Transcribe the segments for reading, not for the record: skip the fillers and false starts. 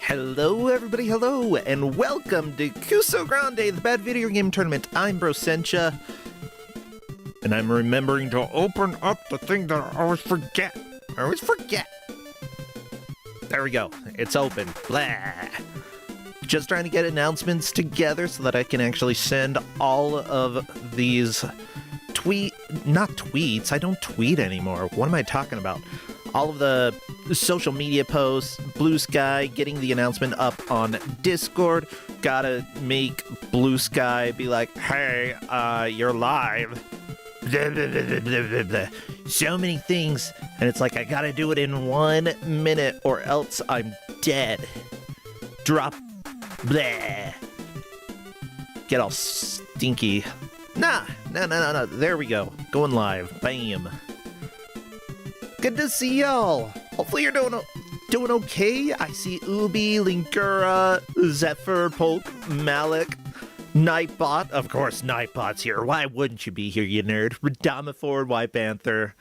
Hello everybody, hello, and welcome to Kusogrande, the bad video game tournament. I'm Brosencha, and I'm remembering to open up the thing that I always forget. There we go, it's open. Blah. Just trying to get announcements together so that I can actually send all of these not tweets, I don't tweet anymore. What am I talking about? All of the social media posts, Blue Sky, getting the announcement up on Discord. Gotta make Blue Sky be like, hey, you're live. Blah, blah, blah, blah, blah, blah. So many things, and it's like, I gotta do it in 1 minute or else I'm dead. Drop. Blah. Get all stinky. Nah. There we go. Going live. Bam. Good to see y'all. Hopefully you're doing okay. I see Ubi, Linkura, Zephyr, Polk, Malik, Nightbot. Of course, Nightbot's here. Why wouldn't you be here, you nerd? Redamafor, White Panther.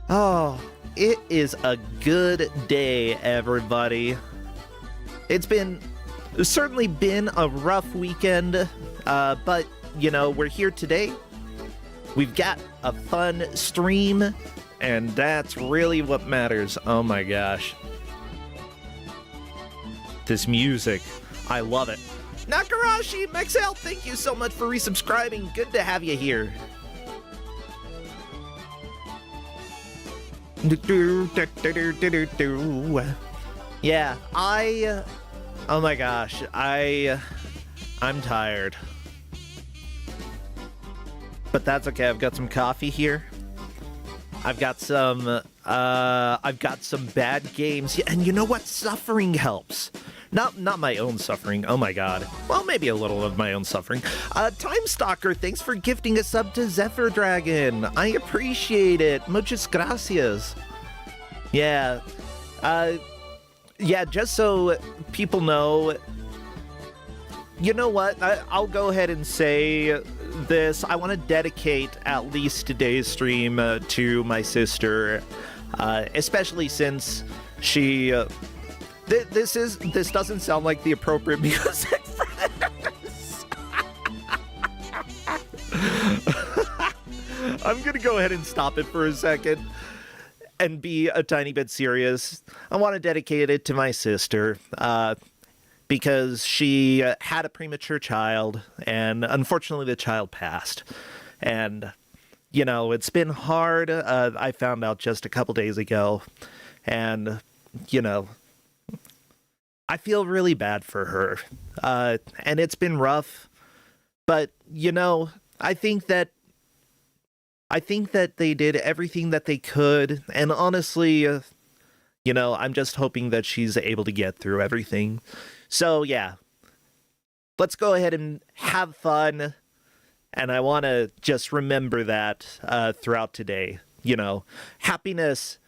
Oh, it is a good day, everybody. It's certainly been a rough weekend, but, you know, we're here today. We've got a fun stream. And that's really what matters. Oh my gosh. This music. I love it. Nakarashi, Mexel, thank you so much for resubscribing. Good to have you here. Yeah, oh my gosh, I'm tired. But that's okay, I've got some coffee here. I've got some bad games. Yeah, and you know what? Suffering helps. Not my own suffering. Oh my god. Well, maybe a little of my own suffering. Time Stalker, thanks for gifting a sub to Zephyr Dragon. I appreciate it. Muchas gracias. Yeah. Yeah, just so people know, you know what? I'll go ahead and say this. I want to dedicate at least today's stream to my sister, especially since she. This doesn't sound like the appropriate music for this. I'm gonna go ahead and stop it for a second and be a tiny bit serious. I want to dedicate it to my sister. Because she had a premature child, and unfortunately the child passed. And, you know, it's been hard. I found out just a couple days ago. And, you know, I feel really bad for her. And it's been rough. But, you know, I think that they did everything that they could. And honestly, you know, I'm just hoping that she's able to get through everything. So, yeah, let's go ahead and have fun, and I want to just remember that throughout today. You know, happiness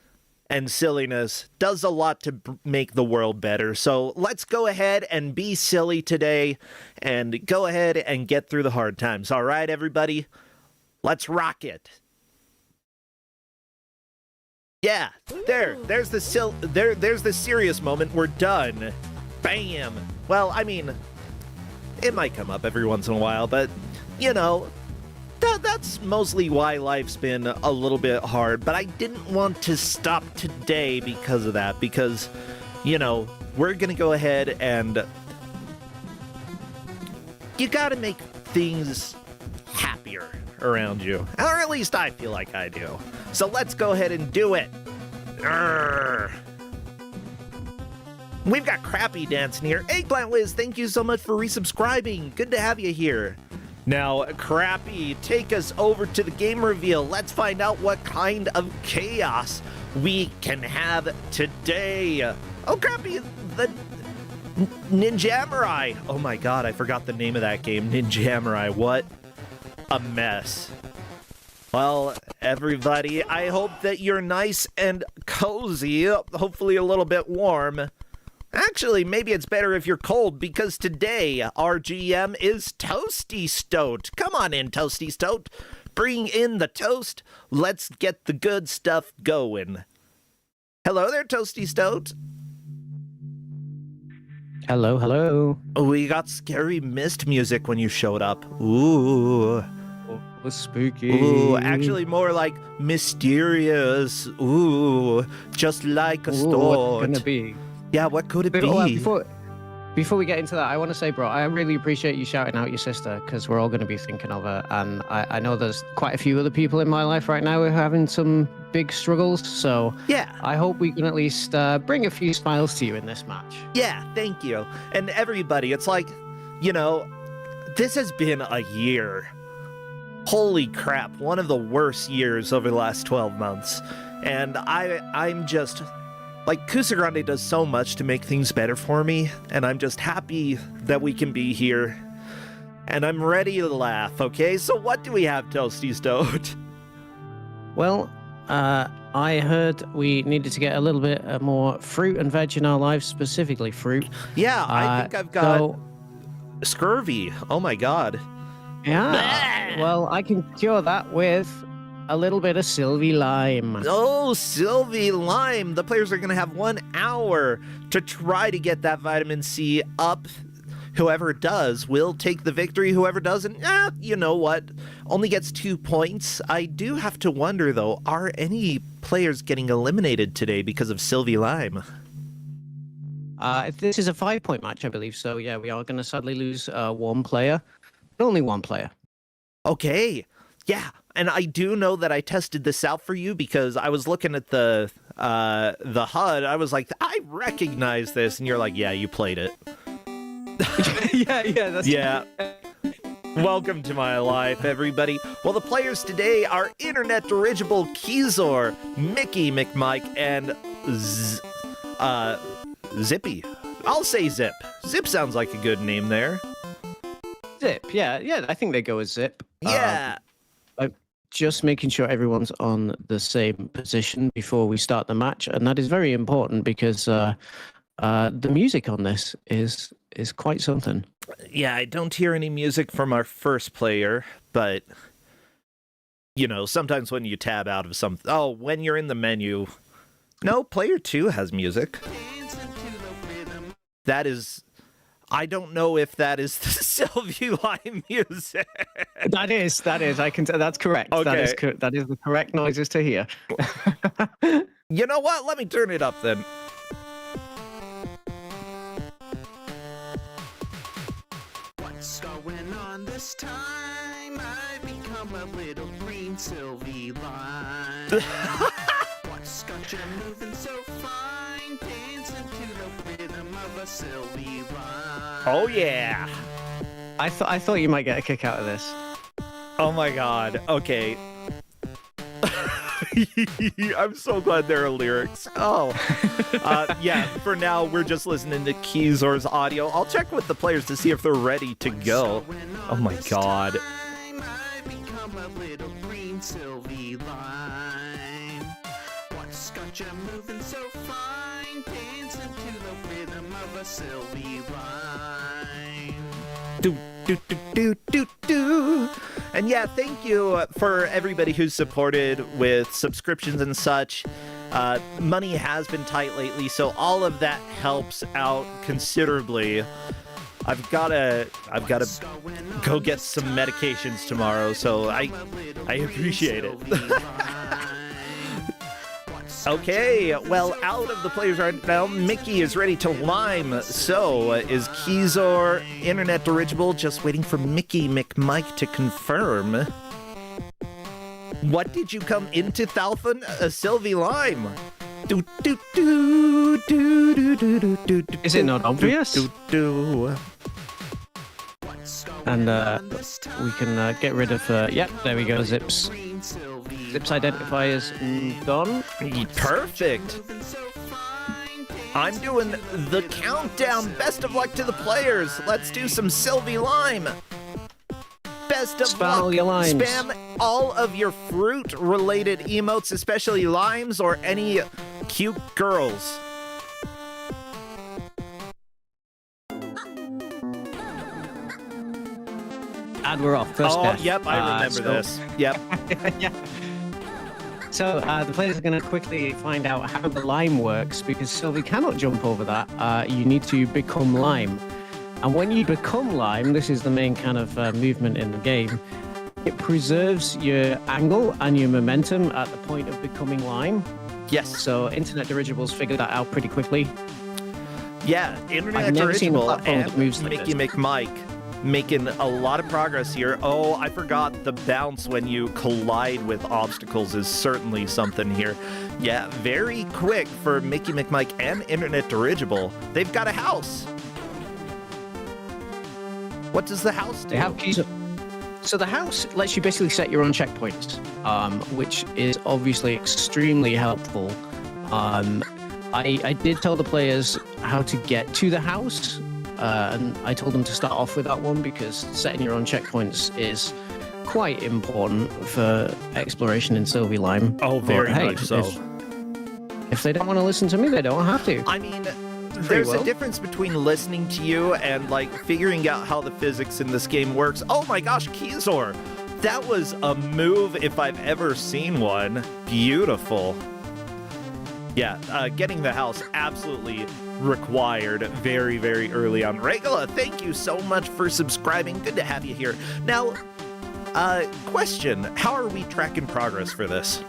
and silliness does a lot to make the world better, so let's go ahead and be silly today, and go ahead and get through the hard times. All right, everybody? Let's rock it. Yeah, there's the serious moment. We're done. Bam! Well, I mean, it might come up every once in a while, but, you know, that's mostly why life's been a little bit hard, but I didn't want to stop today because of that, because, you know, we're gonna go ahead and you gotta make things happier around you, or at least I feel like I do. So let's go ahead and do it. Urgh. We've got Crappy dancing here. Eggplant Wiz, thank you so much for resubscribing. Good to have you here. Now, Crappy, take us over to the game reveal. Let's find out what kind of chaos we can have today. Oh, crappy, the Ninjamurai. Oh my god, I forgot the name of that game. Ninjamurai. What a mess. Well, everybody, I hope that you're nice and cozy, hopefully a little bit warm. Actually, maybe it's better if you're cold, because today our GM is Toasty Stoat. Come on in, Toasty Stoat. Bring in the toast. Let's get the good stuff going. Hello there, Toasty Stoat. Hello, hello. We got scary mist music when you showed up. Ooh. Oh, spooky. Ooh, actually more like mysterious. Ooh, just like a stoat. What's gonna be? Yeah, what could it be? Before we get into that, I want to say, bro, I really appreciate you shouting out your sister, because we're all going to be thinking of her. And I know there's quite a few other people in my life right now who are having some big struggles. So yeah, I hope we can at least bring a few smiles to you in this match. Yeah, thank you. And everybody, it's like, you know, this has been a year. Holy crap, one of the worst years over the last 12 months. And I'm just... like, Kusogrande does so much to make things better for me, and I'm just happy that we can be here. And I'm ready to laugh, okay? So what do we have, Toasty Stoat? Well, I heard we needed to get a little bit more fruit and veg in our lives, specifically fruit. Yeah, I think I've got scurvy. Oh my god. Yeah, well, I can cure that with a little bit of Sylvie Lime. Oh, Sylvie Lime. The players are going to have 1 hour to try to get that vitamin C up. Whoever does will take the victory. Whoever doesn't, you know what? Only gets 2 points. I do have to wonder, though, are any players getting eliminated today because of Sylvie Lime? This is a 5-point match, I believe. So, yeah, we are going to sadly lose one player. But only one player. Okay. Yeah. And I do know that I tested this out for you because I was looking at the HUD. I was like, I recognize this. And you're like, yeah, you played it. yeah, that's yeah. Welcome to my life, everybody. Well, the players today are Internet Dirigible Keysor, Mickey McMike, and Zippy. I'll say Zip. Zip sounds like a good name there. Zip, yeah, I think they go as Zip. Yeah. Just making sure everyone's on the same position before we start the match, and that is very important because the music on this is quite something. Yeah, I don't hear any music from our first player, but you know, sometimes when you tab out of something, when you're in the menu, no, player 2 has music. That is. I don't know if that is the Sylvie Lime music. That is. I can. That's correct. Okay. That is the correct noises to hear. You know what? Let me turn it up then. What's going on this time? I've become a little green Sylvie Lime. What's got you moving so fine? Dancing to the rhythm of a Sylvie Lime. Oh yeah. I thought you might get a kick out of this. Oh my god. Okay. I'm so glad there are lyrics. Oh. Yeah, for now, we're just listening to Keysor's audio. I'll check with the players to see if they're ready to go. Oh my god. I've become a little green Sylvie Lime. What's got you moving so fine? Dancing to the rhythm of a Sylvie Lime. Do, do, do, do, do, do. And yeah, thank you for everybody who's supported with subscriptions and such. Money has been tight lately, so all of that helps out considerably. I've gotta go get some medications tomorrow, so I appreciate it. Okay, well, out of the players right now, Mickey is ready to lime. So, is Keysor Internet Dirigible just waiting for Mickey McMike to confirm? What did you come into, Thalfin? Sylvie Lime. Do, do, do, do, do, do, do, do, do, Is it not obvious? Do, do. And we can get rid of... yep, there we go, Zips. Zip's identifiers done. Perfect. I'm doing the countdown. Best of luck to the players. Let's do some Sylvie Lime. Best of Spam luck. all your limes. Spam all of your fruit-related emotes, especially limes or any cute girls. And we're off. First Oh, death. yep, I remember this. Yep. Yeah. So the players are going to quickly find out how the lime works because Sylvie cannot jump over that. You need to become lime. And when you become lime, this is the main kind of movement in the game. It preserves your angle and your momentum at the point of becoming lime. Yes. So Internet Dirigibles figured that out pretty quickly. Yeah, Internet I've never seen a Dirigible platform and that moves like Mickey this. McMike making a lot of progress here. Oh, I forgot the bounce when you collide with obstacles is certainly something here. Yeah, very quick for Mickey McMike and Internet Dirigible. They've got a house. What does the house do? They have keys. So the house lets you basically set your own checkpoints, which is obviously extremely helpful. I did tell the players how to get to the house, and I told them to start off with that one because setting your own checkpoints is quite important for exploration in Sylvie Lime. Oh, very But, hey, much so. If they don't want to listen to me, they don't have to. I mean, there's will. a difference between listening to you and like figuring out how the physics in this game works. Oh my gosh, Kusor! That was a move if I've ever seen one. Beautiful. Yeah, getting the house absolutely required very, very early on. Regula, thank you so much for subscribing. Good to have you here. Now, question, how are we tracking progress for this?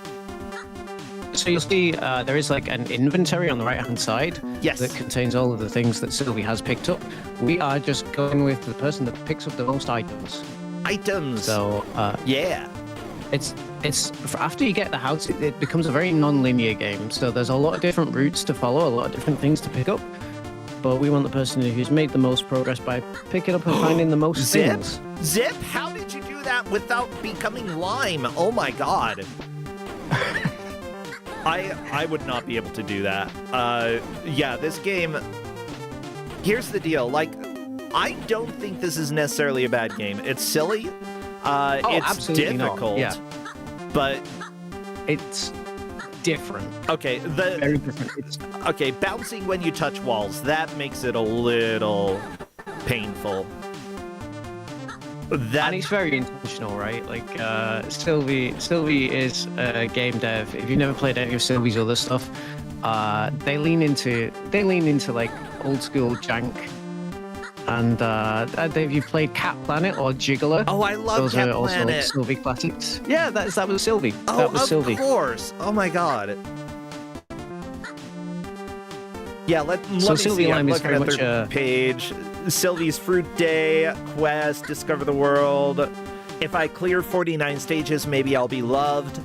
So you'll see there is like an inventory on the right-hand side Yes. that contains all of the things that Sylvie has picked up. We are just going with the person that picks up the most items. Items. So Yeah. it's after you get the house, it becomes a very non-linear game. So there's a lot of different routes to follow, a lot of different things to pick up. But we want the person who's made the most progress by picking up and finding the most Zip? things. Zip, how did you do that without becoming lime? Oh my god. I would not be able to do that. Yeah, this game... Here's the deal. Like, I don't think this is necessarily a bad game. It's silly. It's absolutely not. difficult. Yeah. But, It's different. okay, Very different. okay, bouncing when you touch walls, that makes it a little painful. That And it's very intentional, right? Like Sylvie is a game dev. If you've never played any of Sylvie's other stuff, they lean into like old school jank. And if you've played Cat Planet or Jiggler, Oh, I love those Cat are also Planet. Sylvie classics. Yeah, that was Sylvie. Oh, that was of Sylvie. course. Oh my god. Yeah, let me Sylvie see. I'm Lime is looking very at much their page. Sylvie's Fruit Day, Quest, Discover the World. If I clear 49 stages, maybe I'll be loved.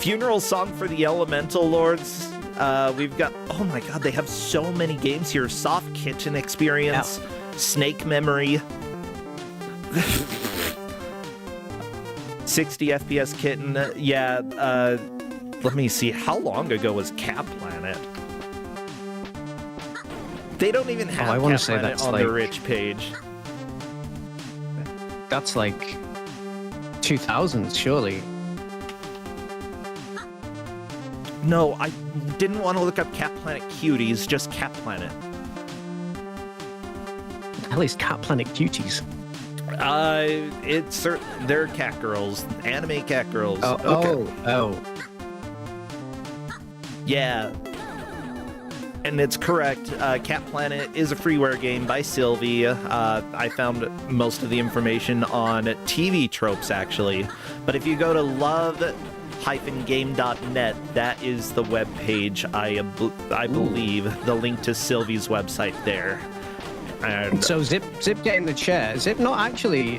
Funeral Song for the Elemental Lords. We've got, oh my god, they have so many games here. Soft Kitchen Experience, Snake Memory. 60 FPS Kitten. Yeah, let me see. How long ago was Cat Planet? They don't even have I wanna Cat say Planet that's on the like- rich page. That's like 2000s, surely. No, I didn't want to look up Cat Planet Cuties, just Cat Planet. At least Cat Planet Cuties. It's certain they're cat girls, anime cat girls. Oh. Yeah. And it's correct. Cat Planet is a freeware game by Sylvie. I found most of the information on TV Tropes, actually. But if you go to love-game.net, that is the web page, I believe. The link to Sylvie's website there. And So Zip getting the chair. Zip not actually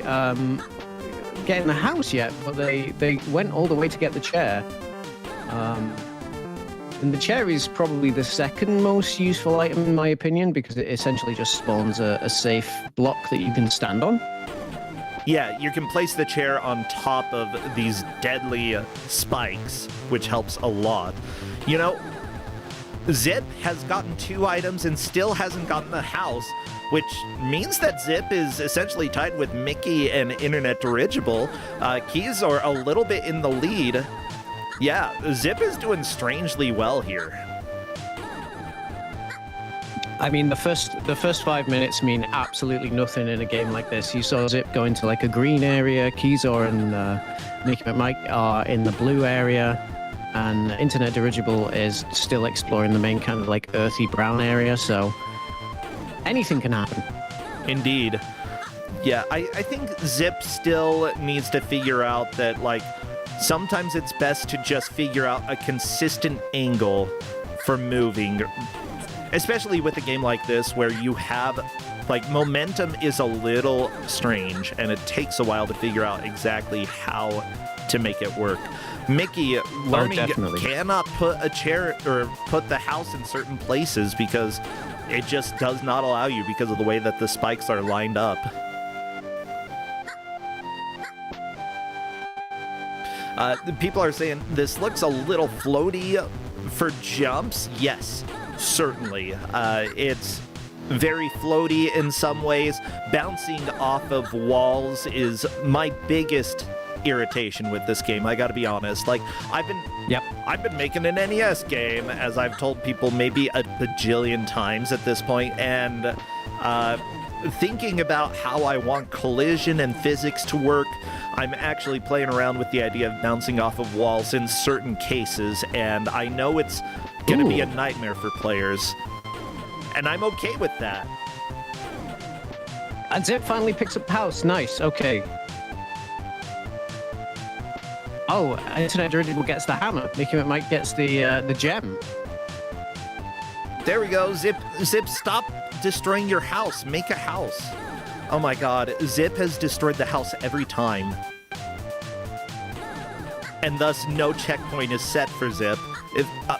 getting the house yet, but they went all the way to get the chair. And the chair is probably the second most useful item in my opinion because it essentially just spawns a safe block that you can stand on. Yeah, you can place the chair on top of these deadly spikes, which helps a lot. You know, Zip has gotten 2 items and still hasn't gotten the house, which means that Zip is essentially tied with Mickey and Internet Dirigible. Keys are a little bit in the lead. Yeah, Zip is doing strangely well here. I mean, the first 5 minutes mean absolutely nothing in a game like this. You saw Zip go into like a green area, Keysor and Mickey McMike are in the blue area, and Internet Dirigible is still exploring the main kind of like earthy brown area, so anything can happen. Indeed. Yeah, I think Zip still needs to figure out that, like, sometimes it's best to just figure out a consistent angle for moving, especially with a game like this where you have, like, momentum is a little strange and it takes a while to figure out exactly how to make it work. Mickey learning cannot put a chair or put the house in certain places because it just does not allow you because of the way that the spikes are lined up. People are saying this looks a little floaty for jumps. Yes, certainly. It's very floaty in some ways. Bouncing off of walls is my biggest irritation with this game, I gotta be honest. Like, I've been making an NES game, as I've told people maybe a bajillion times at this point, and thinking about how I want collision and physics to work, I'm actually playing around with the idea of bouncing off of walls in certain cases, and I know it's gonna be a nightmare for players, and I'm okay with that. And Zip finally picks up the house. Nice, okay. Oh, Internet Dirigible gets the hammer. Mickey McMike gets the gem. There we go. Zip, stop destroying your house. Make a house. Oh my god, Zip has destroyed the house every time. And thus, no checkpoint is set for Zip.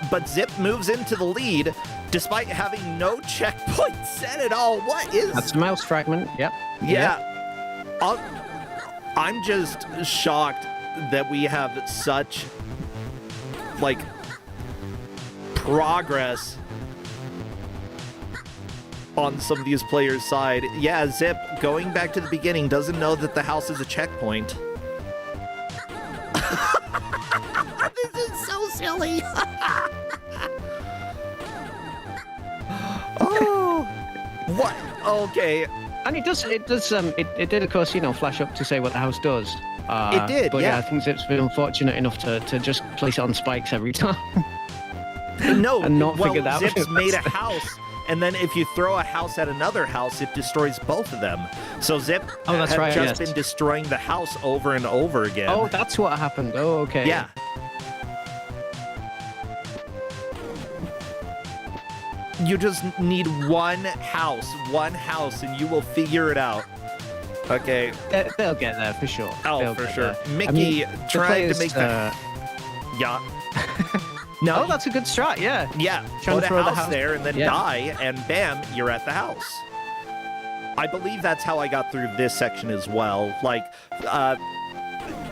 But Zip moves into the lead, despite having no checkpoint set at all. What is... That's a mouse fragment, yep. Yeah. I'm just shocked that we have such, like, progress on some of these players' side. Yeah, Zip, going back to the beginning, doesn't know that the house is a checkpoint. This is so silly. Oh, what? Okay. And it did, of course, you know, flash up to say what the house does. It did, but yeah. I think Zip's been unfortunate enough to just place it on spikes every time. No, and not well, figure that Zip's out. made a house, and then if you throw a house at another house, it destroys both of them. So Zip that's has right, just yes. been destroying the house over and over again. Oh, that's what happened. Oh, okay. Yeah. You just need one house, and you will figure it out. Okay. They'll get there for sure. Oh, They'll for get sure. there. Mickey the trying to players, make the... Yeah. No. Oh, that's a good strat, yeah. Yeah, Trying put to a throw the house house. there and then Yeah. die, and bam, you're at the house. I believe that's how I got through this section as well. Like,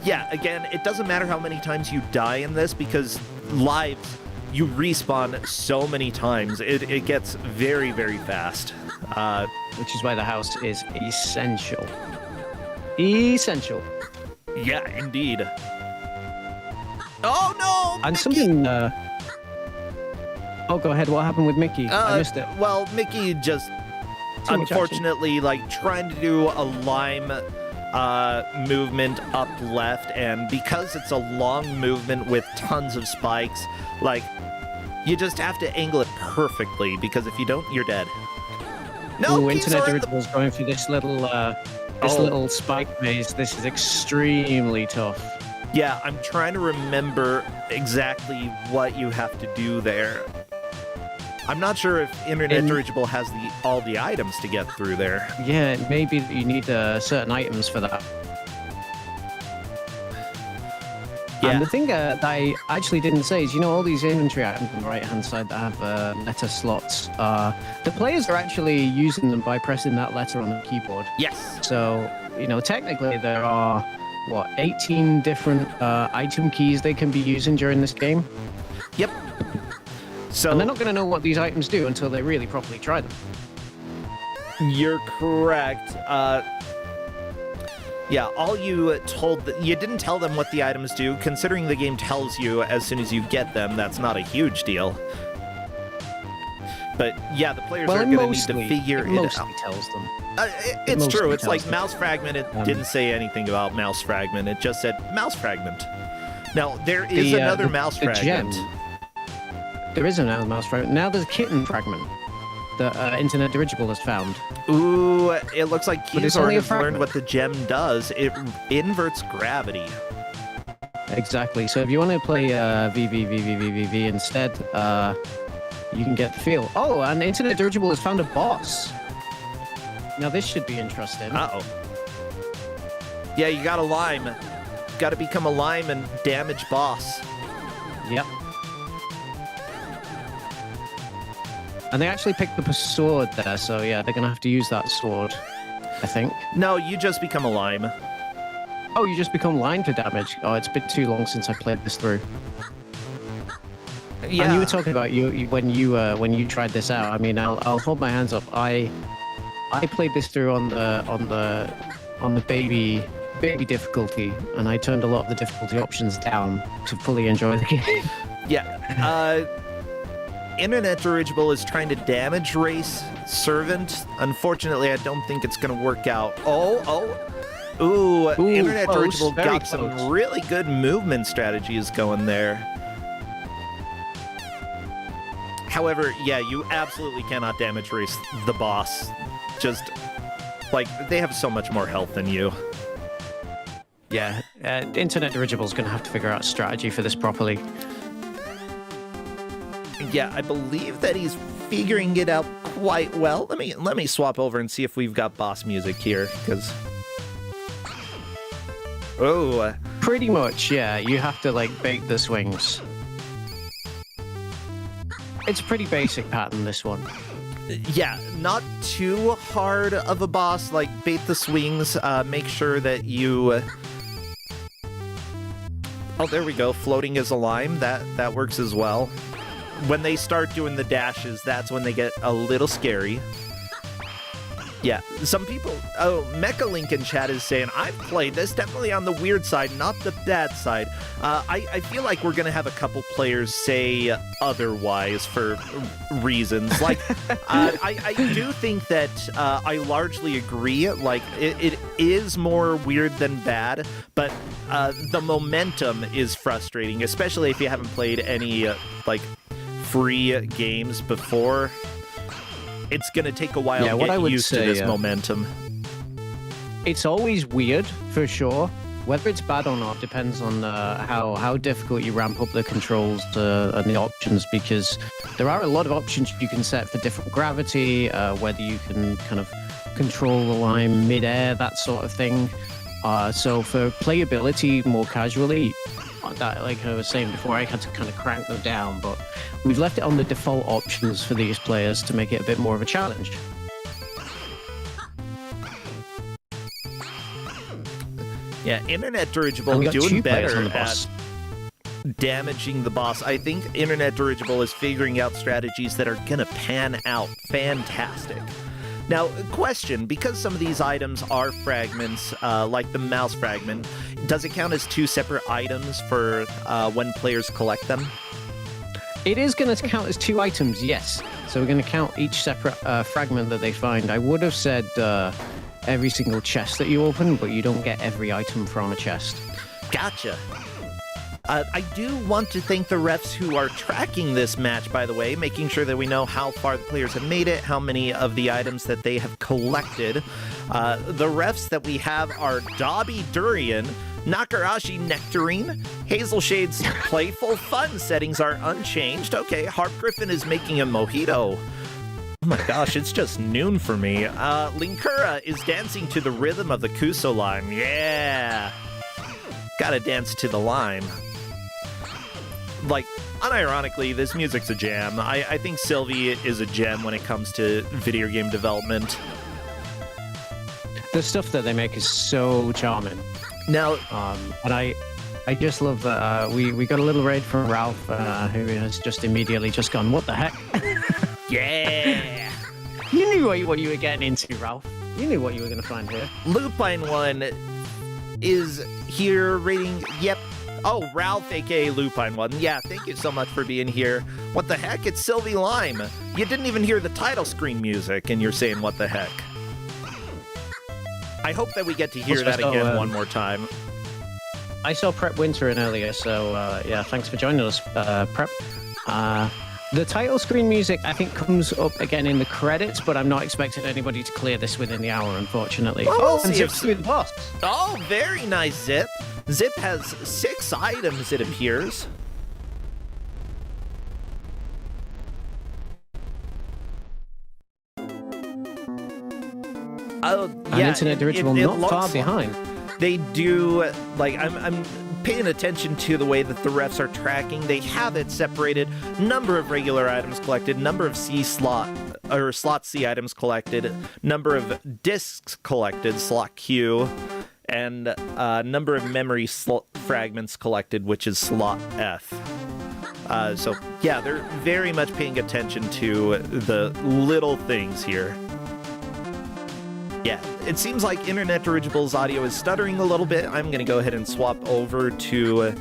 yeah, again, it doesn't matter how many times you die in this, because lives, you respawn so many times. It gets very, very fast. Which is why the house is essential. Essential. Yeah, indeed. Oh, no! And Mickey! something... Oh, go ahead. What happened with Mickey? I missed it. Well, Mickey just, Too much unfortunately, like, trying to do a lime movement up left, and because it's a long movement with tons of spikes, like, you just have to angle it perfectly, because if you don't, you're dead. No, Ooh, Keys Internet are in Dirigible's going for this little spike maze. This is extremely tough. Yeah, I'm trying to remember exactly what you have to do there. I'm not sure if Internet Dirigible has all the items to get through there. Yeah, maybe you need certain items for that. Yeah. And the thing that I actually didn't say is, you know, all these inventory items on the right-hand side that have letter slots, the players are actually using them by pressing that letter on the keyboard. Yes. So technically there are, 18 different item keys they can be using during this game. Yep. So And they're not going to know what these items do until they really properly try them. you're correct. Yeah, all you you didn't tell them what the items do. Considering the game tells you as soon as you get them, that's not a huge deal. But yeah, the players are going to need to figure it out. Mostly tells them. It's mostly true. It's tells like them. mouse fragment. It didn't say anything about mouse fragment. It just said mouse fragment. Now, there is another mouse fragment. There is another mouse fragment. Now there's a kitten fragment that Internet Dirigible has found. Ooh, it looks like it's only Kusogrande a has learned fragment. what the gem does. It inverts gravity. Exactly. So if you want to play VV instead, you can get the feel. Oh, and Internet Dirigible has found a boss. Now this should be interesting. Uh-oh. Yeah, you got a lime. Got to become a lime and damage boss. Yep. And they actually picked up a sword there, so yeah, they're going to have to use that sword, I think. No, you just become a lime. Oh, you just become line for damage. Oh, it's been too long since I played this through. Yeah. And you were talking about when you tried this out. I mean, I'll hold my hands up. I played this through on the baby difficulty, and I turned a lot of the difficulty options down to fully enjoy the game. Yeah. Internet Dirigible is trying to damage race Servant. Unfortunately, I don't think it's going to work out. Ooh, Internet close, Dirigible very got some close. really good movement strategies going there. However, yeah, you absolutely cannot damage race the boss. Just, like, they have so much more health than you. Yeah, Internet Dirigible is going to have to figure out a strategy for this properly. Yeah, I believe that he's figuring it out quite well. Let me swap over and see if we've got boss music here, because... Oh, Pretty much, yeah. You have to, like, bait the swings. It's a pretty basic pattern, this one. yeah, not too hard of a boss. Like, bait the swings, make sure that you... Oh, there we go. Floating as a lime. That works as well. When they start doing the dashes, that's when they get a little scary. Yeah, some people... Oh, Mecha Link in chat is saying, I've played this, definitely on the weird side, not the bad side. I feel like we're going to have a couple players say otherwise for reasons. Like, I do think that I largely agree. Like, it is more weird than bad, but the momentum is frustrating, especially if you haven't played any, like, free games before. It's going to take a while to get used to this momentum. It's always weird, for sure. Whether it's bad or not depends on how difficult you ramp up the controls and the options, because there are a lot of options you can set for different gravity, whether you can kind of control the line mid-air, that sort of thing. So for playability more casually, that, like I was saying before, I had to kind of crank them down, but we've left it on the default options for these players to make it a bit more of a challenge. Yeah, Internet Dirigible doing better on the at boss. damaging the boss. I think Internet Dirigible is figuring out strategies that are gonna pan out fantastic. Now, question, because some of these items are fragments, like the mouse fragment, does it count as two separate items for when players collect them? It is going to count as two items, yes. So we're going to count each separate fragment that they find. I would have said every single chest that you open, but you don't get every item from a chest. Gotcha. I do want to thank the refs who are tracking this match, by the way, making sure that we know how far the players have made it, how many of the items that they have collected. The refs that we have are Dobby Durian, Nakarashi Nectarine, Hazel Shade's Playful Fun settings are unchanged. Okay, Harp Griffin is making a mojito. Oh my gosh, it's just noon for me. Linkura is dancing to the rhythm of the Kuso lime. Yeah! Gotta dance to the lime. Like, unironically, this music's a jam. I think Sylvie is a gem when it comes to video game development. The stuff that they make is so charming. Now, And I just love that we got a little raid from Ralph, who has just immediately just gone, what the heck? yeah! You knew what you were getting into, Ralph. You knew what you were going to find here. Lupine 1 is here rating, yep. Oh, Ralph, aka Lupine 1. Yeah, thank you so much for being here. What the heck? It's Sylvie Lime. You didn't even hear the title screen music, and you're saying what the heck. I hope that we get to hear that again one more time. I saw Prep Winter in earlier, so yeah, thanks for joining us, Prep. The title screen music, I think, comes up again in the credits, but I'm not expecting anybody to clear this within the hour, unfortunately. Oh, and see if- Zip's with the boss. Oh, very nice, Zip. Zip has 6 items, it appears. Oh, An yeah, internet original it not far looks behind. They do, like, I'm paying attention to the way that the refs are tracking. They have it separated. Number of regular items collected, number of slot C items collected, number of discs collected, slot Q, and number of memory fragments collected, which is slot F. So, yeah, they're very much paying attention to the little things here. Yeah, it seems like Internet Dirigibles audio is stuttering a little bit. I'm going to go ahead and swap over to...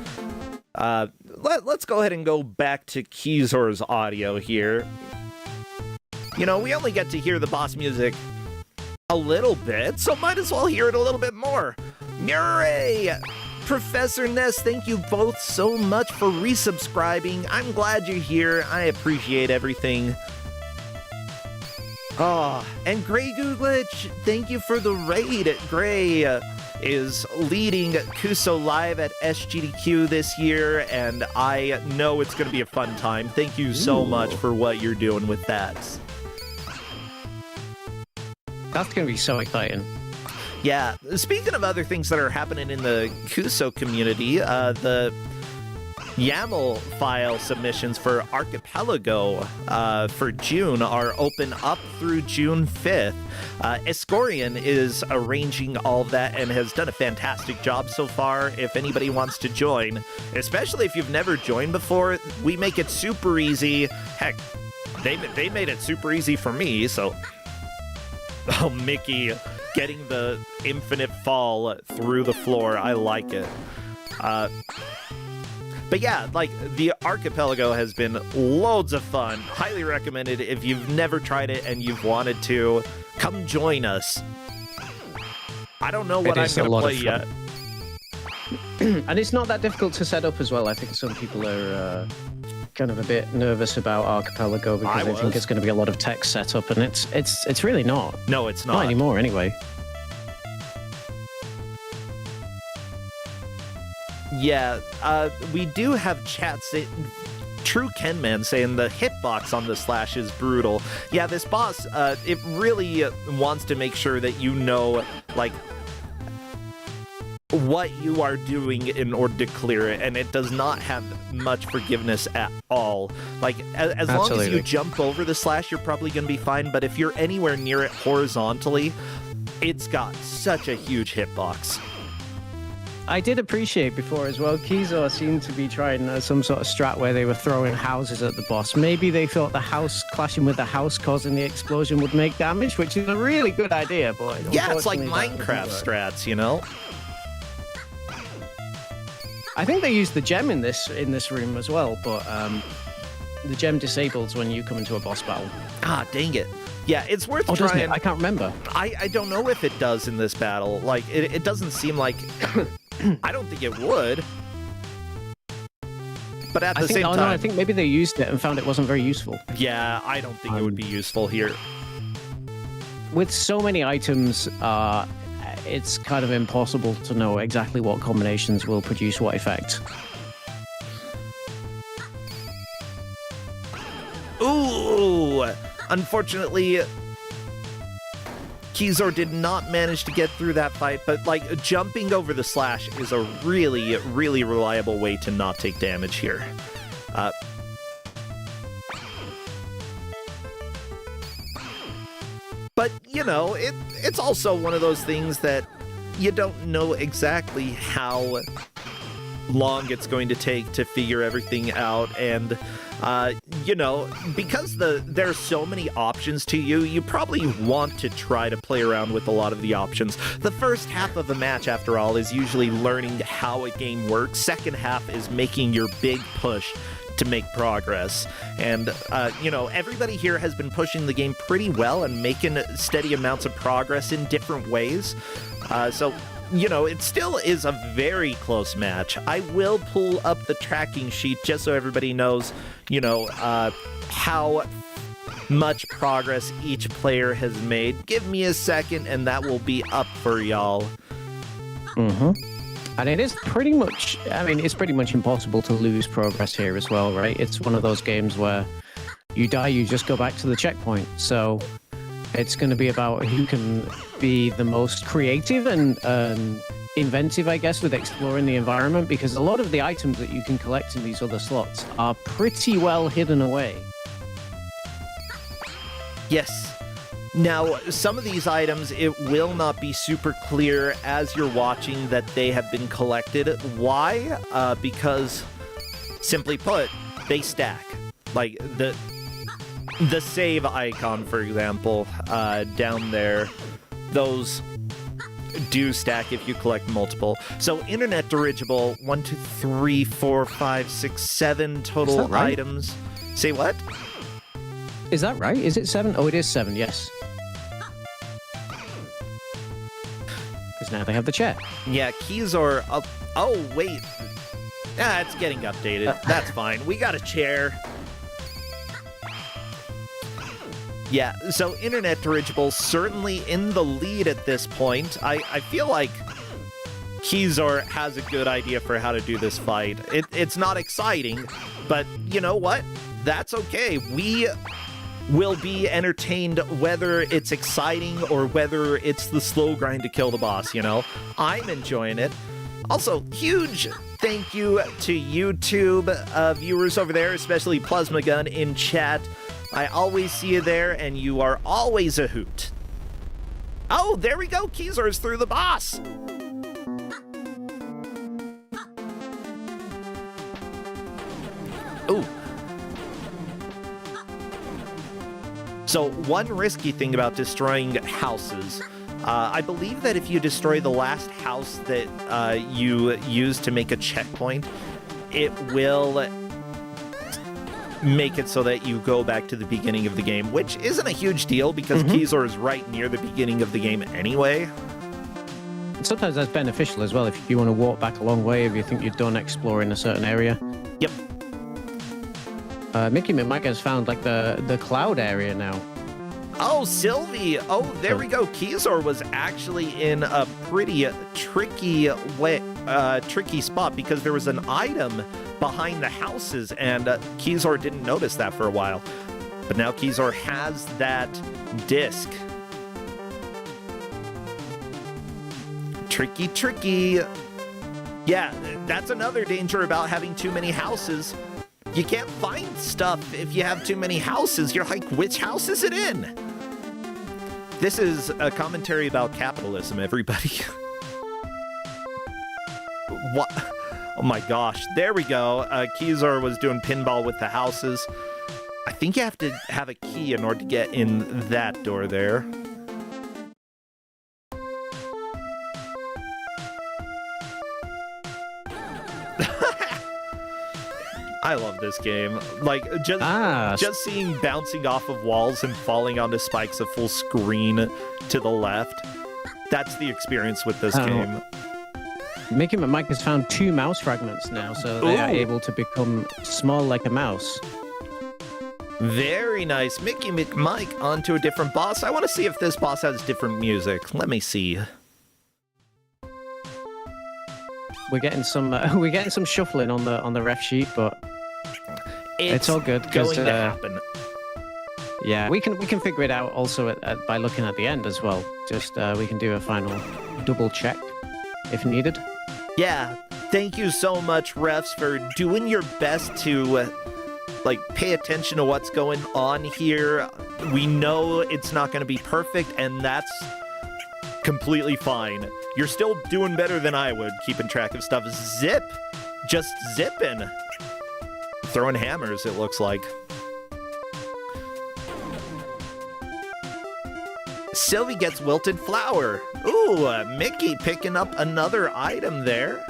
let's go ahead and go back to Kizor's audio here. You know, we only get to hear the boss music a little bit, so might as well hear it a little bit more. Murray! Professor Ness, thank you both so much for resubscribing. I'm glad you're here. I appreciate everything. Oh, and Grey Googlich, thank you for the raid. Grey is leading Kuso Live at SGDQ this year, and I know it's going to be a fun time. Thank you so much for what you're doing with that. That's going to be so exciting. Yeah, speaking of other things that are happening in the Kuso community, the YAML file submissions for Archipelago for June are open up through June 5th. Escorian is arranging all of that and has done a fantastic job so far. If anybody wants to join, especially if you've never joined before, we make it super easy. Heck, they made it super easy for me, so... Oh, Mickey, getting the infinite fall through the floor, I like it. But yeah, like, the Archipelago has been loads of fun. Highly recommended if you've never tried it and you've wanted to. Come join us. I don't know what I'm going to play yet. And it's not that difficult to set up as well. I think some people are kind of a bit nervous about Archipelago because they think it's going to be a lot of text setup, and it's really not. No, it's not. Not anymore, anyway. Yeah, we do have chats. True Kenman saying the hitbox on the slash is brutal. Yeah, this boss, it really wants to make sure that you know, like, what you are doing in order to clear it, and it does not have much forgiveness at all. Like, as long as you jump over the slash, you're probably going to be fine, but if you're anywhere near it horizontally, it's got such a huge hitbox. I did appreciate before as well, Kizor seemed to be trying some sort of strat where they were throwing houses at the boss. Maybe they thought the house clashing with the house causing the explosion would make damage, which is a really good idea, boy. Yeah, it's like Minecraft strats, you know? I think they used the gem in this room as well, but the gem disables when you come into a boss battle. Ah, dang it. Yeah, it's worth trying. Doesn't it? I can't remember. I don't know if it does in this battle. Like, it doesn't seem like... I don't think it would. But at the same time... No, I think maybe they used it and found it wasn't very useful. Yeah, I don't think it would be useful here. With so many items, it's kind of impossible to know exactly what combinations will produce what effect. Ooh! Unfortunately, Kizor did not manage to get through that fight, but, like, jumping over the slash is a really, really reliable way to not take damage here. But, you know, it's also one of those things that you don't know exactly how long it's going to take to figure everything out, and you know, because there's so many options to you probably want to try to play around with a lot of the options. The first half of a match, after all, is usually learning how a game works. Second half is making your big push to make progress. And, you know, everybody here has been pushing the game pretty well and making steady amounts of progress in different ways. So, you know, it still is a very close match. I will pull up the tracking sheet just so everybody knows, you know, how much progress each player has made. Give me a second and that will be up for y'all. Mm-hmm. And it is pretty much, I mean, it's pretty much impossible to lose progress here as well, right? It's one of those games where you die, you just go back to the checkpoint. So it's going to be about who can be the most creative and inventive, I guess, with exploring the environment, because a lot of the items that you can collect in these other slots are pretty well hidden away. Yes. Now, some of these items, it will not be super clear as you're watching that they have been collected. Why? Because, simply put, they stack. Like, the save icon, for example, down there, those do stack if you collect multiple. So, internet dirigible, 1, 2, 3, 4, 5, 6, 7 total right? items. Say what? Is that right? Is it 7? Oh, it is 7, yes. Because now they have the chair. Yeah, keys are up. Oh, wait. Ah, it's getting updated. That's fine. We got a chair. Yeah, so Internet Dirigible certainly in the lead at this point. I feel like Kezar has a good idea for how to do this fight. It's not exciting, but you know what? That's okay. We will be entertained whether it's exciting or whether it's the slow grind to kill the boss, you know? I'm enjoying it. Also, huge thank you to YouTube viewers over there, especially Plasma Gun in chat. I always see you there, and you are always a hoot. Oh, there we go. Kezar's through the boss. Ooh. So one risky thing about destroying houses, I believe that if you destroy the last house that you use to make a checkpoint, it will make it so that you go back to the beginning of the game, which isn't a huge deal because Kezar is right near the beginning of the game anyway. Sometimes that's beneficial as well if you want to walk back a long way, if you think you're done exploring a certain area. Yep. Mickey McMike has found like the cloud area now. Oh, Sylvie! Oh, there we go. Kezar was actually in a pretty tricky spot because there was an item behind the houses, and Kezar didn't notice that for a while. But now Kezar has that disc. Tricky, tricky. Yeah, that's another danger about having too many houses. You can't find stuff if you have too many houses. You're like, which house is it in? This is a commentary about capitalism, everybody. What? Oh my gosh. There we go. Kezar was doing pinball with the houses. I think you have to have a key in order to get in that door there. I love this game. Like, just seeing bouncing off of walls and falling onto spikes of full screen to the left. That's the experience with this game. Mickey McMike has found 2 mouse fragments now, so they are able to become small like a mouse. Very nice. Mickey McMike onto a different boss. I want to see if this boss has different music. Let me see. We're getting some shuffling on the ref sheet, but it's all good. Going to happen. Yeah, we can figure it out also by looking at the end as well. Just we can do a final double check if needed. Yeah, thank you so much, refs, for doing your best to like pay attention to what's going on here. We know it's not going to be perfect, and that's completely fine. You're still doing better than I would, keeping track of stuff. Zip! Just zipping. Throwing hammers, it looks like. Sylvie gets wilted flower. Ooh, Mickey picking up another item there.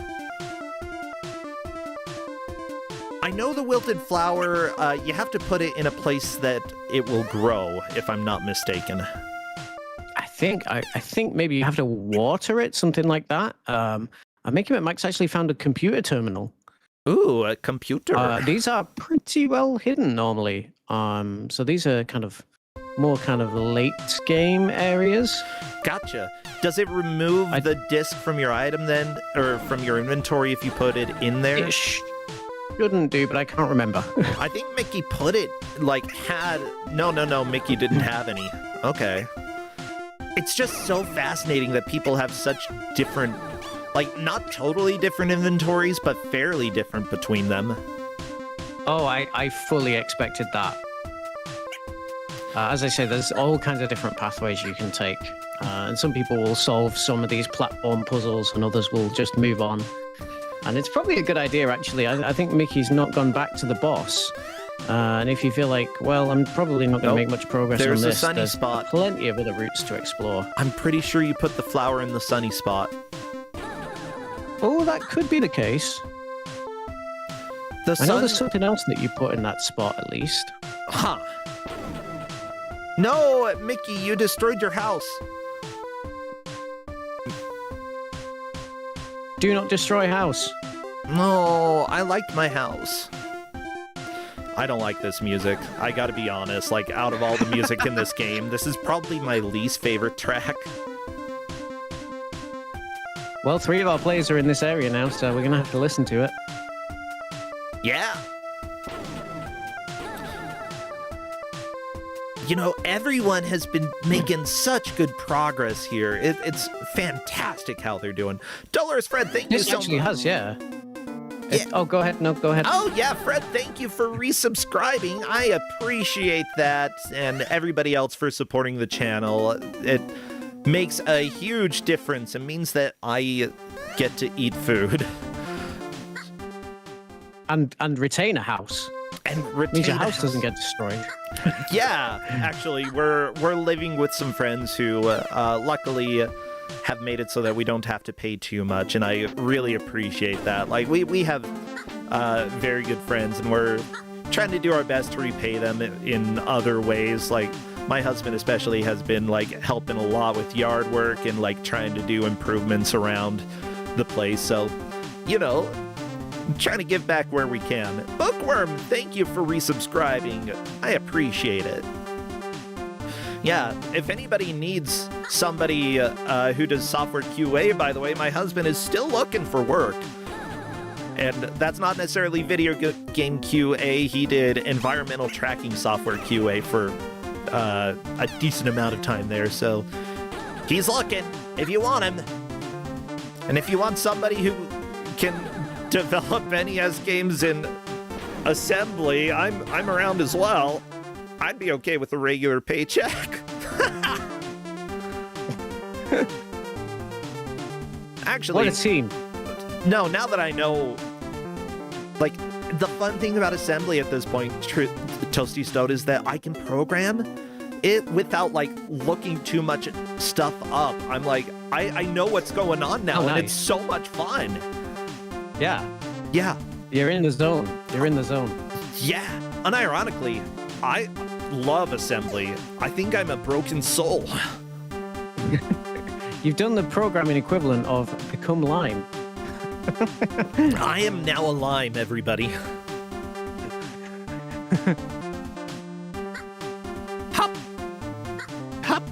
I know the wilted flower, you have to put it in a place that it will grow, if I'm not mistaken. I think maybe you have to water it, something like that. I'm making it. Max actually found a computer terminal. Ooh, a computer. These are pretty well hidden normally. So these are more late game areas. Gotcha. Does it remove the disc from your item then, or from your inventory if you put it in there? It shouldn't do, but I can't remember. I think Mickey put it, No, Mickey didn't have any. Okay. It's just so fascinating that people have such different, not totally different inventories, but fairly different between them. Oh, I fully expected that. As I say, there's all kinds of different pathways you can take. And some people will solve some of these platform puzzles, and others will just move on. And it's probably a good idea, actually. I think Mickey's not gone back to the boss. And if you feel like, well, I'm probably not going to make much progress on this, there's a sunny there's spot. Plenty of other routes to explore. I'm pretty sure you put the flower in the sunny spot. Oh, that could be the case. I know there's something else that you put in that spot, at least. Huh. No, Mickey, you destroyed your house. Do not destroy house. No, I liked my house. I don't like this music. I gotta be honest, out of all the music in this game, this is probably my least favorite track. Well, 3 of our players are in this area now, so we're gonna have to listen to it. Yeah. You know, everyone has been making such good progress here. It's fantastic how they're doing. Dolores Fred, thank you so much. This actually has, yeah. Oh, go ahead. No, go ahead. Oh, yeah, Fred, thank you for resubscribing. I appreciate that, and everybody else for supporting the channel. It makes a huge difference. It means that I get to eat food. And retain a house. And retain means your house doesn't get destroyed. Yeah, actually, we're living with some friends who luckily have made it so that we don't have to pay too much, and I really appreciate that. We have very good friends, and we're trying to do our best to repay them in other ways. My husband especially has been helping a lot with yard work and trying to do improvements around the place. So, trying to give back where we can. Bookworm, thank you for resubscribing. I appreciate it. Yeah, if anybody needs somebody who does software QA, by the way, my husband is still looking for work. And that's not necessarily video game QA. He did environmental tracking software QA for a decent amount of time there. So he's looking if you want him. And if you want somebody who can develop NES games in assembly, I'm around as well. I'd be okay with a regular paycheck. Actually, what a team. No, now that I know, the fun thing about assembly at this point, Toasty Stoat, is that I can program it without looking too much stuff up. I'm I know what's going on now, nice. And it's so much fun. Yeah. Yeah. You're in the zone. You're in the zone. Yeah. Unironically, I love assembly. I think I'm a broken soul. You've done the programming equivalent of become lime. I am now a lime, everybody. Hop! Hop!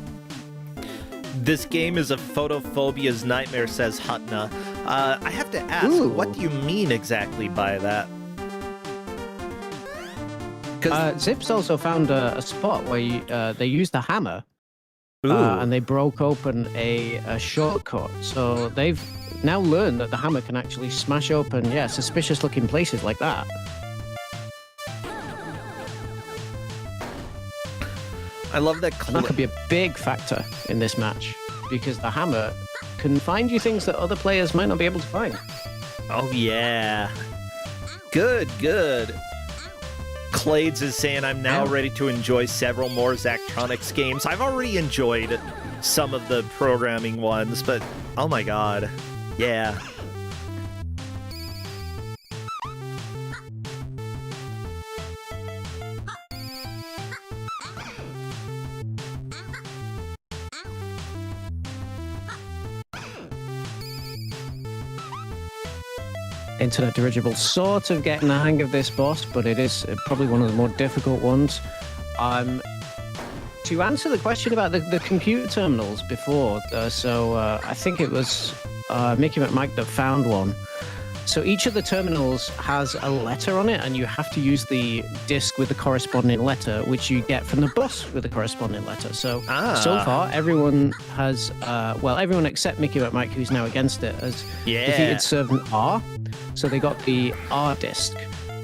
This game is a photophobia's nightmare, says Hutna. I have to ask, Ooh. What do you mean exactly by that? Zips also found a spot where they used the hammer and they broke open a shortcut. So they've now learned that the hammer can actually smash open, suspicious looking places like that. I love that. And that could be a big factor in this match because the hammer can find you things that other players might not be able to find. Oh, yeah. Good, good. Clades is saying, I'm now ready to enjoy several more Zachtronics games. I've already enjoyed some of the programming ones, but oh my god. Yeah. Internet Dirigible sort of getting the hang of this boss, but it is probably one of the more difficult ones. To answer the question about the computer terminals before, I think it was Mickey McMike that found one. So each of the terminals has a letter on it, and you have to use the disc with the corresponding letter, which you get from the bus with the corresponding letter. So far, everyone has, everyone except Mickey McMike, who's now against it, has defeated Servant R. So they got the R disc.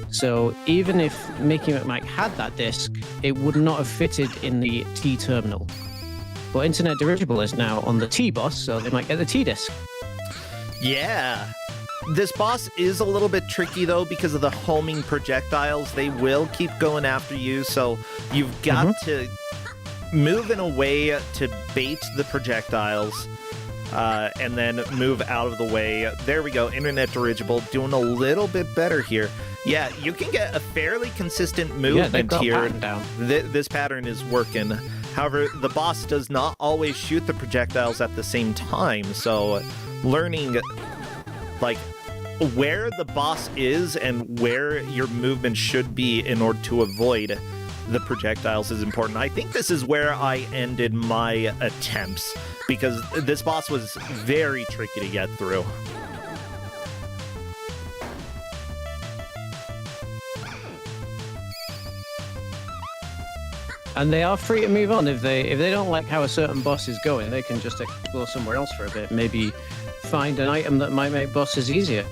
So even if Mickey McMike had that disc, it would not have fitted in the T terminal. But Internet Dirigible is now on the T bus, so they might get the T disc. Yeah. This boss is a little bit tricky, though, because of the homing projectiles. They will keep going after you, so you've got to move in a way to bait the projectiles, and then move out of the way. There we go. Internet Dirigible doing a little bit better here. Yeah, you can get a fairly consistent movement here. This pattern is working. However, the boss does not always shoot the projectiles at the same time, so learning like where the boss is and where your movement should be in order to avoid the projectiles is important. I think this is where I ended my attempts, because this boss was very tricky to get through. And they are free to move on. If they don't like how a certain boss is going, they can just explore somewhere else for a bit. Maybe find an item that might make bosses easier.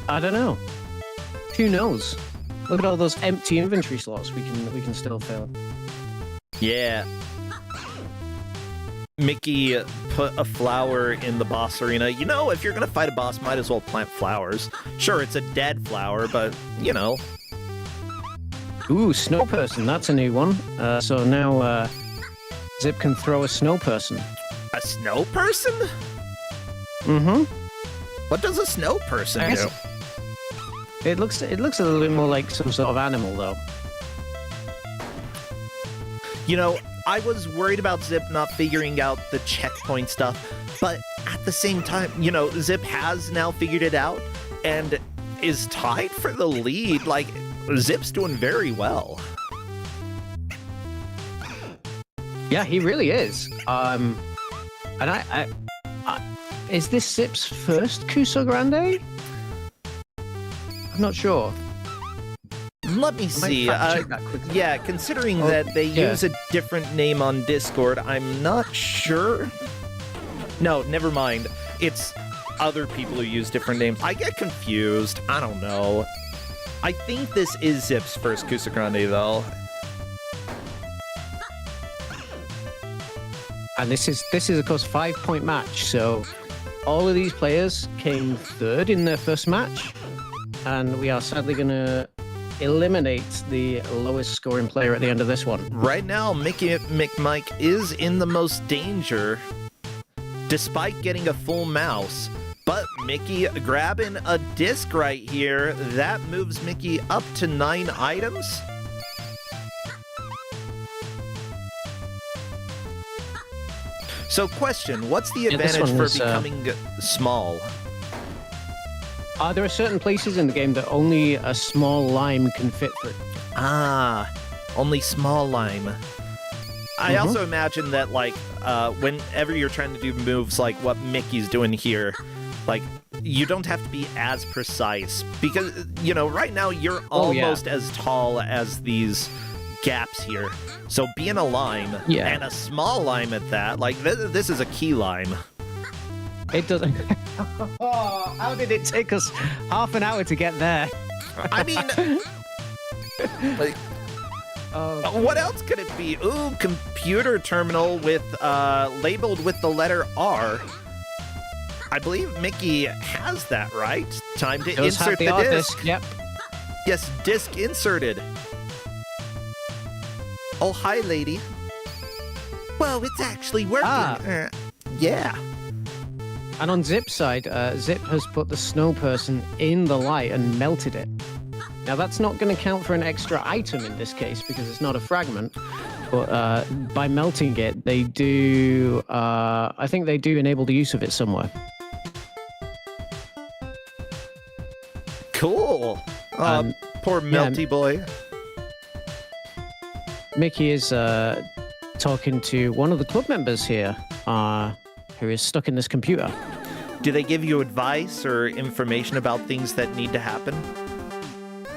I don't know. Who knows? Look at all those empty inventory slots we can still fill. Yeah. Mickey put a flower in the boss arena. You know, if you're gonna fight a boss, might as well plant flowers. Sure, it's a dead flower, but, you know. Ooh, snow person. That's a new one. So now Zip can throw a snow person. A snow person? Mm-hmm. What does a snow person do? It looks a little bit more like some sort of animal, though. You know, I was worried about Zip not figuring out the checkpoint stuff, but at the same time, you know, Zip has now figured it out and is tied for the lead. Like, Zip's doing very well. Yeah, he really is. And is this Zip's first Kusogrande? I'm not sure. Let me see. Yeah, considering that they use a different name on Discord, I'm not sure. No, never mind. It's other people who use different names. I get confused. I don't know. I think this is Zip's first Kusogrande, though. And this is of course 5-point match. So all of these players came third in their first match, and we are sadly going to eliminate the lowest scoring player at the end of this one. Right now, Mickey McMike is in the most danger, despite getting a full mouse. But Mickey grabbing a disc right here, that moves Mickey up to 9 items. So question, what's the advantage for becoming small? There are certain places in the game that only a small lime can fit through. Ah, only small lime. I also imagine that, like, whenever you're trying to do moves like what Mickey's doing here, like, you don't have to be as precise. Because, you know, right now you're almost as tall as these gaps here. So being a lime, and a small lime at that, like, this is a key lime. It doesn't... Oh, how did it take us half an hour to get there? I mean... like, What else could it be? Ooh, computer terminal with labeled with the letter R. I believe Mickey has that, right? Time to Does insert have the the disc. disc. Yep. Yes, disc inserted. Oh, hi, lady. Whoa, it's actually working. Yeah. And on Zip's side, Zip has put the snow person in the light and melted it. Now, that's not going to count for an extra item in this case because it's not a fragment. But by melting it, they do... I think they do enable the use of it somewhere. Cool. Poor melty boy. Mickey is talking to one of the club members here who is stuck in this computer. Do they give you advice or information about things that need to happen?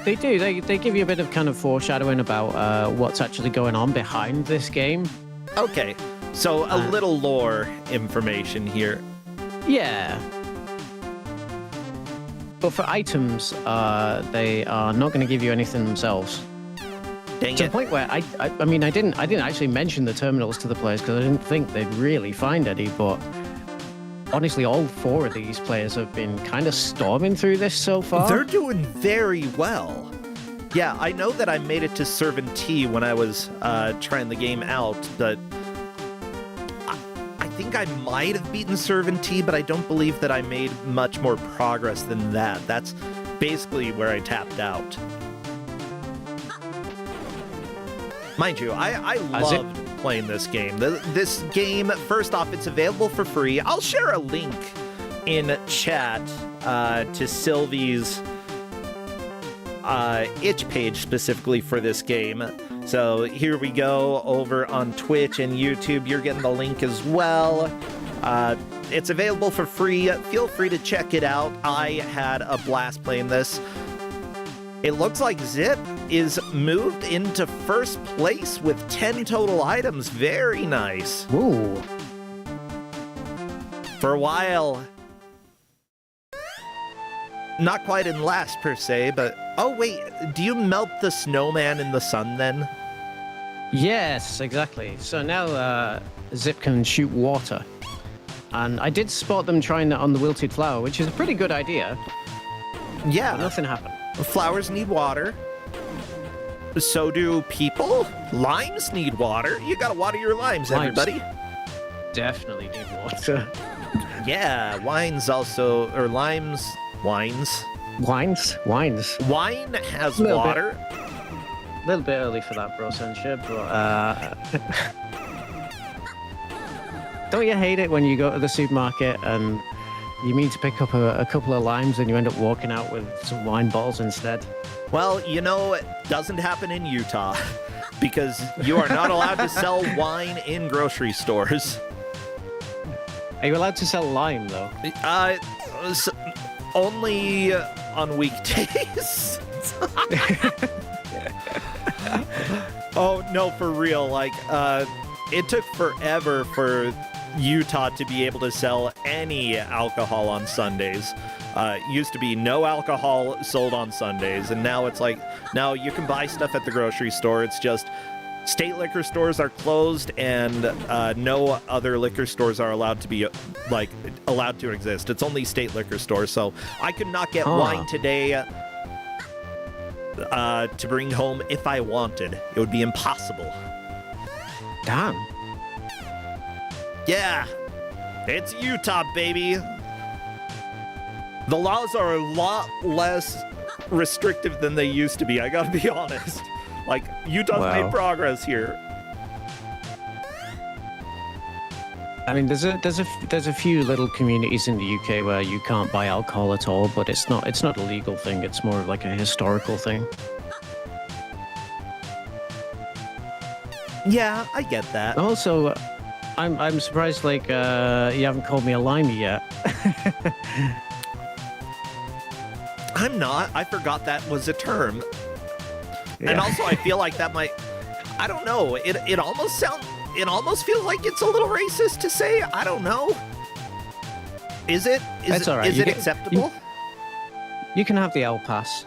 They do. They give you a bit of kind of foreshadowing about what's actually going on behind this game. Okay, so a little lore information here. Yeah. But for items, they are not going to give you anything themselves. Dang To the it. point where I mean, I didn't actually mention the terminals to the players because I didn't think they'd really find any. But honestly, all 4 of these players have been kind of storming through this so far. They're doing very well. Yeah, I know that I made it to Servant-T when I was trying the game out, but I think I might have beaten Servant-T, but I don't believe that I made much more progress than that. That's basically where I tapped out. Mind you, I loved playing this game. This game, first off, it's available for free. I'll share a link in chat to Sylvie's itch page specifically for this game. So here we go over on Twitch and YouTube. You're getting the link as well. It's available for free. Feel free to check it out. I had a blast playing this. It looks like Zip is moved into first place with 10 total items. Very nice. Ooh. For a while, not quite in last per se, but... Oh, wait, do you melt the snowman in the sun then? Yes, exactly. So now Zip can shoot water. And I did spot them trying that on the wilted flower, which is a pretty good idea. Yeah. But nothing happened. Flowers need water. So do people. Limes need water. You gotta water your limes, everybody. Definitely need water. Yeah, wines also... Or limes... Wines. Wines? Wine has Little bit. water. A little bit early for that, bro, Senship, but don't you hate it when you go to the supermarket and you mean to pick up a couple of limes and you end up walking out with some wine bottles instead? Well, you know, it doesn't happen in Utah because you are not allowed to sell wine in grocery stores. Are you allowed to sell lime, though? Only on weekdays. Oh, no, for real. Like, it took forever for Utah to be able to sell any alcohol on Sundays. Used to be no alcohol sold on Sundays, and now it's like, now you can buy stuff at the grocery store. It's just state liquor stores are closed, and no other liquor stores are allowed to be, allowed to exist. It's only state liquor stores, so I could not get wine today to bring home if I wanted. It would be impossible. Damn. Yeah, it's Utah, baby. The laws are a lot less restrictive than they used to be, I gotta be honest. Like, Utah's made progress here. I mean, there's a few little communities in the UK where you can't buy alcohol at all, but it's not a legal thing. It's more of like a historical thing. Yeah, I get that. Also, I'm surprised you haven't called me a limey yet. I'm not. I forgot that was a term. Yeah. And also, I feel like that might... I don't know. It almost feels like it's a little racist to say. I don't know. Is it? That's all right. Is it acceptable? You can have the L pass.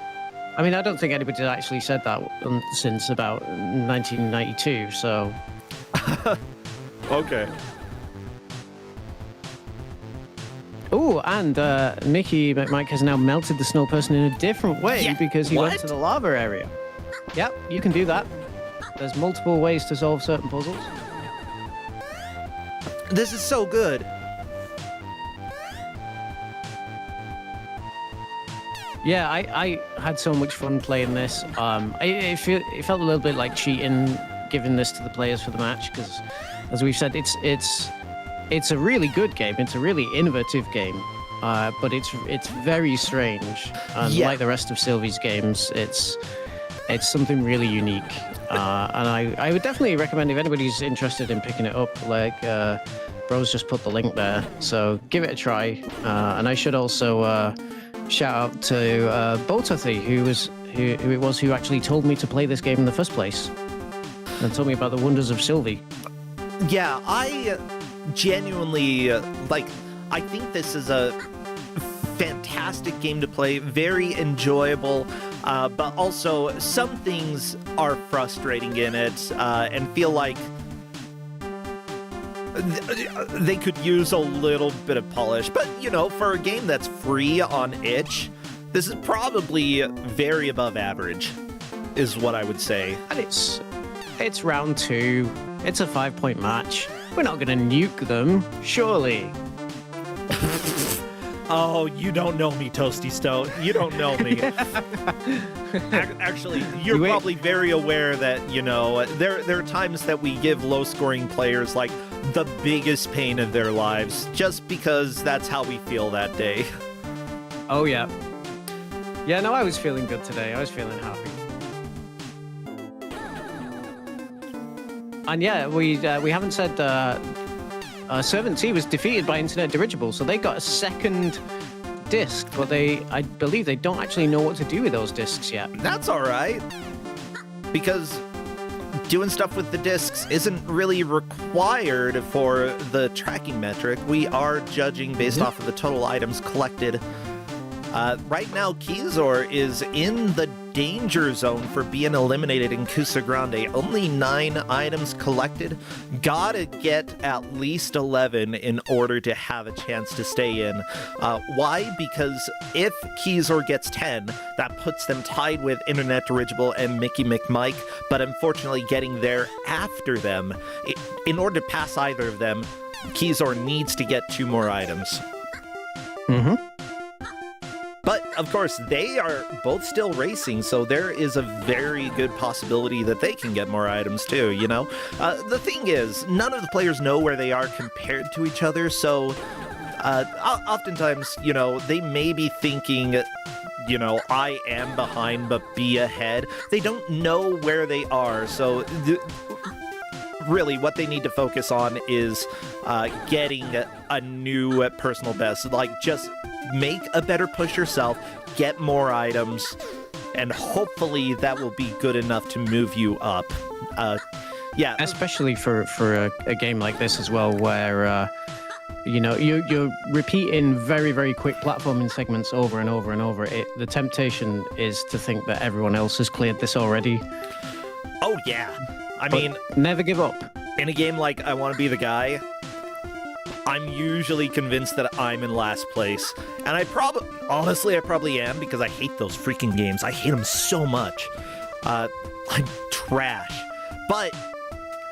I mean, I don't think anybody's actually said that since about 1992, so... Okay. Oh, and Mickey McMike has now melted the snow person in a different way because he went to the lava area. Yep, you can do that. There's multiple ways to solve certain puzzles. This is so good. Yeah, I had so much fun playing this. It felt a little bit like cheating, giving this to the players for the match, because, as we've said, it's a really good game. It's a really innovative game, but it's very strange. And like the rest of Sylvie's games, it's something really unique. And I would definitely recommend, if anybody's interested in picking it up, like Bro's just put the link there, so give it a try. And I should also shout out to Botathy, who actually told me to play this game in the first place, and told me about the wonders of Sylvie. Yeah, I genuinely I think this is a fantastic game to play, very enjoyable, but also some things are frustrating in it, and feel like they could use a little bit of polish. But, you know, for a game that's free on itch, this is probably very above average, is what I would say. And it's round 2. It's a 5-point match. We're not going to nuke them, surely. Oh, you don't know me, Toasty Stone. You don't know me. Actually, you're probably very aware that, you know, there are times that we give low-scoring players, like, the biggest pain of their lives, just because that's how we feel that day. Oh, yeah. Yeah, no, I was feeling good today. I was feeling happy. And yeah, we haven't said Servant T was defeated by Internet Dirigible, so they got a second disc, but I believe they don't actually know what to do with those discs yet. That's all right, because doing stuff with the discs isn't really required for the tracking metric. We are judging based off of the total items collected. Right now, Kusor is in the danger zone for being eliminated in Kusogrande. Only 9 items collected. Gotta get at least 11 in order to have a chance to stay in. Why? Because if Kusor gets 10, that puts them tied with Internet Dirigible and Mickey McMike, but unfortunately getting there after them. In order to pass either of them, Kusor needs to get 2 more items. Mm-hmm. But, of course, they are both still racing, so there is a very good possibility that they can get more items, too, you know? The thing is, none of the players know where they are compared to each other, so oftentimes, you know, they may be thinking, you know, I am behind, but be ahead. They don't know where they are, so really what they need to focus on is getting a new personal best. Like, just make a better push yourself, get more items, and hopefully that will be good enough to move you up. Yeah. Especially for a game like this as well, where, you know, you're repeating very, very quick platforming segments over and over and over. The temptation is to think that everyone else has cleared this already. Oh, yeah. I mean, never give up. In a game like I Want to Be the Guy, I'm usually convinced that I'm in last place. And I probably am, because I hate those freaking games. I hate them so much. I'm trash. But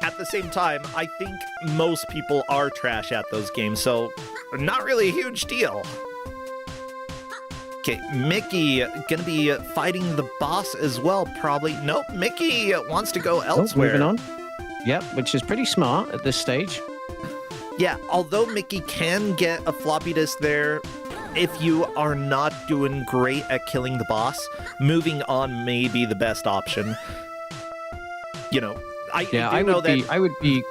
at the same time, I think most people are trash at those games, so not really a huge deal. Okay, Mickey gonna be fighting the boss as well, probably. Nope, Mickey wants to go elsewhere. Moving on. Yep, which is pretty smart at this stage. Yeah, although Mickey can get a floppy disk there, if you are not doing great at killing the boss, moving on may be the best option. You know, I would be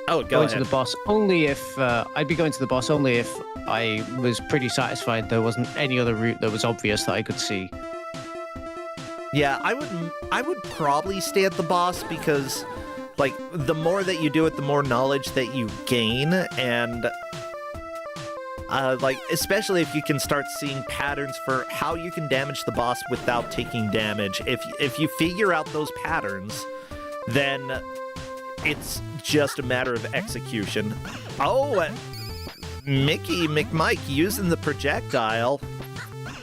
going to the boss only if I'd be going to the boss only if I was pretty satisfied there wasn't any other route that was obvious that I could see. Yeah, I would probably stay at the boss, because like, the more that you do it, the more knowledge that you gain, and Like, especially if you can start seeing patterns for how you can damage the boss without taking damage. If you figure out those patterns, then it's just a matter of execution. Oh, Mickey McMike using the projectile.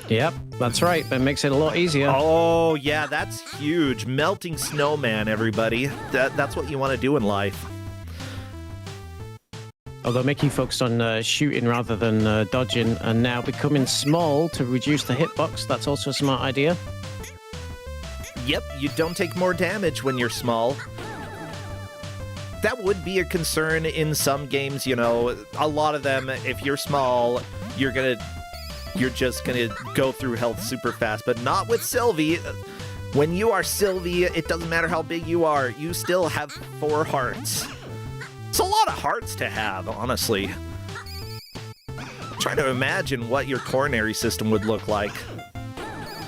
Yep, that's right. That makes it a lot easier. Oh, yeah, that's huge. Melting snowman, everybody. That's what you want to do in life. Although Mickey focused on shooting rather than dodging, and now becoming small to reduce the hitbox. That's also a smart idea. Yep, you don't take more damage when you're small. That would be a concern in some games, you know. A lot of them, if you're small, you're just gonna go through health super fast, but not with Sylvie. When you are Sylvie, it doesn't matter how big you are, you still have 4 hearts. It's a lot of hearts to have, honestly. I'm trying to imagine what your coronary system would look like.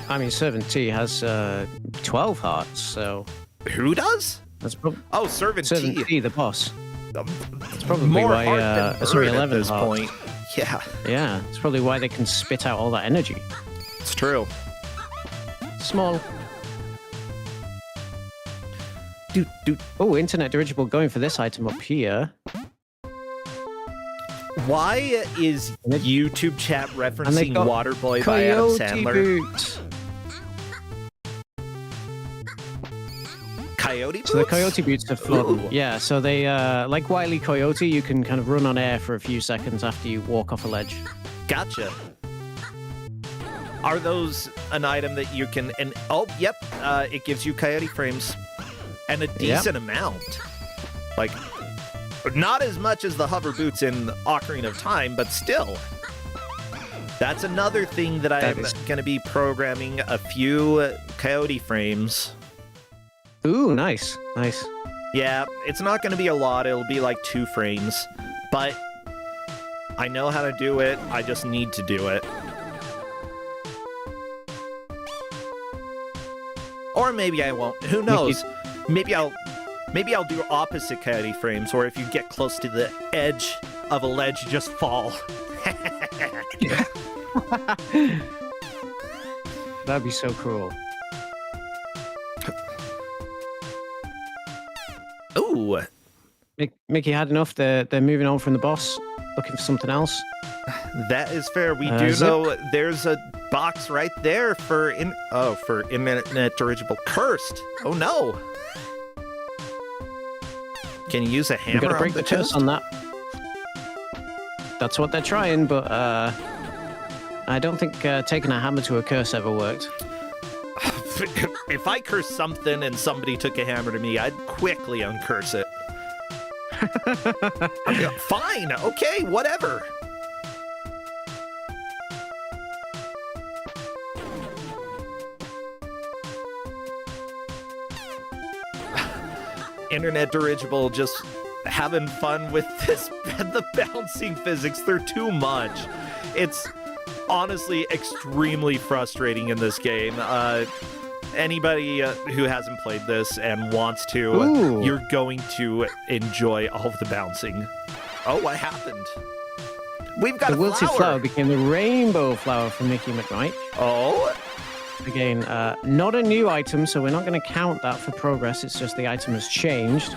I mean, Servant T has 12 hearts, so... Who does? That's probably... Oh, Servant Servant T, the boss. That's probably more why, heart than sorry, bird 11 at this hearts. point. Yeah, Yeah, it's probably why they can spit out all that energy. it's true. Small. Dude. Oh, internet dirigible going for this item up here. Why is And they- YouTube chat and they referencing got Waterboy by Adam Coyote Sandler? boots. Coyote boots? So the coyote boots are fun. Ooh. Yeah, so they, like Wile E. Coyote, you can kind of run on air for a few seconds after you walk off a ledge. Gotcha. Are those an item that you can... And oh, yep, it gives you coyote frames. And a decent amount. Like, not as much as the hover boots in Ocarina of Time, but still. That's another thing that I'm going to be programming a few coyote frames. Ooh, nice, nice. Yeah, it's not going to be a lot. It'll be like 2 frames. But I know how to do it. I just need to do it. Or maybe I won't. Who knows? Maybe I'll do opposite coyote frames, or if you get close to the edge of a ledge, you just fall. That'd be so cool. Ooh. Mickey had enough. They're moving on from the boss, looking for something else. That is fair. We do Zip. know there's a box right there for internet dirigible cursed. Oh no. Can you use a We hammer gotta on break the the curse chest? on that. That's what they're trying, but I don't think taking a hammer to a curse ever worked. If I curse something and somebody took a hammer to me, I'd quickly uncurse it. I'd be like, fine, okay, whatever. Internet dirigible just having fun with the bouncing physics. They're too much. It's honestly extremely frustrating in this game. Anybody who hasn't played this and wants to, Ooh. you're going to enjoy all of the bouncing. Oh, what happened? We've got The a wilted flower. flower became the rainbow flower for Mickey McMike. Oh, Again, not a new item, so we're not going to count that for progress. It's just the item has changed.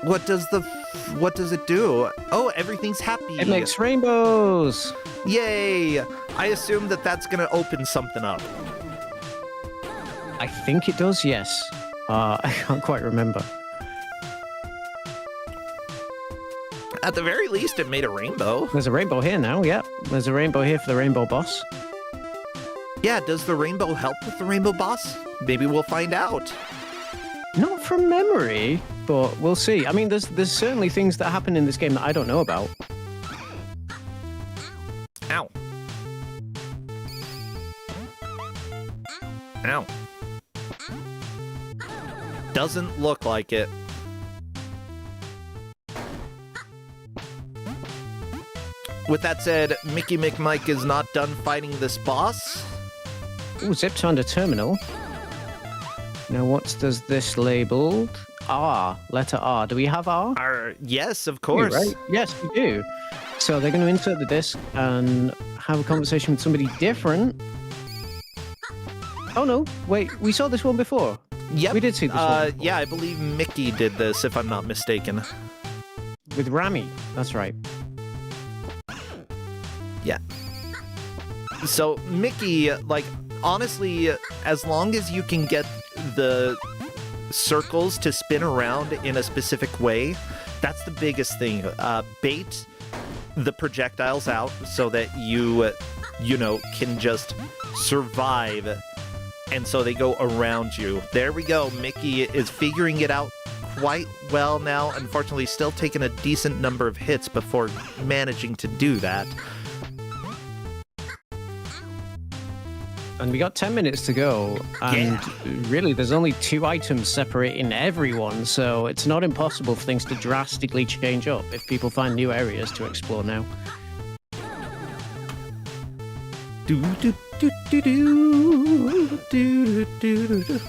what does it do? Oh, everything's happy. It makes rainbows. Yay! I assume that that's gonna open something up. I think it does, yes. I can't quite remember. At the very least, it made a rainbow. There's a rainbow here now, yep. There's a rainbow here for the rainbow boss. Yeah, does the rainbow help with the rainbow boss? Maybe we'll find out. Not from memory, but we'll see. I mean, there's certainly things that happen in this game that I don't know about. Ow. Ow. Doesn't look like it. With that said, Mickey McMike is not done fighting this boss. Ooh, zip to under terminal. Now, what does this labeled? R, letter R. Do we have R? Yes, of course. Right? Yes, we do. So they're going to insert the disc and have a conversation with somebody different. Oh no, wait, we saw this one before. Yep. We did see this one before. Yeah, I believe Mickey did this, if I'm not mistaken. With Rami, that's right. Yeah. So Mickey, like, honestly, as long as you can get the circles to spin around in a specific way, that's the biggest thing. Bait the projectiles out so that you can just survive, and so they go around you. There we go. Mickey is figuring it out quite well now. Unfortunately, still taking a decent number of hits before managing to do that. And we got 10 minutes to go, and really there's only 2 items separating everyone, so it's not impossible for things to drastically change up if people find new areas to explore now. Do do do do do do do do.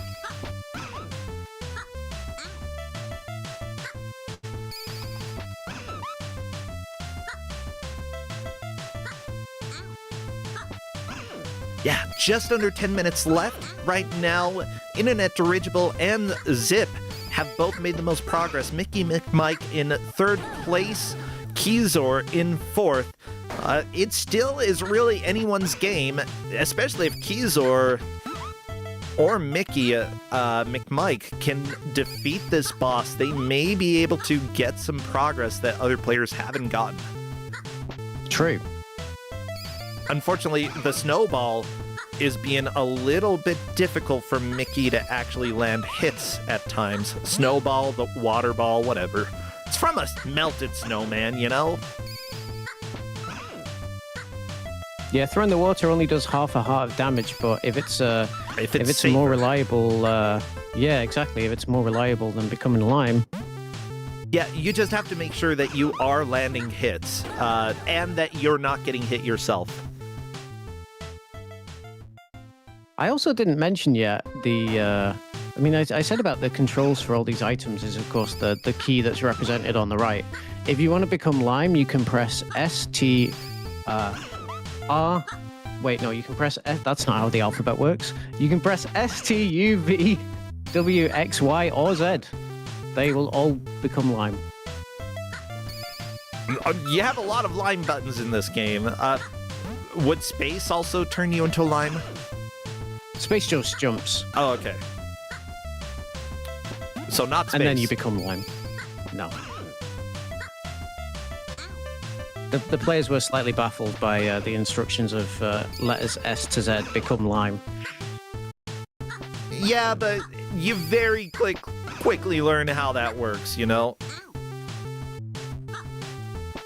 Yeah, just under 10 minutes left right now. Internet Dirigible and Zip have both made the most progress. Mickey McMike in 3rd place, Kusor in 4th. It still is really anyone's game, especially if Kusor or Mickey McMike can defeat this boss. They may be able to get some progress that other players haven't gotten. True. Unfortunately, the snowball is being a little bit difficult for Mickey to actually land hits at times. Snowball, the water ball, whatever. It's from a melted snowman, you know? Yeah, throwing the water only does half a heart of damage, but if it's safer. more reliable, yeah, exactly. If it's more reliable than becoming lime. Yeah, you just have to make sure that you are landing hits, and that you're not getting hit yourself. I also didn't mention yet I said about the controls for all these items is, of course, the key that's represented on the right. If you want to become lime, you can press ST, R. Wait, no, you can press F. That's not how the alphabet works. You can press ST, U, V, W, X, Y, or Z. They will all become lime. You have a lot of lime buttons in this game. Would space also turn you into a lime? Space just jumps. Oh, okay. So not space. And then you become lime. No. The players were slightly baffled by the instructions of letters S to Z become lime. Yeah, but you very quickly learn how that works, you know?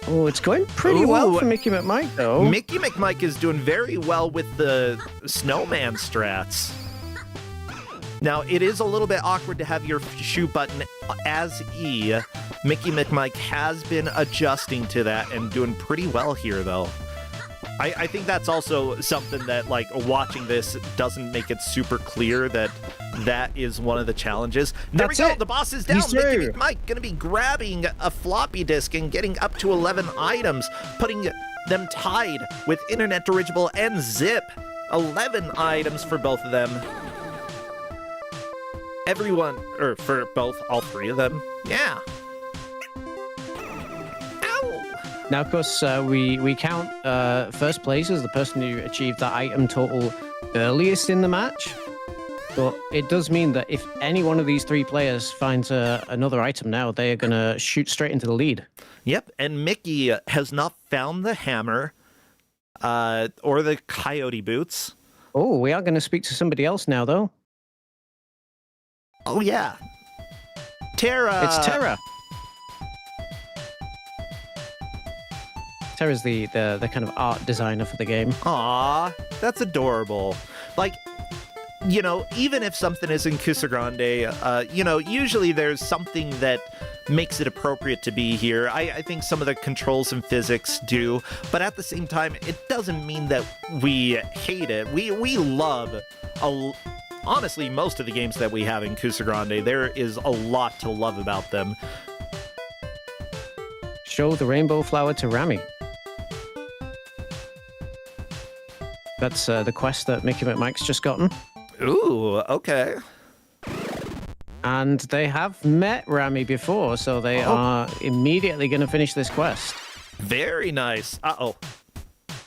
Oh, it's going pretty well for Mickey McMike, though. Mickey McMike is doing very well with the snowman strats. Now, it is a little bit awkward to have your shoot button as E. Mickey McMike has been adjusting to that and doing pretty well here, though. I think that's also something that, like, watching this doesn't make it super clear that that is one of the challenges. There we go. The boss is down. Mickey McMike going to be grabbing a floppy disk and getting up to 11 items, putting them tied with Internet Dirigible and Zip. 11 items for both of them. Everyone, or for both, all 3 of them. Yeah. Now, of course, we count first place as the person who achieved that item total earliest in the match. But it does mean that if any one of these 3 players finds another item now, they are going to shoot straight into the lead. Yep, and Mickey has not found the hammer or the coyote boots. Oh, we are going to speak to somebody else now, though. Oh, yeah. Tara! It's Tara! Tara's the kind of art designer for the game. Aw, that's adorable. Like, you know, even if something is in Kusogrande, usually there's something that makes it appropriate to be here. I think some of the controls and physics do, but at the same time, it doesn't mean that we hate it. We love, honestly, most of the games that we have in Kusogrande. There is a lot to love about them. Show the rainbow flower to Rami. That's the quest that Mickey McMike's just gotten. Ooh, okay. And they have met Rami before, so they are immediately going to finish this quest. Very nice. Uh-oh.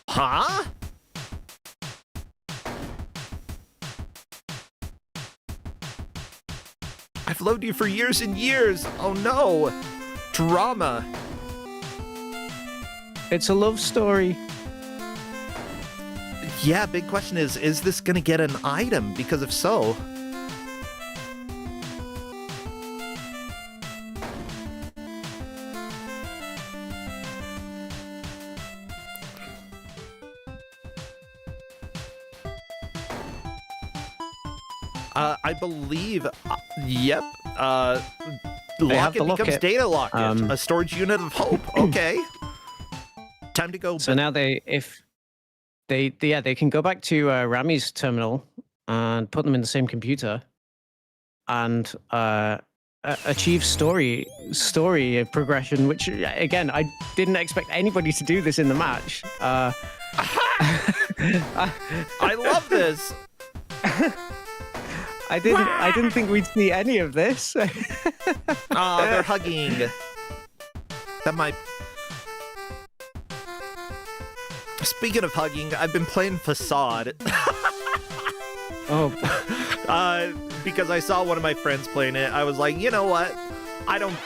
Huh? I've loved you for years and years. Oh no. Drama. It's a love story. Yeah, big question is this gonna get an item? Because if so... I believe, yep, locket becomes locket. data locket, a storage unit of hope. Okay. Time to go. So now they can go back to Rami's terminal and put them in the same computer and achieve story progression, which again, I didn't expect anybody to do this in the match. I love this. I didn't think we'd see any of this. Oh, they're hugging. That might... Speaking of hugging, I've been playing Facade. Oh. Because I saw one of my friends playing it. I was like, you know what? I don't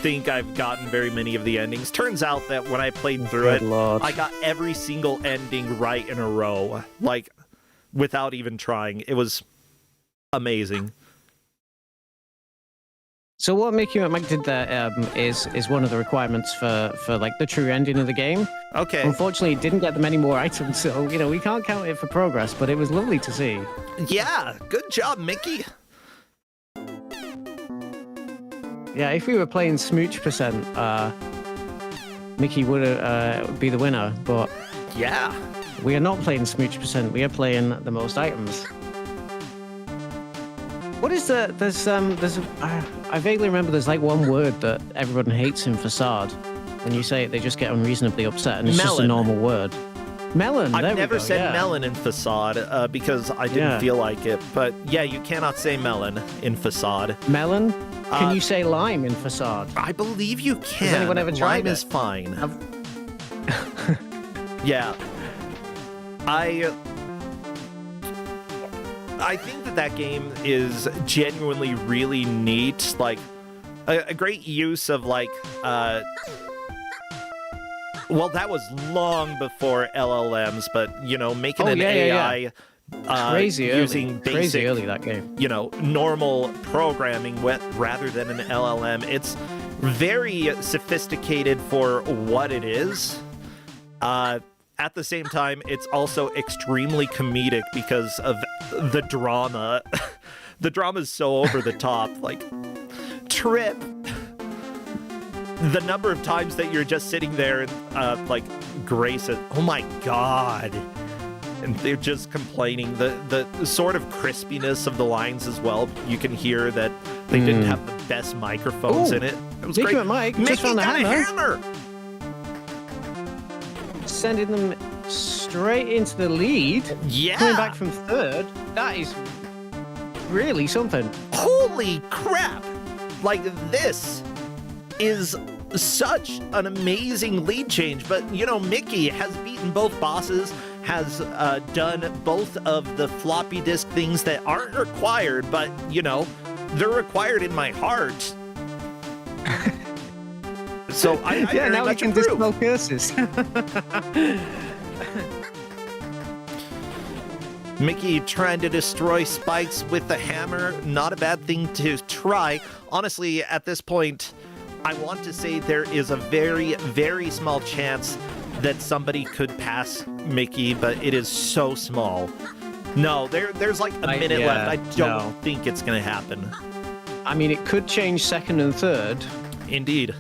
think I've gotten very many of the endings. Turns out that when I played through it, Lord. I got every single ending right in a row. Like, without even trying. It was... amazing. So what Mickey McMike did there is one of the requirements for like the true ending of the game. Okay. Unfortunately, it didn't get them any more items, so we can't count it for progress. But it was lovely to see. Yeah, good job, Mickey. Yeah, if we were playing Smooch percent, Mickey would be the winner. But Yeah. we are not playing Smooch percent. We are playing the most items. What is I vaguely remember there's like one word that everyone hates in Facade. When you say it, they just get unreasonably upset, and it's just a Melon. normal word. Melon. I've never said melon in Facade because I didn't feel like it. But yeah, you cannot say melon in Facade. Melon? Can you say lime in Facade? I believe you can. Has anyone ever tried Lime it? is fine. Yeah. I think that game is genuinely really neat. Like, a great use of, like, well, that was long before LLMs, but, making an AI Crazy early. using basic, Crazy early, that game. normal programming rather than an LLM. It's very sophisticated for what it is. At the same time, it's also extremely comedic because of the drama. The drama is so over the top. Like, Trip. The number of times that you're just sitting there and, like, Grace, oh my god. And they're just complaining. The sort of crispiness of the lines as well. You can hear that they didn't have the best microphones in it. It was Mickey great. McMike Mickey just found a got a hammer. hammer! Sending them straight into the lead. Yeah! Coming back from third. That is really something. Holy crap! Like, this is such an amazing lead change. But, Mickey has beaten both bosses, has done both of the floppy disk things that aren't required, but, they're required in my heart. So I very now we much can approve. dispel curses. Mickey trying to destroy spikes with the hammer, not a bad thing to try. Honestly, at this point, I want to say there is a very, very small chance that somebody could pass Mickey, but it is so small. No, there's like a minute left. I don't think it's going to happen. I mean, it could change second and third. Indeed.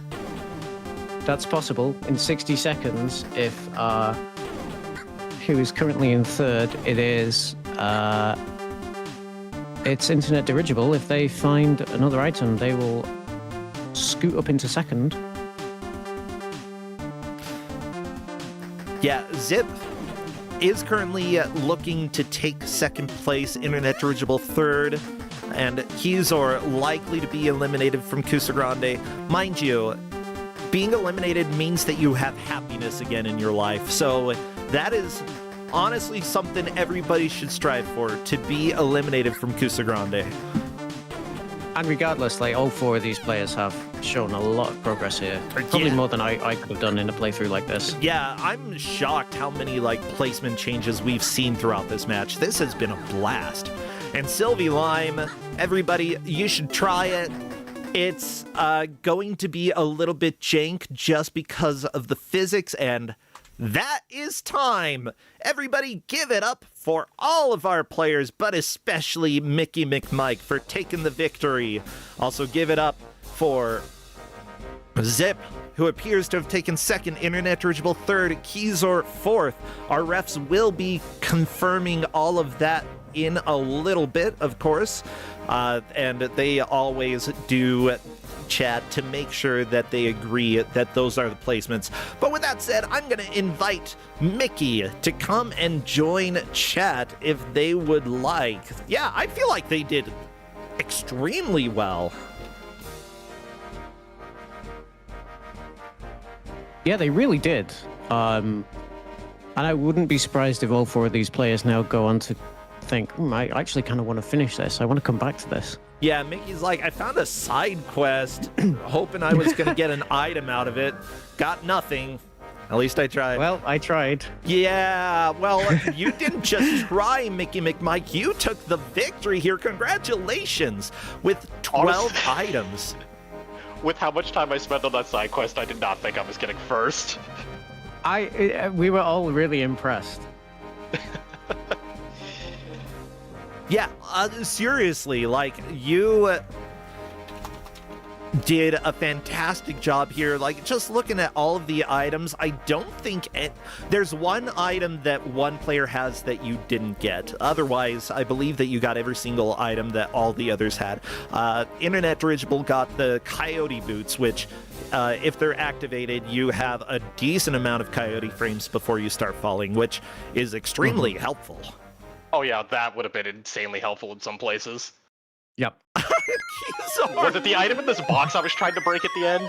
That's possible in 60 seconds if who is currently in third, it's internet dirigible. If they find another item, they will scoot up into second. Yeah, Zip is currently looking to take second place, Internet Dirigible third, and Kusor likely to be eliminated from Kusogrande. Mind you, being eliminated means that you have happiness again in your life, so that is honestly something everybody should strive for, to be eliminated from Kusogrande. And regardless, like, all 4 of these players have shown a lot of progress here. Probably more than I could have done in a playthrough like this. Yeah, I'm shocked how many, like, placement changes we've seen throughout this match. This has been a blast. And Sylvie Lime, everybody, you should try it. It's going to be a little bit jank just because of the physics, and that is time. Everybody give it up for all of our players, but especially Mickey McMike for taking the victory. Also give it up for Zip, who appears to have taken second, Internet Dirigible third, Kusor fourth. Our refs will be confirming all of that in a little bit, of course, and they always do chat to make sure that they agree that those are the placements. But with that said, I'm going to invite Mickey to come and join chat if they would like. Yeah, I feel like they did extremely well. Yeah, they really did. And I wouldn't be surprised if all 4 of these players now go on to think, I actually kind of want to finish this. I want to come back to this. Yeah, Mickey's like, I found a side quest, hoping I was going to get an item out of it. Got nothing. At least I tried. Well, I tried. Yeah, well, you didn't just try, Mickey McMike. You took the victory here. Congratulations with 12 items. With how much time I spent on that side quest, I did not think I was getting first. We were all really impressed. Yeah, seriously, like, you did a fantastic job here. Like, just looking at all of the items, I don't think there's one item that one player has that you didn't get. Otherwise, I believe that you got every single item that all the others had. Internet Dirigible got the Coyote boots, which, if they're activated, you have a decent amount of Coyote frames before you start falling, which is extremely helpful. Oh yeah, that would have been insanely helpful in some places. Yep. Was it the item in this box I was trying to break at the end?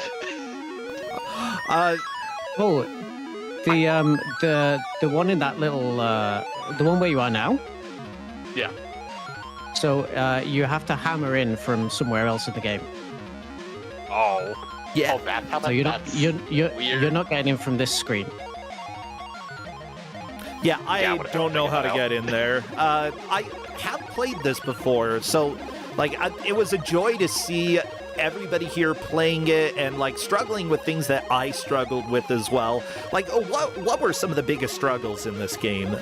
The one in that little the one where you are now. Yeah. So you have to hammer in from somewhere else in the game. Oh. Yeah. Oh, So you're not getting in from this screen. Yeah, I but don't know how to get in there. I have played this before, so like it was a joy to see everybody here playing it and like struggling with things that I struggled with as well. Like, what were some of the biggest struggles in this game?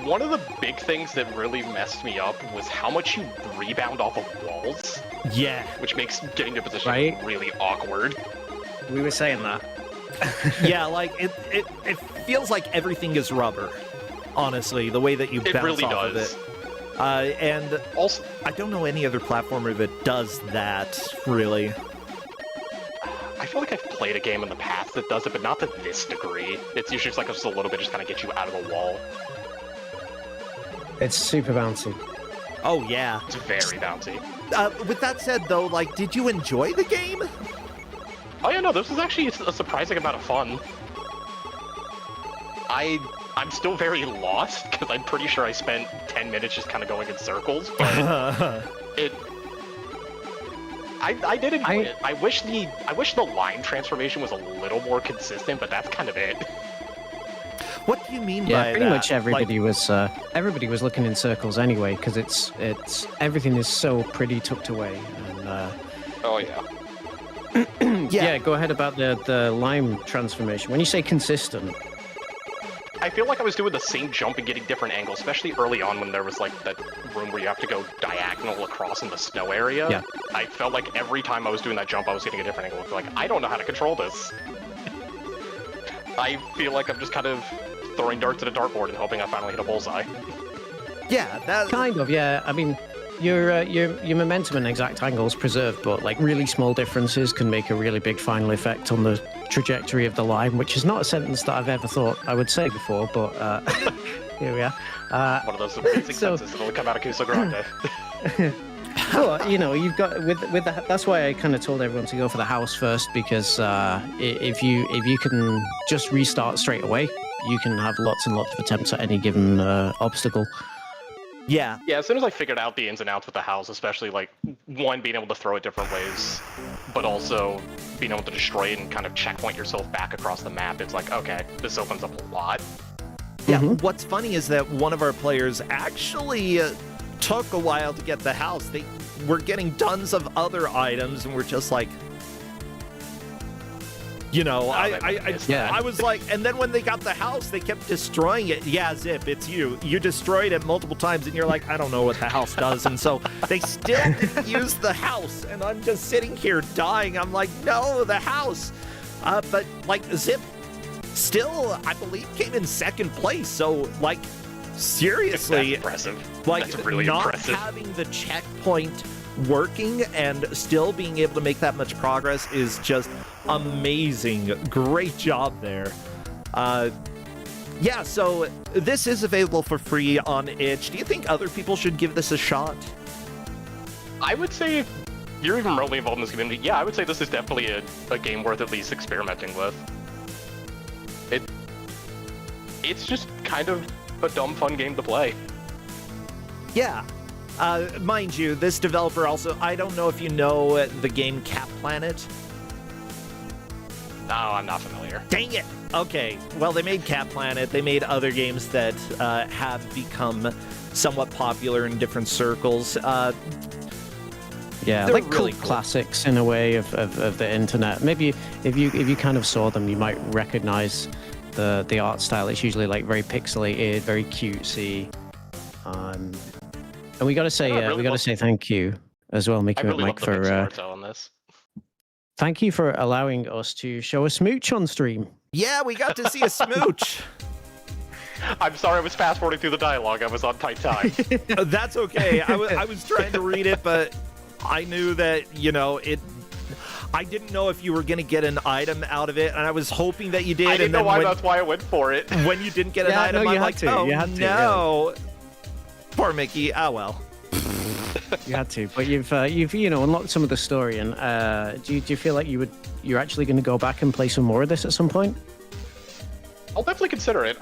One of the big things that really messed me up was how much you rebound off of walls. Yeah. Which makes getting to position really awkward. We were saying that. Yeah, like it feels like everything is rubber. Honestly, the way that you bounce really off does. of it. And Also, I don't know any other platformer that does that, really. I feel like I've played a game in the past that does it, but not to this degree. It's usually just like just a little bit, just kind of get you out of the wall. It's super bouncy. Oh, yeah. It's very bouncy. With that said, though, like, did you enjoy the game? Oh yeah, no, this is actually a surprising amount of fun. I'm still very lost, because I'm pretty sure I spent 10 minutes just kind of going in circles, but I did enjoy it. I wish the line transformation was a little more consistent, but that's kind of it. What do you mean by that? Yeah, pretty much everybody was looking in circles anyway, because it's everything is so pretty tucked away. And, oh yeah. Yeah, go ahead about the lime transformation. When you say consistent, I feel like I was doing the same jump and getting different angles, especially early on when there was like that room where you have to go diagonal across in the snow area. Yeah. I felt like every time I was doing that jump, I was getting a different angle. Like, I don't know how to control this. I feel like I'm just kind of throwing darts at a dartboard and hoping I finally hit a bullseye. Yeah, that kind of. Yeah, I mean, your momentum and exact angles preserved, but like really small differences can make a really big final effect on the trajectory of the line, which is not a sentence that I've ever thought I would say before, but here we are. One of those amazing sentences that'll come out of Kusogrande. Well, you've got with the, that's why I kind of told everyone to go for the house first, because if you can just restart straight away, you can have lots and lots of attempts at any given obstacle. Yeah. Yeah, as soon as I figured out the ins and outs with the house, especially like one being able to throw it different ways, but also being able to destroy it and kind of checkpoint yourself back across the map, it's like, okay, this opens up a lot. Yeah, what's funny is that one of our players actually took a while to get the house. They were getting tons of other items, and we're just like, I was like, and then when they got the house, they kept destroying it. Yeah, Zip, it's you. You destroyed it multiple times, and you're like, I don't know what the house does. And so they still didn't use the house, and I'm just sitting here dying. I'm like, no, the house. But like Zip still, I believe, came in second place. So like, seriously, that's impressive. Like, that's really not impressive. Having the checkpoint working and still being able to make that much progress is just amazing. Great job there. Yeah, so this is available for free on itch. Do you think other people should give this a shot? I would say if you're even remotely involved in this community, yeah, I would say this is definitely a game worth at least experimenting with. It's just kind of a dumb, fun game to play. Yeah. Mind you, this developer also, I don't know if you know the game Cap Planet. No, I'm not familiar. Dang it! Okay, well, they made Cap Planet. They made other games that have become somewhat popular in different circles. Yeah, they're like really cult cool. classics in a way of the internet. Maybe if you kind of saw them, you might recognize the art style. It's usually like very pixelated, very cutesy. And we got to say say thank you as well, Mickey I really Mike, love the for pixel art on this. thank you for allowing us to show a smooch on stream. Yeah, we got to see a smooch. I'm sorry I was fast forwarding through the dialogue. I was on tight time. That's okay. I was trying to read it, but I knew that, I didn't know if you were going to get an item out of it, and I was hoping that you did. I didn't and know then why, that's why I went for it. When you didn't get an Yeah, item, no, I'm you like, had to. oh, You had to, no. Poor Mickey. Oh, well. You had to, but you've unlocked some of the story. And do you feel like you're actually going to go back and play some more of this at some point? I'll definitely consider it.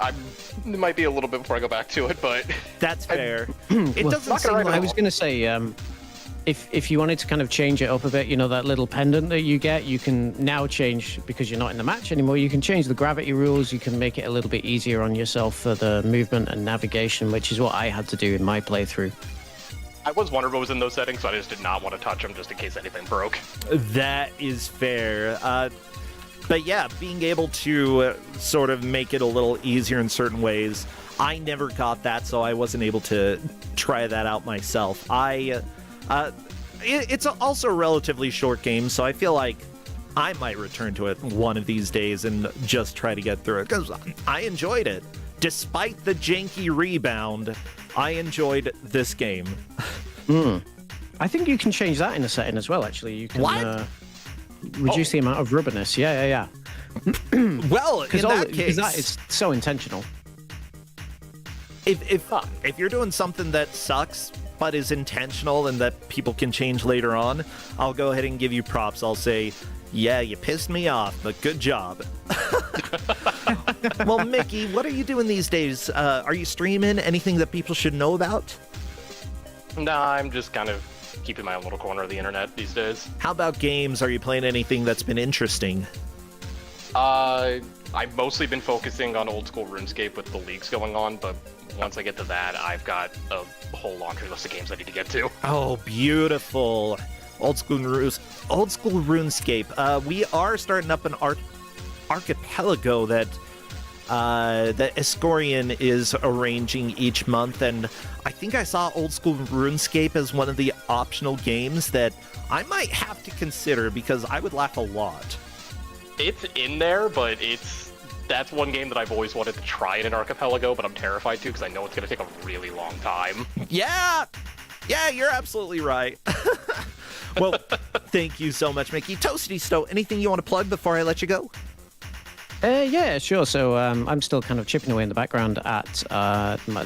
It might be a little bit before I go back to it, but That's fair. It doesn't not seem gonna write like... I was going to say, if you wanted to kind of change it up a bit, that little pendant that you get, you can now change, because you're not in the match anymore, you can change the gravity rules, you can make it a little bit easier on yourself for the movement and navigation, which is what I had to do in my playthrough. I was wondering what was in those settings, so I just did not want to touch them just in case anything broke. That is fair. But yeah, being able to sort of make it a little easier in certain ways, I never got that, so I wasn't able to try that out myself. It's also a relatively short game, so I feel like I might return to it one of these days and just try to get through it, because I enjoyed it. Despite the janky rebound, I enjoyed this game. I think you can change that in the setting as well, actually. You can What? reduce the amount of rubberness. Yeah. Well, in that Because case, that is so intentional. if you're doing something that sucks but is intentional and that people can change later on, I'll go ahead and give you props. I'll say, yeah, you pissed me off, but good job. Well, Mickey, what are you doing these days? Are you streaming? Anything that people should know about? Nah, I'm just kind of keeping my own little corner of the internet these days. How about games? Are you playing anything that's been interesting? I've mostly been focusing on old school RuneScape with the leagues going on, but once I get to that, I've got a whole laundry list of games I need to get to. Oh, beautiful. Old school RuneScape. We are starting up an archipelago that Escorian is arranging each month, and I think I saw Old School RuneScape as one of the optional games that I might have to consider, because I would laugh a lot. It's in there, but that's one game that I've always wanted to try in an archipelago, but I'm terrified to because I know it's going to take a really long time. Yeah! Yeah, you're absolutely right. Well, thank you so much, Mickey. Toasty Stowe, anything you want to plug before I let you go? Yeah, sure. So I'm still kind of chipping away in the background at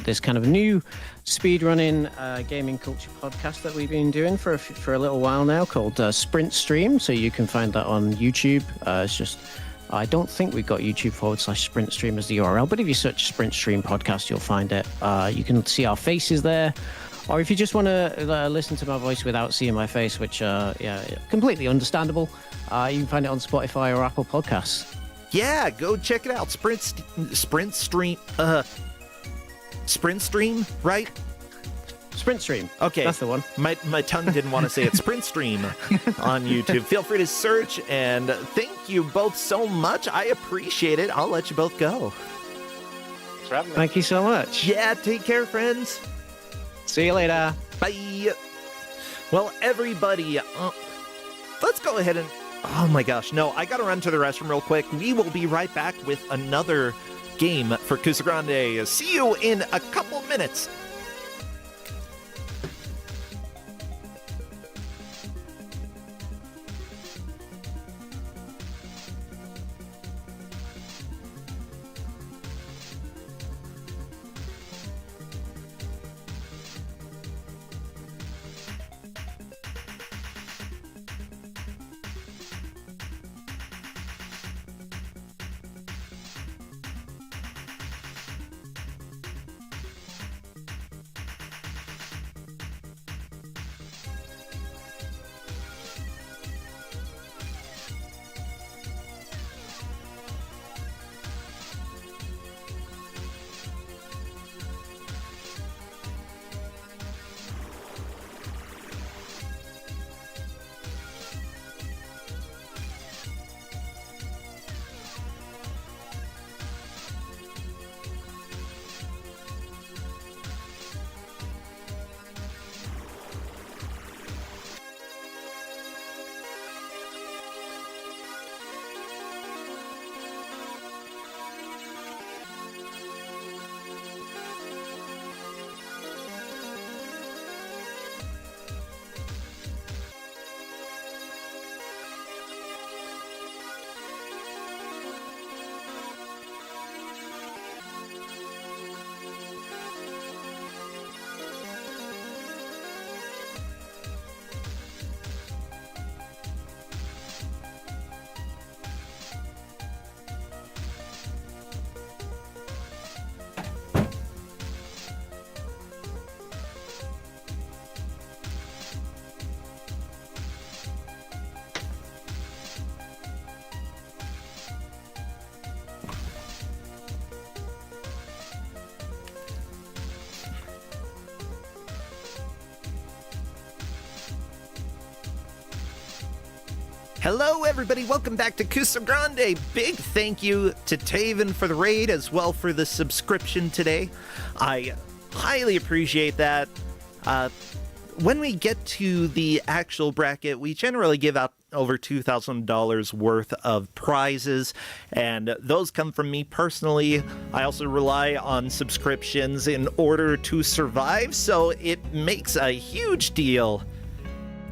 this kind of new speedrunning gaming culture podcast that we've been doing for a little while now called Sprint Stream. So you can find that on YouTube. It's just, I don't think we've got YouTube/Sprint Stream as the URL, but if you search Sprint Stream podcast, you'll find it. You can see our faces there. Or if you just want to listen to my voice without seeing my face, which, completely understandable, you can find it on Spotify or Apple Podcasts. Yeah, go check it out. Sprint Stream, right? Sprint Stream. Okay. That's the one. My tongue didn't want to say it. Sprint Stream on YouTube. Feel free to search, and thank you both so much. I appreciate it. I'll let you both go. Thanks for having me. Thank you so much. Yeah, take care, friends. See you later. Bye. Well, everybody, let's go ahead and... Oh my gosh, no, I gotta run to the restroom real quick. We will be right back with another game for Kusogrande. See you in a couple minutes. Hello, everybody. Welcome back to Kusogrande. Big thank you to Taven for the raid, as well for the subscription today. I highly appreciate that. When we get to the actual bracket, we generally give out over $2,000 worth of prizes, and those come from me personally. I also rely on subscriptions in order to survive, so it makes a huge deal.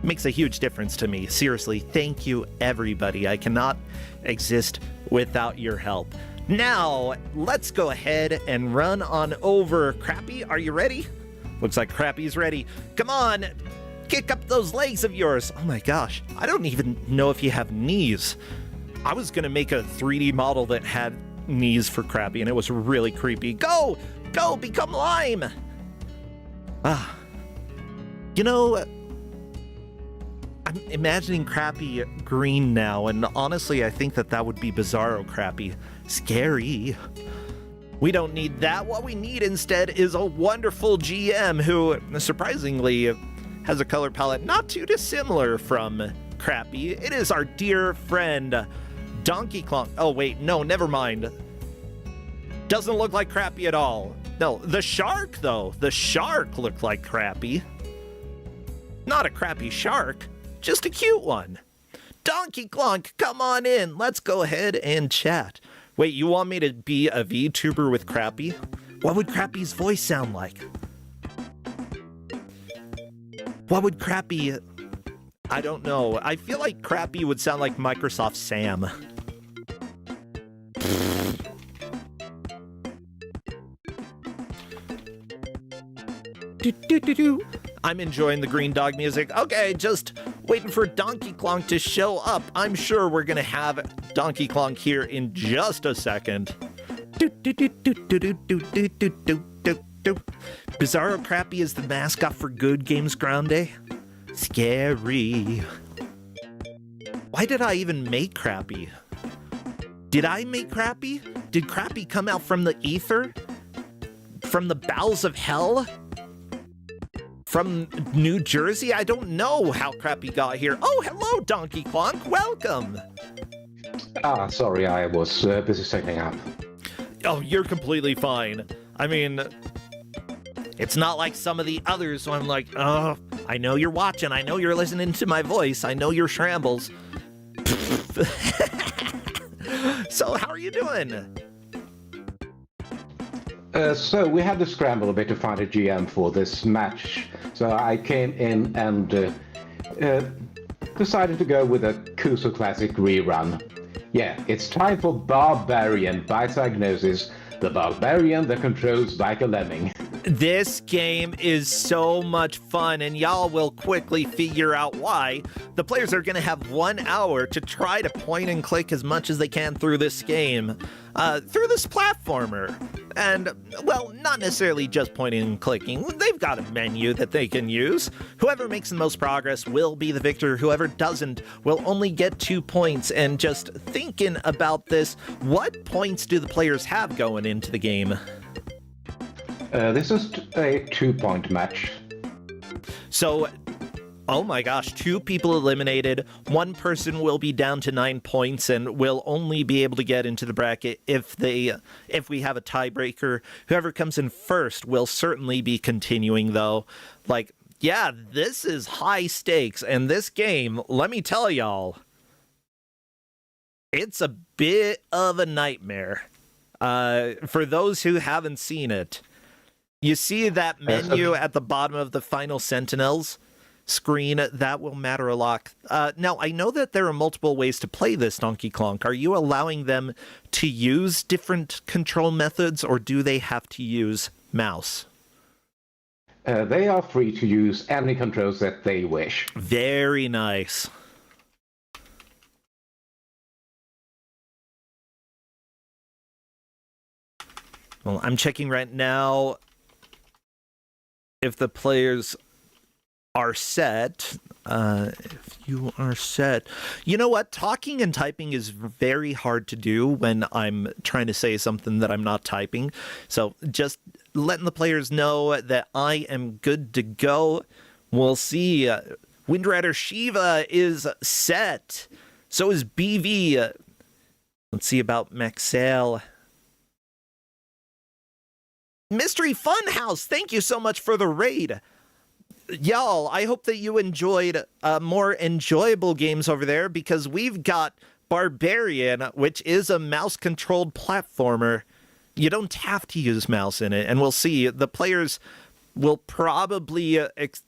Makes a huge difference to me. Seriously, thank you, everybody. I cannot exist without your help. Now, let's go ahead and run on over. Crappy, are you ready? Looks like Crappy's ready. Come on, kick up those legs of yours. Oh my gosh, I don't even know if you have knees. I was gonna make a 3D model that had knees for Crappy, and it was really creepy. Go, become lime. You know, I'm imagining Crappy green now, and honestly, I think that would be Bizarro Crappy. Scary. We don't need that. What we need instead is a wonderful GM who, surprisingly, has a color palette not too dissimilar from Crappy. It is our dear friend, Donkey Kong. Oh, wait, no, never mind. Doesn't look like Crappy at all. No, the shark, though. The shark looked like Crappy. Not a crappy shark. Just a cute one. Donkey Clonk, come on in. Let's go ahead and chat. Wait, you want me to be a VTuber with Crappy? What would Crappy's voice sound like? What would Crappy... I don't know. I feel like Crappy would sound like Microsoft Sam. I'm enjoying the green dog music. Okay, just waiting for Donkey Kong to show up. I'm sure we're gonna have Donkey Kong here in just a second. Bizarro Crappy is the mascot for Good Games Grande. Scary. Why did I even make Crappy? Did I make Crappy? Did Crappy come out from the ether? From the bowels of hell? From New Jersey? I don't know how Crappy got here. Oh, hello, Donkey Kong. Welcome. Sorry, I was busy setting up. Oh, you're completely fine. I mean, it's not like some of the others where I'm like, oh, I know you're watching. I know you're listening to my voice. I know your shambles. So, how are you doing? So we had to scramble a bit to find a GM for this match. So I came in and decided to go with a Kuso Classic rerun. Yeah, it's time for Barbarian by Psygnosis, the barbarian that controls like a lemming. This game is so much fun, and y'all will quickly figure out why. The players are going to have 1 hour to try to point and click as much as they can through this game, through this platformer. And, well, not necessarily just pointing and clicking. They've got a menu that they can use. Whoever makes the most progress will be the victor. Whoever doesn't will only get 2 points. And just thinking about this, what points do the players have going into the game? This is a 2-point match. So, oh my gosh, 2 people eliminated. 1 person will be down to 9 points and will only be able to get into the bracket if we have a tiebreaker. Whoever comes in first will certainly be continuing, though. Like, yeah, this is high stakes, and this game, let me tell y'all, it's a bit of a nightmare. For those who haven't seen it, you see that menu at the bottom of the Final Sentinels screen? That will matter a lot. Now, I know that there are multiple ways to play this, Donkey Kong. Are you allowing them to use different control methods, or do they have to use mouse? They are free to use any controls that they wish. Very nice. Well, I'm checking right now if the players are set. If you are set. You know what? Talking and typing is very hard to do when I'm trying to say something that I'm not typing. So just letting the players know that I am good to go. We'll see. Wind Rider Shiva is set. So is BV. Let's see about Maxell. Mystery Funhouse, thank you so much for the raid. Y'all, I hope that you enjoyed more enjoyable games over there, because we've got Barbarian, which is a mouse-controlled platformer. You don't have to use mouse in it, and we'll see. The players will probably, if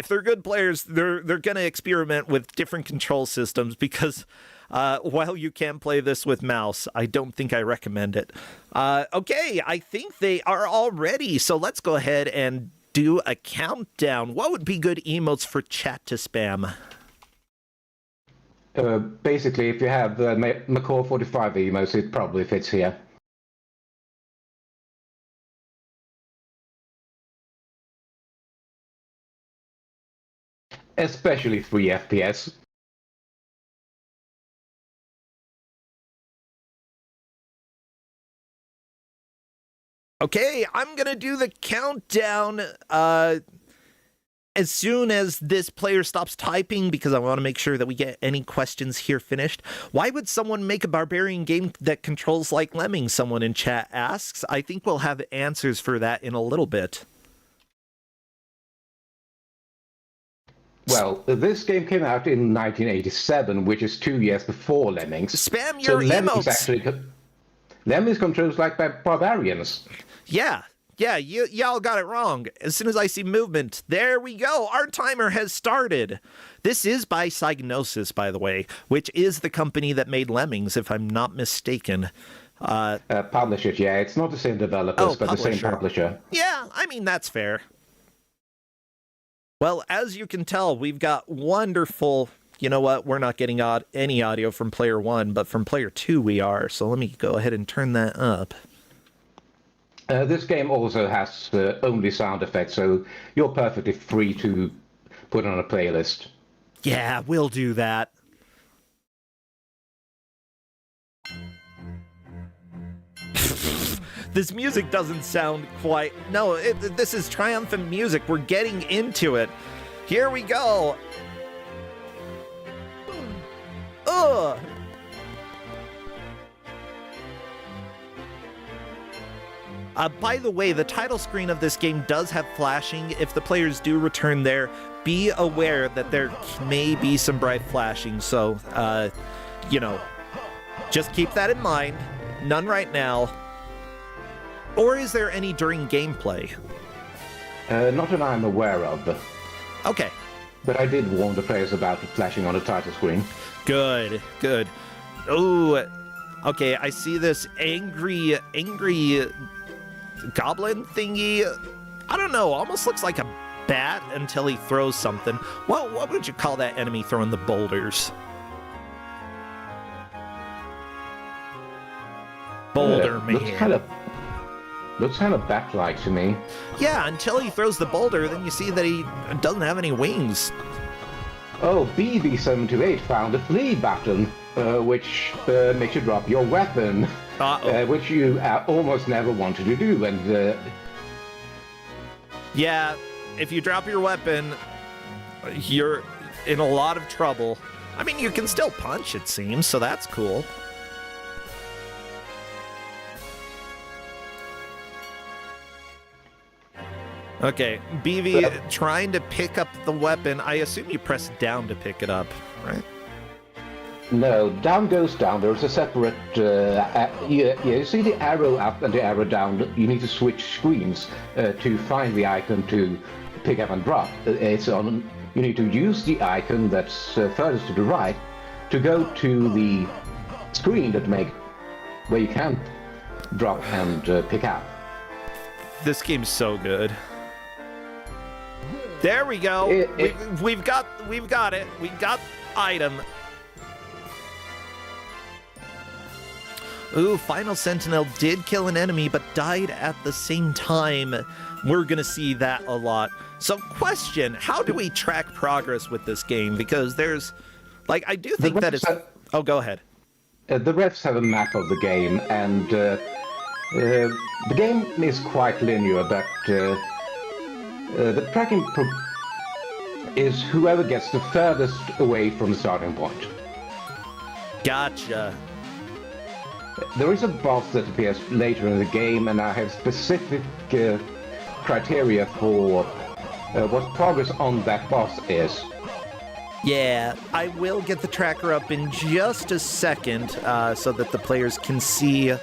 they're good players, they're going to experiment with different control systems, because while you can play this with mouse, I don't think I recommend it. Okay, I think they are all ready, so let's go ahead and do a countdown. What would be good emotes for chat to spam? Basically, if you have the Macaw 45 emotes, it probably fits here. Especially 3 FPS. Okay, I'm gonna do the countdown as soon as this player stops typing, because I want to make sure that we get any questions here finished. Why would someone make a barbarian game that controls like lemmings? Someone in chat asks. I think we'll have answers for that in a little bit. Well, this game came out in 1987, which is 2 years before Lemmings. Spam your Lemmings emotes! Lemmings controls like barbarians. Yeah, Yeah, y'all got it wrong. As soon as I see movement, there we go. Our timer has started. This is by Psygnosis, by the way, which is the company that made Lemmings, if I'm not mistaken. Publisher, yeah. It's not the same developers, but the same publisher. Yeah, I mean, that's fair. Well, as you can tell, we've got wonderful... You know what? We're not getting any audio from player 1, but from player 2 we are. So let me go ahead and turn that up. This game also has only sound effects, so you're perfectly free to put on a playlist. Yeah, we'll do that. This music doesn't sound quite... No, this is triumphant music. We're getting into it. Here we go. Ugh. By the way, the title screen of this game does have flashing. If the players do return there, be aware that there may be some bright flashing. So, you know, just keep that in mind. None right now. Or is there any during gameplay? Not that I'm aware of. Okay. But I did warn the players about the flashing on the title screen. Good, good. Ooh, okay, I see this angry goblin thingy. I don't know, almost looks like a bat until he throws something. What would you call that enemy throwing the boulders? Boulder man. Looks kind of bat-like to me. Yeah, until he throws the boulder, then you see that he doesn't have any wings. Oh, BB728 found a flee button, which makes you drop your weapon, which you almost never wanted to do. And yeah, if you drop your weapon, you're in a lot of trouble. I mean, you can still punch, it seems, so that's cool. Okay, BV trying to pick up the weapon. I assume you press down to pick it up, right? No, down goes down. There's a separate... you see the arrow up and the arrow down. You need to switch screens to find the icon to pick up and drop. It's on. You need to use the icon that's furthest to the right to go to the screen where you can drop and pick up. This game's so good. There we go. We've got it. We got item. Ooh, Final Sentinel did kill an enemy, but died at the same time. We're gonna see that a lot. So, question: how do we track progress with this game? Because there's, like, I do think that it's. Oh, go ahead. The refs have a map of the game, and the game is quite linear, but the tracking is whoever gets the furthest away from the starting point. Gotcha. There is a boss that appears later in the game, and I have specific criteria for what progress on that boss is. Yeah, I will get the tracker up in just a second so that the players can see,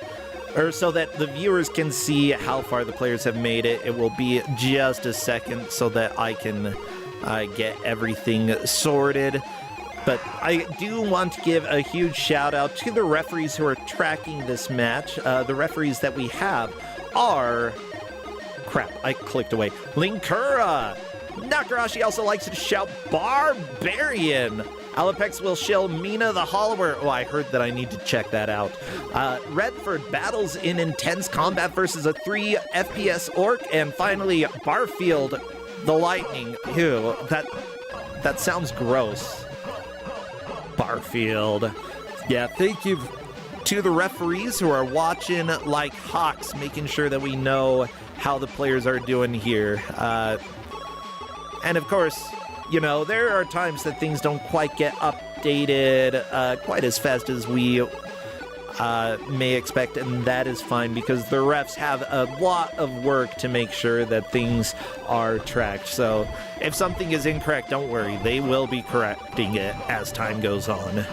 or so that the viewers can see how far the players have made it. It will be just a second so that I can get everything sorted. But I do want to give a huge shout out to the referees who are tracking this match. The referees that we have are... Crap, I clicked away. Linkura! Nakarashi also likes to shout Barbarian. Alapex will shill Mina the Hollower. Oh, I heard that I need to check that out. Redford battles in intense combat versus a 3 FPS orc. And finally, Barfield the Lightning. Ew, that sounds gross. Barfield. Yeah, thank you to the referees who are watching like hawks, making sure that we know how the players are doing here. And of course, you know, there are times that things don't quite get updated quite as fast as we may expect, and that is fine because the refs have a lot of work to make sure that things are tracked. So if something is incorrect, don't worry, they will be correcting it as time goes on.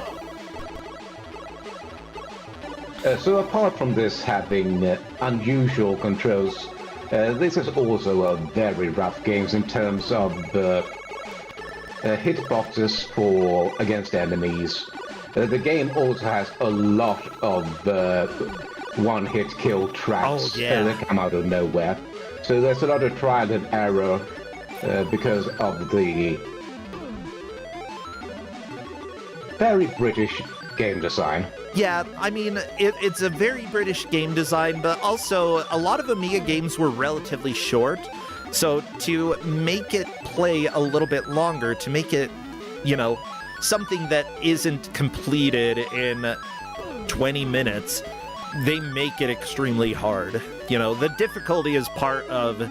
So apart from this having unusual controls, This is also a very rough game in terms of hitboxes for against enemies. The game also has a lot of one-hit kill traps that come out of nowhere. So there's a lot of trial and error because of the very British game design. Yeah, I mean, it's a very British game design, but also a lot of Amiga games were relatively short. So to make it play a little bit longer, to make it, you know, something that isn't completed in 20 minutes, they make it extremely hard. You know, the difficulty is part of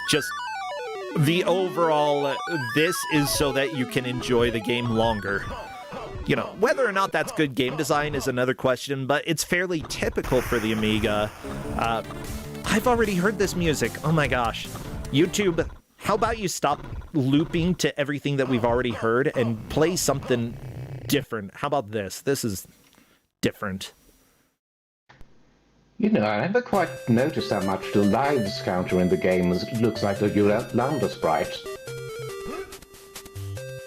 just the overall, this is so that you can enjoy the game longer. You know, whether or not that's good game design is another question, but it's fairly typical for the Amiga. I've already heard this music. Oh my gosh. YouTube, how about you stop looping to everything that we've already heard and play something different? How about this? This is different. You know, I never quite noticed how much the lives counter in the game looks like the Yolanda sprite.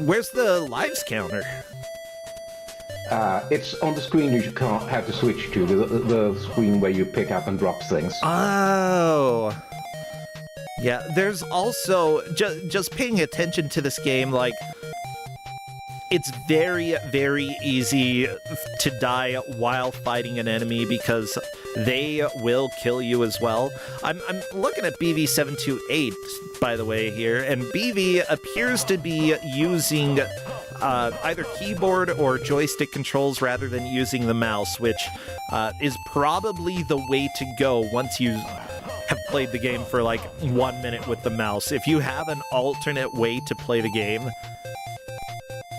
Where's the lives counter? It's on the screen you can't have to switch to, the screen where you pick up and drop things. Oh. Yeah, there's also, just paying attention to this game, like, it's very, very easy to die while fighting an enemy because they will kill you as well. I'm looking at BV728, by the way, here, and BV appears to be using either keyboard or joystick controls rather than using the mouse, which is probably the way to go once you have played the game for like 1 minute with the mouse. If you have an alternate way to play the game,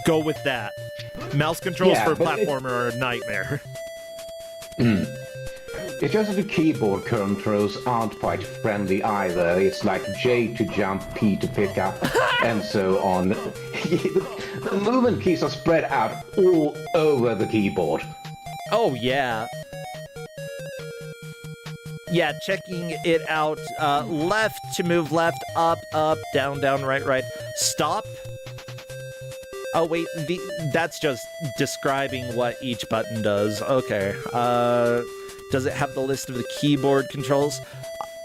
go with that. Mouse controls for a platformer are a nightmare. It's just that the keyboard controls aren't quite friendly either. It's like J to jump, P to pick up, and so on. The movement keys are spread out all over the keyboard. Oh, yeah. Yeah, checking it out. Left to move left, up, down, right. Stop. Oh, wait, that's just describing what each button does. Okay. Does it have the list of the keyboard controls?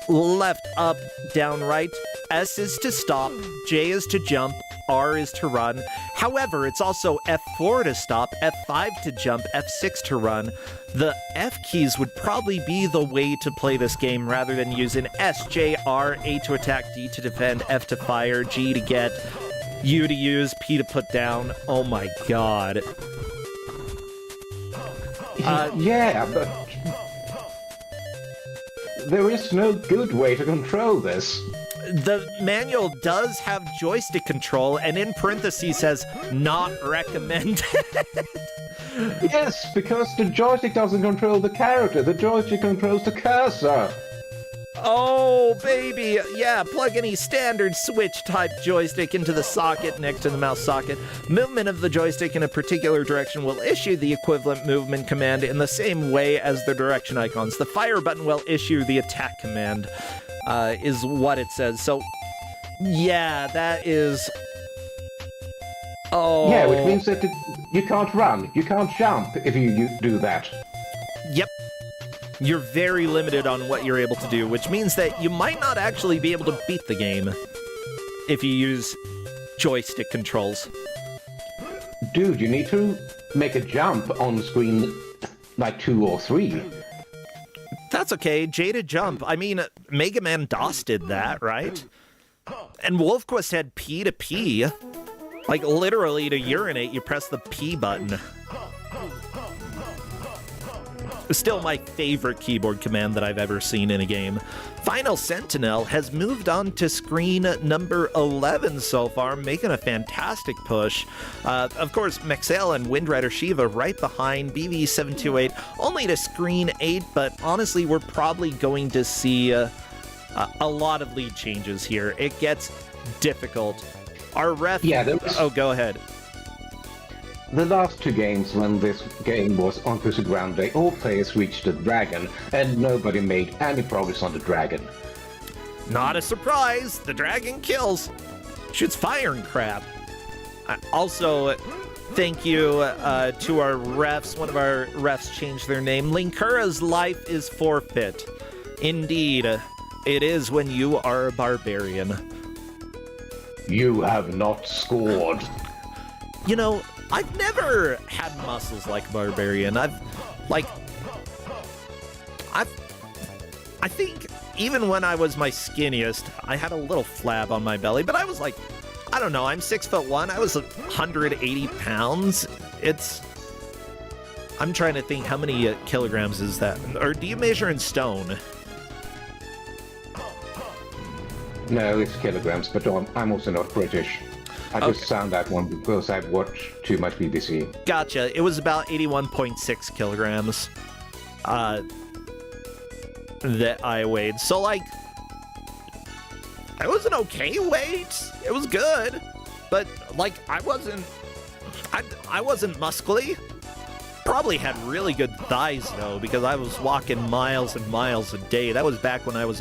Left, up, down, right. S is to stop. J is to jump. R is to run. However, it's also F4 to stop, F5 to jump, F6 to run. The F keys would probably be the way to play this game rather than using S, J, R, A to attack, D to defend, F to fire, G to get, U to use, P to put down. Oh my god. Yeah, but there is no good way to control this. The manual does have joystick control, and in parentheses says, not recommended. Yes, because the joystick doesn't control the character, the joystick controls the cursor. Oh, baby. Yeah, plug any standard Switch-type joystick into the socket next to the mouse socket. Movement of the joystick in a particular direction will issue the equivalent movement command in the same way as the direction icons. The fire button will issue the attack command, is what it says. So, yeah, that is... Oh. Yeah, which means that you can't run, you can't jump if you do that. Yep. You're very limited on what you're able to do, which means that you might not actually be able to beat the game if you use joystick controls. Dude, you need to make a jump on screen like 2 or 3. That's okay, J to jump. I mean, Mega Man DOS did that, right? And Wolfquist had P to pee. Like, literally, to urinate, you press the P button. Still my favorite keyboard command that I've ever seen in a game. Final Sentinel has moved on to screen number 11 so far, making a fantastic push. Of course, Mexel and Wind Rider Shiva right behind, BV728 only to screen 8, but honestly, we're probably going to see a lot of lead changes here. It gets difficult. Our ref... Yeah, there was... Oh, go ahead. The last 2 games when this game was on Kusogrande, all players reached the dragon, and nobody made any progress on the dragon. Not a surprise. The dragon kills. Shoots fire and crap. Also, thank you to our refs. One of our refs changed their name. Linkura's life is forfeit. Indeed, it is when you are a barbarian. You have not scored. You know, I've never had muscles like a barbarian. I think even when I was my skinniest, I had a little flab on my belly, but I was like, I don't know, I'm 6'1", I was 180 pounds. I'm trying to think, how many kilograms is that? Or do you measure in stone? No, it's kilograms, but I'm also not British. I just found that one because I've watched too much BBC. Gotcha. It was about 81.6 kilograms that I weighed. So, like, it was an okay weight. It was good. But, like, I wasn't muscly. Probably had really good thighs, though, because I was walking miles and miles a day. That was back when I was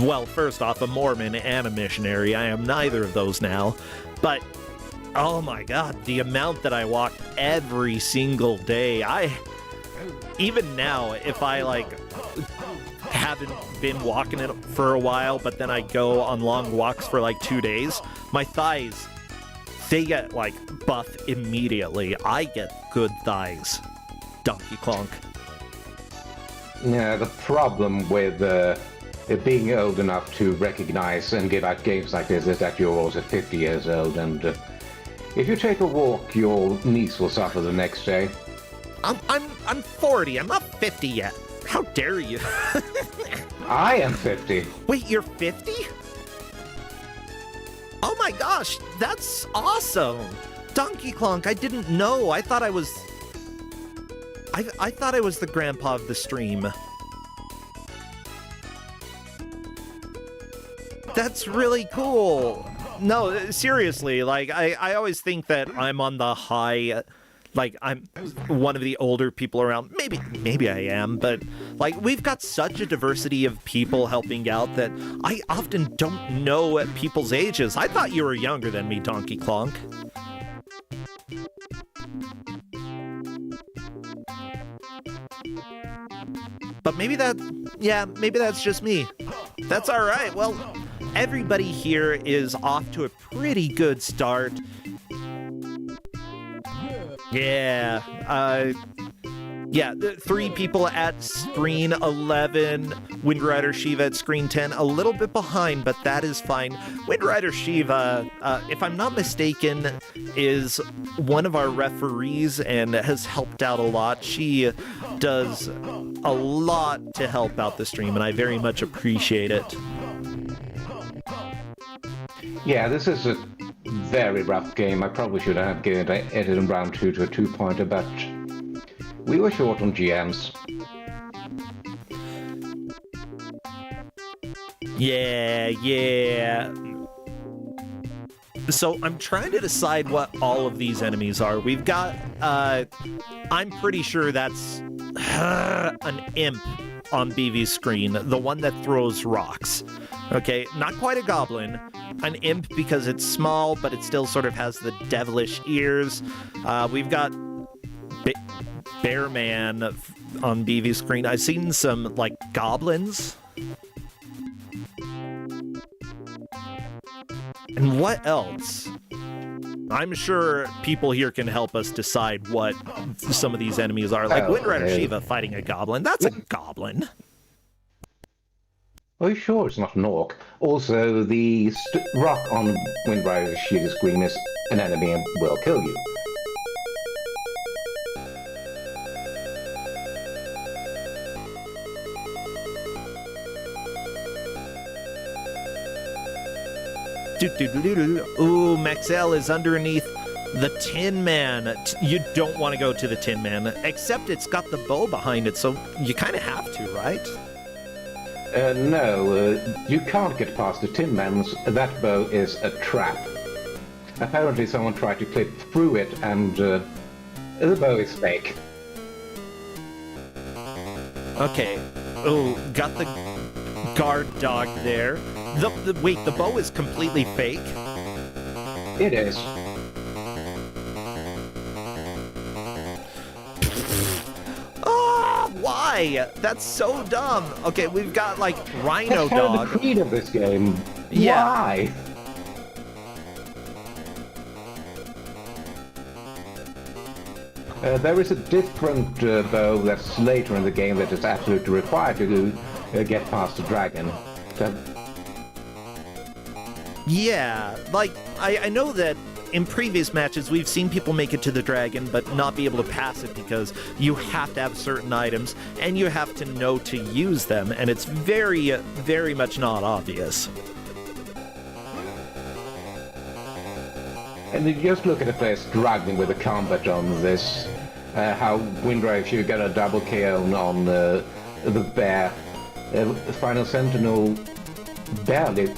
well, first off, a Mormon and a missionary. I am neither of those now. But, oh my god, the amount that I walk every single day. Even now, if I, like, haven't been walking it for a while, but then I go on long walks for, like, 2 days, my thighs, they get, like, buff immediately. I get good thighs. Donkey Clonk. Yeah, the problem with being old enough to recognize and give out games like this is that you're also 50 years old, and if you take a walk, your knees will suffer the next day. I'm 40. I'm not 50 yet. How dare you? I am 50. Wait, you're 50? Oh my gosh, that's awesome. Donkey Clonk, I didn't know. I thought I was the grandpa of the stream. That's really cool. No, seriously, like, I always think that I'm on the high, like, I'm one of the older people around. Maybe I am, but, like, we've got such a diversity of people helping out that I often don't know people's ages. I thought you were younger than me, Donkey Clonk. But maybe that's just me. That's all right. Well, everybody here is off to a pretty good start. Yeah, the 3 people at screen 11, Wind Rider Shiva at screen 10, a little bit behind, but that is fine. Wind Rider Shiva, if I'm not mistaken, is one of our referees and has helped out a lot. She does a lot to help out the stream, and I very much appreciate it. Yeah, this is a very rough game. I probably should have given it in round 2 to a 2-pointer, but we were short on GMs. Yeah. So I'm trying to decide what all of these enemies are. We've got, I'm pretty sure that's an imp on BV's screen, the one that throws rocks. Okay, not quite a goblin, an imp because it's small, but it still sort of has the devilish ears. We've got Bear Man on BV's screen. I've seen some, like, goblins. And what else? I'm sure people here can help us decide what some of these enemies are. Like Wind Rider Shiva fighting a goblin. That's a goblin. Are you sure it's not an orc? Also, the rock on Wind Rider Shiva's screen is an enemy and will kill you. Ooh, Maxell is underneath the Tin Man. You don't want to go to the Tin Man, except it's got the bow behind it, so you kind of have to, right? No, you can't get past the Tin Man's. That bow is a trap. Apparently someone tried to clip through it, and the bow is fake. Okay. Oh, got guard dog there. Wait, the bow is completely fake? It is. Oh, why? That's so dumb. Okay, we've got like Rhino That's kind of Dog. the creed of this game. Yeah. Why? There is a different bow that's later in the game that is absolutely required to get past the dragon. Yeah, like, I know that in previous matches we've seen people make it to the dragon but not be able to pass it because you have to have certain items and you have to know to use them, and it's very, very much not obvious. And you just look at the place struggling with the combat on this. How Windrive, you get a double KO on the bear. Final Sentinel barely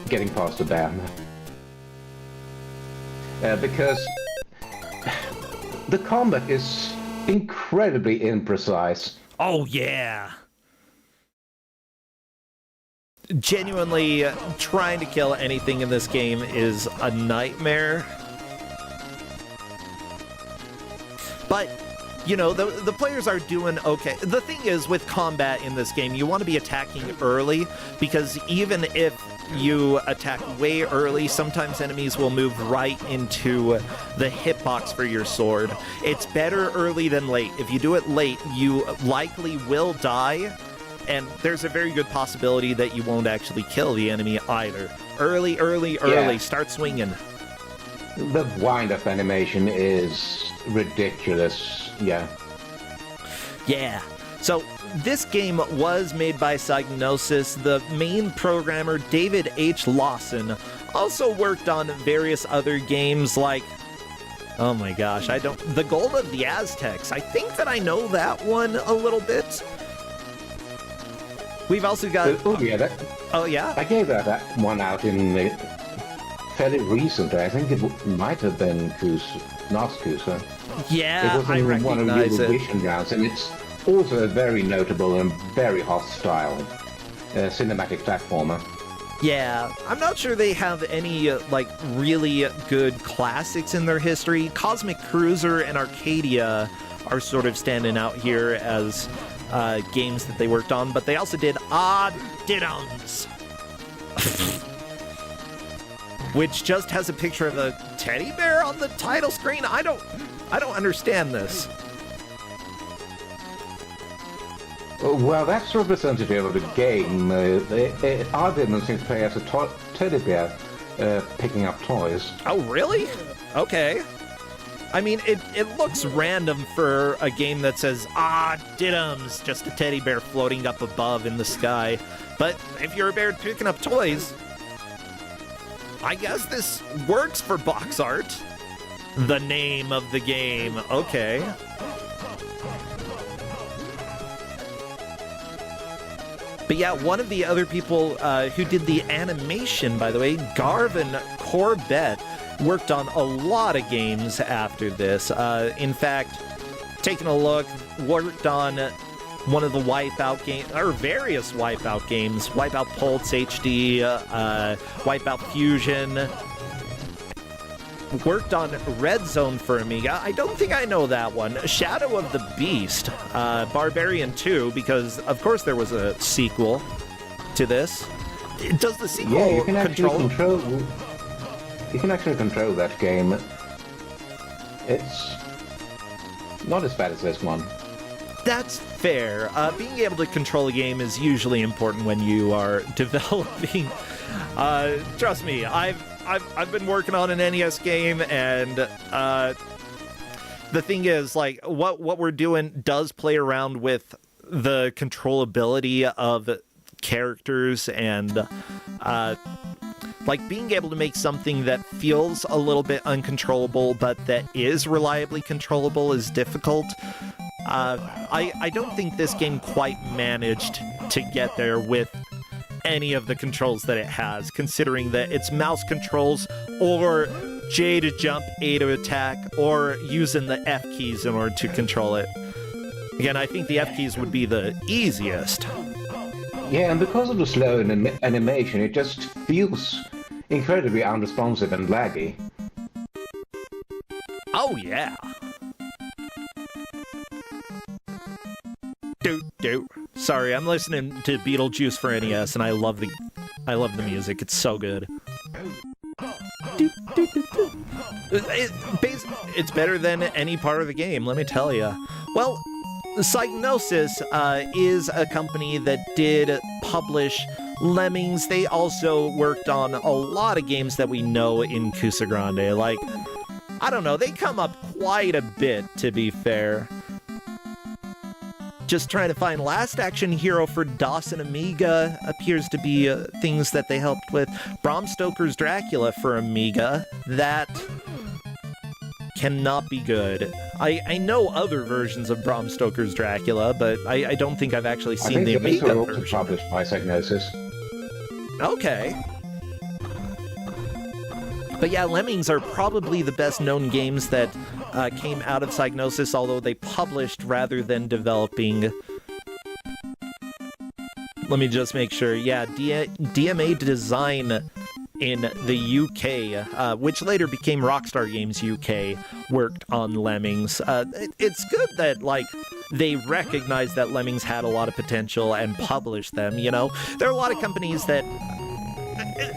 getting past the bear. Because the combat is incredibly imprecise. Oh, yeah. Genuinely, trying to kill anything in this game is a nightmare. But, you know, the players are doing okay. The thing is, with combat in this game, you want to be attacking early, because even if you attack way early, sometimes enemies will move right into the hitbox for your sword. It's better early than late. If you do it late, you likely will die, and there's a very good possibility that you won't actually kill the enemy either. Early, Yeah. start swinging. The wind-up animation is ridiculous, yeah. Yeah. So this game was made by Psygnosis. The main programmer, David H. Lawson, also worked on various other games like, oh my gosh, The Gold of the Aztecs. I think that I know that one a little bit. We've also got... Oh yeah, I gave that one out in fairly recently. I think it might have been not Kuso. Yeah, it was I in one of the recognize it. Eurovision rounds, and it's also a very notable and very hostile cinematic platformer. Yeah, I'm not sure they have any, really good classics in their history. Cosmic Cruiser and Arcadia are sort of standing out here as games that they worked on, but they also did Odd Diddums, which just has a picture of a teddy bear on the title screen. I don't understand this. Well, that's representative of the game. Our didn't seem to play as a teddy bear picking up toys. Oh, really? Okay. I mean, it looks random for a game that says, diddums, just a teddy bear floating up above in the sky. But if you're a bear picking up toys, I guess this works for box art. The name of the game. Okay. But yeah, one of the other people who did the animation, by the way, Garvin Corbett, worked on a lot of games after this. In fact, taking a look, worked on one of the Wipeout games, or various Wipeout games, Wipeout Pulse HD, Wipeout Fusion. Worked on Red Zone for Amiga. I don't think I know that one. Shadow of the Beast, Barbarian 2, because of course there was a sequel to this. Does the sequel you can actually control that game. It's not as bad as this one. That's fair. Being able to control a game is usually important when you are developing. Trust me, I've been working on an NES game, and the thing is, like, what we're doing does play around with the controllability of characters, and like being able to make something that feels a little bit uncontrollable but that is reliably controllable is difficult. I don't think this game quite managed to get there with any of the controls that it has, considering that it's mouse controls or J to jump, A to attack, or using the F keys in order to control it. Again, I think the F keys would be the easiest. Yeah, and because of the slow animation, it just feels incredibly unresponsive and laggy. Oh yeah. Sorry, I'm listening to Beetlejuice for NES, and I love the music. It's so good. It's better than any part of the game, let me tell you. Well, Psygnosis is a company that did publish Lemmings. They also worked on a lot of games that we know in Kusogrande. Like, I don't know, they come up quite a bit, to be fair. Just trying to find Last Action Hero for DOS and Amiga appears to be things that they helped with. Bram Stoker's Dracula for Amiga, that cannot be good. I know other versions of Bram Stoker's Dracula, but I don't think I've actually seen the Amiga version. I think these were also published by Psygnosis. Okay. But yeah, Lemmings are probably the best known games that came out of Psygnosis, although they published rather than developing. Let me just make sure. Yeah, DMA Design in the UK, which later became Rockstar Games UK, worked on Lemmings. It's good that, like, they recognized that Lemmings had a lot of potential and published them, you know? There are a lot of companies that,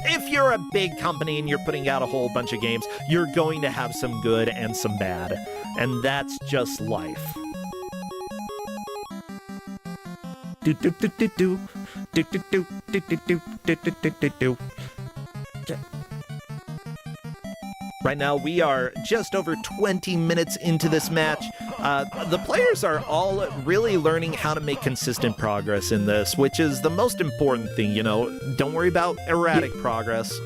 if you're a big company and you're putting out a whole bunch of games, you're going to have some good and some bad. And that's just life. Do do do do do do do do do do do do do do. Right now, we are just over 20 minutes into this match. The players are all really learning how to make consistent progress in this, which is the most important thing, you know? Don't worry about erratic progress.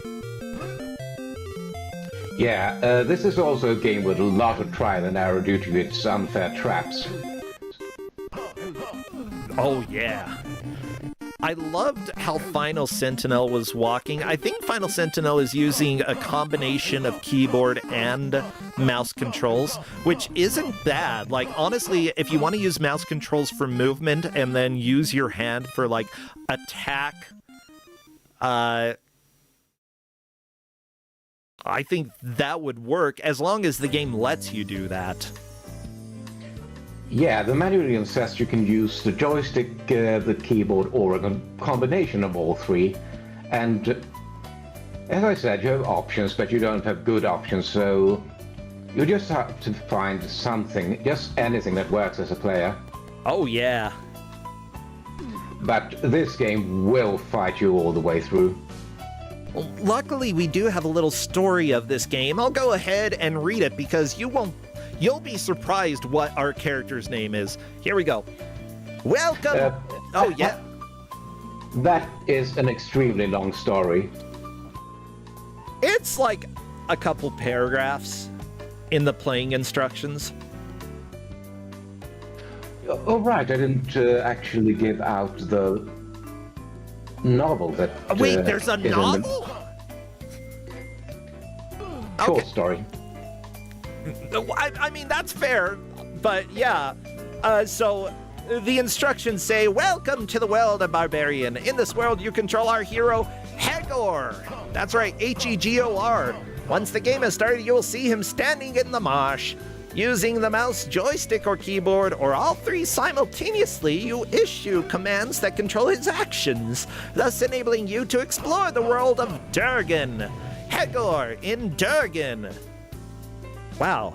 Yeah, this is also a game with a lot of trial and error due to its unfair traps. Oh, yeah. I loved how Final Sentinel was walking. I think Final Sentinel is using a combination of keyboard and mouse controls, which isn't bad. Like, honestly, if you want to use mouse controls for movement and then use your hand for, like, attack, I think that would work, as long as the game lets you do that. Yeah, the manual says you can use the joystick, the keyboard, or a combination of all three. And as I said, you have options, but you don't have good options, so you just have to find something, just anything that works as a player. Oh, yeah. But this game will fight you all the way through. Well, luckily, we do have a little story of this game. I'll go ahead and read it because you'll be surprised what our character's name is. Here we go. Welcome. Oh, yeah. That is an extremely long story. It's like a couple paragraphs in the playing instructions. Oh, right. I didn't actually give out the novel that. Wait, there's a novel? Short story. I mean, that's fair, but yeah. So the instructions say, welcome to the world of Barbarian. In this world, you control our hero, Hegor. That's right, Hegor. Once the game has started, you will see him standing in the marsh. Using the mouse, joystick, or keyboard, or all three simultaneously, you issue commands that control his actions, thus enabling you to explore the world of Durgan. Hegor in Durgan. Wow.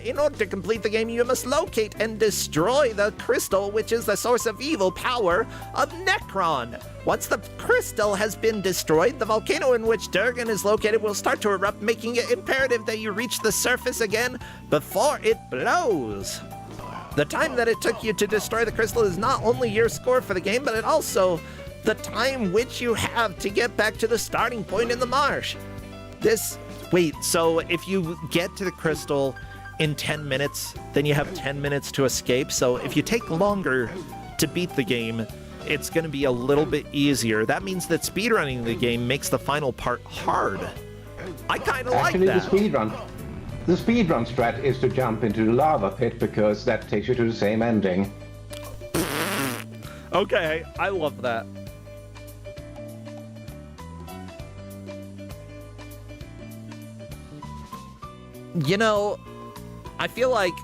In order to complete the game, you must locate and destroy the crystal, which is the source of evil power of Necron. Once the crystal has been destroyed, the volcano in which Durgan is located will start to erupt, making it imperative that you reach the surface again before it blows. The time that it took you to destroy the crystal is not only your score for the game, but it also the time which you have to get back to the starting point in the marsh. Wait, so if you get to the crystal in 10 minutes, then you have 10 minutes to escape. So if you take longer to beat the game, it's going to be a little bit easier. That means that speedrunning the game makes the final part hard. I kind of like that. Actually, the speedrun strat is to jump into the lava pit because that takes you to the same ending. Okay, I love that. You know, I feel like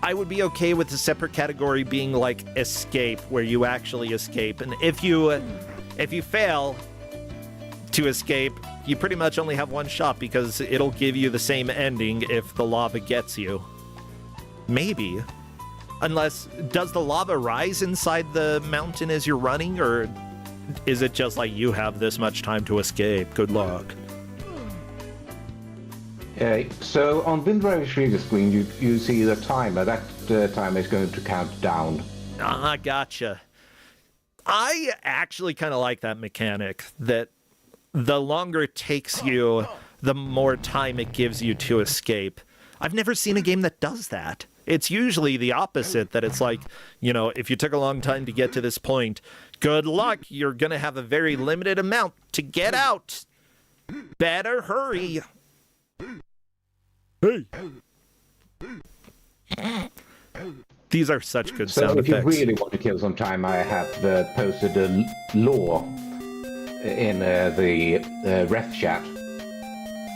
I would be okay with a separate category being like escape, where you actually escape. And if you fail to escape, you pretty much only have one shot because it'll give you the same ending if the lava gets you. Maybe. Unless, does the lava rise inside the mountain as you're running, or is it just like you have this much time to escape? Good luck. So on Windrider's reader screen, you see the timer. That timer is going to count down. Ah, gotcha. I actually kind of like that mechanic, that the longer it takes you, the more time it gives you to escape. I've never seen a game that does that. It's usually the opposite, that it's like, you know, if you took a long time to get to this point, good luck, you're going to have a very limited amount to get out. Better hurry. Hey. These are such good sound effects. So if you effects. really want to kill some time, I have posted a lore in the ref chat.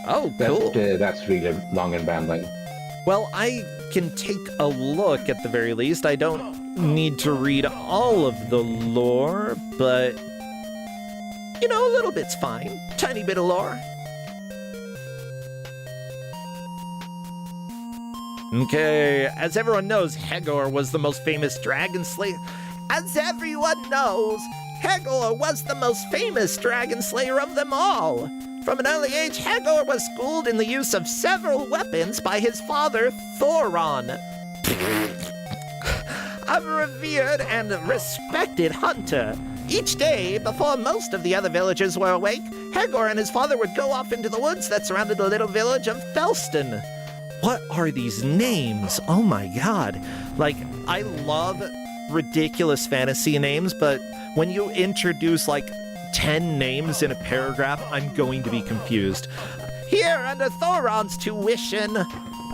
Oh, cool. That's really long and rambling. Well, I can take a look at the very least. I don't need to read all of the lore, but, you know, a little bit's fine. Tiny bit of lore. Okay, as everyone knows, Hegor was the most famous dragon slayer. As everyone knows, Hegor was the most famous dragon slayer of them all. From an early age, Hegor was schooled in the use of several weapons by his father, Thoron. A revered and respected hunter. Each day, before most of the other villagers were awake, Hegor and his father would go off into the woods that surrounded the little village of Felston. What are these names? Oh my god. Like, I love ridiculous fantasy names, but when you introduce, like, 10 names in a paragraph, I'm going to be confused. Here, under Thoron's tuition,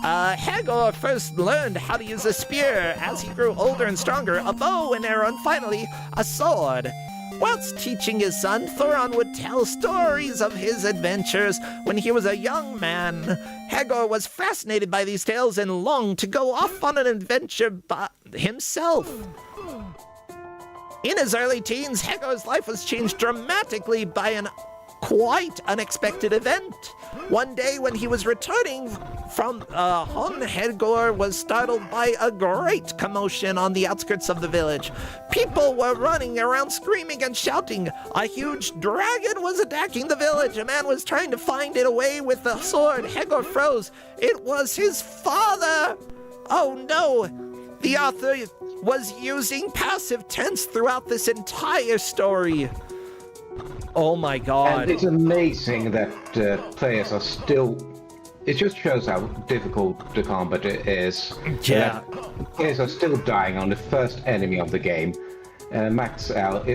Hegor first learned how to use a spear. As he grew older and stronger, a bow and arrow, and finally, a sword. Whilst teaching his son, Thoron would tell stories of his adventures when he was a young man. Hegor was fascinated by these tales and longed to go off on an adventure by himself. In his early teens, Hegor's life was changed dramatically by an quite unexpected event. One day when he was returning from home, Hegor was startled by a great commotion on the outskirts of the village. People were running around screaming and shouting. A huge dragon was attacking the village. A man was trying to find it away with a sword. Hegor froze. It was his father! Oh no! The author was using passive tense throughout this entire story. Oh my god. And it's amazing that players are still... It just shows how difficult the combat is. Yeah. Players are still dying on the first enemy of the game. Max out.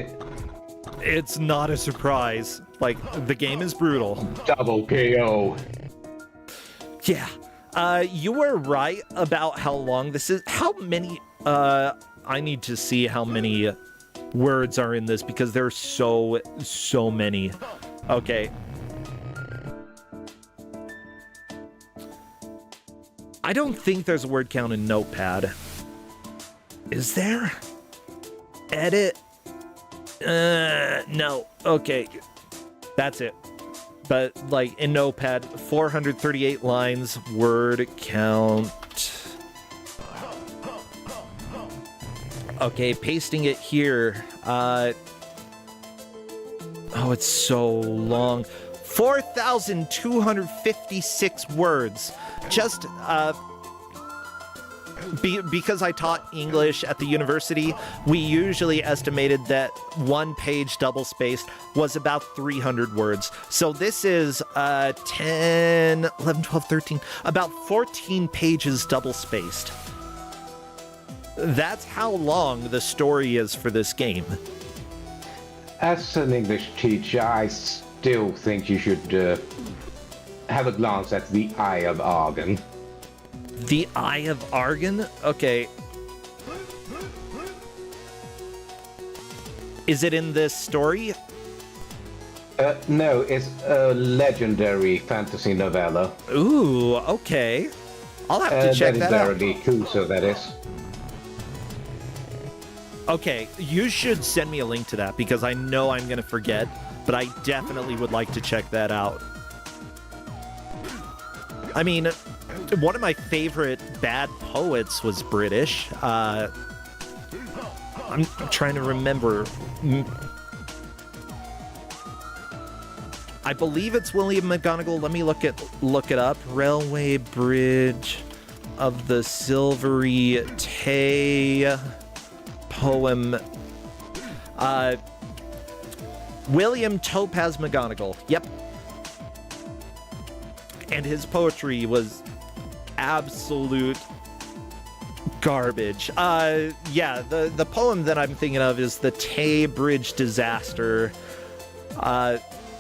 It's not a surprise. Like, the game is brutal. Double KO. Yeah. You were right about how long this is. How many... I need to see how many words are in this because there's so many. Okay. I don't think there's a word count in Notepad. Is there? Edit? No. Okay. That's it. But, like, in Notepad, 438 lines, word count. Okay, pasting it here. Oh, it's so long. 4,256 words. Just, because I taught English at the university, we usually estimated that one page double-spaced was about 300 words. So this is 10, 11, 12, 13, about 14 pages double-spaced. That's how long the story is for this game. As an English teacher, I still think you should have a glance at the Eye of Argon. The Eye of Argon? Okay. Is it in this story? No, it's a legendary fantasy novella. Ooh, okay. I'll have to check that out. Legendary Kuso, that is. Okay, you should send me a link to that because I know I'm going to forget, but I definitely would like to check that out. I mean, one of my favorite bad poets was British. I'm trying to remember. I believe it's William McGonagall. Let me look it up. Railway Bridge of the Silvery Tay poem. William Topaz McGonagall. Yep. And his poetry was absolute garbage. Yeah, the poem that I'm thinking of is the Tay Bridge Disaster.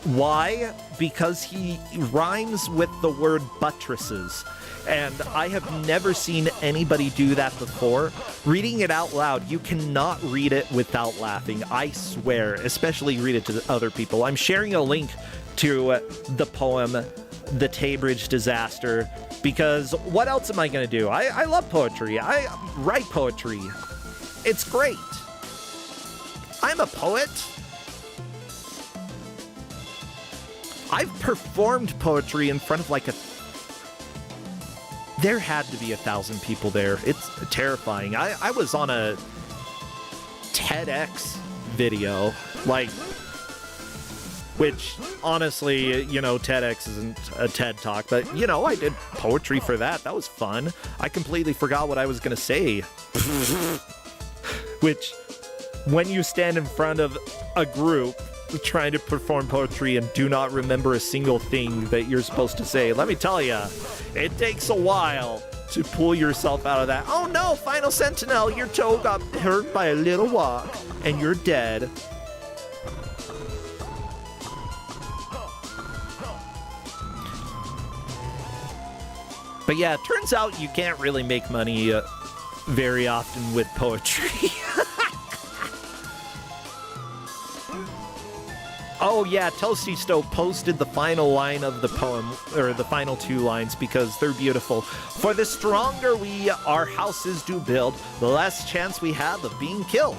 Why? Because he rhymes with the word buttresses. And I have never seen anybody do that before. Reading it out loud, you cannot read it without laughing. I swear, especially read it to other people. I'm sharing a link to the poem, The Tay Bridge Disaster, because what else am I going to do? I love poetry. I write poetry. It's great. I'm a poet. I've performed poetry in front of like there had to be 1,000 people there. It's terrifying. I was on a TEDx video, like, which honestly, you know, TEDx isn't a TED Talk, but you know, I did poetry for that. That was fun. I completely forgot what I was gonna say. Which, when you stand in front of a group trying to perform poetry and do not remember a single thing that you're supposed to say, let me tell you, it takes a while to pull yourself out of that. Oh no, Final Sentinel, your toe got hurt by a little walk and you're dead. But yeah, it turns out you can't really make money very often with poetry. Oh yeah, Toasty Stove posted the final line of the poem, or the final 2 lines, because they're beautiful. For the stronger we our houses do build, the less chance we have of being killed.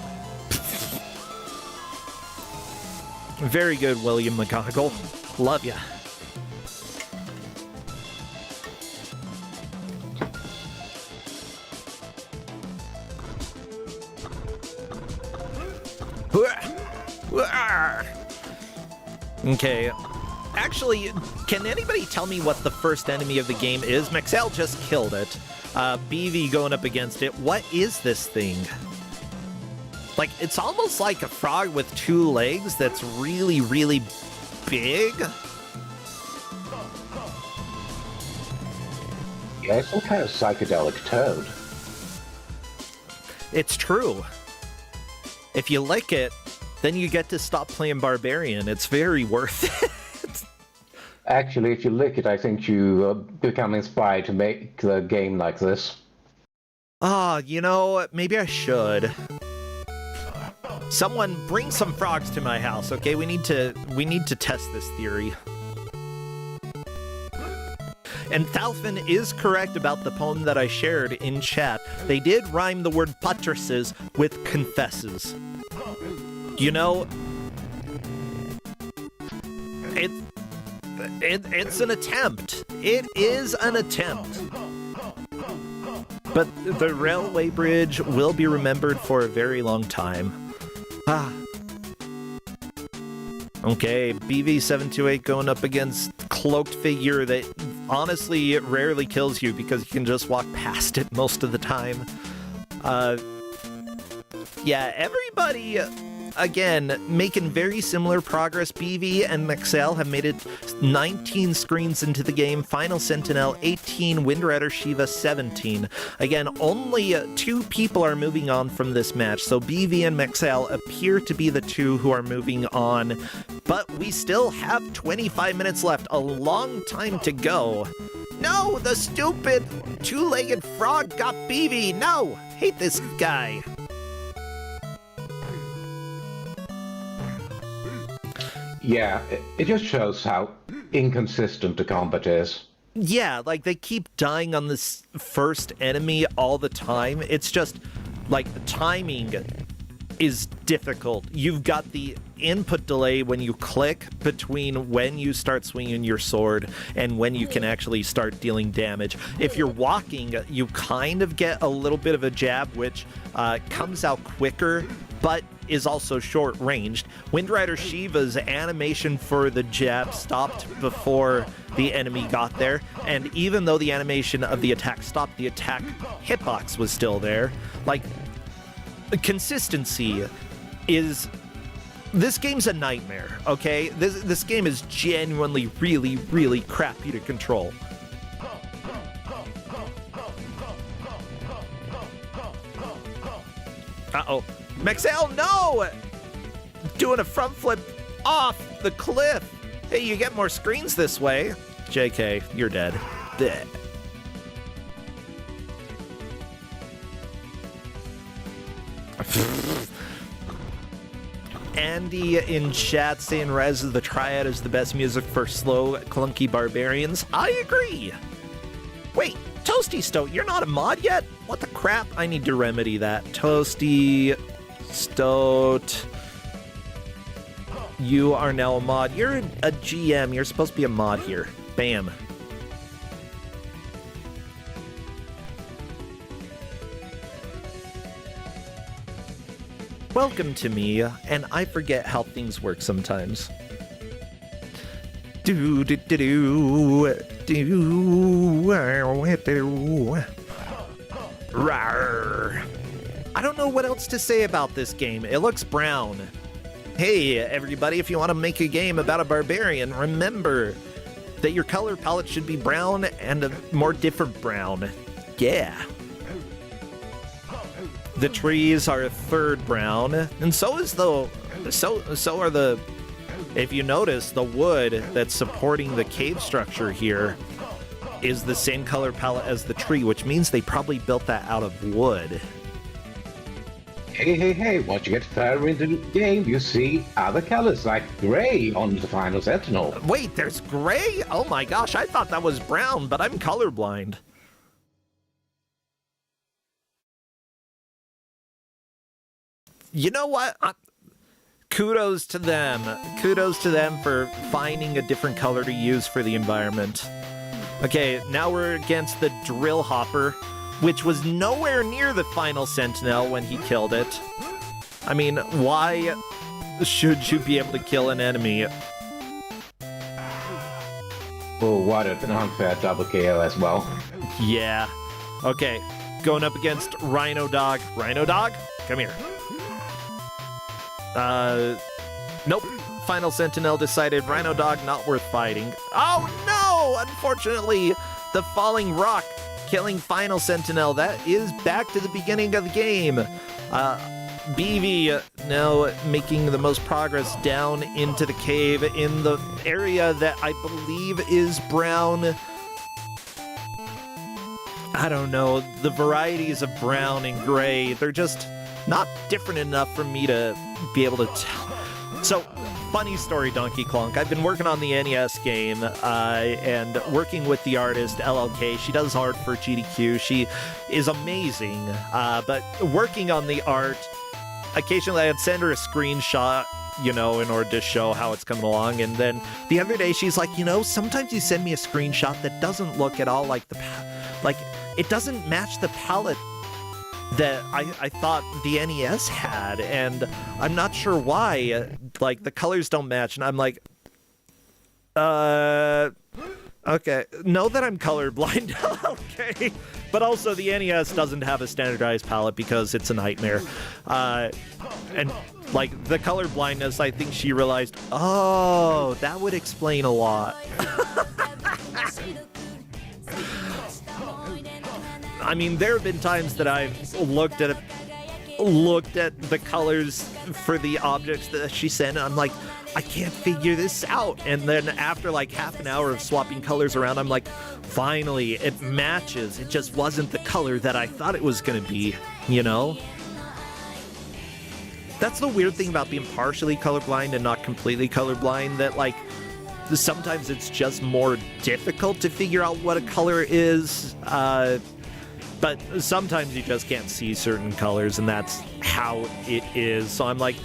Very good, William McGonagall. Love ya. Okay. Actually, can anybody tell me what the first enemy of the game is? Maxell just killed it. BV going up against it. What is this thing? Like, it's almost like a frog with 2 legs that's really, really big. Yeah, some kind of psychedelic toad. It's true. If you lick it, then you get to stop playing Barbarian. It's very worth it. Actually, if you lick it, I think you become inspired to make the game like this. Ah, you know, maybe I should. Someone bring some frogs to my house, okay? We need to test this theory. And Thalfin is correct about the poem that I shared in chat. They did rhyme the word buttresses with confesses. You know, it's an attempt. It is an attempt. But the railway bridge will be remembered for a very long time. Ah. Okay, BV728 going up against cloaked figure that honestly it rarely kills you because you can just walk past it most of the time. Yeah, everybody, again, making very similar progress. BV and Maxell have made it 19 screens into the game. Final Sentinel 18, Windrider Shiva 17. Again, only 2 people are moving on from this match, so BV and Maxell appear to be the 2 who are moving on. But we still have 25 minutes left, a long time to go. No, the stupid 2-legged frog got BV. No, hate this guy. Yeah, it just shows how inconsistent the combat is. Yeah, like they keep dying on this first enemy all the time. It's just like the timing is difficult. You've got the input delay when you click between when you start swinging your sword and when you can actually start dealing damage. If you're walking, you kind of get a little bit of a jab, which comes out quicker, but is also short-ranged. Wind Rider Shiva's animation for the jab stopped before the enemy got there, and even though the animation of the attack stopped, the attack hitbox was still there. Like, consistency is... This game's a nightmare, okay? This game is genuinely really, really crappy to control. Uh-oh. Mexel, no! Doing a front flip off the cliff. Hey, you get more screens this way. JK, you're dead. Blech. Andy in chat saying Res of the Triad is the best music for slow, clunky barbarians. I agree. Wait, Toasty Stoat, you're not a mod yet? What the crap? I need to remedy that. Toasty Stoat, you are now a mod. You're a GM. You're supposed to be a mod here. Bam. Welcome to me, and I forget how things work sometimes. Do do do do do do. Rawr. I don't know what else to say about this game. It looks brown. Hey, everybody, if you want to make a game about a barbarian, remember that your color palette should be brown and a more different brown. Yeah. The trees are a third brown, and so are the, if you notice, the wood that's supporting the cave structure here is the same color palette as the tree, which means they probably built that out of wood. Hey, once you get further into the game, you see other colors like gray on the final sentinel. Wait, there's gray? Oh my gosh, I thought that was brown, but I'm colorblind. You know what? Kudos to them. Kudos to them for finding a different color to use for the environment. Okay, now we're against the Drill Hopper, which was nowhere near the final Sentinel when he killed it. I mean, why should you be able to kill an enemy? Oh, what an unfair double KO as well. Yeah. Okay, going up against Rhino Dog. Rhino Dog, come here. Nope. Final Sentinel decided Rhino Dog not worth fighting. Oh no! Unfortunately, the falling rock killing Final Sentinel. That is back to the beginning of the game. BV now making the most progress down into the cave in the area that I believe is brown. I don't know. The varieties of brown and gray, they're just not different enough for me to be able to tell. So, funny story, Donkey Klonk. I've been working on the NES game and working with the artist LLK. She does art for GDQ. She is amazing. But working on the art, occasionally I'd send her a screenshot, you know, in order to show how it's coming along. And then the other day she's like, you know, sometimes you send me a screenshot that doesn't look at all like it doesn't match the palette that I thought the NES had, and I'm not sure why. Like, the colors don't match, and I'm like, okay, know that I'm colorblind, okay. But also, the NES doesn't have a standardized palette because it's a nightmare. And, like, the color blindness, I think she realized, oh, that would explain a lot. I mean, there have been times that I've looked at the colors for the objects that she sent, and I'm like, I can't figure this out. And then after like half an hour of swapping colors around, I'm like, finally, it matches. It just wasn't the color that I thought it was gonna be, you know? That's the weird thing about being partially colorblind and not completely colorblind, that, like, sometimes it's just more difficult to figure out what a color is, but sometimes you just can't see certain colors, and that's how it is. So I'm like,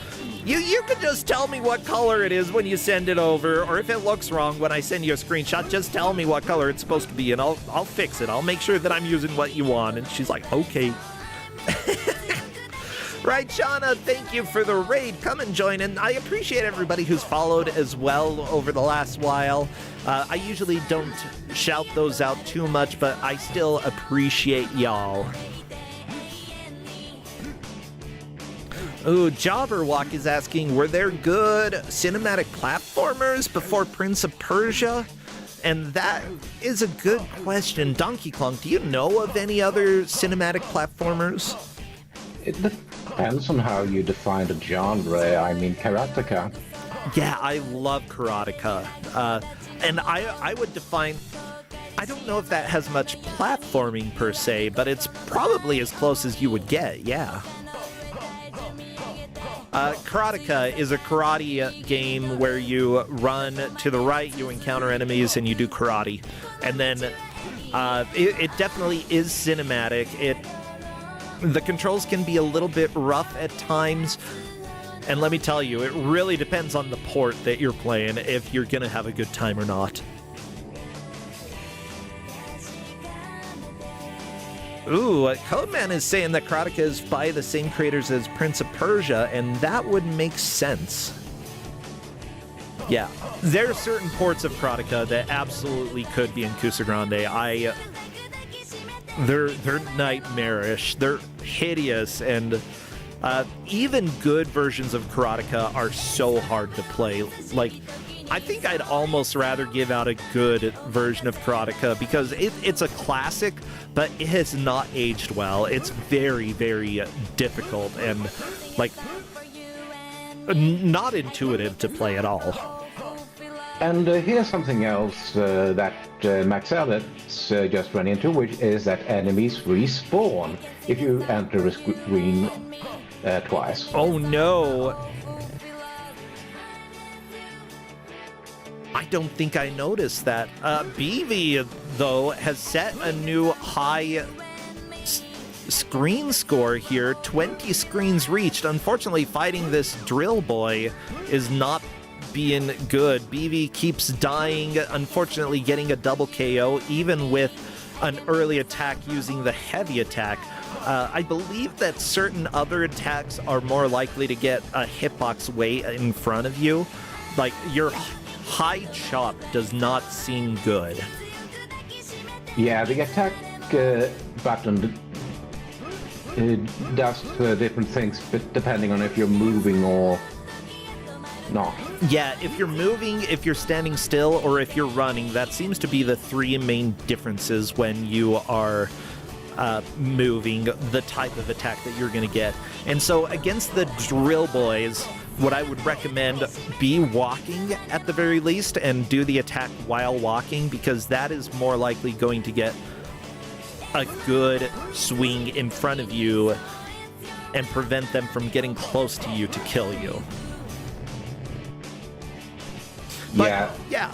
you can just tell me what color it is when you send it over, or if it looks wrong when I send you a screenshot, just tell me what color it's supposed to be, and I'll fix it. I'll make sure that I'm using what you want. And she's like, okay. Right, Shauna, thank you for the raid. Come and join in. I appreciate everybody who's followed as well over the last while. I usually don't shout those out too much, but I still appreciate y'all. Ooh, Jobberwalk is asking, were there good cinematic platformers before Prince of Persia? And that is a good question. Donkey Kong, do you know of any other cinematic platformers? It depends on how you define the genre. I mean, karateka. Yeah, I love karateka. And I would define... I don't know if that has much platforming per se, but it's probably as close as you would get, yeah. Karateka is a karate game where you run to the right, you encounter enemies, and you do karate. And then it definitely is cinematic. The controls can be a little bit rough at times, and let me tell you, it really depends on the port that you're playing if you're gonna have a good time or not. Ooh, Codeman is saying that Karateka is by the same creators as Prince of Persia, and that would make sense. Yeah, there are certain ports of Karateka that absolutely could be in Kusogrande. They're nightmarish, they're hideous, and even good versions of Karateka are so hard to play. Like, I think I'd almost rather give out a good version of Karateka because it's a classic, but it has not aged well. It's very, very difficult and, like, not intuitive to play at all. And here's something else that Max Alex just ran into, which is that enemies respawn if you enter a screen twice. Oh no! I don't think I noticed that. BV, though, has set a new high screen score here. 20 screens reached. Unfortunately, fighting this drill boy is not being good. BV keeps dying, unfortunately getting a double KO, even with an early attack using the heavy attack. I believe that certain other attacks are more likely to get a hitbox way in front of you. Like, your high chop does not seem good. Yeah, the attack button does different things, but depending on if you're moving or not. Yeah, if you're moving, if you're standing still, or if you're running, that seems to be the three main differences when you are moving, the type of attack that you're going to get. And so against the drill boys, what I would recommend, be walking at the very least and do the attack while walking, because that is more likely going to get a good swing in front of you and prevent them from getting close to you to kill you. But, yeah.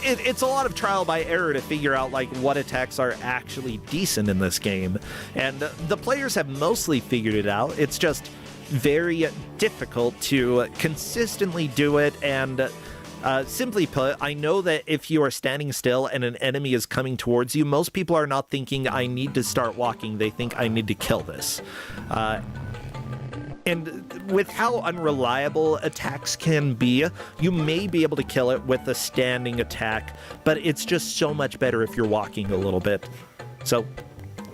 It's a lot of trial by error to figure out like what attacks are actually decent in this game, and the players have mostly figured it out. It's just very difficult to consistently do it, and simply put, I know that if you are standing still and an enemy is coming towards you, most people are not thinking I need to start walking. They think I need to kill this. And with how unreliable attacks can be, you may be able to kill it with a standing attack, but it's just so much better if you're walking a little bit. So,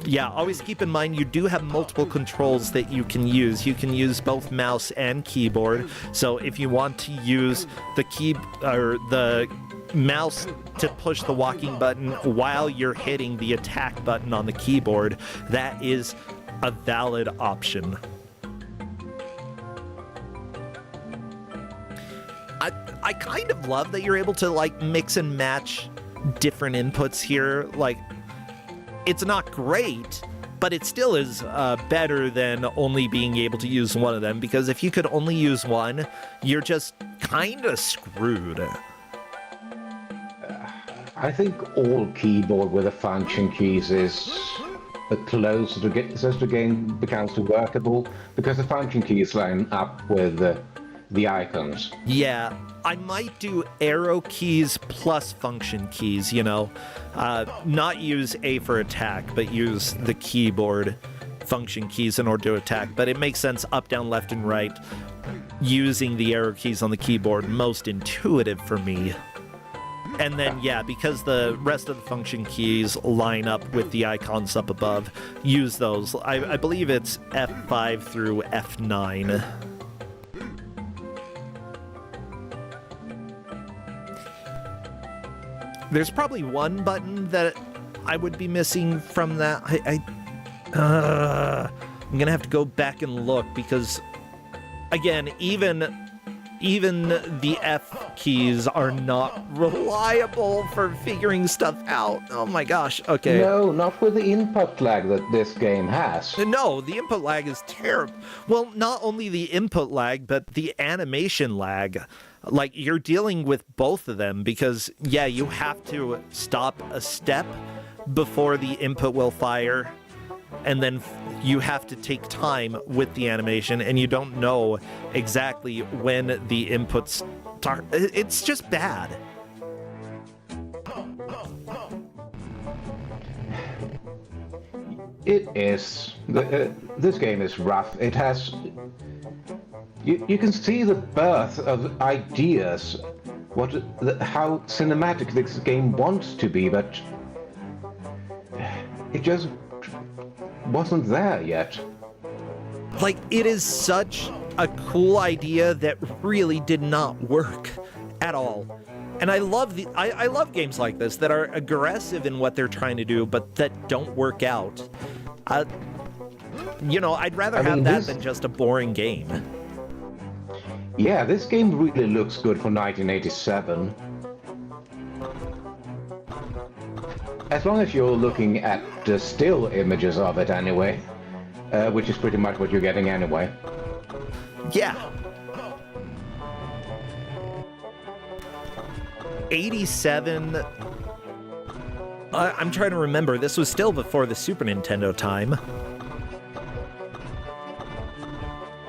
yeah, always keep in mind you do have multiple controls that you can use. You can use both mouse and keyboard. So if you want to use the mouse to push the walking button while you're hitting the attack button on the keyboard, that is a valid option. I kind of love that you're able to like mix and match different inputs here. Like, it's not great, But it still is better than only being able to use one of them, because if you could only use one, you're just kind of screwed. I think all keyboard with the function keys is close to get as the game becomes workable, because the function keys line up with the icons. Yeah, I might do arrow keys plus function keys, you know. Not use A for attack, but use the keyboard function keys in order to attack. But it makes sense up, down, left, and right. Using the arrow keys on the keyboard, most intuitive for me. And then, yeah, because the rest of the function keys line up with the icons up above, use those. I believe it's F5 through F9. There's probably one button that I would be missing from that. I'm gonna have to go back and look, because, again, even the F keys are not reliable for figuring stuff out. Oh my gosh, okay. No, not with the input lag that this game has. No, the input lag is terrible. Well, not only the input lag, but the animation lag. Like, you're dealing with both of them, because, yeah, you have to stop a step before the input will fire, and then you have to take time with the animation, and you don't know exactly when the inputs start. It's just bad. It is. This game is rough. It has... You can see the birth of ideas, how cinematic this game wants to be, but it just wasn't there yet. Like, it is such a cool idea that really did not work at all. And I love I love games like this that are aggressive in what they're trying to do, but that don't work out. You know, I'd rather have that than just a boring game. Yeah, this game really looks good for 1987. As long as you're looking at the still images of it anyway, which is pretty much what you're getting anyway. Yeah. 87. I'm trying to remember. This was still before the Super Nintendo time.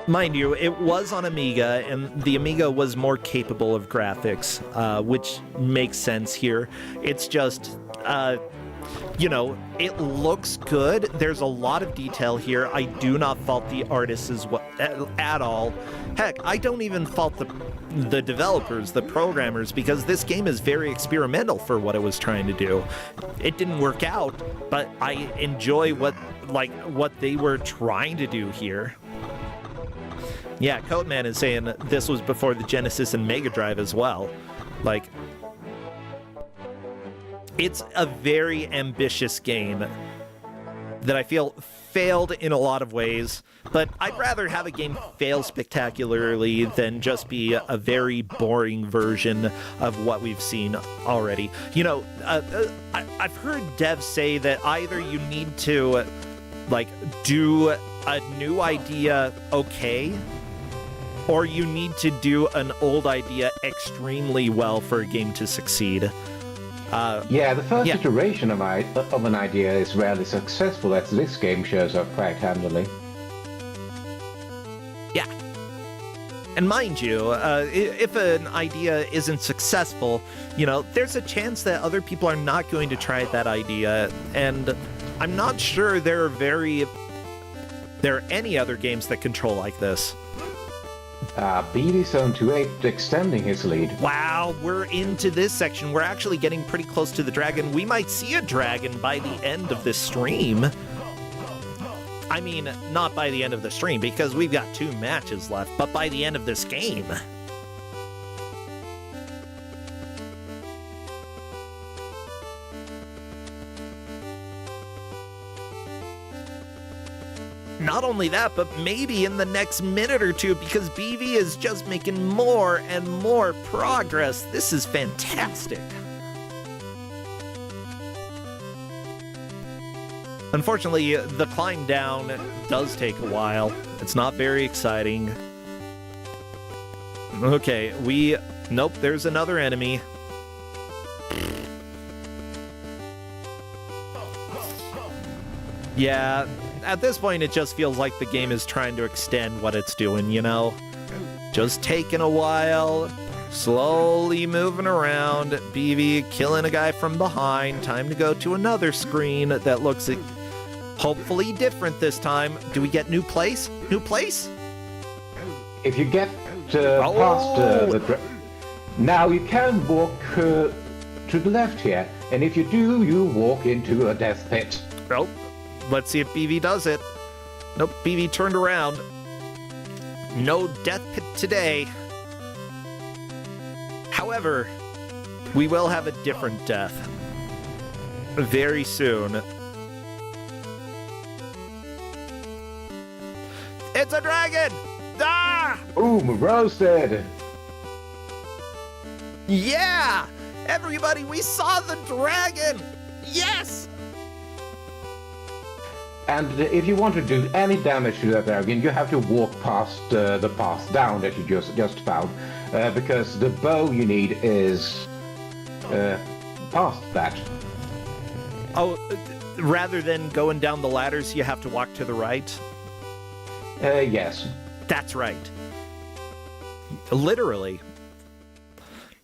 Mind you, it was on Amiga, and the Amiga was more capable of graphics, which makes sense here. It's just, you know, it looks good. There's a lot of detail here. I do not fault the artists at all. Heck, I don't even fault the developers, the programmers, because this game is very experimental for what it was trying to do. It didn't work out, but I enjoy what they were trying to do here. Yeah, Codeman is saying this was before the Genesis and Mega Drive as well. Like, it's a very ambitious game that I feel failed in a lot of ways, but I'd rather have a game fail spectacularly than just be a very boring version of what we've seen already. You know, I've heard devs say that either you need to, like, do a new idea okay, or you need to do an old idea extremely well for a game to succeed. Yeah, the first iteration of an idea is rarely successful, as this game shows up quite handily. Yeah. And mind you, if an idea isn't successful, you know, there's a chance that other people are not going to try that idea, and I'm not sure there are any other games that control like this. BD728 extending his lead. Wow, we're into this section. We're actually getting pretty close to the dragon. We might see a dragon by the end of this stream. I mean, not by the end of the stream, because we've got 2 matches left, but by the end of this game. Not only that, but maybe in the next minute or two, because BV is just making more and more progress. This is fantastic. Unfortunately, the climb down does take a while. It's not very exciting. Okay, nope, there's another enemy. Yeah, at this point it just feels like the game is trying to extend what it's doing, you know? Just taking a while, slowly moving around, BV killing a guy from behind, time to go to another screen that looks hopefully different this time. Do we get new place? New place? If you get past now you can walk to the left here, and if you do, you walk into a death pit. Oh, let's see if BV does it. Nope, BV turned around. No death pit today. However, we will have a different death very soon. It's a dragon! Ah! Boom, roasted! Yeah! Everybody, we saw the dragon! Yes! And if you want to do any damage to that dragon, you have to walk past the path down that you just found, because the bow you need is past that. Oh, rather than going down the ladders, you have to walk to the right? Yes. That's right. Literally.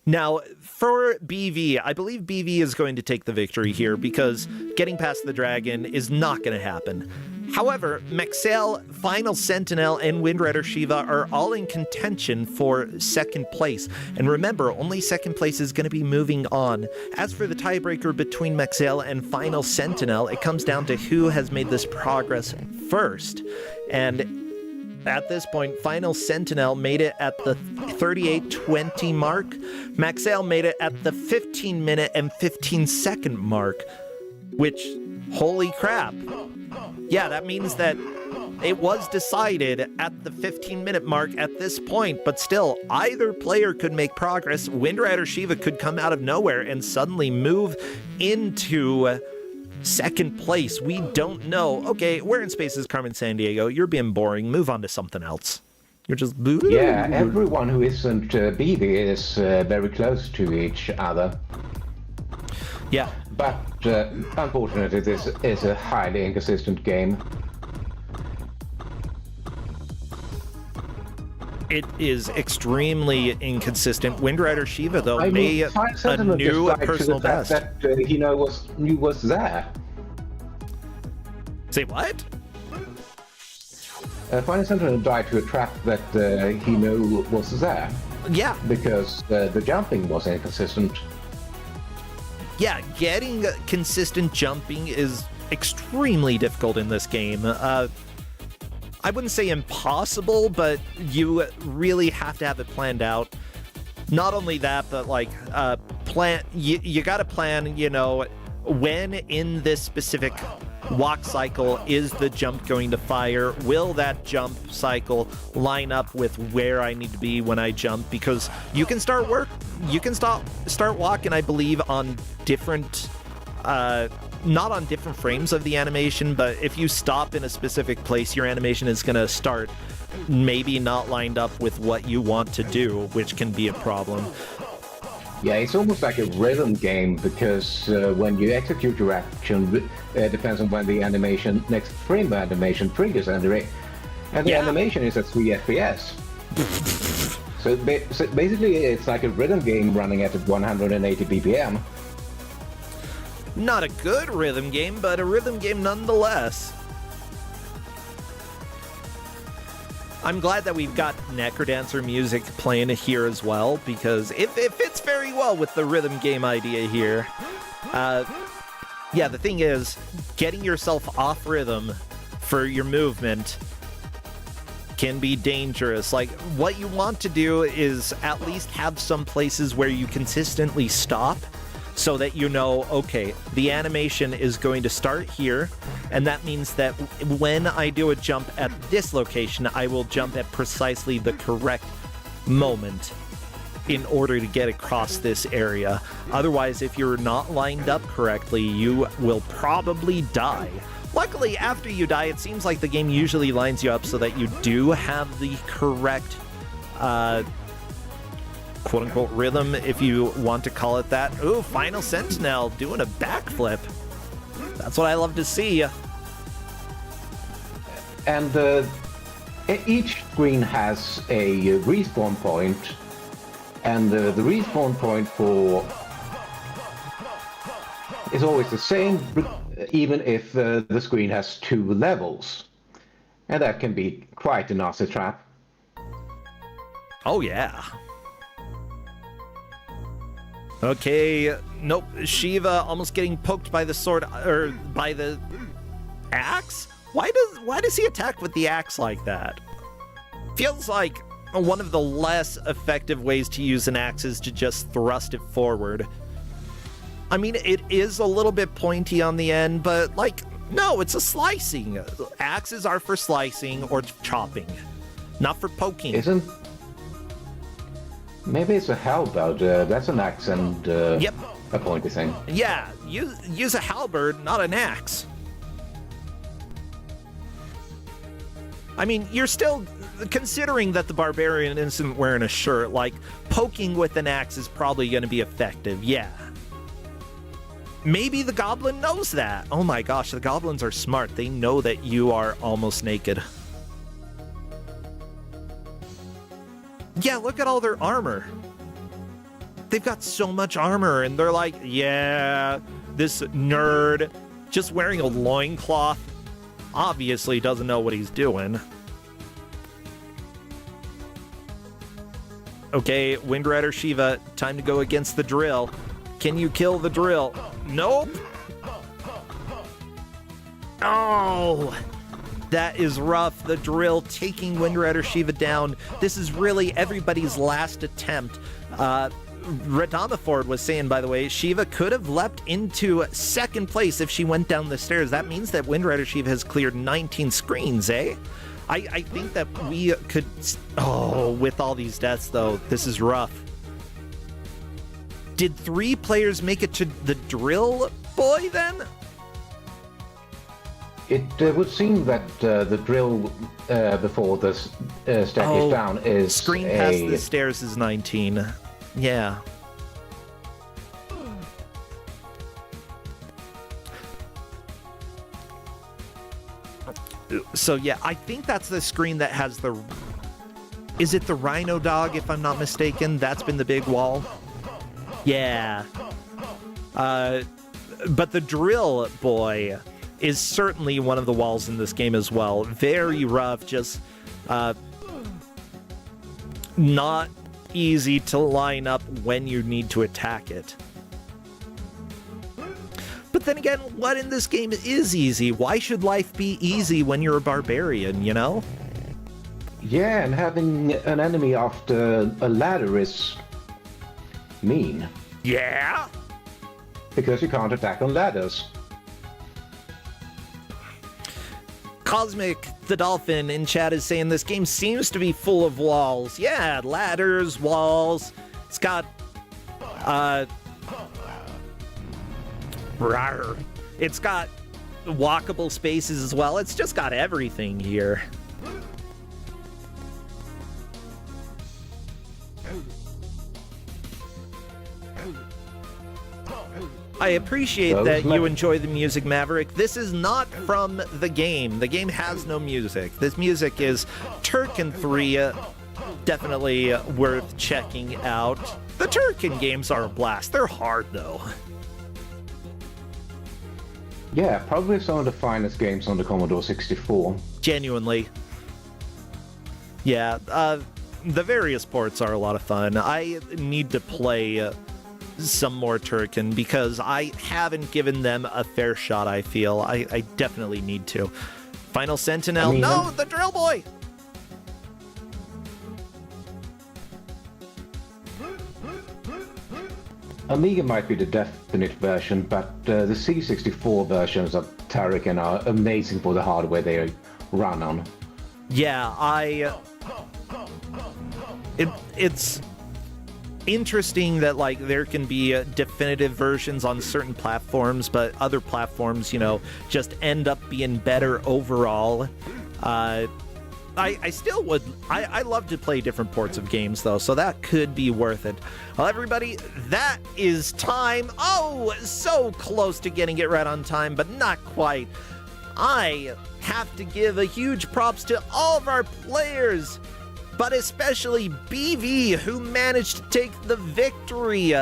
Now, for BV, I believe BV is going to take the victory here because getting past the dragon is not going to happen. However, Maxell, Final Sentinel, and Windrider Shiva are all in contention for second place. And remember, only second place is going to be moving on. As for the tiebreaker between Maxell and Final Sentinel, it comes down to who has made this progress first. And at this point, Final Sentinel made it at the 38:20 mark. Maxell made it at the 15-minute and 15-second mark, which, holy crap. Yeah, that means that it was decided at the 15-minute mark at this point, but still, either player could make progress. Windrider Shiva could come out of nowhere and suddenly move into second place. We don't know. Okay, we're in Spaces, Carmen Sandiego. You're being boring. Move on to something else. You're just... Yeah, everyone who isn't BB is very close to each other. Yeah. But unfortunately, this is a highly inconsistent game. It is extremely inconsistent. Windrider Shiva, though, made a new personal best. That he knew was there. Say what? Final Sentinel died to a trap that he knew was there. Yeah. Because the jumping was inconsistent. Yeah, getting consistent jumping is extremely difficult in this game. I wouldn't say impossible, but you really have to have it planned out. Not only that, but like you got to plan, you know, when in this specific walk cycle is the jump going to fire? Will that jump cycle line up with where I need to be when I jump? Because you can start walking, I believe, on different not on different frames of the animation, but if you stop in a specific place, your animation is going to start maybe not lined up with what you want to do, which can be a problem. Yeah, it's almost like a rhythm game, because when you execute your action, it depends on when the next frame animation triggers, and the animation is at 3 FPS. So basically, it's like a rhythm game running at 180 BPM. Not a good rhythm game, but a rhythm game nonetheless. I'm glad that we've got Necrodancer music playing here as well, because it fits very well with the rhythm game idea here. Yeah, the thing is, getting yourself off rhythm for your movement can be dangerous. Like, what you want to do is at least have some places where you consistently stop, so that you know, okay, the animation is going to start here, and that means that when I do a jump at this location, I will jump at precisely the correct moment in order to get across this area. Otherwise, if you're not lined up correctly, you will probably die. Luckily, after you die, it seems like the game usually lines you up so that you do have the correct, quote-unquote rhythm, if you want to call it that. Ooh, Final Sentinel doing a backflip. That's what I love to see. And each screen has a respawn point, and the respawn point for is always the same, even if the screen has 2 levels. And that can be quite a nasty trap. Oh, yeah. Okay, nope, Shiva almost getting poked by the sword, or by the axe? Why does he attack with the axe like that? Feels like one of the less effective ways to use an axe is to just thrust it forward. I mean, it is a little bit pointy on the end, but, like, no, it's a slicing. Axes are for slicing or chopping, not for poking. Isn't... Maybe it's a halberd. That's an axe and Yep. a pointy thing. Yeah, use a halberd, not an axe. I mean, you're still, considering that the barbarian isn't wearing a shirt, like, poking with an axe is probably going to be effective, yeah. Maybe the goblin knows that. Oh my gosh, the goblins are smart. They know that you are almost naked. Yeah, look at all their armor. They've got so much armor, and they're like, yeah, this nerd just wearing a loincloth obviously doesn't know what he's doing. Okay, Wind Rider Shiva, time to go against the drill. Can you kill the drill? Nope. Oh, that is rough. The drill taking Wind Rider Shiva down. This is really everybody's last attempt. Radamaford was saying, by the way, Shiva could have leapt into second place if she went down the stairs. That means that Wind Rider Shiva has cleared 19 screens, eh? I think that we could... Oh, with all these deaths, though, this is rough. Did 3 players make it to the drill boy, then? It would seem that the drill before the staircase down is screen past the stairs is 19. Yeah. So yeah, I think that's the screen that has the... Is it the Rhino Dog, if I'm not mistaken? That's been the big wall. Yeah. But the Drill Boy is certainly one of the walls in this game as well. Very rough, just not easy to line up when you need to attack it. But then again, what in this game is easy? Why should life be easy when you're a barbarian, you know? Yeah, and having an enemy after a ladder is mean. Yeah? Because you can't attack on ladders. Cosmic the Dolphin in chat is saying this game seems to be full of walls. Yeah, ladders, walls. It's got, rawr. It's got walkable spaces as well. It's just got everything here. I appreciate that you enjoy the music, Maverick. This is not from the game. The game has no music. This music is Turken 3. Definitely worth checking out. The Turken games are a blast. They're hard, though. Yeah, probably some of the finest games on the Commodore 64. Genuinely. Yeah, the various ports are a lot of fun. I need to play some more Turken because I haven't given them a fair shot, I feel. I definitely need to. Final Sentinel. I mean, no, the Drill Boy! Amiga might be the definite version, but the C64 versions of Turrican are amazing for the hardware they run on. Yeah, it's interesting that like there can be definitive versions on certain platforms, but other platforms, just end up being better overall. I still would. I love to play different ports of games, though, so that could be worth it. Well, everybody, that is time. Oh, so close to getting it right on time, but not quite. I have to give a huge props to all of our players, but especially BV, who managed to take the victory.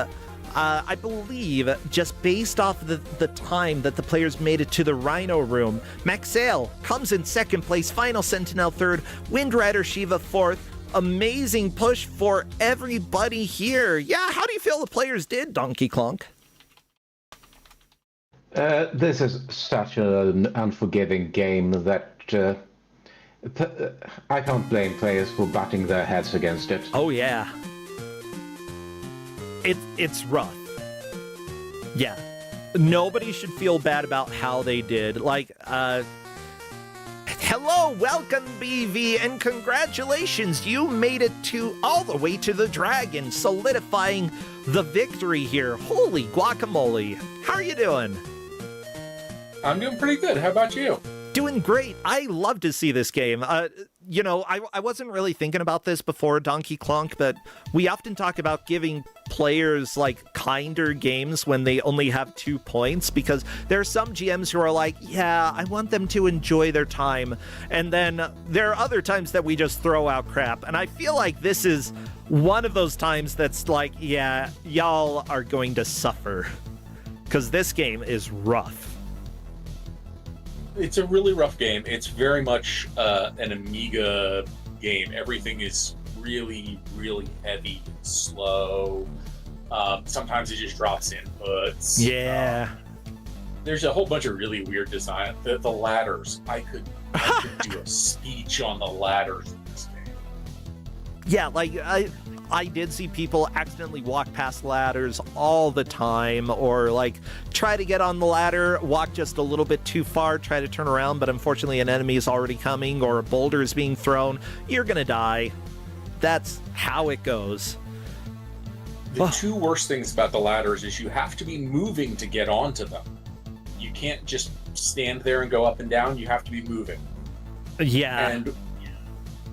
I believe, just based off the time that the players made it to the Rhino room, Maxale comes in second place, Final Sentinel third, Windrider Shiva fourth. Amazing push for everybody here. Yeah, how do you feel the players did, Donkey Clonk? This is such an unforgiving game that I can't blame players for batting their heads against it. Oh yeah. It's rough. Yeah. Nobody should feel bad about how they did. Like, hello, welcome BV, and congratulations, you made it all the way to the dragon, solidifying the victory here. Holy guacamole. How are you doing? I'm doing pretty good. How about you? Doing great. I love to see this game. I wasn't really thinking about this before Donkey Clonk, but we often talk about giving players like kinder games when they only have 2 points, because there are some GMs who are like, yeah, I want them to enjoy their time. And then there are other times that we just throw out crap. And I feel like this is one of those times that's like, yeah, y'all are going to suffer, because this game is rough. It's a really rough game. It's very much an Amiga game. Everything is really, really heavy, slow. Sometimes it just drops inputs. Yeah. There's a whole bunch of really weird design. The ladders. I could do a speech on the ladders in this game. Yeah, like I did see people accidentally walk past ladders all the time, or like try to get on the ladder, walk just a little bit too far, try to turn around, but unfortunately an enemy is already coming or a boulder is being thrown. You're gonna die. That's how it goes. The two worst things about the ladders is you have to be moving to get onto them. You can't just stand there and go up and down. You have to be moving. Yeah. And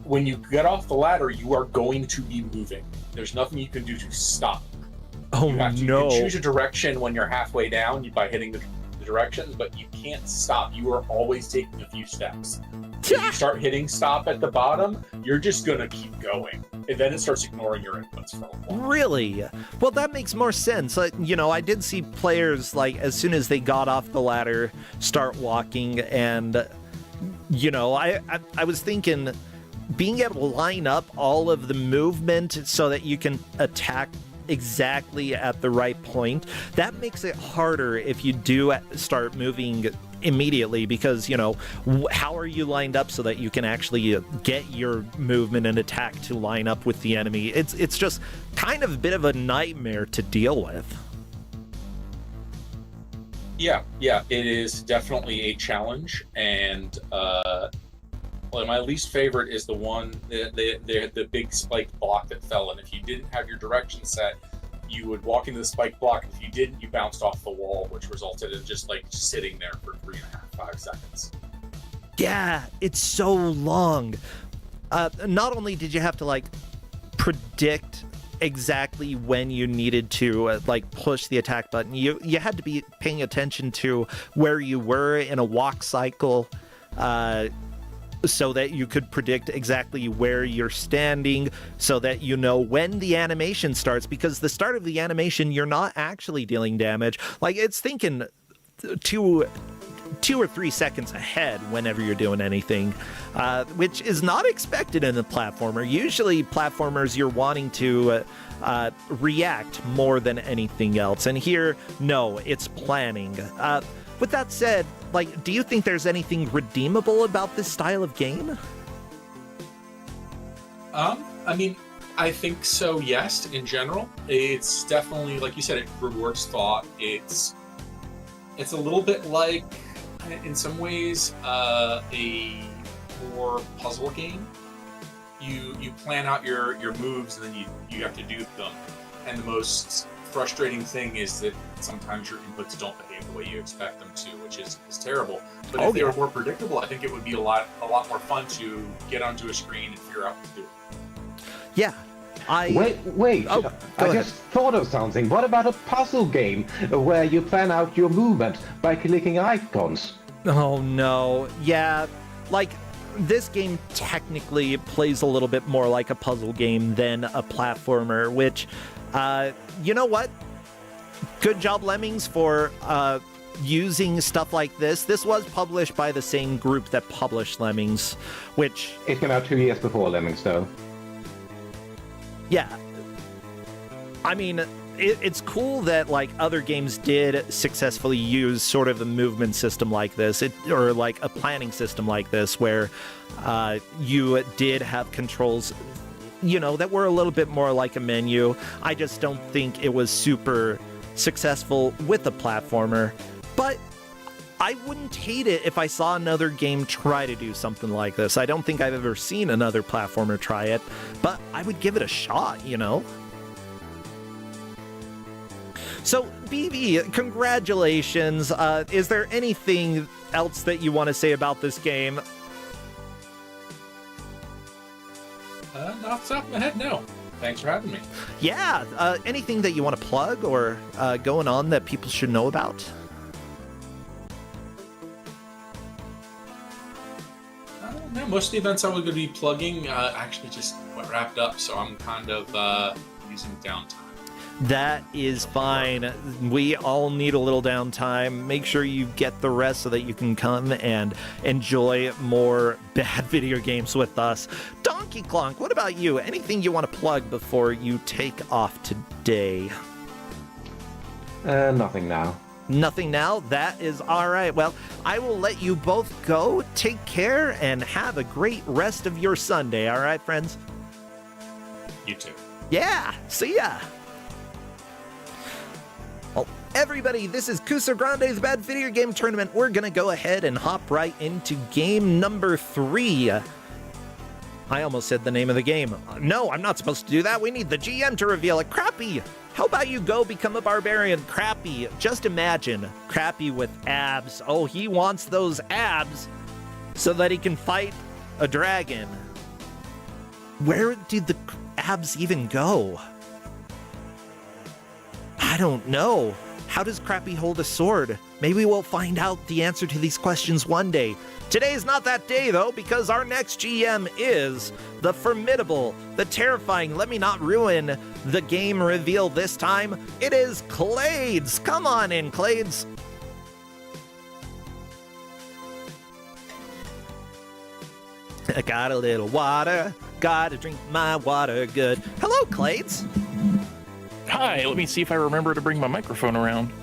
when you get off the ladder, you are going to be moving. There's nothing you can do to stop. Oh, you no. can choose a direction when you're halfway down by hitting the directions, but you can't stop. You are always taking a few steps. If you start hitting stop at the bottom, you're just going to keep going. And then it starts ignoring your inputs for a while. Really? Well, that makes more sense. I did see players, like, as soon as they got off the ladder, start walking, and, I was thinking, being able to line up all of the movement so that you can attack exactly at the right point, that makes it harder if you do start moving immediately, because, how are you lined up so that you can actually get your movement and attack to line up with the enemy? It's just kind of a bit of a nightmare to deal with. Yeah, it is definitely a challenge, and my least favorite is the one, the big spiked block that fell, and if you didn't have your direction set, you would walk into the spiked block. If you didn't, you bounced off the wall, which resulted in just sitting there for 3.5 seconds. Yeah, it's so long. Not only did you have to predict exactly when you needed to push the attack button, you had to be paying attention to where you were in a walk cycle, so that you could predict exactly where you're standing, so that you know when the animation starts, because the start of the animation, you're not actually dealing damage. It's thinking 2 or 3 seconds ahead whenever you're doing anything, which is not expected in a platformer. Usually platformers, you're wanting to react more than anything else, and here, no, it's planning. With that said, do you think there's anything redeemable about this style of game? I think so, yes, in general. It's definitely, like you said, it rewards thought. It's a little bit like, in some ways, a more puzzle game. You plan out your moves, and then you have to do them. and the most frustrating thing is that sometimes your inputs don't behave the way you expect them to, which is terrible. But if they were more predictable, I think it would be a lot more fun to get onto a screen and figure out what to do. Yeah. Wait. Oh, I just thought of something. What about a puzzle game where you plan out your movement by clicking icons? Oh no. Yeah, like this game technically plays a little bit more like a puzzle game than a platformer, which, you know what? Good job, Lemmings, for using stuff like this. This was published by the same group that published Lemmings, which... It came out 2 years before Lemmings, though. Yeah. I mean, it's cool that, like, other games did successfully use sort of a movement system like this, or like a planning system like this, where you did have controls, you know, that were a little bit more like a menu. I just don't think it was super successful with a platformer, but I wouldn't hate it if I saw another game try to do something like this. I don't think I've ever seen another platformer try it, but I would give it a shot, you know? So, BB, congratulations. Is there anything else that you want to say about this game? Not off the top of my head, no. Thanks for having me. Yeah, anything that you want to plug or going on that people should know about? No, most of the events I was going to be plugging actually just wrapped up, so I'm kind of using downtime. That is fine. We all need a little downtime. Make sure you get the rest so that you can come and enjoy more bad video games with us. Donkey Clonk, what about you? Anything you want to plug before you take off today? Nothing now. Nothing now? That is all right. Well, I will let you both go. Take care and have a great rest of your Sunday. All right, friends? You too. Yeah. See ya. Well, everybody, this is Kusogrande's Bad Video Game Tournament. We're going to go ahead and hop right into game number 3. I almost said the name of the game. No, I'm not supposed to do that. We need the GM to reveal it. Crappy! How about you go become a barbarian? Crappy. Just imagine. Crappy with abs. Oh, he wants those abs so that he can fight a dragon. Where did the abs even go? I don't know. How does Crappy hold a sword? Maybe we'll find out the answer to these questions one day. Today is not that day, though, because our next GM is the formidable, the terrifying, let me not ruin the game reveal this time. It is Clades. Come on in, Clades. I got a little water, gotta drink my water good. Hello, Clades. Hi, let me see if I remember to bring my microphone around.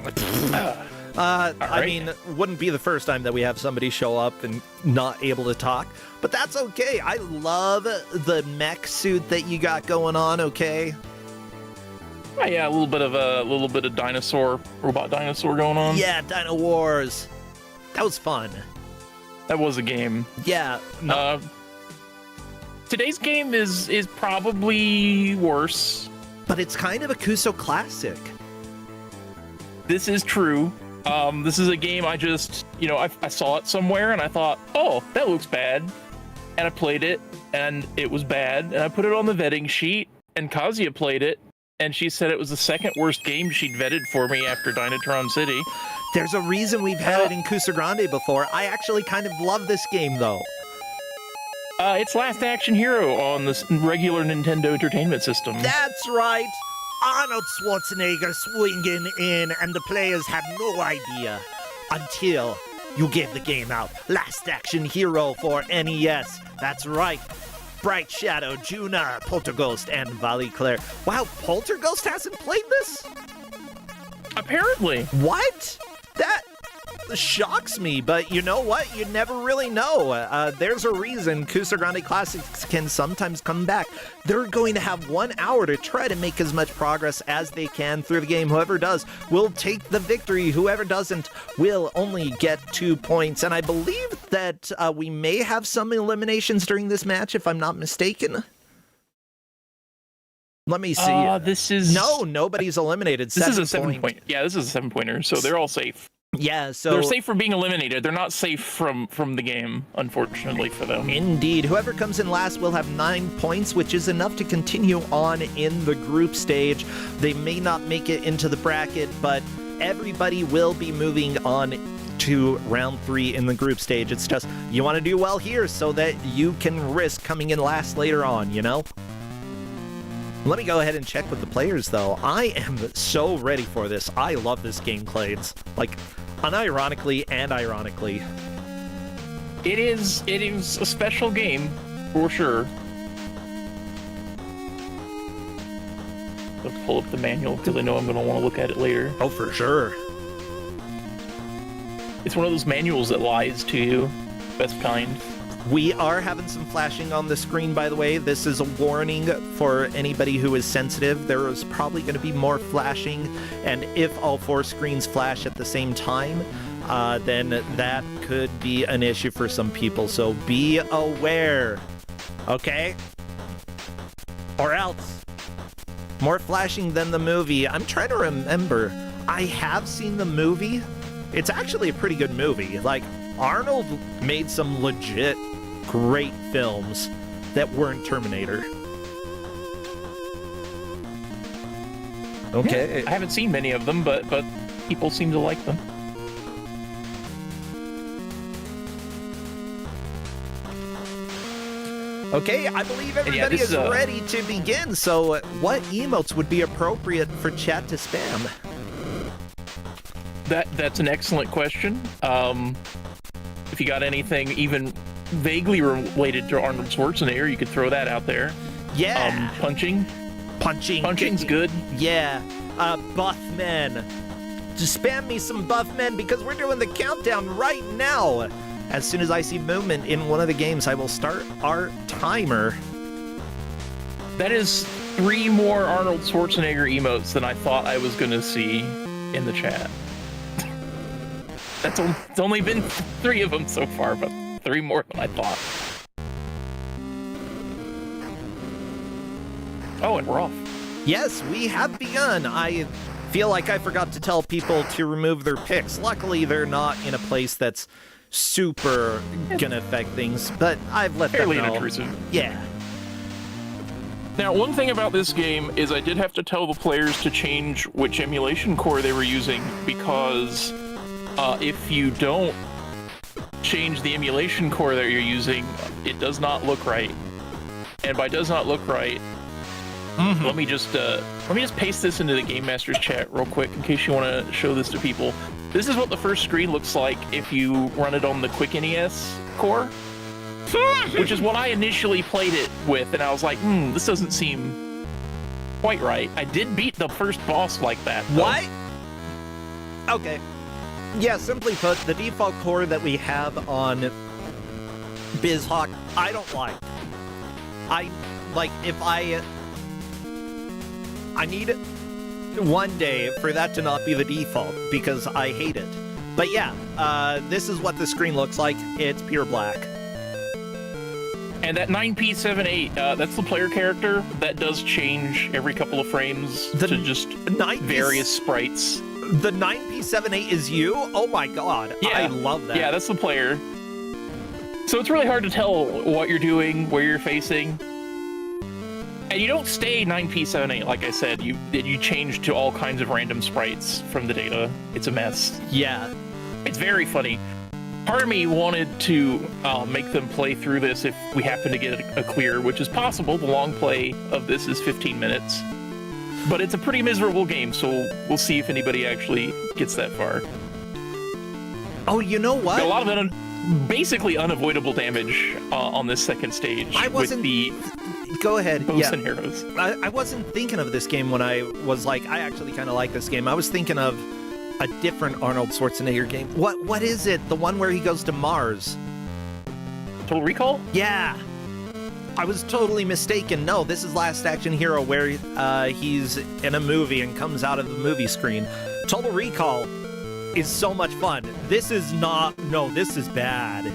I mean, wouldn't be the first time that we have somebody show up and not able to talk, but that's okay. I love the mech suit that you got going on, okay? Oh, yeah, a little bit of dinosaur, robot dinosaur going on. Yeah, Dino Wars. That was fun. That was a game. Yeah. No. Today's game is probably worse. But it's kind of a Kuso classic. This is true. This is a game I just, I saw it somewhere and I thought, oh, that looks bad. And I played it and it was bad. And I put it on the vetting sheet and Kazuya played it. And she said it was the second worst game she'd vetted for me after Dynatron City. There's a reason we've had it in Kusogrande before. I actually kind of love this game, though. It's Last Action Hero on the regular Nintendo Entertainment System. That's right. Arnold Schwarzenegger swinging in, and the players have no idea until you give the game out. Last Action Hero for NES. That's right. Bright Shadow, Juna, Polterghost, and Valley Claire. Wow, Polterghost hasn't played this? Apparently. What? That shocks me, but you know what? You never really know. There's a reason Kusogrande Classics can sometimes come back. They're going to have 1 hour to try to make as much progress as they can through the game. Whoever does will take the victory. Whoever doesn't will only get 2 points. And I believe that we may have some eliminations during this match, if I'm not mistaken. Let me see. This is nobody's eliminated. This is a 7-point. Yeah, this is a 7-pointer, so they're all safe. Yeah, so they're safe from being eliminated. They're not safe from the game, unfortunately for them. Indeed. Whoever comes in last will have 9 points, which is enough to continue on in the group stage. They may not make it into the bracket, but everybody will be moving on to round 3 in the group stage. It's just you want to do well here so that you can risk coming in last later on, you know? Let me go ahead and check with the players, though. I am so ready for this. I love this game, Clades. Like, unironically and ironically. It is a special game, for sure. Let's pull up the manual, because I know I'm going to want to look at it later. Oh, for sure. It's one of those manuals that lies to you. Best kind. We are having some flashing on the screen, by the way. This is a warning for anybody who is sensitive. There is probably going to be more flashing, and if all 4 screens flash at the same time, then that could be an issue for some people, so be aware, okay? Or else. More flashing than the movie. I'm trying to remember. I have seen the movie. It's actually a pretty good movie. Like, Arnold made some legit great films that weren't Terminator. Okay. Yeah, I haven't seen many of them, but people seem to like them. Okay, I believe everybody is ready to begin, so what emotes would be appropriate for chat to spam? That's an excellent question. If you got anything even vaguely related to Arnold Schwarzenegger, you could throw that out there. Yeah. Punching. Punching's good. Yeah. Buff men. Just spam me some buff men because we're doing the countdown right now. As soon as I see movement in one of the games, I will start our timer. That is 3 more Arnold Schwarzenegger emotes than I thought I was going to see in the chat. It's only been 3 of them so far, but 3 more than I thought. Oh, and we're off. Yes, we have begun. I feel like I forgot to tell people to remove their picks. Luckily, they're not in a place that's super gonna affect things, but I've let them know. Fairly unintrusive. Yeah. Now, one thing about this game is I did have to tell the players to change which emulation core they were using, because if you don't change the emulation core that you're using, it does not look right. And by does not look right, let me just paste this into the Game Master's chat real quick in case you want to show this to people. This is what the first screen looks like if you run it on the Quick NES core, which is what I initially played it with, and I was like, this doesn't seem quite right. I did beat the first boss like that, though. What? Okay. Yeah, simply put, the default core that we have on BizHawk, I don't like. I need one day for that to not be the default, because I hate it. But yeah, this is what the screen looks like. It's pure black. And that 9p78, that's the player character. That does change every couple of frames to just various sprites. The 9p78 is you? Oh my god, yeah. I love that. Yeah, that's the player. So it's really hard to tell what you're doing, where you're facing. And you don't stay 9p78, like I said. You change to all kinds of random sprites from the data. It's a mess. Yeah. It's very funny. Part of me wanted to make them play through this if we happen to get a clear, which is possible. The long play of this is 15 minutes. But it's a pretty miserable game, so we'll see if anybody actually gets that far. Oh, you know what? A lot of basically unavoidable damage on this second stage. With the Go ahead. bows and arrows. I wasn't thinking of this game when I was like, I actually kind of like this game. I was thinking of a different Arnold Schwarzenegger game. What is it? The one where he goes to Mars? Total Recall? Yeah. I was totally mistaken. No, this is Last Action Hero, where he's in a movie and comes out of the movie screen. Total Recall is so much fun. This is not. No, this is bad.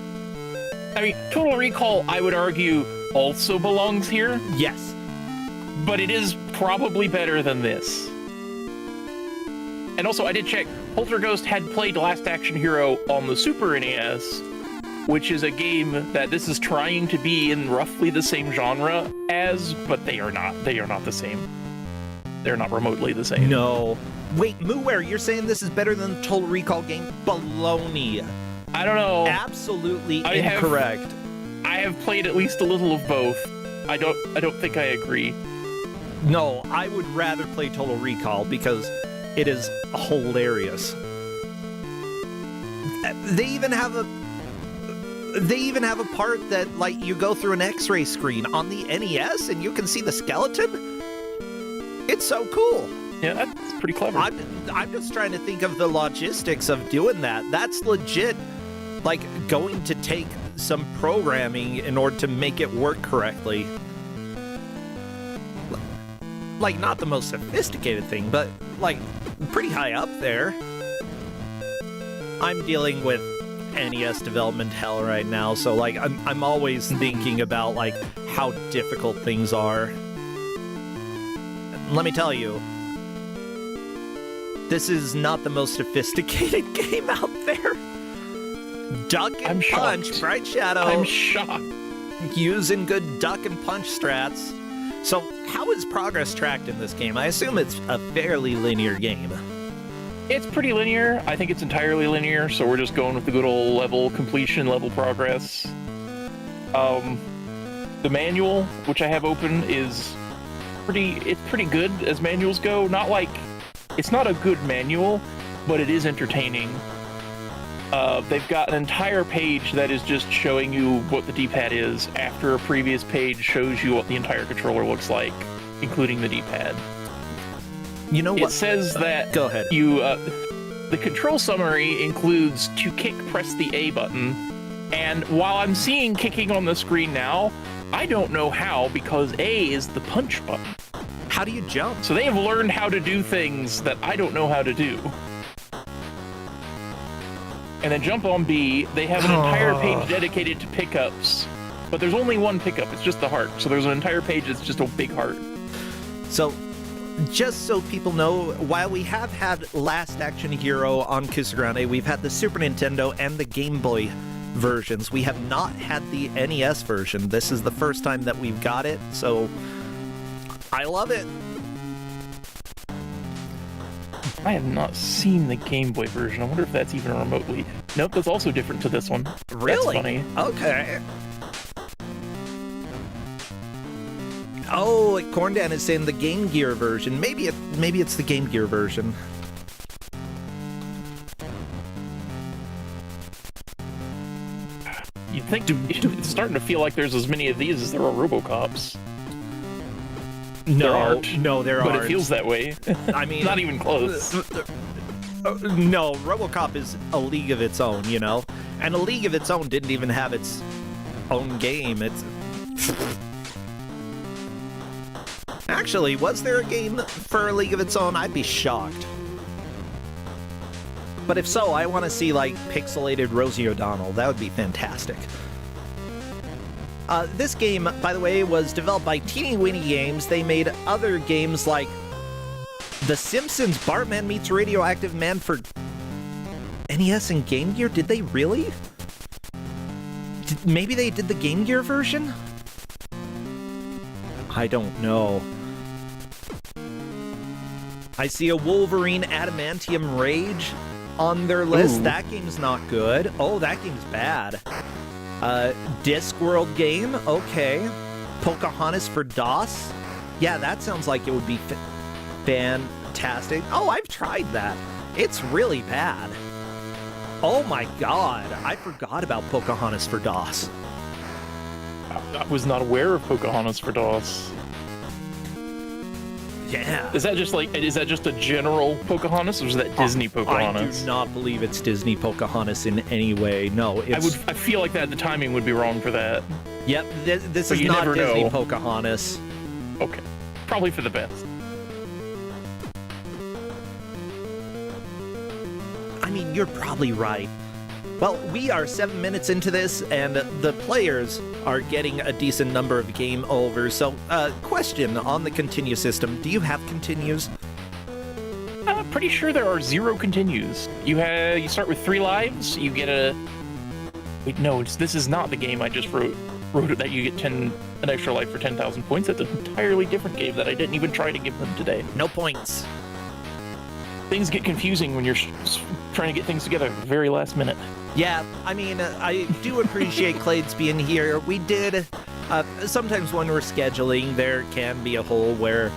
I mean, Total Recall, I would argue, also belongs here. Yes. but it is probably better than this. And also, I did check. Polterghost had played Last Action Hero on the Super NES, which is a game that this is trying to be in roughly the same genre as, but they are not. They are not the same. They're not remotely the same. No. Wait, Mooware, you're saying this is better than the Total Recall game? Baloney. I don't know. Absolutely incorrect. I have played at least a little of both. I don't think I agree. No, I would rather play Total Recall because it is hilarious. They even have a part that, like, you go through an X-ray screen on the NES and you can see the skeleton. It's so cool. Yeah, that's pretty clever. I'm just trying to think of the logistics of doing that. That's legit, like, going to take some programming in order to make it work correctly. Like, not the most sophisticated thing, but, like, pretty high up there. I'm dealing with NES development hell right now, so, like, I'm always thinking about, like, how difficult things are. Let me tell you, this is not the most sophisticated game out there. Duck and punch, Bright Shadow. I'm shocked. Using good duck and punch strats. So, how is progress tracked in this game? I assume it's a fairly linear game. It's pretty linear. I think it's entirely linear, so we're just going with the good old level completion, level progress. The manual, which I have open, is pretty good as manuals go. Not like, it's not a good manual, but it is entertaining. They've got an entire page that is just showing you what the D-pad is after a previous page shows you what the entire controller looks like, including the D-pad. You know what? It says that Go ahead. The control summary includes to kick, press the A button, and while I'm seeing kicking on the screen now, I don't know how because A is the punch button. How do you jump? So they have learned how to do things that I don't know how to do. And then jump on B, they have an entire page dedicated to pickups, but there's only one pickup, it's just the heart. So there's an entire page that's just a big heart. So, just so people know, while we have had Last Action Hero on Kusogrande, we've had the Super Nintendo and the Game Boy versions. We have not had the NES version. This is the first time that we've got it, so I love it. I have not seen the Game Boy version. I wonder if that's even remotely... Nope, that's also different to this one. Really? That's funny. Okay. Oh, Corndan is saying the Game Gear version. Maybe it's the Game Gear version. You'd think it's starting to feel like there's as many of these as there are RoboCops. There aren't. No, there but aren't. It feels that way. I mean, not even close. No, RoboCop is a league of its own, you know? And a league of its own didn't even have its own game. It's... Actually, was there a game for a league of its own? I'd be shocked. But if so, I want to see, like, pixelated Rosie O'Donnell. That would be fantastic. This game, by the way, was developed by Teeny Weeny Games. They made other games like The Simpsons Bartman Meets Radioactive Man for NES and Game Gear. Did they really? Maybe they did the Game Gear version? I don't know. I see a Wolverine Adamantium Rage on their list. Ooh. That game's not good. Oh, that game's bad. Discworld game, okay. Pocahontas for DOS. Yeah, that sounds like it would be fantastic. Oh, I've tried that. It's really bad. Oh my god, I forgot about Pocahontas for DOS. I was not aware of Pocahontas for DOS. Yeah. Is that just a general Pocahontas, or is that Disney Pocahontas? I do not believe it's Disney Pocahontas in any way. No, it's... I feel like that the timing would be wrong for that. Yep, this is you not never Disney know. Pocahontas. Okay. Probably for the best. I mean, you're probably right. Well, we are 7 minutes into this, and the players are getting a decent number of game overs. So, question on the continue system. Do you have continues? I'm pretty sure there are 0 continues. You start with 3 lives, you get a... Wait, no, this is not the game I just wrote it that you get an extra life for 10,000 points. That's an entirely different game that I didn't even try to give them today. No points. Things get confusing when you're trying to get things together at the very last minute. Yeah, I mean, I do appreciate Clades being here. We did, sometimes when we're scheduling, there can be a hole where,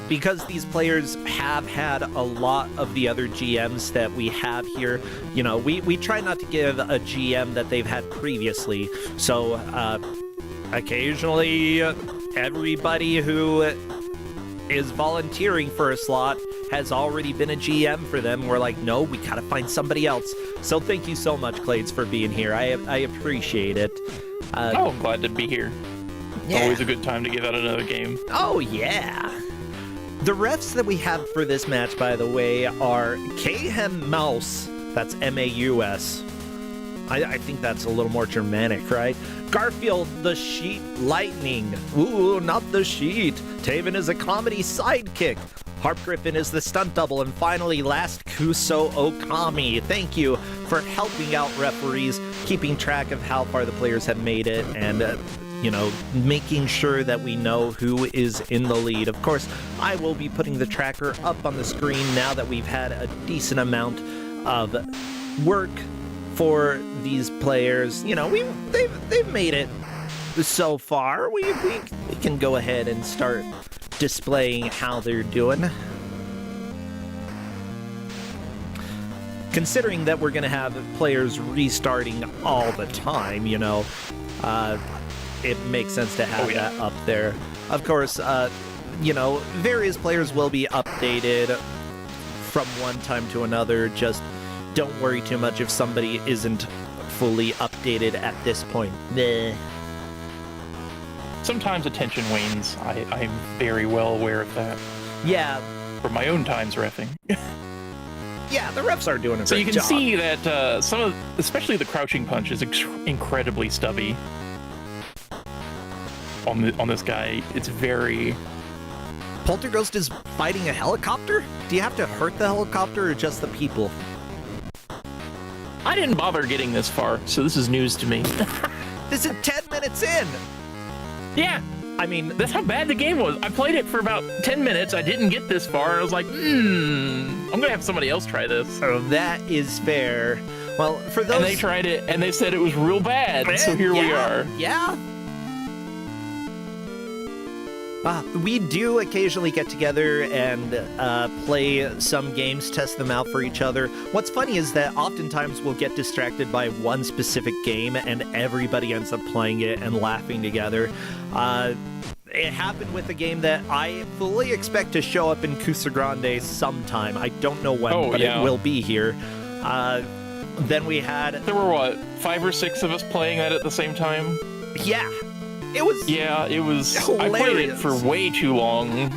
because these players have had a lot of the other GMs that we have here, you know, we try not to give a GM that they've had previously. So, occasionally, everybody who is volunteering for a slot has already been a GM for them. We're like, no, we gotta find somebody else. So thank you so much, Clades, for being here. I appreciate it. I'm glad to be here. Yeah. Always a good time to give out another game. Oh, yeah. The refs that we have for this match, by the way, are Kayhem Mouse. That's M-A-U-S. I think that's a little more Germanic, right? Garfield the Sheet Lightning. Ooh, not the sheet. Taven is a comedy sidekick. Harp Griffin is the stunt double. And finally, last, Kuso Okami. Thank you for helping out referees, keeping track of how far the players have made it, and, you know, making sure that we know who is in the lead. Of course, I will be putting the tracker up on the screen now that we've had a decent amount of work for these players. You know, they've made it so far. We can go ahead and start displaying how they're doing. Considering that we're going to have players restarting all the time, you know, it makes sense to have that up there. Of course, you know, various players will be updated from one time to another. Just don't worry too much if somebody isn't fully updated at this point. Meh. Sometimes attention wanes. I'm very well aware of that. Yeah. From my own times reffing. Yeah, the refs are doing a So great you can job. see that some of, especially the crouching punch, is incredibly stubby. On this guy, it's very... Polterghost is fighting a helicopter? Do you have to hurt the helicopter or just the people? I didn't bother getting this far, so this is news to me. This is 10 minutes in! Yeah, I mean, that's how bad the game was. I played it for about 10 minutes, I didn't get this far, and I was like, I'm gonna have somebody else try this. oh, that is fair. Well, for those... And they tried it, and they said it was real bad, so here we are. Yeah. We do occasionally get together and play some games, test them out for each other. What's funny is that oftentimes we'll get distracted by one specific game and everybody ends up playing it and laughing together. It happened with a game that I fully expect to show up in Kusogrande sometime. I don't know when, but it will be here. Then we had... There were, what, 5 or 6 of us playing that at the same time? Yeah. It was... Yeah, it was... hilarious. I played it for way too long.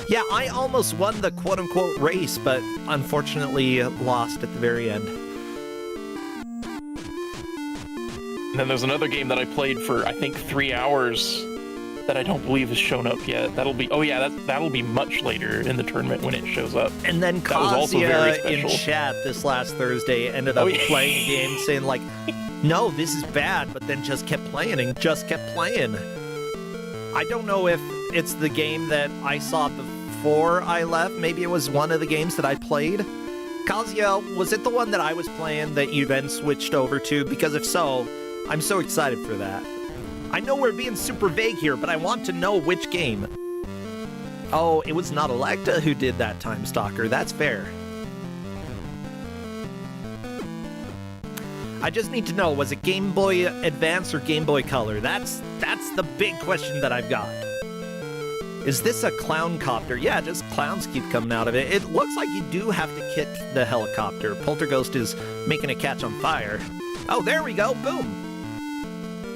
Yeah, I almost won the quote-unquote race, but unfortunately lost at the very end. And then there's another game that I played for, I think, 3 hours that I don't believe has shown up yet. That'll be... Oh, yeah, that'll be much later in the tournament when it shows up. And then that was also very Kazuya special. in chat this last Thursday ended up playing games saying, like, no, this is bad, but then just kept playing and just kept playing. I don't know if it's the game that I saw before I left. Maybe it was one of the games that I played. Kazuya, was it the one that I was playing that you then switched over to? Because if so, I'm so excited for that. I know we're being super vague here, but I want to know which game. Oh, it was not Electa who did that, Time Stalker. That's fair. I just need to know, was it Game Boy Advance or Game Boy Color? That's the big question that I've got. Is this a clown copter? Yeah, just clowns keep coming out of it. It looks like you do have to kick the helicopter. Polterghost is making a catch on fire. Oh, there we go. Boom.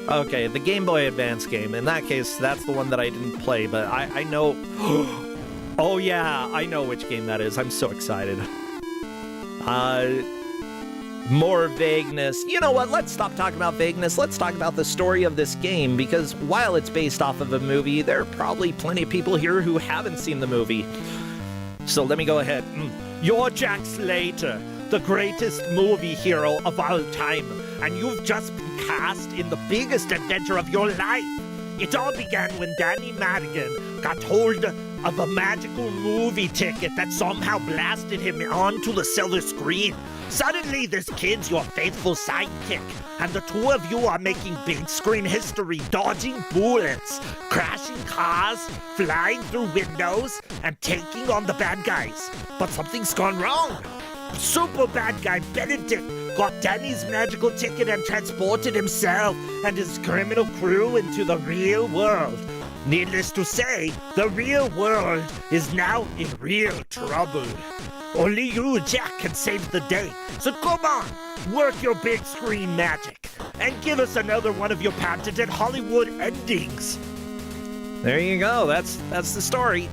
Okay, the Game Boy Advance game. In that case, that's the one that I didn't play, but I know... Oh, yeah, I know which game that is. I'm so excited. More vagueness. You know what? Let's stop talking about vagueness. Let's talk about the story of this game, because while it's based off of a movie, there are probably plenty of people here who haven't seen the movie. So let me go ahead. You're Jack Slater, the greatest movie hero of all time, and you've just been cast in the biggest adventure of your life. It all began when Danny Madigan got hold of a magical movie ticket that somehow blasted him onto the silver screen. Suddenly, this kid's your faithful sidekick, and the two of you are making big screen history, dodging bullets, crashing cars, flying through windows, and taking on the bad guys. But something's gone wrong. Super bad guy Benedict got Danny's magical ticket and transported himself and his criminal crew into the real world. Needless to say, the real world is now in real trouble. Only you, Jack, can save the day. So come on, work your big screen magic and give us another one of your patented Hollywood endings. There you go. That's the story.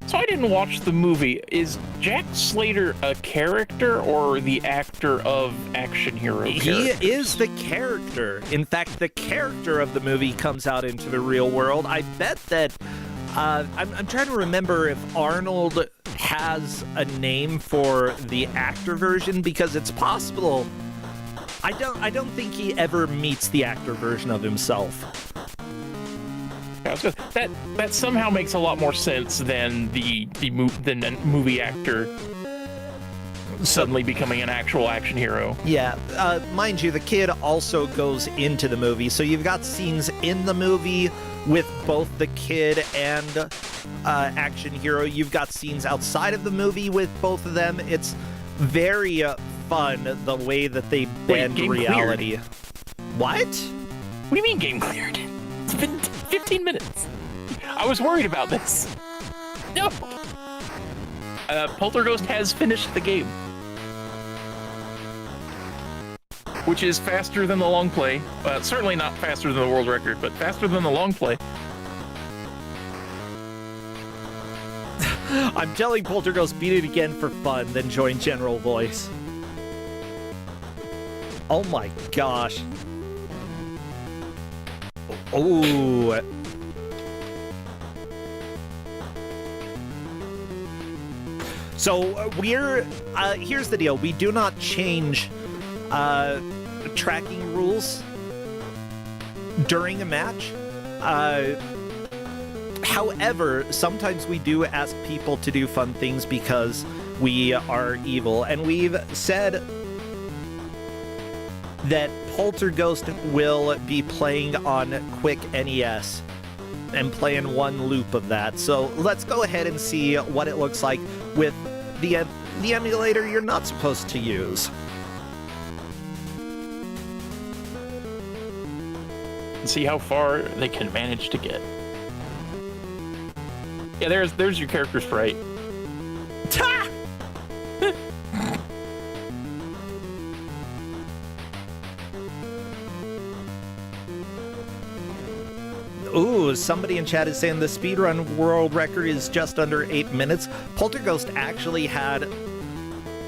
So I didn't watch the movie. Is Jack Slater a character or the actor of action hero characters? He is the character. In fact, the character of the movie comes out into the real world. I bet that I'm trying to remember if Arnold has a name for the actor version, because it's possible. I don't think he ever meets the actor version of himself. That somehow makes a lot more sense than the movie actor suddenly becoming an actual action hero. Yeah, mind you, the kid also goes into the movie, so you've got scenes in the movie with both the kid and action hero. You've got scenes outside of the movie with both of them. It's very fun the way that they bend reality. Cleared. What? What do you mean game cleared? It's been 15 minutes. I was worried about this. No. Polterghost has finished the game, which is faster than the long play. Certainly not faster than the world record, but faster than the long play. I'm telling Polterghost beat it again for fun, then join General Voice. Oh my gosh. Oh. So here's the deal. We do not change tracking rules during a match. However, sometimes we do ask people to do fun things because we are evil, and we've said that Polterghost will be playing on Quick NES and playing one loop of that. So let's go ahead and see what it looks like with the emulator you're not supposed to use. See how far they can manage to get. Yeah, there's your character sprite. Ta! Ooh, somebody in chat is saying the speedrun world record is just under 8 minutes. Polterghost actually had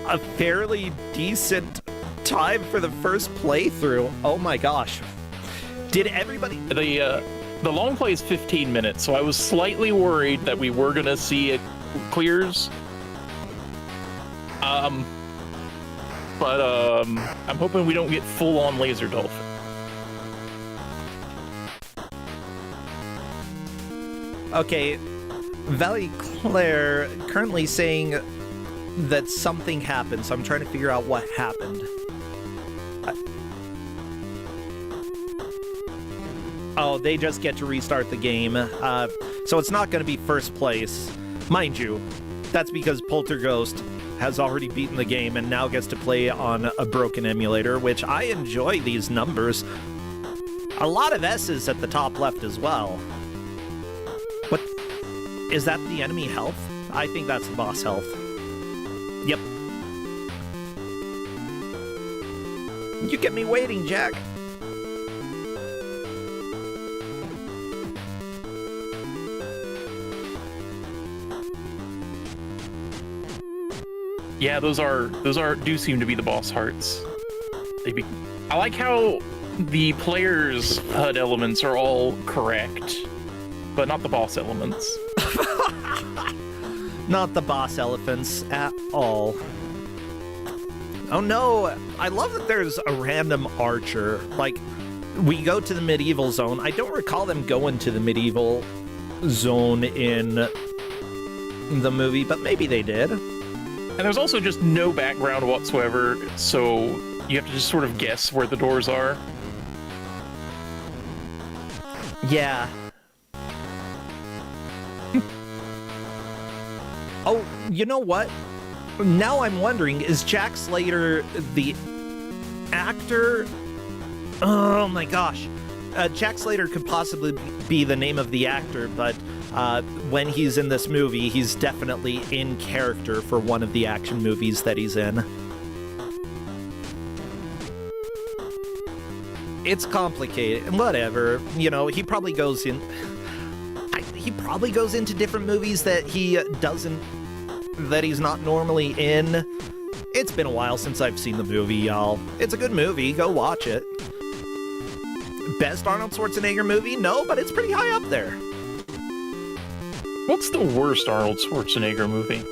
a fairly decent time for the first playthrough. Oh my gosh. Did everybody... The long play is 15 minutes, so I was slightly worried that we were gonna see it clears. I'm hoping we don't get full-on laser dolphin. Okay, Valley Claire currently saying that something happened, so I'm trying to figure out what happened. Oh, they just get to restart the game. So it's not going to be first place. Mind you, that's because Polterghost has already beaten the game and now gets to play on a broken emulator, which I enjoy these numbers. A lot of S's at the top left as well. What? Is that the enemy health? I think that's the boss health. Yep. You get me waiting, Jack. Yeah, those do seem to be the boss hearts. I like how the players' HUD elements are all correct, but not the boss elements. Not the boss elephants at all. Oh no, I love that there's a random archer. Like, we go to the medieval zone. I don't recall them going to the medieval zone in the movie, but maybe they did. And there's also just no background whatsoever, so you have to just sort of guess where the doors are. Yeah. Oh, you know what? Now I'm wondering, is Jack Slater the actor? Oh my gosh. Jack Slater could possibly be the name of the actor, but when he's in this movie, he's definitely in character for one of the action movies that he's in. It's complicated. Whatever. You know, he probably goes in... he probably goes into different movies that he doesn't... that he's not normally in. It's been a while since I've seen the movie, y'all. It's a good movie. Go watch it. Best Arnold Schwarzenegger movie? No, but it's pretty high up there. What's the worst Arnold Schwarzenegger movie?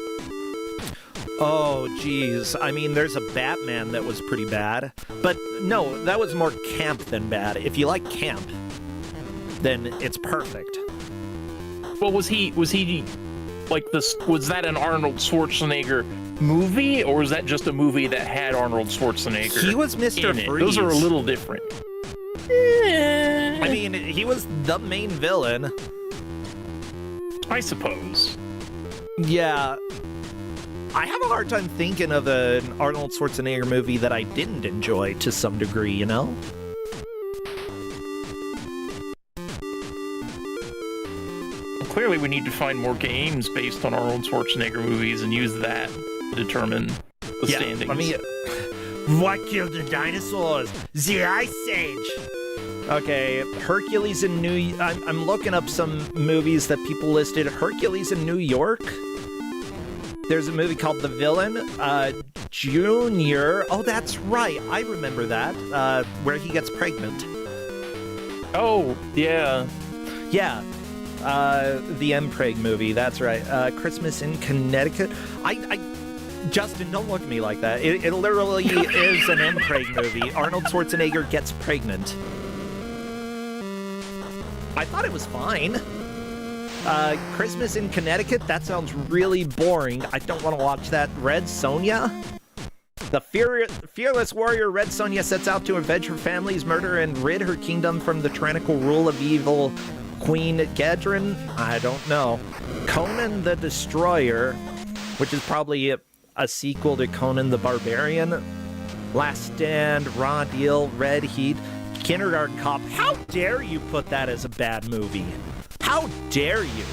Oh, geez. I mean, there's a Batman that was pretty bad. But no, that was more camp than bad. If you like camp, then it's perfect. Well, was he like this? Was that an Arnold Schwarzenegger movie, or was that just a movie that had Arnold Schwarzenegger? He was Mr. in it? Freeze. Those are a little different. I mean, he was the main villain. I suppose. Yeah. I have a hard time thinking of an Arnold Schwarzenegger movie that I didn't enjoy to some degree, you know? Well, clearly we need to find more games based on Arnold Schwarzenegger movies and use that to determine the standings. I mean, what killed the dinosaurs? The Ice Age! Okay, Hercules in New... I'm looking up some movies that people listed. Hercules in New York? There's a movie called The Villain. Junior... Oh, that's right. I remember that. Where he gets pregnant. Oh, yeah. Yeah. The Mpreg movie. That's right. Christmas in Connecticut. Justin, don't look at me like that. It literally is an Mpreg movie. Arnold Schwarzenegger gets pregnant. I thought it was fine. Christmas in Connecticut? That sounds really boring. I don't want to watch that. Red Sonja? The fearless warrior Red Sonja sets out to avenge her family's murder and rid her kingdom from the tyrannical rule of evil Queen Gedrin? I don't know. Conan the Destroyer, which is probably a sequel to Conan the Barbarian. Last Stand, Raw Deal, Red Heat, Kindergarten Cop. How dare you put that as a bad movie? How dare you?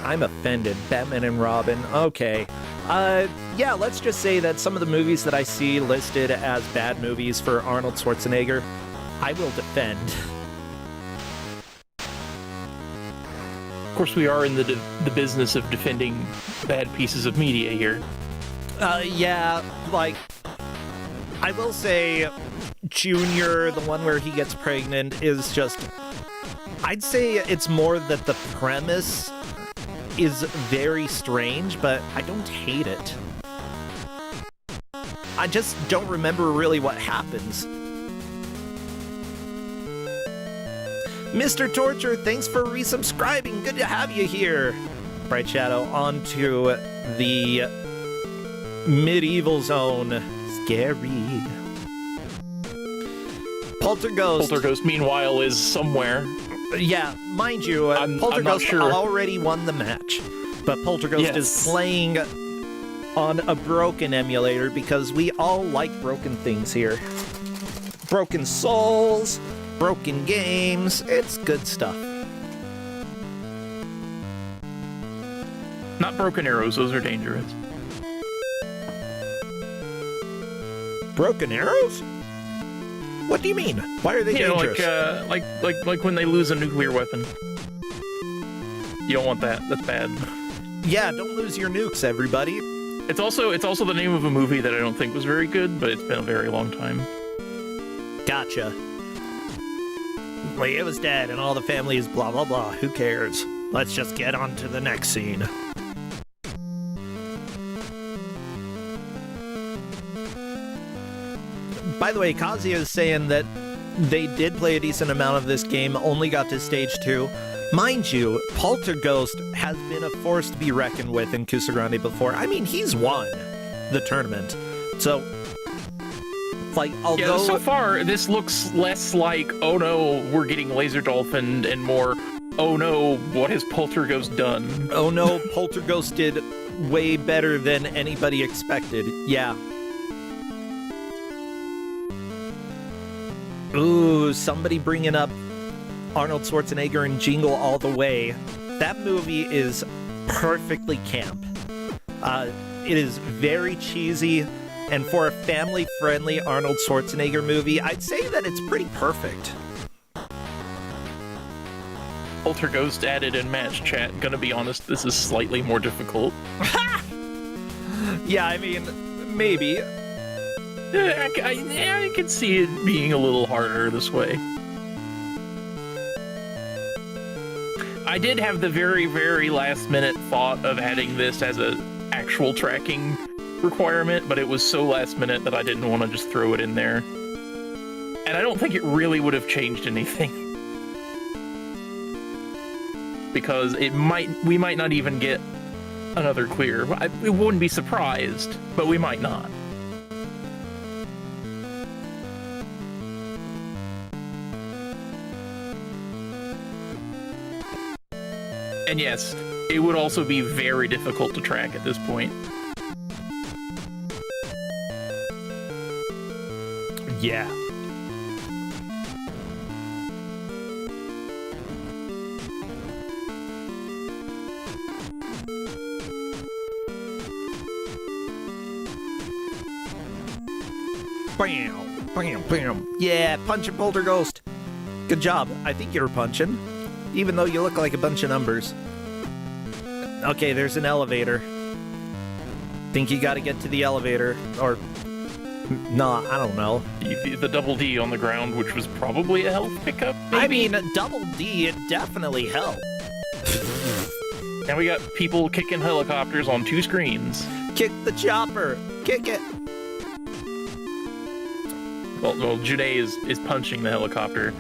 I'm offended. Batman and Robin. Okay. Yeah, let's just say that some of the movies that I see listed as bad movies for Arnold Schwarzenegger, I will defend. Of course, we are in the business of defending bad pieces of media here. Yeah, like, I will say Junior, the one where he gets pregnant, is just... I'd say it's more that the premise is very strange, but I don't hate it. I just don't remember really what happens. Mr. Torture, thanks for resubscribing. Good to have you here. Bright Shadow, on to the medieval zone. Scary. Polterghost, meanwhile, is somewhere. Yeah, mind you, Polterghost already won the match. But Polterghost is playing on a broken emulator because we all like broken things here. Broken souls, broken games, it's good stuff. Not broken arrows, those are dangerous. Broken arrows? What do you mean? Why are they dangerous? Like when they lose a nuclear weapon. You don't want that. That's bad. Yeah, don't lose your nukes, everybody. It's also the name of a movie that I don't think was very good, but it's been a very long time. Gotcha. Like, it was dead and all the family is blah blah blah. Who cares? Let's just get on to the next scene. By the way, Kazuya is saying that they did play a decent amount of this game, only got to stage 2. Mind you, Polterghost has been a force to be reckoned with in Kusogrande before. I mean, he's won the tournament. So, like, although... Yeah, so far, this looks less like, oh no, we're getting laser dolphined, and more, oh no, what has Polterghost done? Oh no, Polterghost did way better than anybody expected. Yeah. Ooh, somebody bringing up Arnold Schwarzenegger and Jingle All the Way. That movie is perfectly camp. It is very cheesy, and for a family-friendly Arnold Schwarzenegger movie, I'd say that it's pretty perfect. Polterghost added in match chat. Gonna be honest, this is slightly more difficult. Yeah, I mean, maybe. I can see it being a little harder this way. I did have the very, very last minute thought of adding this as an actual tracking requirement, but it was so last minute that I didn't want to just throw it in there. And I don't think it really would have changed anything. Because we might not even get another clear. I wouldn't be surprised, but we might not. And yes, it would also be very difficult to track at this point. Yeah. Bam, bam, bam. Yeah, punch and Polterghost. Good job. I think you were punching, even though you look like a bunch of numbers. Okay, there's an elevator. Think you gotta get to the elevator, or... Nah, I don't know. The double D on the ground, which was probably a health pickup, maybe? I mean, double D, it definitely helped. Now we got people kicking helicopters on 2 screens. Kick the chopper! Kick it! Well, Jude is punching the helicopter.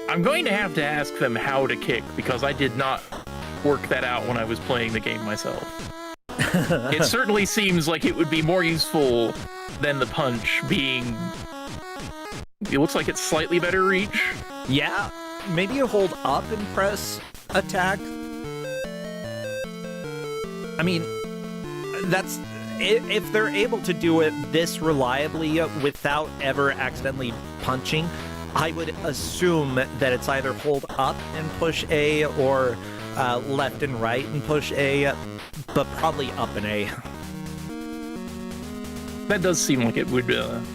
I'm going to have to ask them how to kick, because I did not work that out when I was playing the game myself. It certainly seems like it would be more useful than the punch being... It looks like it's slightly better reach. Yeah, maybe you hold up and press attack. I mean, that's... If they're able to do it this reliably without ever accidentally punching, I would assume that it's either hold up and push A or left and right and push A, but probably up and A. That does seem like it would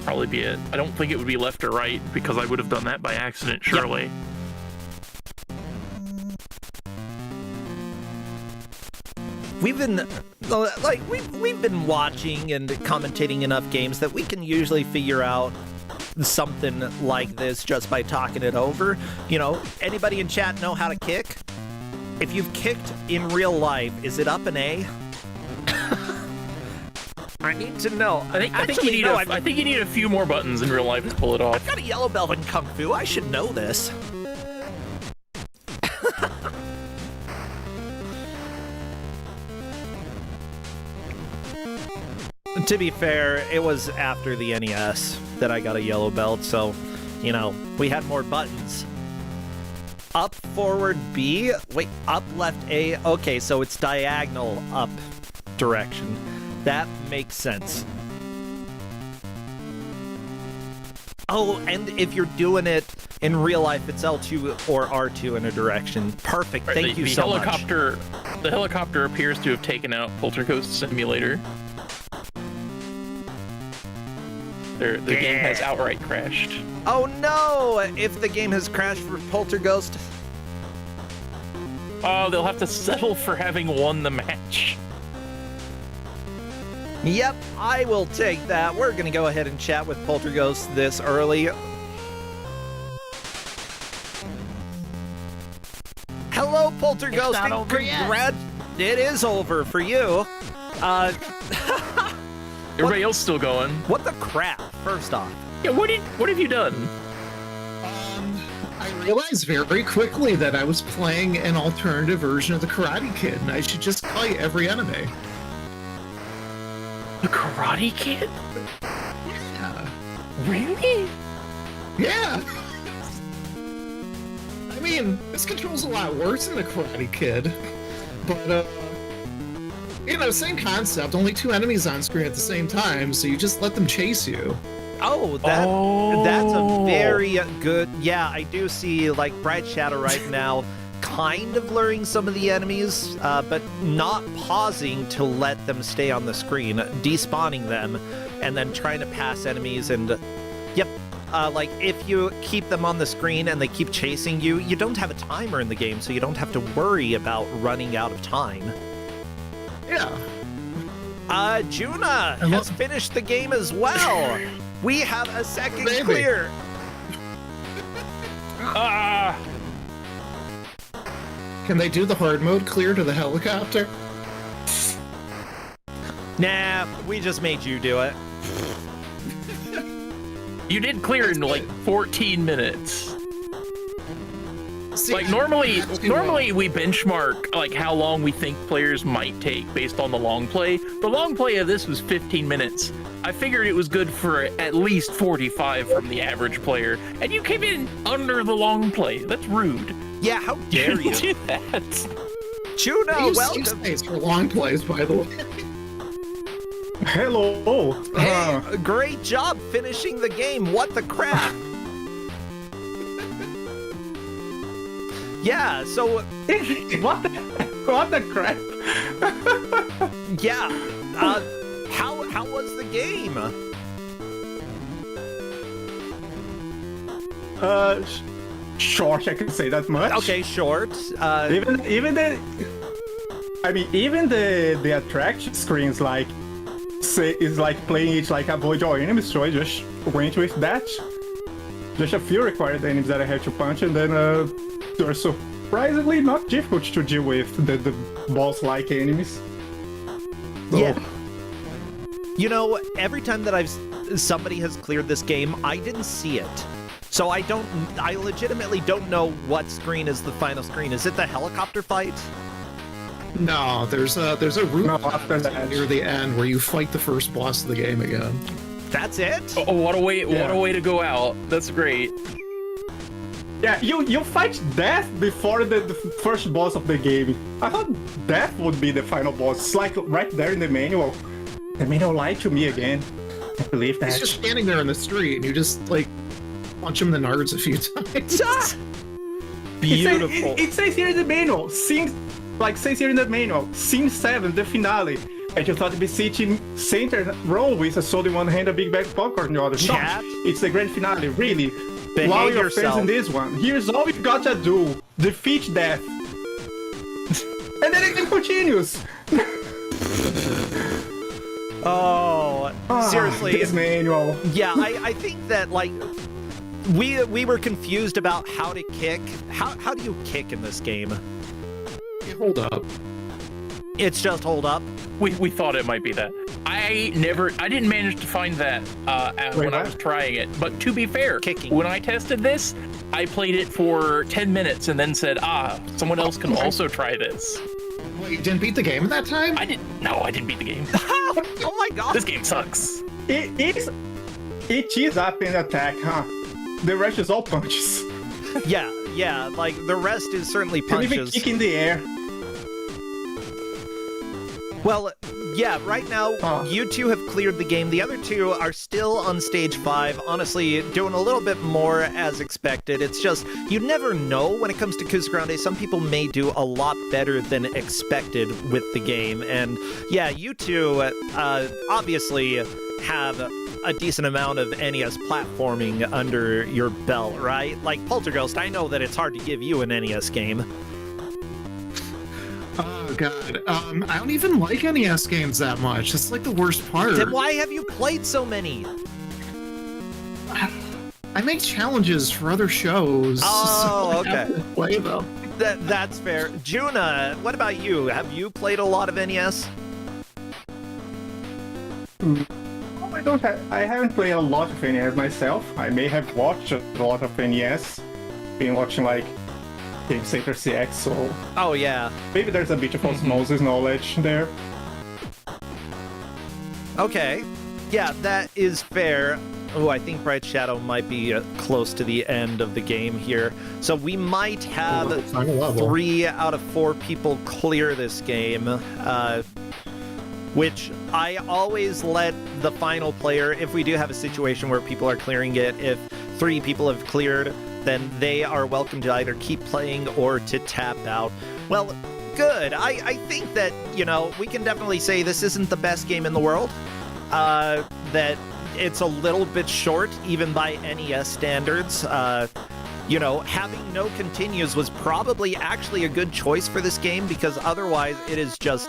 probably be it. I don't think it would be left or right, because I would have done that by accident, surely. Yep. We've been, like, we've been watching and commentating enough games that we can usually figure out something like this just by talking it over. You know, anybody in chat know how to kick? If you've kicked in real life, is it up an A? I need to know. I think you need a few more buttons in real life to pull it off. I've got a yellow belt in Kung Fu. I should know this. To be fair, it was after the NES that I got a yellow belt, so, you know, we had more buttons. Up, forward, B? Wait, up, left, A? Okay, so it's diagonal up direction. That makes sense. Oh, and if you're doing it in real life, it's L2 or R2 in a direction. Perfect, thank you so much. The helicopter appears to have taken out Polterghost Simulator. The game has outright crashed. Oh no! If the game has crashed for Polterghost... Oh, they'll have to settle for having won the match. Yep, I will take that. We're gonna go ahead and chat with Polterghost this early. Hello, Polterghost. It's not over yet. It is over for you. Everybody else still going. What the crap? First off. Yeah, what have you done? I realized very quickly that I was playing an alternative version of the Karate Kid, and I should just fight every enemy. The Karate Kid? Yeah. Really? Yeah! I mean, this control's a lot worse than the Karate Kid, but, same concept, only 2 enemies on screen at the same time, so you just let them chase you. Oh, that's a very good. Yeah, I do see like Bright Shadow right now, kind of luring some of the enemies, but not pausing to let them stay on the screen, despawning them, and then trying to pass enemies. And yep, like if you keep them on the screen and they keep chasing you, you don't have a timer in the game, so you don't have to worry about running out of time. Yeah. Juna has finished the game as well. We have a second clear. Can they do the hard mode clear to the helicopter? Nah, we just made you do it. You did clear in like 14 minutes. See, Like normally we benchmark like how long we think players might take based on the long play. The long play of this was 15 minutes. I figured it was good for at least 45 from the average player, and you came in under the long play. That's rude. Yeah, how dare you? do that? I Juno, use welcome. space for long plays, by the way. Hello. Hey, great job finishing the game. What the crap? Yeah, so What the crap? yeah, how was the game? Short, I can say that much. Okay, short. Even the attraction screens is like playing it like avoid all enemies, so I just went with that. Just a few required enemies that I had to punch, and then they're surprisingly not difficult to deal with, the boss-like enemies. So, Yeah. You know, every time that somebody has cleared this game, I didn't see it. So I legitimately don't know what screen is the final screen. Is it the helicopter fight? No, there's a route No, after that. near the end where you fight the first boss of the game again. That's it? Oh, what a way! What Yeah. a way to go out. That's great. Yeah, you fight Death before the first boss of the game. I thought Death would be the final boss. It's like right there in the manual. The manual lied to me again. I believe that. He's just standing there in the street, and you just, like, punch him in the nards a few times. Beautiful. It says here in the manual, scene 7, the finale. And you thought to be sitting center row with a soda in one hand, a big bag of popcorn in the other. Chat. No, it's the grand finale, really. Behave Wow, your yourself. fans in this one. Here's all you gotta do: defeat Death. And then it continues. Oh, seriously. This manual. Yeah, I think that, like, we were confused about how to kick. How do you kick in this game? Hold up. It's just hold up. We thought it might be that. I didn't manage to find that when I what? was trying it. But to be fair, Kicking. when I tested this, I played it for 10 minutes and then said, someone else can also try this. Wait, you didn't beat the game at that time? I didn't beat the game. Oh my god. This game sucks. It is up in attack, huh? The rest is all punches. Yeah, like the rest is certainly Can even punches. kick in the air. Well, yeah, right now, Huh. you two have cleared the game. The other two are still on stage 5, honestly, doing a little bit more as expected. It's just, you never know when it comes to Kusogrande. Some people may do a lot better than expected with the game. And yeah, you two obviously have a decent amount of NES platforming under your belt, right? Like Polterghost, I know that it's hard to give you an NES game. God. I don't even like NES games that much. It's like the worst part. Then why have you played so many? I make challenges for other shows. Oh, so I okay. have to play them. That's fair. Juna, what about you? Have you played a lot of E NES? I haven't played a lot of NES myself. I may have watched a lot of NES. Been watching like Game Center CX, so Oh, yeah. maybe there's a bit of osmosis knowledge there. Okay. Yeah, that is fair. Oh, I think Bright Shadow might be close to the end of the game here. So we might have Final level. 3 out of 4 people clear this game, which I always let the final player, if we do have a situation where people are clearing it, if 3 people have cleared, then they are welcome to either keep playing or to tap out. Well, good. I think that, we can definitely say this isn't the best game in the world. That it's a little bit short, even by NES standards. Having no continues was probably actually a good choice for this game, because otherwise it is just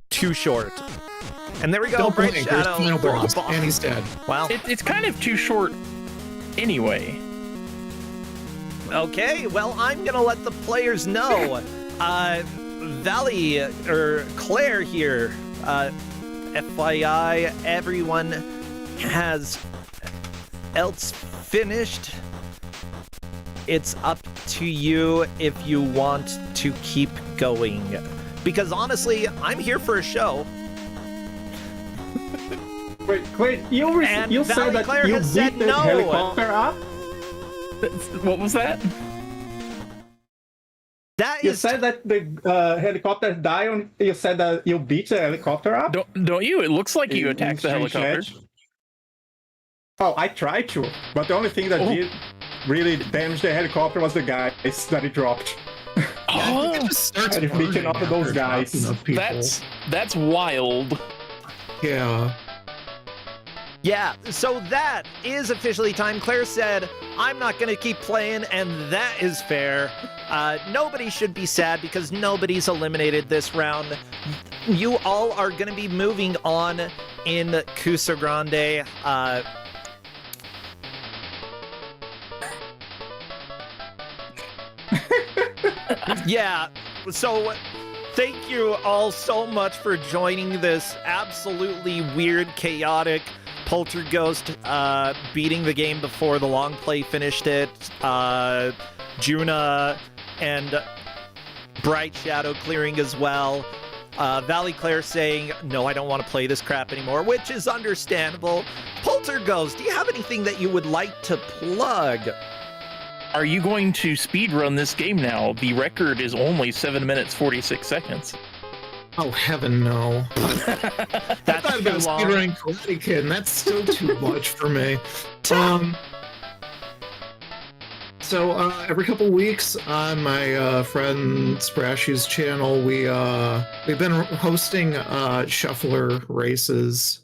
too short. And there we go, Don't Bright blink, there's Shadow. final boss, and he's dead. Wow. It's kind of too short anyway. Okay, well, I'm gonna let the players know. Claire here. FYI, everyone has else finished. It's up to you if you want to keep going. Because honestly, I'm here for a show. Wait, Clay, you And said Valley that Claire you has beat said the no. helicopter up? What was that? That You is said that the helicopter died on. You said that you beat the helicopter up? Don't you? It looks like you In attacked the Strange helicopter. Edge? Oh, I tried to, but the only thing that did really damage the helicopter was the guys that it dropped. I think it just starts And if we can burning offer those after guys, talking of people. That's wild. Yeah. Yeah, so that is officially time. Claire said, I'm not going to keep playing, and that is fair. Nobody should be sad because nobody's eliminated this round. You all are going to be moving on in Kusogrande. Yeah, so thank you all so much for joining this absolutely weird, chaotic Polterghost beating the game before the long play finished it. Juna and Bright Shadow clearing as well. Valley Claire saying, no, I don't want to play this crap anymore, which is understandable. Polterghost, do you have anything that you would like to plug? Are you going to speedrun this game now? The record is only 7 minutes 46 seconds. Oh, heaven no. That's I thought too about long. speedrunning Karate Kid, and that's still too much for me. So every couple weeks on my friend Sprashy's channel, we've been hosting shuffler races.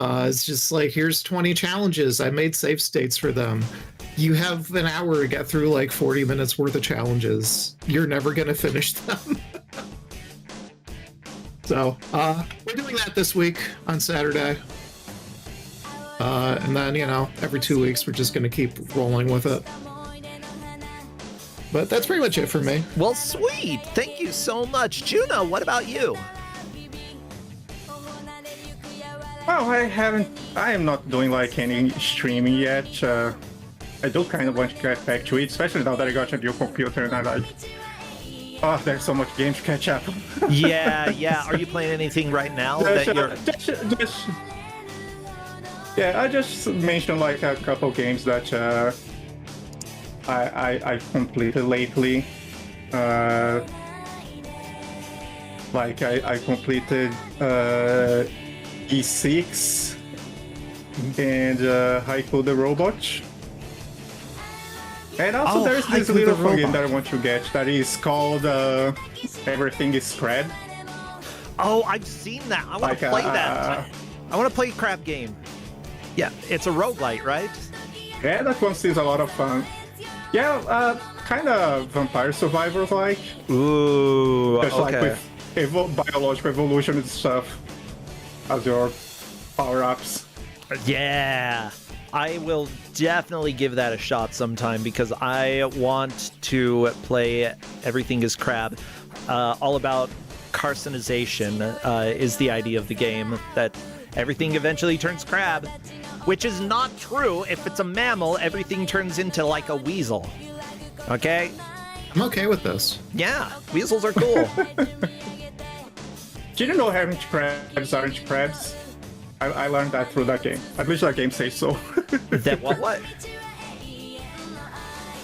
It's just like, here's 20 challenges. I made save states for them. You have an hour to get through like 40 minutes worth of challenges. You're never gonna finish them. So we're doing that this week on Saturday. And then, every 2 weeks we're just gonna keep rolling with it. But that's pretty much it for me. Well, sweet. Thank you so much. Juna, what about you? Well, I am not doing like any streaming yet. I do kind of want to get back to it, especially now that I got a new computer and there's so much games to catch up. Yeah. Are you playing anything right now that you're... I just mentioned like a couple games that I completed lately. I completed E6 and Haiku the Robot. And also there's this Haiku little the fun game Robot. that I want to get that is called Everything is Spread. Oh, I've seen that. I want to play that. I want to play a crap game. Yeah, it's a roguelite, right? Yeah, that one seems a lot of fun. Yeah, kind of Vampire Survivors like. Ooh, Just like okay. with biological evolution and stuff as your power-ups. Yeah, I will definitely give that a shot sometime because I want to play Everything is Crab. All about carcinization is the idea of the game, that everything eventually turns crab, which is not true. If it's a mammal, everything turns into like a weasel. Okay? I'm okay with this. Yeah, weasels are cool. Did you know hermit crabs aren't crabs? I learned that through that game. At least that game says so. That what?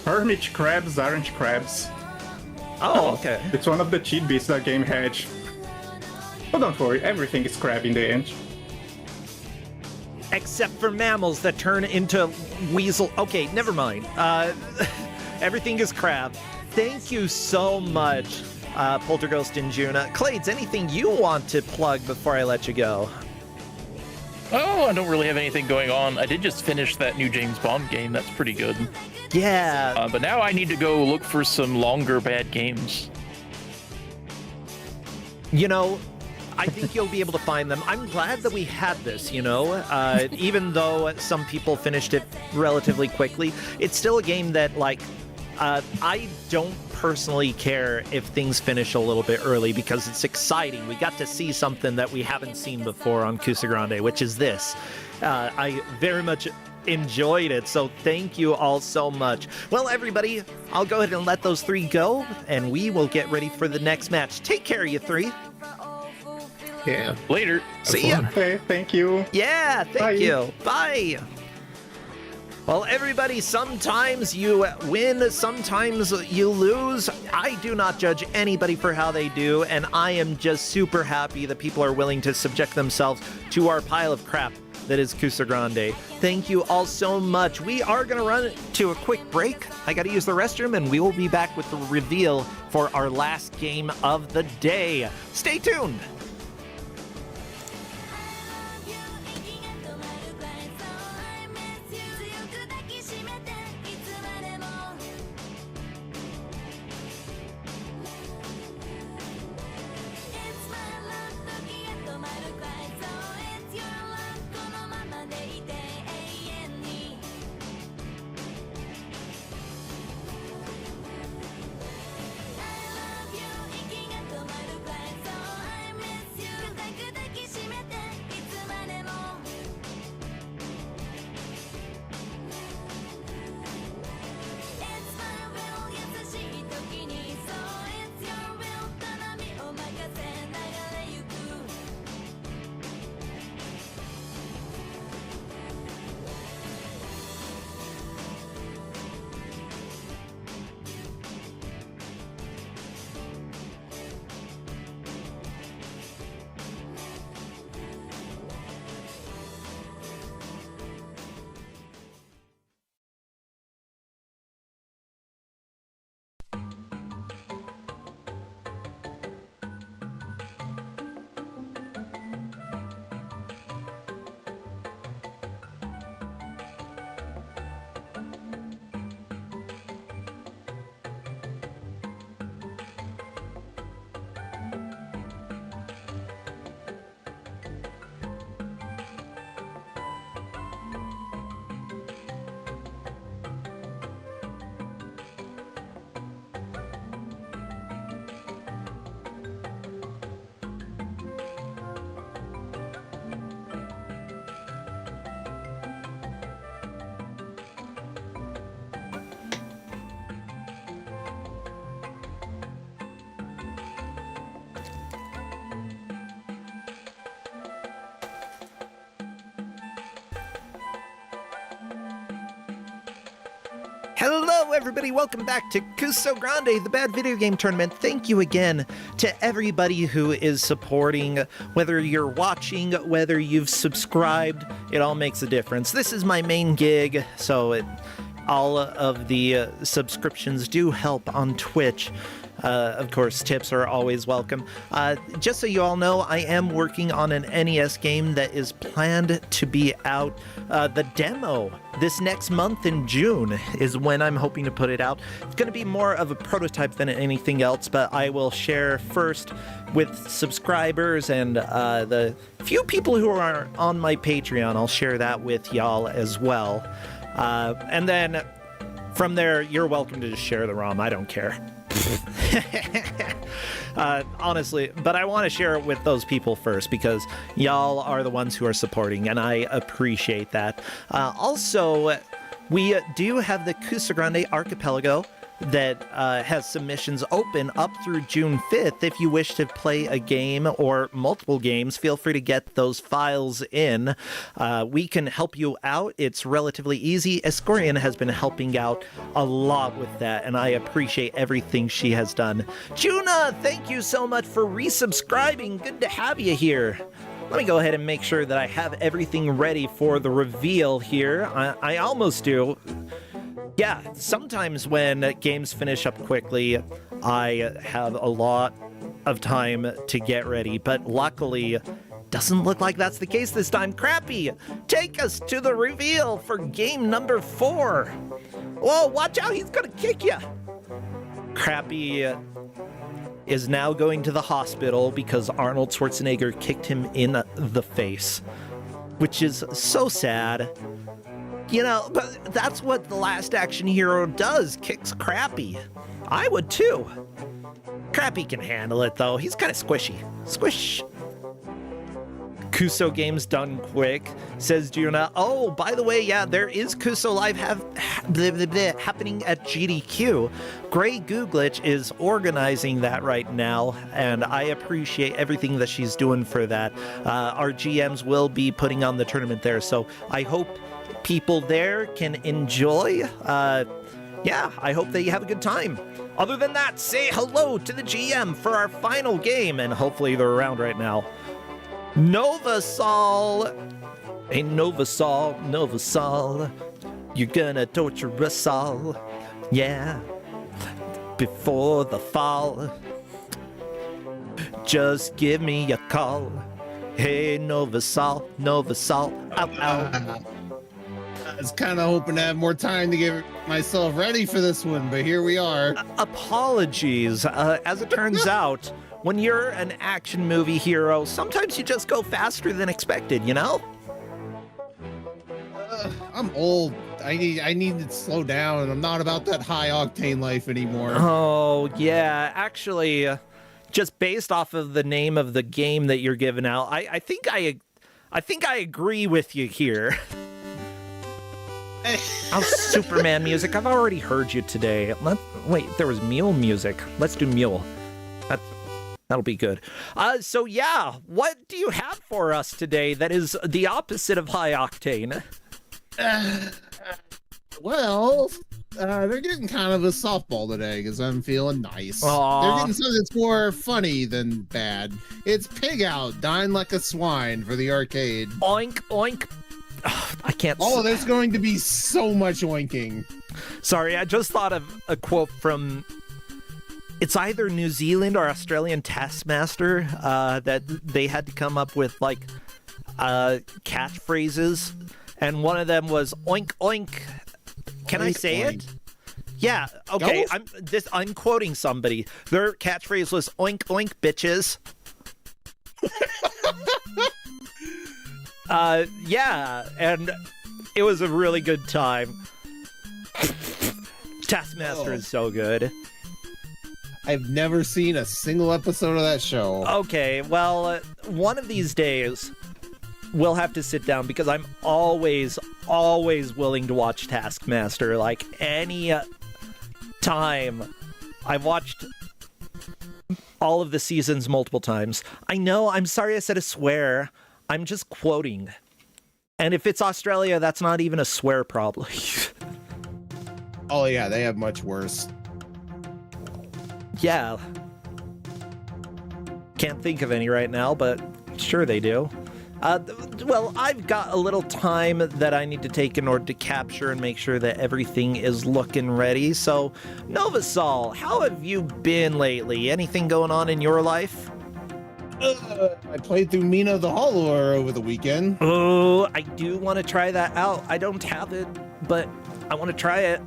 Hermit crabs aren't crabs. Oh, okay. It's one of the cheat beats that game had. But don't worry, everything is crab in the end. Except for mammals that turn into weasel. Okay, never mind. Everything is crab. Thank you so much, Polterghost and Juna. Clades, anything you want to plug before I let you go? Oh, I don't really have anything going on. I did just finish that new James Bond game. That's pretty good. Yeah. But now I need to go look for some longer bad games. You know, I think you'll be able to find them. I'm glad that we had this, you know? Even though some people finished it relatively quickly, it's still a game that, like, I don't personally care if things finish a little bit early because it's exciting. We got to see something that we haven't seen before on Kusogrande, which is this. I very much enjoyed it, so thank you all so much. Well, everybody, I'll go ahead and let those three go, and we will get ready for the next match. Take care, you three. Yeah. Later. See ya. Okay, thank you. Yeah, thank Bye. you. Bye. Well, everybody, sometimes you win, sometimes you lose. I do not judge anybody for how they do, and I am just super happy that people are willing to subject themselves to our pile of crap that is Kusogrande. Thank you all so much. We are going to run to a quick break. I got to use the restroom, and we will be back with the reveal for our last game of the day. Stay tuned. Hello, everybody. Welcome back to Kusogrande, the Bad Video Game Tournament. Thank you again to everybody who is supporting, whether you're watching, whether you've subscribed. It all makes a difference. This is my main gig, so all of the subscriptions do help on Twitch. Of course, tips are always welcome. Just so you all know, I am working on an NES game that is planned to be out. The demo this next month in June is when I'm hoping to put it out. It's going to be more of a prototype than anything else, but I will share first with subscribers and the few people who are on my Patreon. I'll share that with y'all as well. And then from there, you're welcome to just share the ROM. I don't care. Honestly, but I want to share it with those people first because y'all are the ones who are supporting, and I appreciate that. Also, we do have the Kusogrande Archipelago that has submissions open up through June 5th. If you wish to play a game or multiple games, feel free to get those files in. We can help you out. It's relatively easy. Escorian has been helping out a lot with that, and I appreciate everything she has done. Juna, thank you so much for resubscribing. Good to have you here. Let me go ahead and make sure that I have everything ready for the reveal here. I almost do. Yeah, sometimes when games finish up quickly, I have a lot of time to get ready, but luckily, doesn't look like that's the case this time. Crappy, take us to the reveal for game number 4. Whoa, watch out, he's gonna kick you. Crappy is now going to the hospital because Arnold Schwarzenegger kicked him in the face, which is so sad. You know, but that's what the Last Action Hero does, kicks Crappy. I would too. Crappy can handle it though, he's kind of squishy. Squish. Kuso Games done quick, says Juna. Oh, by the way, yeah, there is Kuso Live happening at GDQ. Gray Googlitch is organizing that right now, and I appreciate everything that she's doing for that. Our GMs will be putting on the tournament there, so I hope people there can enjoy. Yeah, I hope that you have a good time. Other than that, say hello to the GM for our final game, and hopefully they're around right now. Novasol. Hey, Novasol, you're gonna torture us all. Yeah, before the fall. Just give me a call. Hey, Novasol, ow, ow. I was kind of hoping to have more time to get myself ready for this one, but here we are. Apologies. As it turns out, when you're an action movie hero, sometimes you just go faster than expected, you know? I'm old. I need to slow down, and I'm not about that high octane life anymore. Oh, yeah. Actually, just based off of the name of the game that you're giving out, I think I agree with you here. Oh, Superman music. I've already heard you today. Wait, there was Mule music. Let's do Mule. That'll be good. So yeah, what do you have for us today that is the opposite of high octane? Well, they're getting kind of a softball today because I'm feeling nice. Aww. They're getting something that's more funny than bad. It's Pig Out, Dine Like a Swine for the arcade. Oink, oink. I can't. Oh, there's going to be so much oinking. Sorry, I just thought of a quote from. It's either New Zealand or Australian Taskmaster that they had to come up with like catchphrases, and one of them was oink oink. Can I say oink. it? Yeah. Okay. Go. I'm quoting somebody. Their catchphrase was oink oink bitches. Yeah, and it was a really good time. Taskmaster is so good. I've never seen a single episode of that show. Okay, well, one of these days, we'll have to sit down because I'm always willing to watch Taskmaster. Like, any time. I've watched all of the seasons multiple times. I know, I'm sorry I said a swear. I'm just quoting. And if it's Australia, that's not even a swear, probably. Oh, yeah, they have much worse. Yeah. Can't think of any right now, but sure they do. Well, I've got a little time that I need to take in order to capture and make sure that everything is looking ready. So, Novasol, how have you been lately? Anything going on in your life? I played through Mina the Hollower over the weekend. Oh, I do want to try that out. I don't have it, but I want to try it.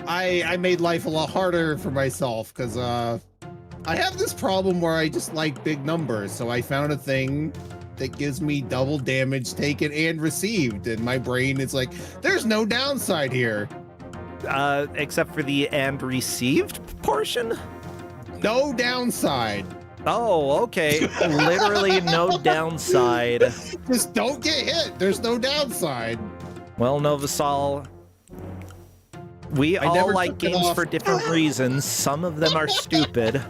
I made life a lot harder for myself because I have this problem where I just like big numbers. So I found a thing that gives me double damage taken and received, and my brain is like, there's no downside here. Except for the and received portion? No downside. Oh, okay. Literally no downside. Just don't get hit. There's no downside. Well, Novasol, we I all never like took it games off. for different reasons. Some of them are stupid.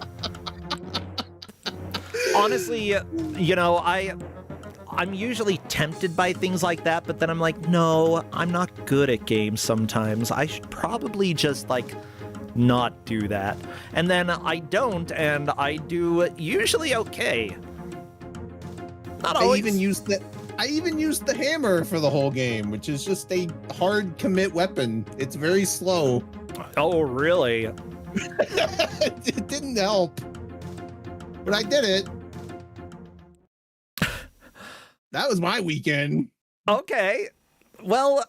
Honestly, you know, I'm usually tempted by things like that, but then I'm like, no, I'm not good at games sometimes. I should probably just, like, not do that. And then I don't, and I do usually okay. Not always. I even used the hammer for the whole game, which is just a hard commit weapon. It's very slow. Oh, really? It didn't help, but I did it. That was my weekend. Okay. Well,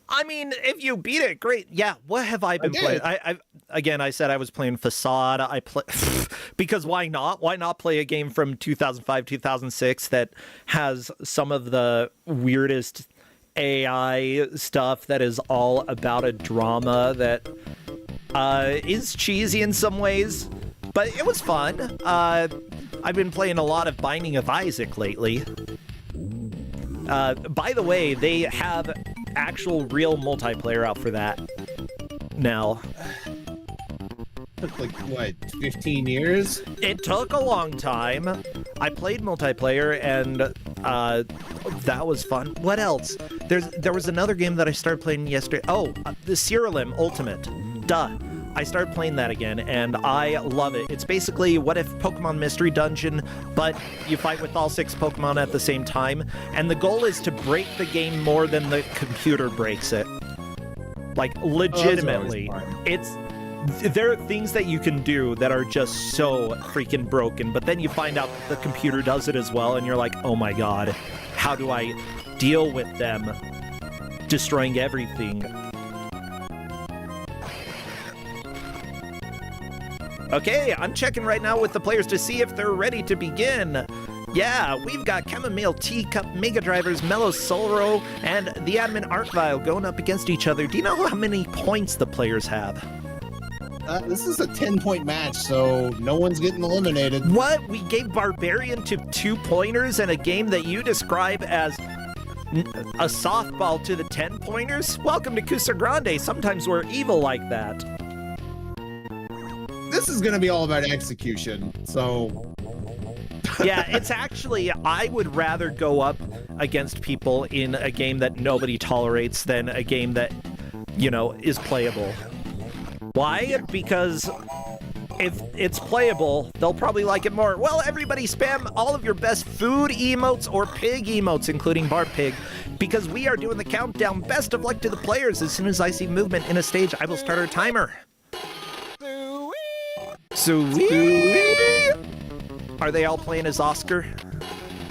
I mean, if you beat it, great. Yeah, what have I been playing? I said I was playing Facade. I play because why not? Why not play a game from 2005, 2006 that has some of the weirdest AI stuff that is all about a drama that is cheesy in some ways, but it was fun. I've been playing a lot of Binding of Isaac lately. By the way, they have actual real multiplayer out for that now. Took like, what, 15 years? It took a long time. I played multiplayer, and that was fun. What else? There was another game that I started playing yesterday. Oh, the Ceralim Ultimate. Duh. I started playing that again, and I love it. It's basically what if Pokemon Mystery Dungeon, but you fight with all 6 Pokemon at the same time, and the goal is to break the game more than the computer breaks it. Like, legitimately. There are things that you can do that are just so freaking broken, but then you find out the computer does it as well, and you're like, oh my god, how do I deal with them destroying everything? Okay, I'm checking right now with the players to see if they're ready to begin. Yeah, we've got Chamomile Teacup, Mega Drivers, Mellow Solro, and the Admin Artvile going up against each other. Do you know how many points the players have? This is a 10-point match, so no one's getting eliminated. What? We gave Barbarian to 2 pointers in a game that you describe as a softball to the 10-pointers? Welcome to Kusogrande. Sometimes we're evil like that. This is going to be all about execution, so... Yeah, it's actually, I would rather go up against people in a game that nobody tolerates than a game that, you know, is playable. Why? Because if it's playable, they'll probably like it more. Well, everybody spam all of your best food emotes or pig emotes, including Bar Pig, because we are doing the countdown. Best of luck to the players. As soon as I see movement in a stage, I will start our timer. Sweet. Are they all playing as Oscar?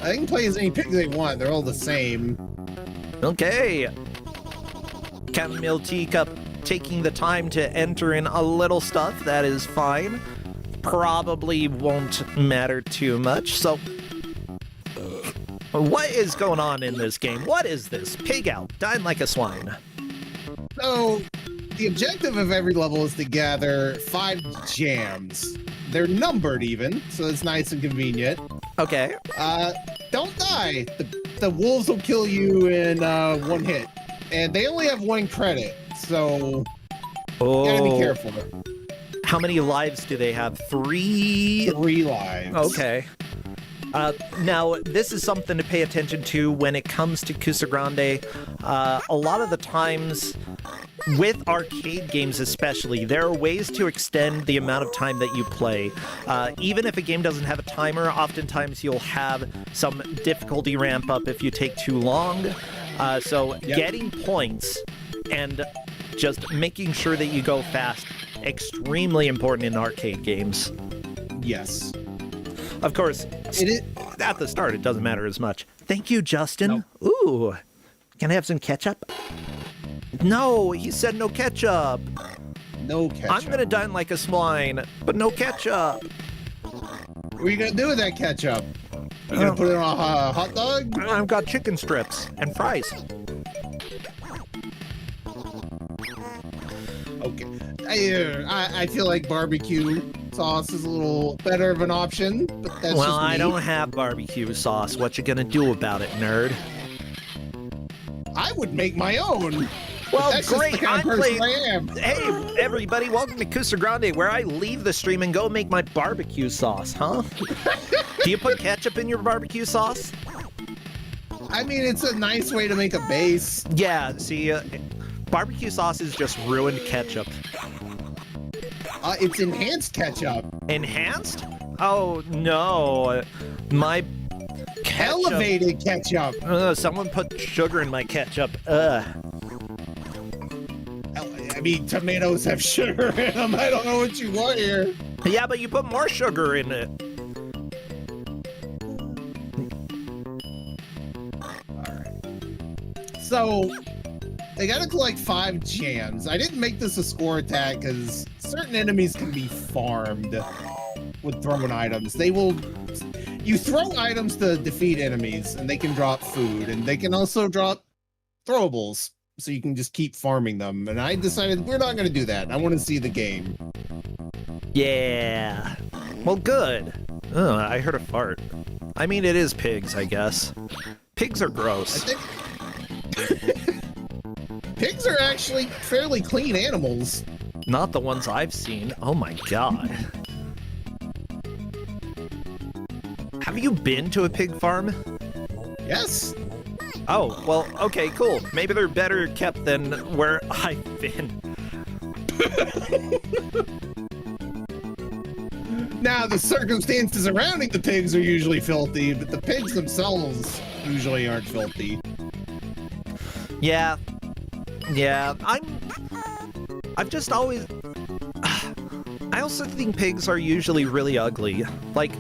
They can play as many pigs they want. They're all the same. Okay. Chamomile Teacup taking the time to enter in a little stuff. That is fine. Probably won't matter too much. So, what is going on in this game? What is this? Pig out. Dying like a swine. So, the objective of every level is to gather 5 jams. They're numbered even, so it's nice and convenient. Okay. Don't die. The wolves will kill you in 1 hit. And they only have 1 credit, so you gotta be careful. How many lives do they have? 3? 3 lives. Okay. Now, this is something to pay attention to when it comes to Kusogrande. A lot of the times, with arcade games especially, there are ways to extend the amount of time that you play. Even if a game doesn't have a timer, oftentimes you'll have some difficulty ramp up if you take too long. So getting points and just making sure that you go fast, extremely important in arcade games. Yes. Of course, at the start, it doesn't matter as much. Thank you, Justin. Nope. Ooh, can I have some ketchup? No, he said no ketchup. No ketchup. I'm gonna dine like a swine, but no ketchup. What are you gonna do with that ketchup? You gonna put it on a hot dog? I've got chicken strips and fries. Okay. I feel like barbecue sauce is a little better of an option, but that's Well, just me. I don't have barbecue sauce. What you gonna do about it, nerd? I would make my own. Well, That's great. Just the kind of I'm person playing. I am. Hey, everybody! Welcome to Kusogrande, where I leave the stream and go make my barbecue sauce. Huh? Do you put ketchup in your barbecue sauce? I mean, it's a nice way to make a base. Yeah. See, barbecue sauce is just ruined ketchup. It's enhanced ketchup. Enhanced? Oh no, my ketchup. Elevated ketchup. Someone put sugar in my ketchup. I mean, tomatoes have sugar in them. I don't know what you want here. Yeah, but you put more sugar in it. So, they gotta collect 5 jams. I didn't make this a score attack because certain enemies can be farmed with thrown items. You throw items to defeat enemies, and they can drop food, and they can also drop throwables, so you can just keep farming them. And I decided we're not gonna do that. I want to see the game. Yeah. Well, good. Oh, I heard a fart. I mean, it is pigs, I guess. Pigs are gross. Pigs are actually fairly clean animals. Not the ones I've seen. Oh my god. Have you been to a pig farm? Yes. Oh, well, okay, cool. Maybe they're better kept than where I've been. Now, the circumstances surrounding the pigs are usually filthy, but the pigs themselves usually aren't filthy. Yeah. Yeah, I've just always... I also think pigs are usually really ugly. Like,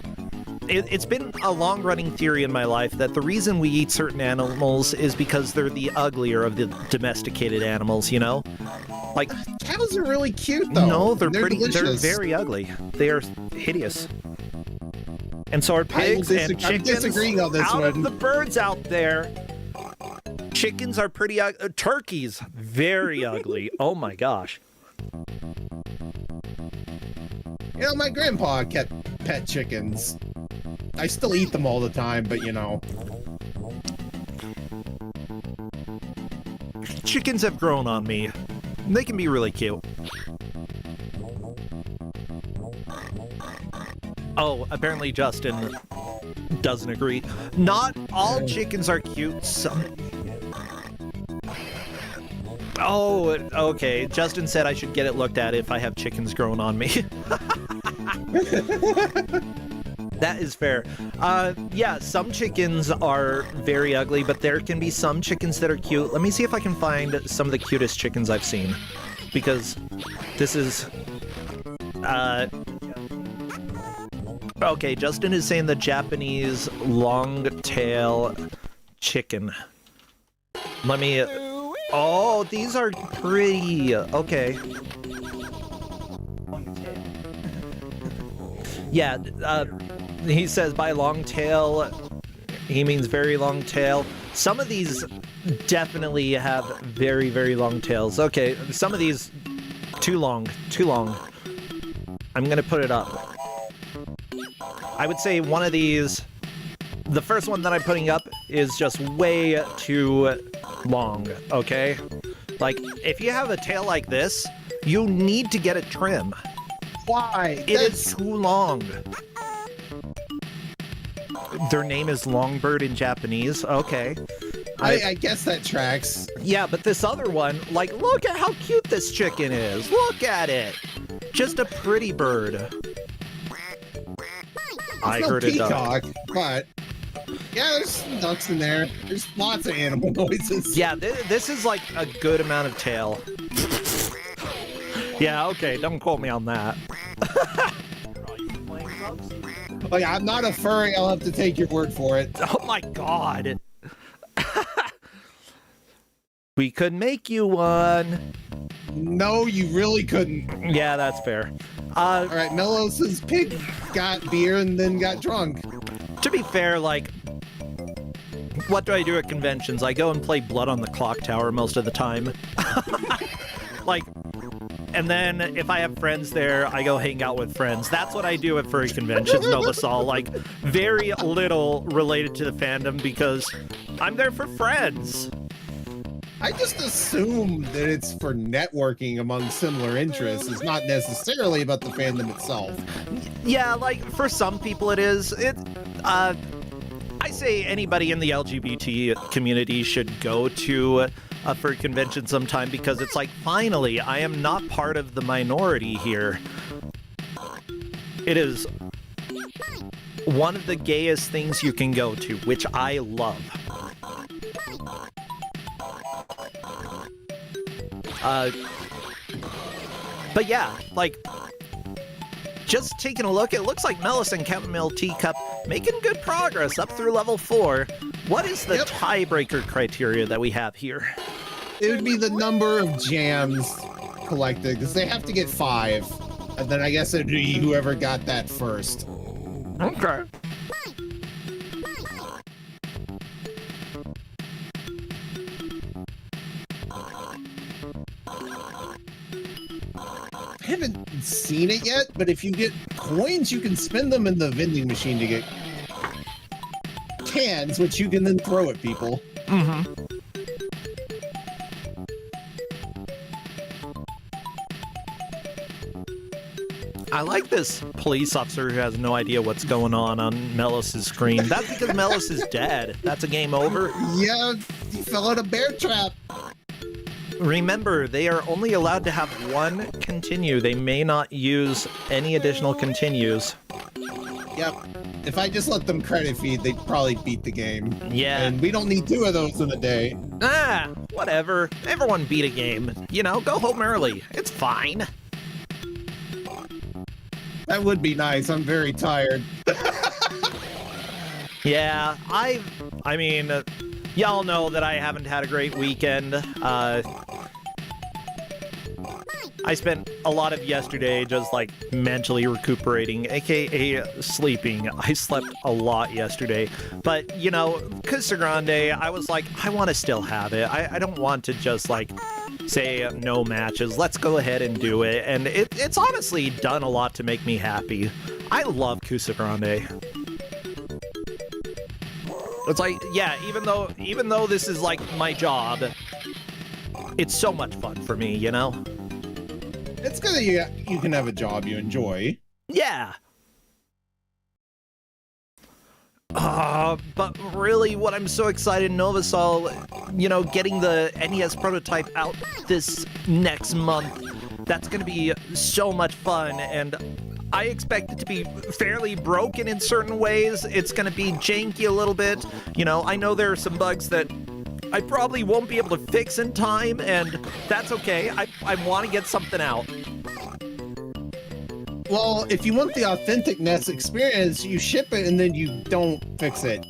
it's been a long-running theory in my life that the reason we eat certain animals is because they're the uglier of the domesticated animals, you know? Like, cows are really cute, though. No, they're delicious. they're very ugly. They are hideous. And so are pigs and chickens. I'm disagreeing on this out one. Of the birds out there, chickens are pretty ugly. Turkeys, very ugly. Oh my gosh. You know, my grandpa kept pet chickens. I still eat them all the time, but you know. Chickens have grown on me. They can be really cute. Oh, apparently Justin doesn't agree. Not all chickens are cute. Some... Oh, okay. Justin said I should get it looked at if I have chickens growing on me. That is fair. Yeah, some chickens are very ugly, but there can be some chickens that are cute. Let me see if I can find some of the cutest chickens I've seen. Because this is... Okay, Justin is saying the Japanese long-tail chicken. Let me... Oh, these are pretty. Okay. Yeah, he says by long tail, he means very long tail. Some of these definitely have very, very long tails. Okay, some of these, too long, too long. I'm gonna put it up. I would say one of these, the first one that I'm putting up is just way too long, okay? Like, if you have a tail like this, you need to get a trim. Why? It is too long. Their name is Longbird in Japanese. Okay. I guess that tracks. Yeah, but this other one, like, look at how cute this chicken is. Look at it. Just a pretty bird. I It's no heard a duck. peacock, but yeah, there's some ducks in there. There's lots of animal noises. Yeah, this is like a good amount of tail. Yeah, okay, don't quote me on that. Like, I'm not a furry. I'll have to take your word for it. Oh my god. We could make you one. No, you really couldn't. Yeah, that's fair. All right, Melos's pig got beer and then got drunk. To be fair, like, what do I do at conventions? I go and play Blood on the Clock Tower most of the time. Like, and then if I have friends there, I go hang out with friends. That's what I do at furry conventions, Novasol. Like, very little related to the fandom because I'm there for friends. I just assume that it's for networking among similar interests. It's not necessarily about the fandom itself. Yeah, like, for some people it is. I say anybody in the LGBT community should go to a furry convention sometime because it's like, finally, I am not part of the minority here. It is one of the gayest things you can go to, which I love. But yeah, like, just taking a look, it looks like Melis and Chamomile Teacup making good progress up through level 4. What is the tiebreaker criteria that we have here? It would be the number of jams collected, because they have to get 5. And then I guess it'd be whoever got that first. Okay. I haven't seen it yet, but if you get coins, you can spend them in the vending machine to get cans, which you can then throw at people. Mm-hmm. I like this police officer who has no idea what's going on Melis's screen. That's because Melis is dead. That's a game over. Yeah, he fell in a bear trap. Remember, they are only allowed to have one continue. They may not use any additional continues. Yep. If I just let them credit feed, they'd probably beat the game. Yeah. And we don't need 2 of those in a day. Ah, whatever. Everyone beat a game. You know, go home early. It's fine. That would be nice. I'm very tired. Yeah, I mean, y'all know that I haven't had a great weekend. I spent a lot of yesterday just, like, mentally recuperating, aka sleeping. I slept a lot yesterday. But, you know, Kusogrande, I was like, I want to still have it. I don't want to just, like, say no matches. Let's go ahead and do it. And it's honestly done a lot to make me happy. I love Kusogrande. It's like, yeah, even though this is like my job, it's so much fun for me, you know? It's good that you can have a job you enjoy. Yeah. But really what I'm so excited, Novasol, you know, getting the NES prototype out this next month, that's gonna be so much fun, and I expect it to be fairly broken in certain ways. It's gonna be janky a little bit. You know, I know there are some bugs that I probably won't be able to fix in time, and that's okay. I want to get something out. Well, if you want the authentic NES experience, you ship it and then you don't fix it.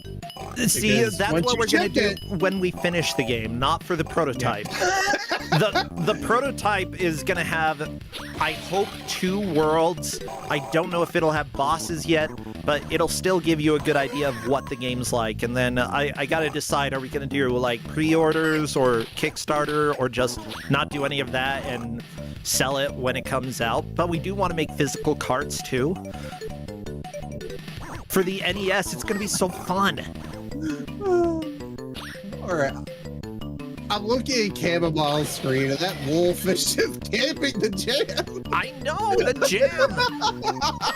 See, Because that's once what you we're gonna ship do when we finish the game, not for the prototype. The prototype is gonna have, I hope, 2 worlds. I don't know if it'll have bosses yet, but it'll still give you a good idea of what the game's like. And then I gotta decide, are we gonna do like pre-orders or Kickstarter, or just not do any of that and sell it when it comes out? But we do want to make physical carts too. For the NES, it's gonna be so fun. Alright. I'm looking at Chamomile's screen, and that wolf is just camping the jam. I know, the jam!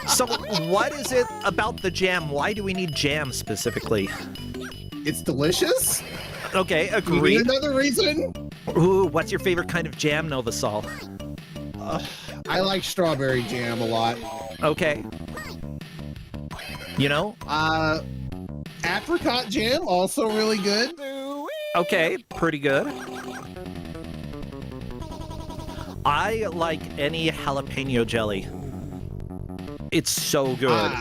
So, what is it about the jam? Why do we need jam specifically? It's delicious. Okay, You need agreed. another reason? Ooh, what's your favorite kind of jam, Novasol? I like strawberry jam a lot. Okay. You know? Apricot jam, also really good. Okay, pretty good. I like any jalapeno jelly. It's so good.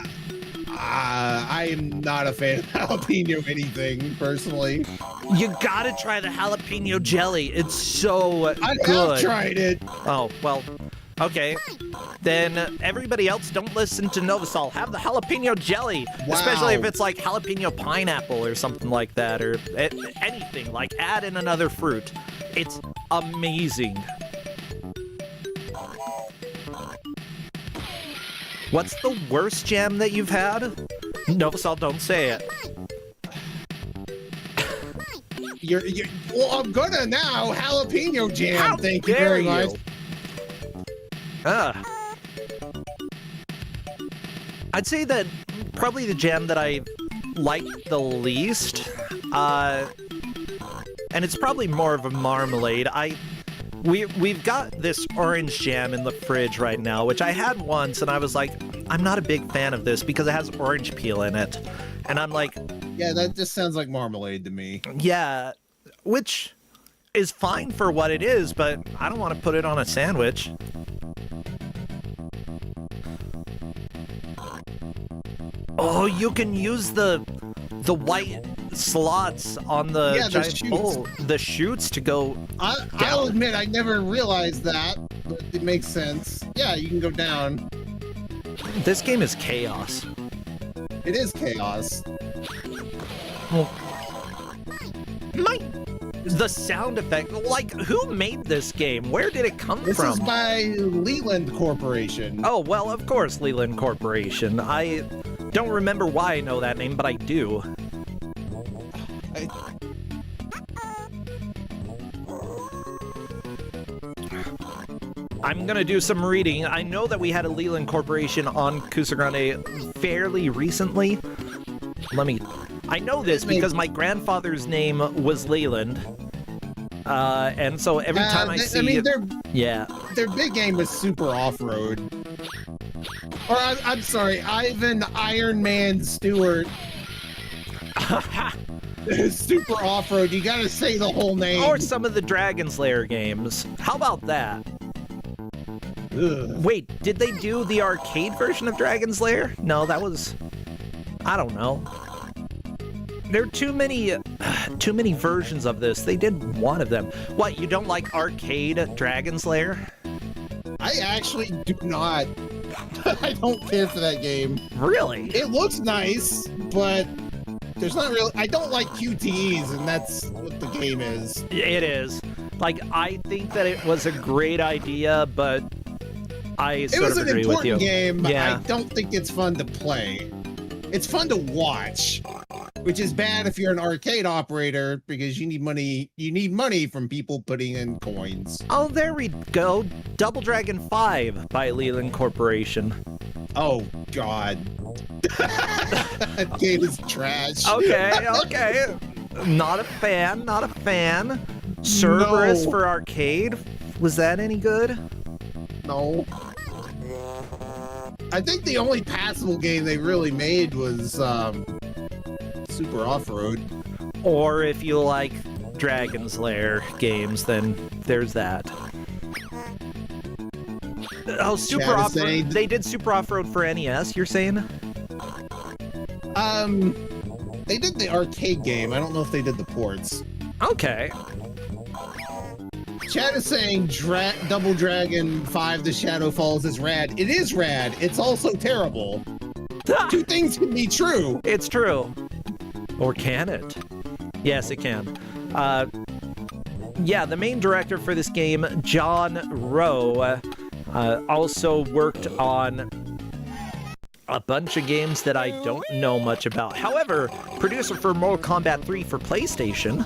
I am not a fan of jalapeno anything, personally. You gotta try the jalapeno jelly. It's so I good. have tried it. Oh, well, okay. Then everybody else don't listen to Novasol. Have the jalapeno jelly. Wow. Especially if it's like jalapeno pineapple or something like that, or anything. Like, add in another fruit. It's amazing. What's the worst jam that you've had? Novasol, don't say it. Well, I'm gonna now. Jalapeno jam. How Thank you dare very you? much. I'd say that probably the jam that I like the least, and it's probably more of a marmalade. We've got this orange jam in the fridge right now, which I had once, and I was like, I'm not a big fan of this because it has orange peel in it. And I'm like, Yeah, that just sounds like marmalade to me. yeah, which is fine for what it is, but I don't want to put it on a sandwich. Oh, you can use the white slots on the Yeah, the giant shoots. bowl, the shoots to go. I'll admit, I never realized that, but it makes sense. Yeah, you can go down. This game is chaos. It is chaos. The sound effect, like, who made this game? Where did it come This from? is by Leland Corporation. Oh, well, of course, Leland Corporation. I don't remember why I know that name, but I do. I'm gonna do some reading. I know that we had a Leland Corporation on Kusogrande fairly recently. I know this because my grandfather's name was Leland. And so every time I see... I mean, yeah. their big game is Super Off-Road. Or, I'm sorry, Ivan Iron Man Stewart. Super Off-Road, you gotta say the whole name. Or some of the Dragon Slayer games. How about that? Ugh. Wait, did they do the arcade version of Dragon Slayer? No, that was... I don't know. There are too many versions of this. They did one of them. What, you don't like arcade Dragon Slayer? I actually do not. I don't care for that game. Really? It looks nice, but there's not really... I don't like QTEs, and that's what the game is. It is. Like, I think that it was a great idea, but I sort of agree with you. It was an important game. Yeah. I don't think it's fun to play. It's fun to watch, which is bad if you're an arcade operator because you need money. You need money from people putting in coins. Oh, there we go. Double Dragon 5 by Leland Corporation. Oh, God. That game is trash. Okay. Not a fan, not a fan. Cerberus No. for arcade? Was that any good? No. I think the only passable game they really made was Super Off-Road. Or if you like Dragon Slayer games, then there's that. Oh, Super Chad is Off-Road. saying- They did Super Off-Road for NES, you're saying? They did the arcade game. I don't know if they did the ports. Okay. Chad is saying Double Dragon 5 The Shadow Falls is rad. It is rad. It's also terrible. Two things can be true. It's true. Or can it? Yes, it can. Yeah, the main director for this game, John Rowe, also worked on a bunch of games that I don't know much about. However, producer for Mortal Kombat 3 for PlayStation.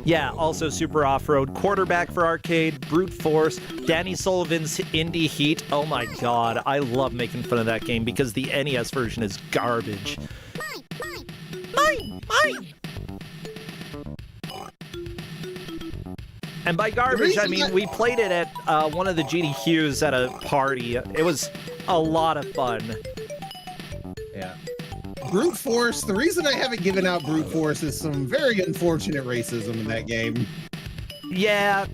Yeah, also Super Off-Road, Quarterback for arcade, Brute Force, Danny Sullivan's Indie Heat. Oh my god, I love making fun of that game because the NES version is garbage. Mine! And by garbage, I mean we played it at one of the GDQs at a party. It was a lot of fun. Yeah. Brute Force, the reason I haven't given out Brute Force is some very unfortunate racism in that game. Yeah,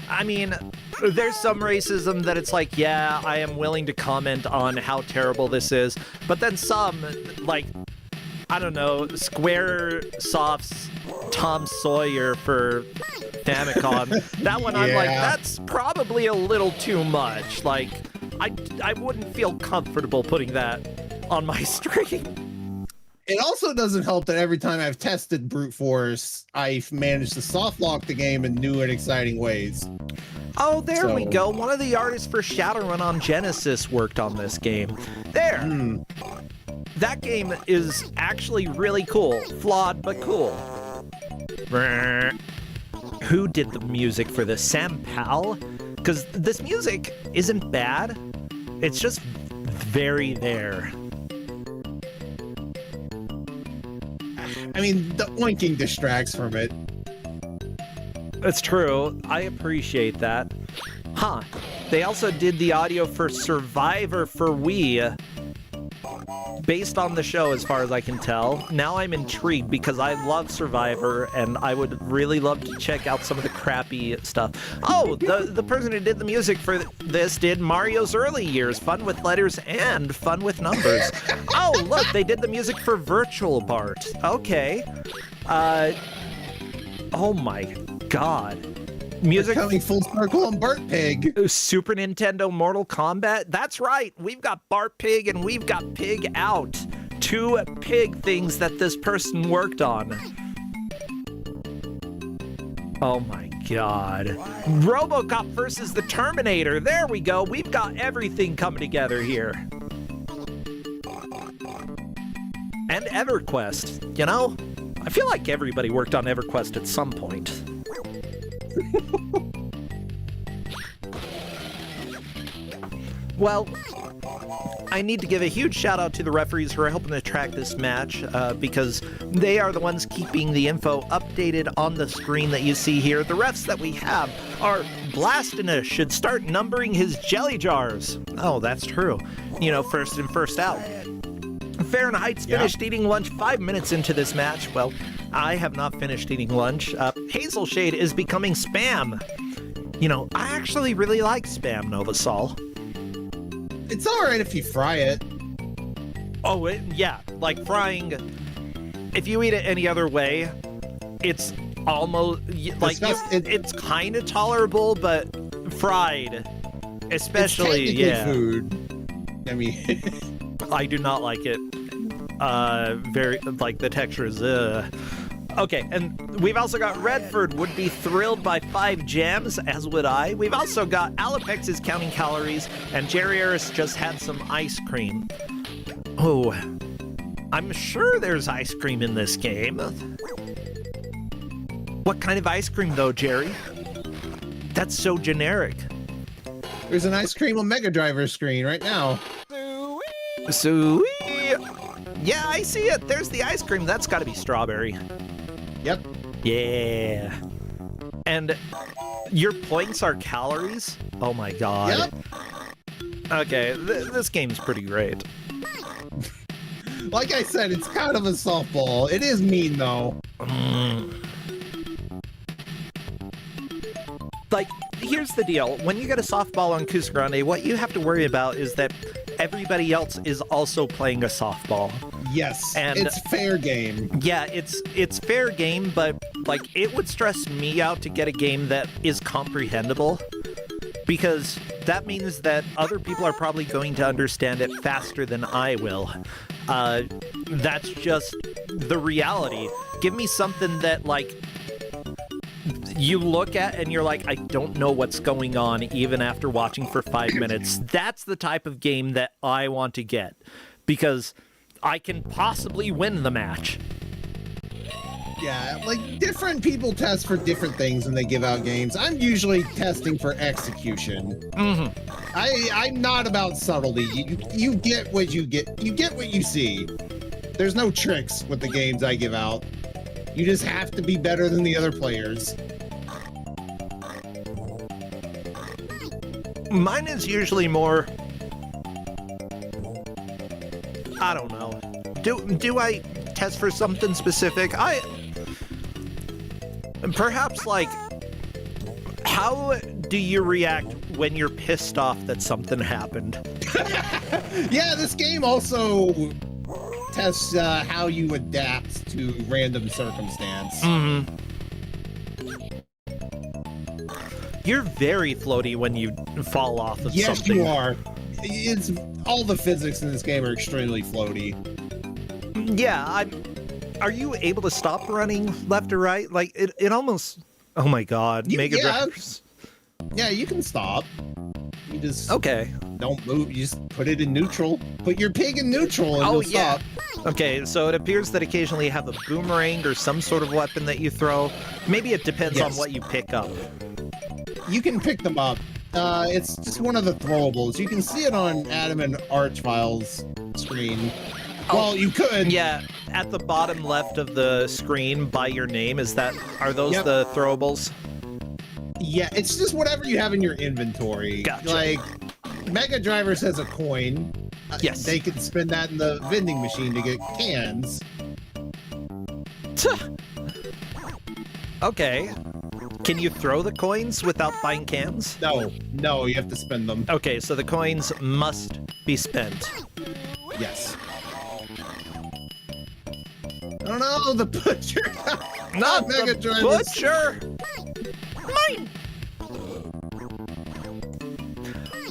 I mean, there's some racism that it's like, yeah, I am willing to comment on how terrible this is. But then some, like, I don't know, Squaresoft's Tom Sawyer for Famicom. That one, I'm like, that's probably a little too much. Like, I wouldn't feel comfortable putting that on my stream. It also doesn't help that every time I've tested Brute Force, I've managed to soft lock the game in new and exciting ways. Oh, there we go. One of the artists for Shadowrun on Genesis worked on this game. There. That game is actually really cool. Flawed, but cool. Who did the music for this? Sam Powell? Because this music isn't bad. It's just very there. I mean, the oinking distracts from it. It's true. I appreciate that. Huh. They also did the audio for Survivor for Wii. Based on the show, as far as I can tell. Now I'm intrigued because I love Survivor and I would really love to check out some of the crappy stuff. Oh, the person who did the music for this did Mario's Early Years, Fun with Letters and Fun with Numbers. Oh, look, they did the music for Virtual Bart. Okay. Oh my god. Music coming full circle on Bart Pig. Super Nintendo Mortal Kombat. That's right. We've got Bart Pig and we've got Pig Out. Two pig things that this person worked on. Oh my god. RoboCop versus the Terminator. There we go. We've got everything coming together here. And EverQuest. You know, I feel like everybody worked on EverQuest at some point. Well, I need to give a huge shout out to the referees who are helping to track this match because they are the ones keeping the info updated on the screen that you see here. The refs that we have are Blastinus should start numbering his jelly jars. Oh, that's true. You know, first in, first out. Fahrenheit's finished eating lunch 5 minutes into this match. Well, I have not finished eating lunch. Hazel Shade is becoming Spam. You know, I actually really like Spam, Novasol. It's alright if you fry it. Oh, yeah, like frying. If you eat it any other way, it's almost like it's kind of tolerable, but fried, especially, it's food. I mean, I do not like it. Very like the texture is. Okay, and we've also got Redford would be thrilled by 5 jams, as would I. We've also got Alapex is counting calories, and Jerry Harris just had some ice cream. Oh, I'm sure there's ice cream in this game. What kind of ice cream, though, Jerry? That's so generic. There's an ice cream on Mega Driver's screen right now. Sweet. Yeah, I see it. There's the ice cream. That's got to be strawberry. Yep. Yeah. And your points are calories? Oh my god. Yep. Okay, this game's pretty great. Like I said, it's kind of a softball. It is mean, though. Like, here's the deal. When you get a softball on Kusogrande, what you have to worry about is that everybody else is also playing a softball. Yes, and it's fair game. Yeah, it's fair game, but like it would stress me out to get a game that is comprehensible, because that means that other people are probably going to understand it faster than I will. That's just the reality. Give me something that like you look at and you're like, I don't know what's going on even after watching for 5 minutes. That's the type of game that I want to get, because I can possibly win the match. Yeah, like different people test for different things when they give out games. I'm usually testing for execution. I'm not about subtlety. You get what you get. You get what you see. There's no tricks with the games I give out. You just have to be better than the other players. Mine is usually more... I don't know. Do I test for something specific? Perhaps, like, how do you react when you're pissed off that something happened? Yeah, this game also tests how you adapt to random circumstance. Mm-hmm. You're very floaty when you fall off of Yes, something. you are. It's all the physics in this game are extremely floaty. Yeah, are you able to stop running left or right? Like, it almost... Oh my god, Mega Drivers. Yeah, you can stop. You just Okay. don't move. You just put it in neutral. Put your pig in neutral and Oh, you'll yeah. stop. Okay, so it appears that occasionally you have a boomerang or some sort of weapon that you throw. Maybe it depends on Yes. what you pick up. You can pick them up. It's just one of the throwables. You can see it on Adam and Archvile's screen. Well, you could. Yeah, at the bottom left of the screen by your name, are those Yep. the throwables? Yeah, it's just whatever you have in your inventory. Gotcha. Like, Mega Drivers has a coin. Yes. They can spend that in the vending machine to get cans. Okay. Can you throw the coins without buying cans? No, you have to spend them. Okay, so the coins must be spent. Yes. Oh no, the butcher! Not Mega the Drivers. butcher! Mine!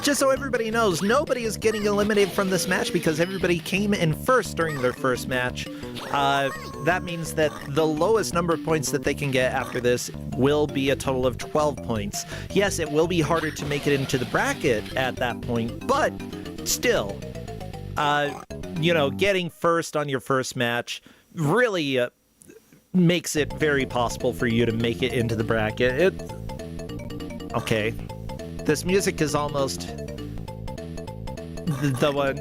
Just so everybody knows, nobody is getting eliminated from this match because everybody came in first during their first match. That means that the lowest number of points that they can get after this will be a total of 12 points. Yes, it will be harder to make it into the bracket at that point, but still, getting first on your first match really makes it very possible for you to make it into the bracket. Okay. This music is almost the one,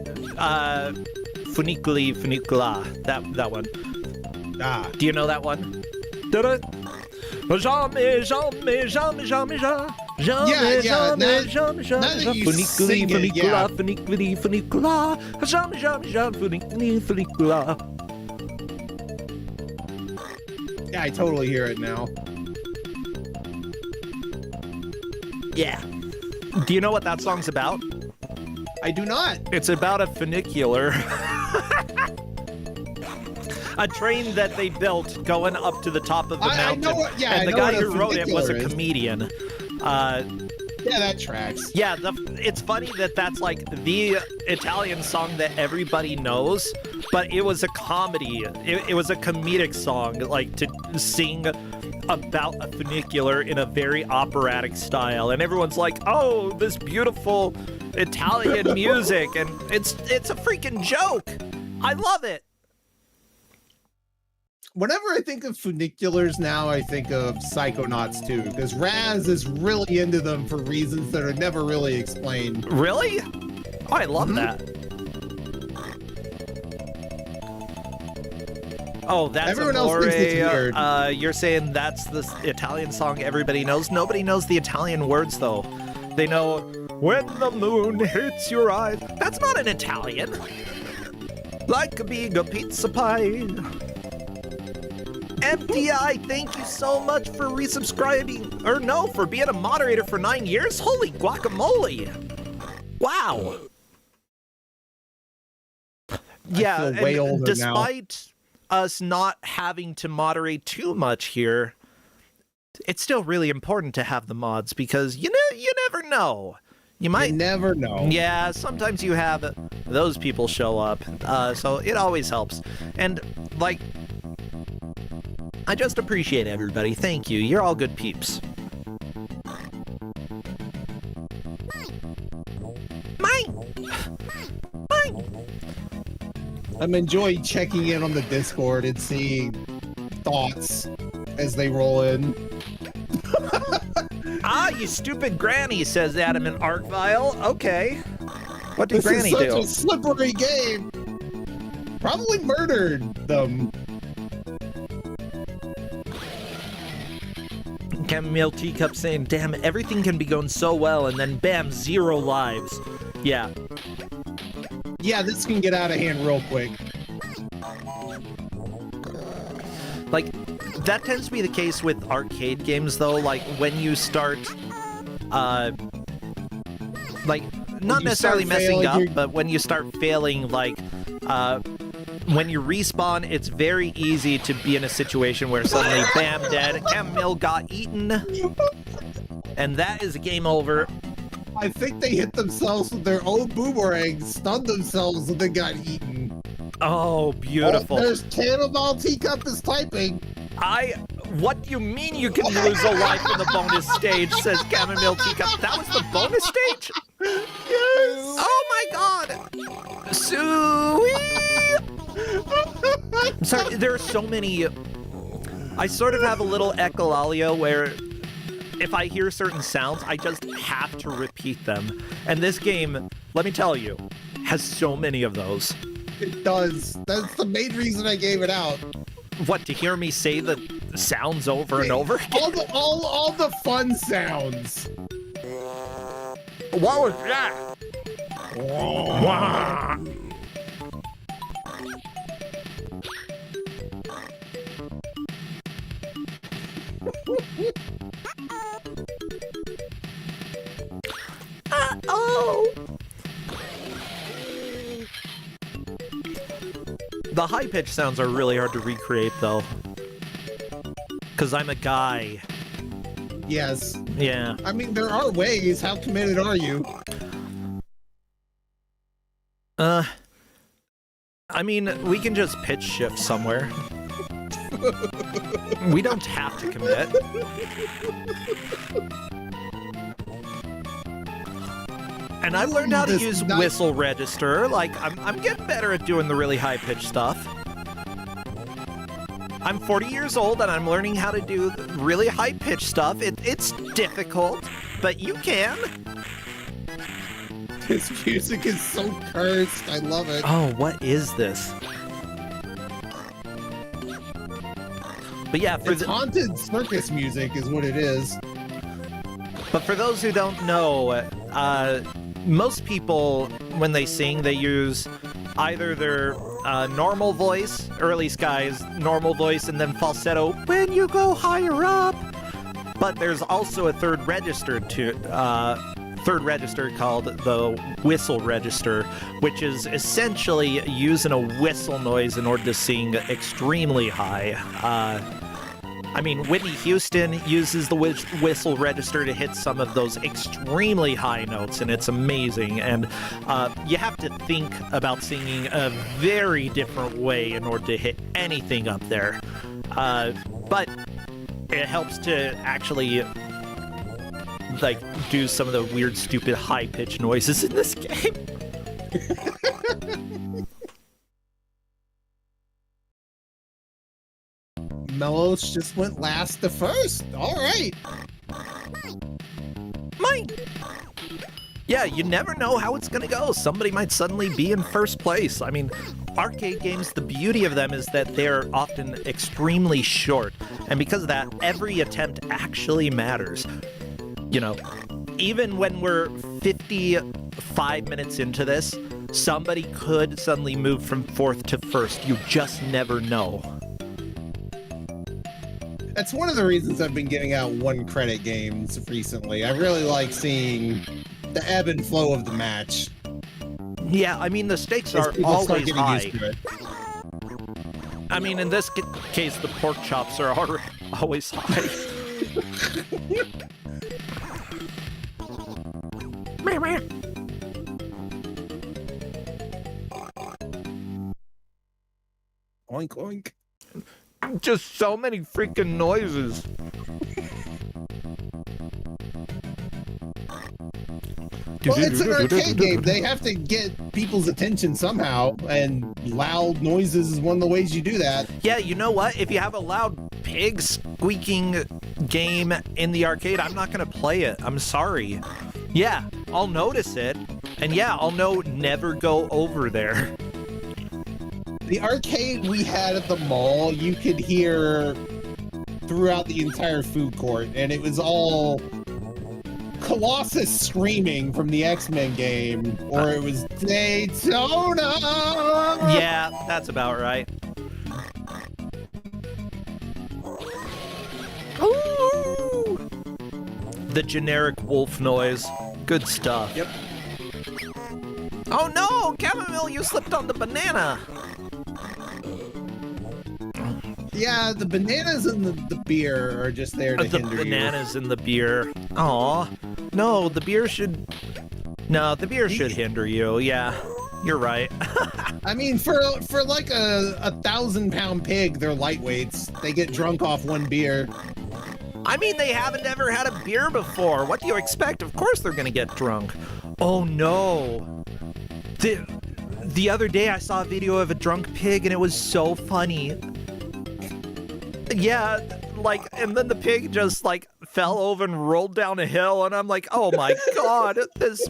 Funiculi Funicula, that one. Ah. Do you know that one? Da-da. Jamais, jamais, jamais, jamais, jamais, jamais, jamais, jamais, Funiculi Funicula, Funiculi Funicula, jamais, jamais, jamais, Funiculi Funicula. Yeah, I totally hear it now. Yeah. Do you know what that song's about? I do not. It's about a funicular. A train that they built going up to the top of the mountain. And the guy who wrote it was a comedian. Yeah, that tracks. Yeah, it's funny that that's like the Italian song that everybody knows, but it was a comedy. It was a comedic song, like to sing about a funicular in a very operatic style, and everyone's like, "Oh, this beautiful Italian music," and it's a freaking joke. I love it. Whenever I think of funiculars now, I think of Psychonauts too, because Raz is really into them for reasons that are never really explained. Really? Oh, I love that. Oh, that's Everyone Amore. else thinks it's weird. You're saying that's the Italian song everybody knows? Nobody knows the Italian words, though. They know, when the moon hits your eyes. That's not an Italian. Like a big pizza pie. MDI, thank you so much for resubscribing. Or no, for being a moderator for 9 years? Holy guacamole. Wow. Yeah, I feel way and older despite us not having to moderate too much here, it's still really important to have the mods because you never know. You never know. Yeah, sometimes you have those people show up, so it always helps. And like, I just appreciate everybody. Thank you. You're all good peeps. Mine. I'm enjoying checking in on the Discord and seeing thoughts as they roll in. Ah, you stupid granny, says Adam and Arcvile. Okay. What did This Granny is such do? a slippery game. Probably murdered them. Chamomile Teacup saying, damn, everything can be going so well, and then bam, 0 lives. Yeah. Yeah, this can get out of hand real quick. Like, that tends to be the case with arcade games, though. Like, when you start, like, not necessarily messing up, but when you start failing, like, when you respawn, it's very easy to be in a situation where suddenly, bam, dead, Chamomile got eaten, and that is a game over. I think they hit themselves with their own boomerang, stunned themselves, and then got eaten. Oh, beautiful. Oh, there's Chamomile Teacup is typing. What do you mean you can lose a life in the bonus stage, says Chamomile Teacup. That was the bonus stage? Yes! Oh my god! Sweet! I'm sorry, there are so many... I sort of have a little echolalia where if I hear certain sounds, I just have to repeat them. And this game, let me tell you, has so many of those. It does. That's the main reason I gave it out. What, to hear me say the sounds over and over again? All the fun sounds. What was that? Wah. Oh! The high-pitched sounds are really hard to recreate, though. Because I'm a guy. Yes. Yeah. I mean, there are ways. How committed are you? I mean, we can just pitch shift somewhere. We don't have to commit. And I've learned how to use whistle register. Like, I'm getting better at doing the really high-pitched stuff. I'm 40 years old, and I'm learning how to do really high-pitched stuff. It's difficult, but you can. This music is so cursed. I love it. Oh, what is this? But yeah, it's haunted circus music is what it is. But for those who don't know, most people, when they sing, they use either their normal voice, or at least guys, normal voice, and then falsetto when you go higher up. But there's also a third register called the whistle register, which is essentially using a whistle noise in order to sing extremely high. I mean, Whitney Houston uses the whistle register to hit some of those extremely high notes, and it's amazing. And you have to think about singing a very different way in order to hit anything up there. But it helps to actually, like, do some of the weird, stupid, high-pitched noises in this game. Mellows just went last to first. All right. Mine. Yeah, you never know how it's gonna go. Somebody might suddenly be in first place. I mean, arcade games, the beauty of them is that they're often extremely short. And because of that, every attempt actually matters. You know, even when we're 55 minutes into this, somebody could suddenly move from fourth to first. You just never know. That's one of the reasons I've been getting out one-credit games recently. I really like seeing the ebb and flow of the match. Yeah, I mean, the stakes are always high. I mean, in this case, the pork chops are always high. Oink, oink. Just so many freaking noises. Well, it's an arcade game. They have to get people's attention somehow, and loud noises is one of the ways you do that. Yeah, you know what? If you have a loud pig squeaking game in the arcade, I'm not gonna play it. I'm sorry. Yeah, I'll notice it, and yeah, I'll know never go over there. The arcade we had at the mall, you could hear throughout the entire food court, and it was all Colossus screaming from the X-Men game, or it was Daytona. Yeah, that's about right. Ooh! The generic wolf noise. Good stuff. Yep. Oh no, Chamomile, you slipped on the banana. Yeah, the bananas and the beer are just there to The hinder bananas and the beer. Aw. No, the beer should... No, the beer should hinder you. Yeah, you're right. you. I mean, for like a 1,000-pound pig, they're lightweights. They get drunk off one beer. I mean, they haven't ever had a beer before. What do you expect? Of course they're gonna get drunk. Oh no. The other day I saw a video of a drunk pig and it was so funny. Yeah, like, and then the pig just like fell over and rolled down a hill, and I'm like, oh my god, this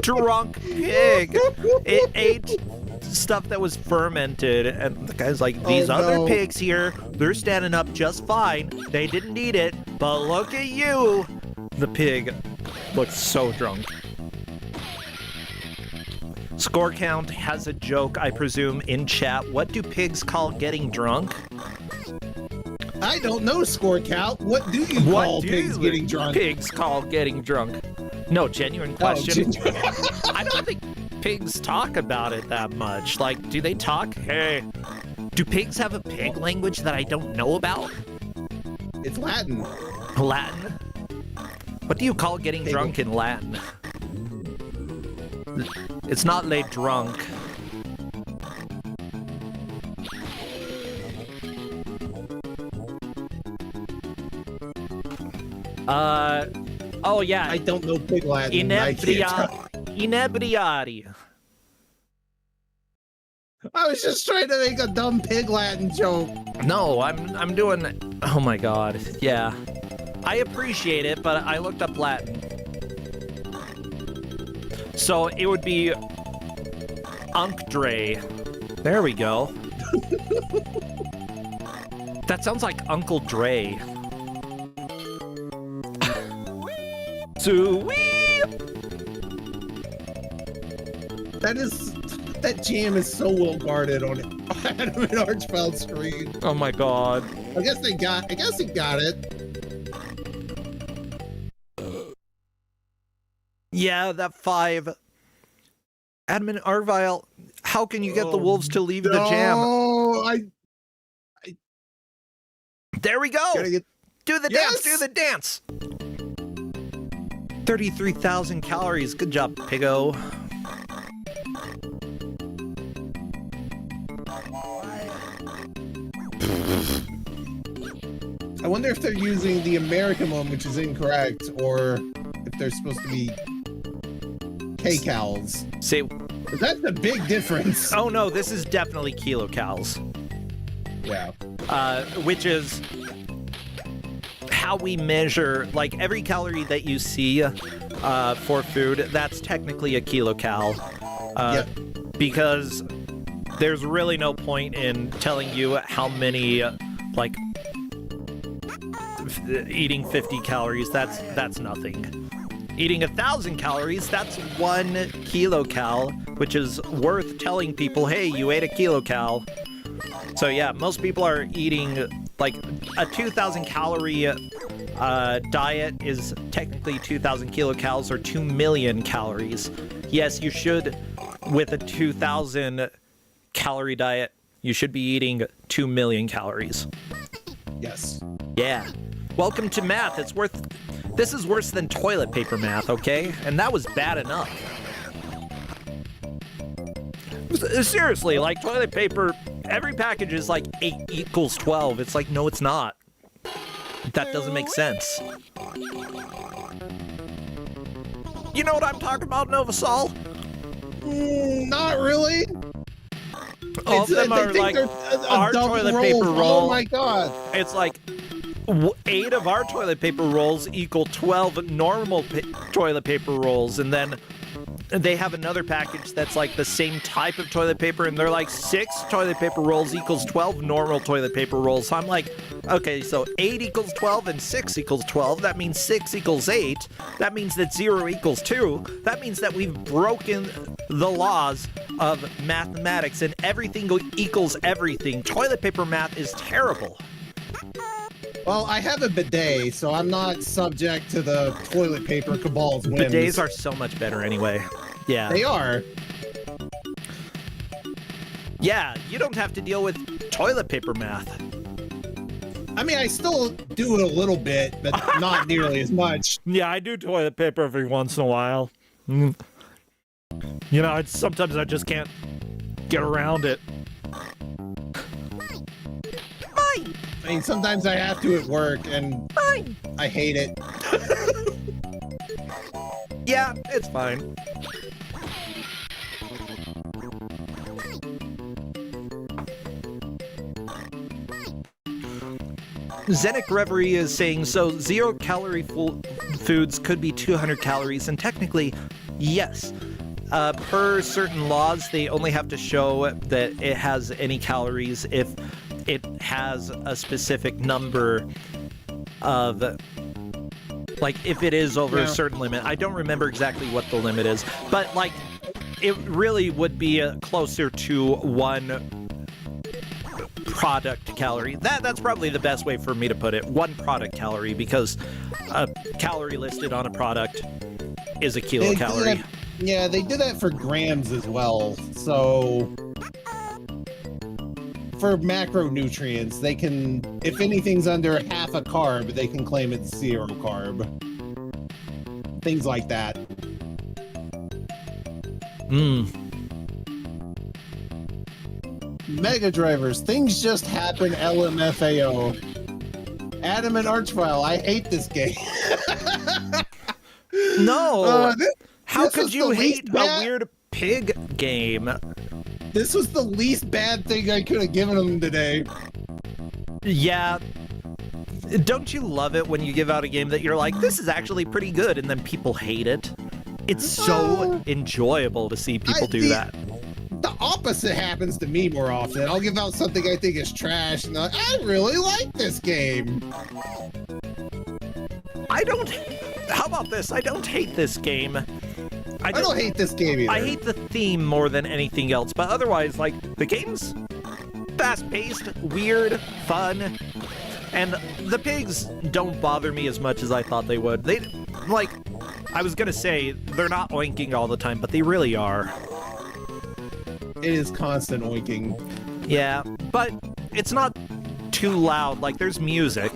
drunk pig. It ate stuff that was fermented, and the guy's like, these other pigs here, they're standing up just fine. They didn't eat it, but look at you. The pig looks so drunk. Score Count has a joke, I presume, in chat. What do pigs call getting drunk? I don't know, Score Count. What do you call pigs getting drunk? Pigs call getting drunk. No, genuine question. I don't think pigs talk about it that much. Like, do they talk? Hey, do pigs have a pig language that I don't know about? It's Latin. Latin? What do you call getting drunk in Latin? It's not laid drunk. Oh yeah. I don't know pig Latin. Inebriati. I was just trying to make a dumb pig Latin joke. No, I'm doing. Oh my god. Yeah, I appreciate it, but I looked up Latin. So it would be Uncdre. There we go. That sounds like Uncle Dre. Sweet. That jam is so well guarded on Adam and Archfeld's screen. Oh my god. I guess he got it. Yeah, that 5. Admin Arvile, how can you get the wolves to leave the jam? Oh, There we go. Do the Yes! dance. Do the dance. 33,000 calories. Good job, Piggo. I wonder if they're using the American one, which is incorrect, or if they're supposed to be kcals. See, that's a big difference. oh no, this is definitely kilocals. Yeah. Which is how we measure, like, every calorie that you see for food, that's technically a kilocal. Because there's really no point in telling you how many, like, eating 50 calories, that's nothing. Eating 1,000 calories, that's 1 kilocal, which is worth telling people, hey, you ate a kilocal. So yeah, most people are eating, like, a 2,000 calorie diet is technically 2,000 kilocals or 2 million calories. Yes, you should, with a 2,000 calorie diet, you should be eating 2 million calories. Yes. Yeah. Welcome to math. This is worse than toilet paper math, okay? And that was bad enough. Seriously, like, toilet paper, every package is like 8 equals 12. It's like, no, it's not. That doesn't make sense. You know what I'm talking about, Novasol? Not really. All of them are like our toilet paper roll. Oh my god. It's like 8 of our toilet paper rolls equal 12 normal toilet paper rolls, and then they have another package that's like the same type of toilet paper, and they're like 6 toilet paper rolls equals 12 normal toilet paper rolls. So I'm like, okay, so 8 equals 12 and 6 equals 12. That means 6 equals 8. That means that 0 equals 2. That means that we've broken the laws of mathematics, and everything equals everything. Toilet paper math is terrible. Well, I have a bidet, so I'm not subject to the toilet paper cabal's whims. Bidets are so much better anyway. Yeah. They are. Yeah, you don't have to deal with toilet paper math. I mean, I still do it a little bit, but not nearly as much. Yeah, I do toilet paper every once in a while. You know, sometimes I just can't get around it. Mine! I mean, sometimes I have to at work, and Mine! I hate it. Yeah, it's fine. Zenic Reverie is saying, so 0-calorie foods could be 200 calories, and technically, yes. Per certain laws, they only have to show that it has any calories if it has a specific number of, like, if it is over a certain limit. I don't remember exactly what the limit is, but, like, it really would be closer to 1 product calorie. That's probably the best way for me to put it. 1 product calorie, because a calorie listed on a product is a kilocalorie. Yeah, they do that for grams as well. So for macronutrients, they can, if anything's under half a carb, they can claim it's 0 carb. Things like that. Mega Drivers, things just happen, LMFAO. Adam and Archvile, I hate this game. No! How could you hate a weird pig game? This was the least bad thing I could have given them today. Yeah. Don't you love it when you give out a game that you're like, this is actually pretty good, and then people hate it? It's so enjoyable to see people do that. The opposite happens to me more often. I'll give out something I think is trash, and I really like this game. How about this? I don't hate this game. I don't hate this game either. I hate the theme more than anything else, but otherwise, like, the game's fast-paced, weird, fun, and the pigs don't bother me as much as I thought they would. They, like, I was gonna say, they're not oinking all the time, but they really are. It is constant oinking. Yeah, but it's not too loud. Like, there's music.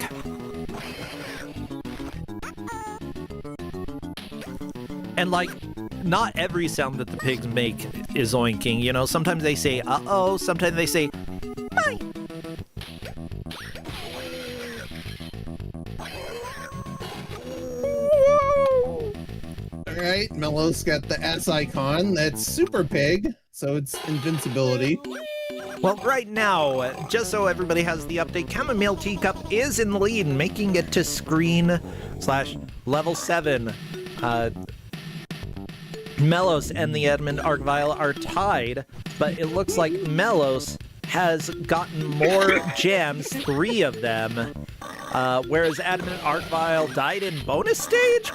And, like, not every sound that the pigs make is oinking, you know? Sometimes they say, uh-oh, sometimes they say, bye. Alright, Mello's got the S icon. That's Super Pig, so it's invincibility. Well, right now, just so everybody has the update, Chamomile Teacup is in the lead, making it to screen/level 7. Melos and the Edmund Argvile are tied, but it looks like Melos has gotten more gems, 3 of them, whereas Edmund Argvile died in bonus stage, ?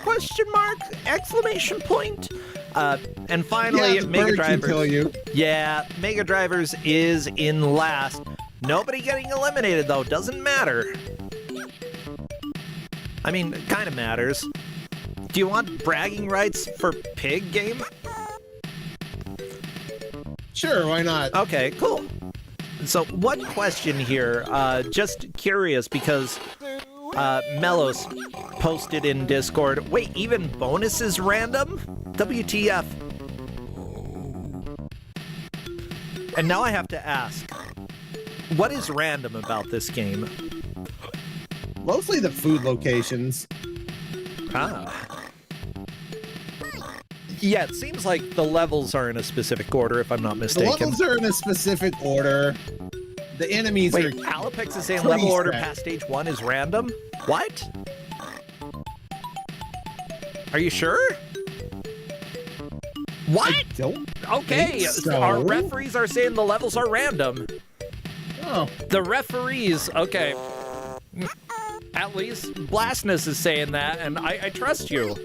Exclamation point. And finally, Mega Drivers. Yeah, Mega Drivers is in last. Nobody getting eliminated, though. Doesn't matter. I mean, it kind of matters. Do you want bragging rights for pig game? Sure, why not? Okay, cool. So, one question here, just curious, because Melos posted in Discord, wait, even bonus is random? WTF? And now I have to ask, what is random about this game? Mostly the food locations. Ah. Yeah, it seems like the levels are in a specific order, if I'm not mistaken. The levels are in a specific order. The enemies are... Wait, Alapex is saying level order past stage 1 is random? What? Are you sure? What? I don't Okay, think so. our referees are saying the levels are random. Oh, The referees, okay. At least Blastness is saying that, and I trust you.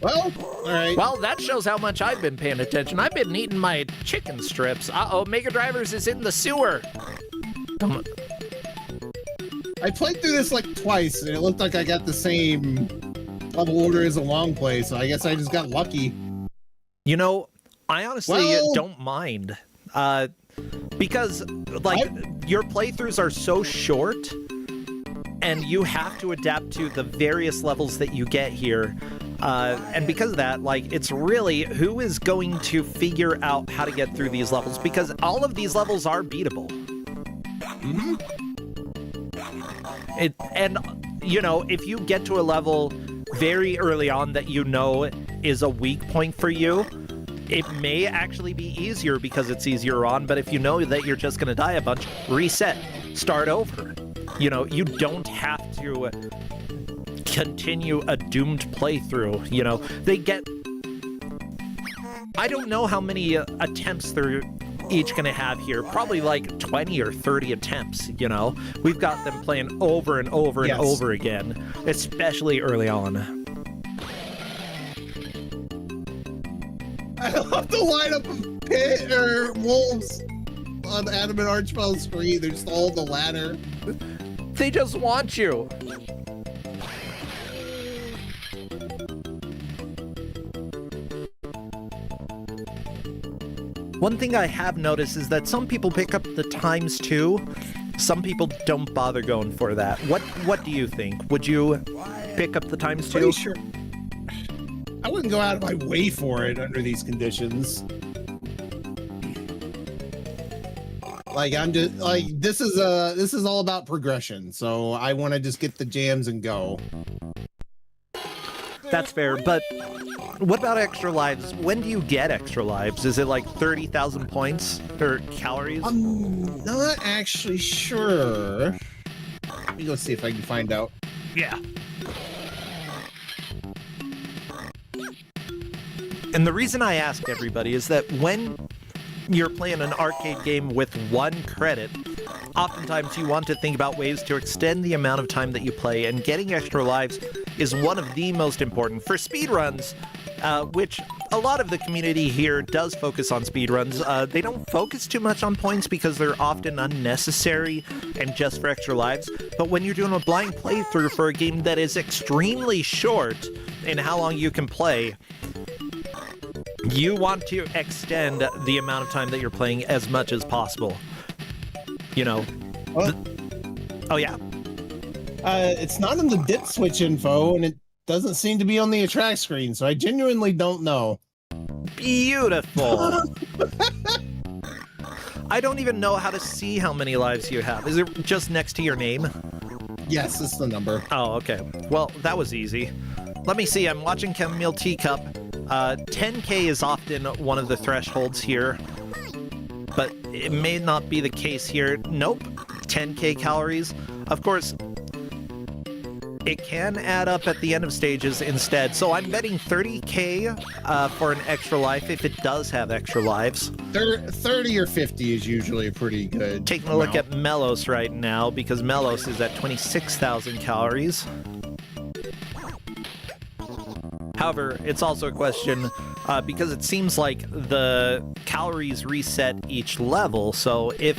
well, all right. Well, that shows how much I've been paying attention. I've been eating my chicken strips. Uh-oh, Mega Drivers is in the sewer. I played through this like twice, and it looked like I got the same level order as a long play, so I guess I just got lucky. You know, I honestly Well- don't mind. Because, like, your playthroughs are so short, and you have to adapt to the various levels that you get here. And because of that, like, it's really who is going to figure out how to get through these levels, because all of these levels are beatable. And, you know, if you get to a level very early on that you know is a weak point for you, it may actually be easier because it's easier on, but if you know that you're just going to die a bunch, reset, start over. You know, you don't have to continue a doomed playthrough, you know. They get... I don't know how many attempts they're each going to have here. Probably like 20 or 30 attempts, you know. We've got them playing over and over and Yes. over again, especially early on. I love the lineup of pit or wolves on Adam and Archibald's screen. They're just all on the ladder. They just want you. One thing I have noticed is that some people pick up the times too. Some people don't bother going for that. What do you think? Would you pick up the times Pretty too? sure. I wouldn't go out of my way for it under these conditions. Like I'm just like this is all about progression. So I want to just get the jams and go. That's fair, but what about extra lives? When do you get extra lives? Is it like 30,000 points or calories? I'm not actually sure. Let me go see if I can find out. Yeah. And the reason I ask everybody is that when you're playing an arcade game with 1 credit, oftentimes you want to think about ways to extend the amount of time that you play, and getting extra lives is one of the most important. For speedruns, which a lot of the community here does focus on speedruns, they don't focus too much on points because they're often unnecessary and just for extra lives. But when you're doing a blind playthrough for a game that is extremely short in how long you can play, you want to extend the amount of time that you're playing as much as possible. You know. Oh, yeah? It's not in the dip switch info, and it doesn't seem to be on the attract screen, so I genuinely don't know. Beautiful. I don't even know how to see how many lives you have. Is it just next to your name? Yes, it's the number. Oh, okay. Well, that was easy. Let me see. I'm watching Chamomile Teacup. 10K is often one of the thresholds here, but it may not be the case here. Nope. 10K calories. Of course, it can add up at the end of stages instead. So I'm betting 30K for an extra life if it does have extra lives. 30 or 50 is usually a pretty good Taking a look amount. at Melos right now, because Melos is at 26,000 calories. However, it's also a question, because it seems like the calories reset each level, so if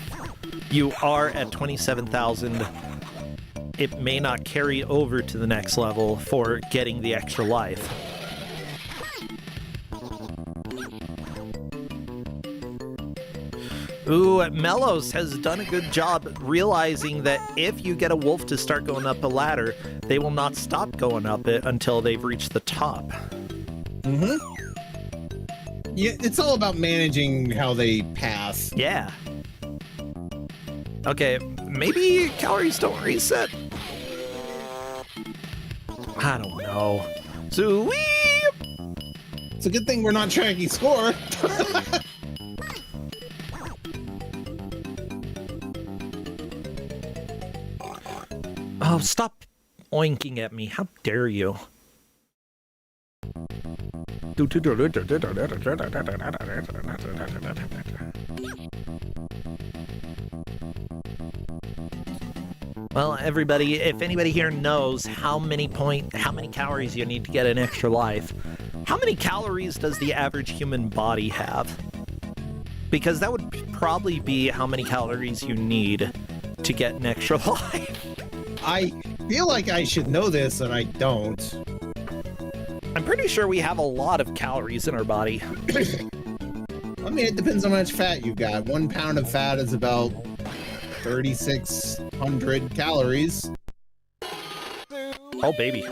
you are at 27,000, it may not carry over to the next level for getting the extra life. Ooh, Melos has done a good job realizing that if you get a wolf to start going up a ladder, they will not stop going up it until they've reached the top. Mm-hmm. Yeah, it's all about managing how they pass. Yeah. Okay, maybe calories don't reset. I don't know. So it's a good thing we're not tracking score. Oh, stop oinking at me. How dare you? Well, everybody, if anybody here knows how many calories you need to get an extra life, how many calories does the average human body have? Because that would probably be how many calories you need to get an extra life. I feel like I should know this, and I don't. I'm pretty sure we have a lot of calories in our body. I mean, it depends on how much fat you've got. 1 pound of fat is about 3,600 calories. Oh, baby.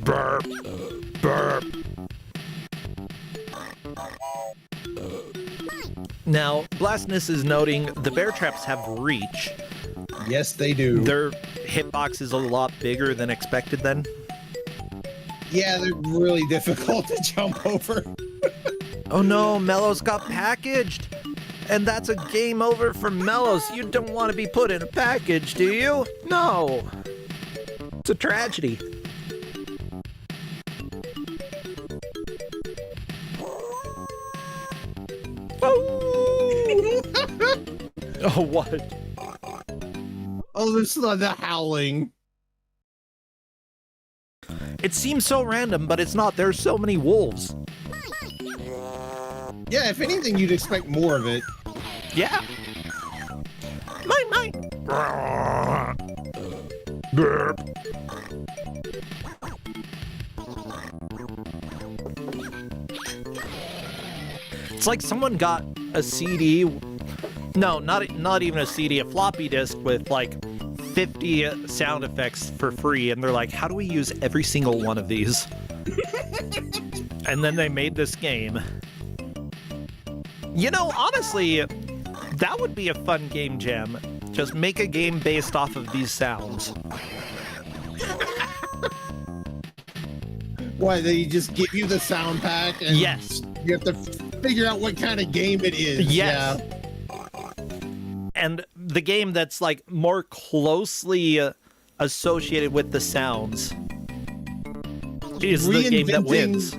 Burp. Burp. Now, Blastness is noting the bear traps have reach. Yes, they do. Their hitbox is a lot bigger than expected then? Yeah, they're really difficult to jump over. Oh no, Mellows got packaged! And that's a game over for Mellows. You don't want to be put in a package, do you? No! It's a tragedy. Oh, what? Oh, this is the howling. It seems so random, but it's not. There's so many wolves. Yeah, if anything, you'd expect more of it. Yeah. Mine. Burp. It's like someone got a CD. No, not even a CD, a floppy disk with like 50 sound effects for free, and they're like, how do we use every single one of these? And then they made this game. You know, honestly, that would be a fun game jam. Just make a game based off of these sounds. What, they just give you the sound pack and Yes. you have to figure out what kind of game it is. Yes. Yeah. And the game that's like more closely associated with the sounds is the game that wins.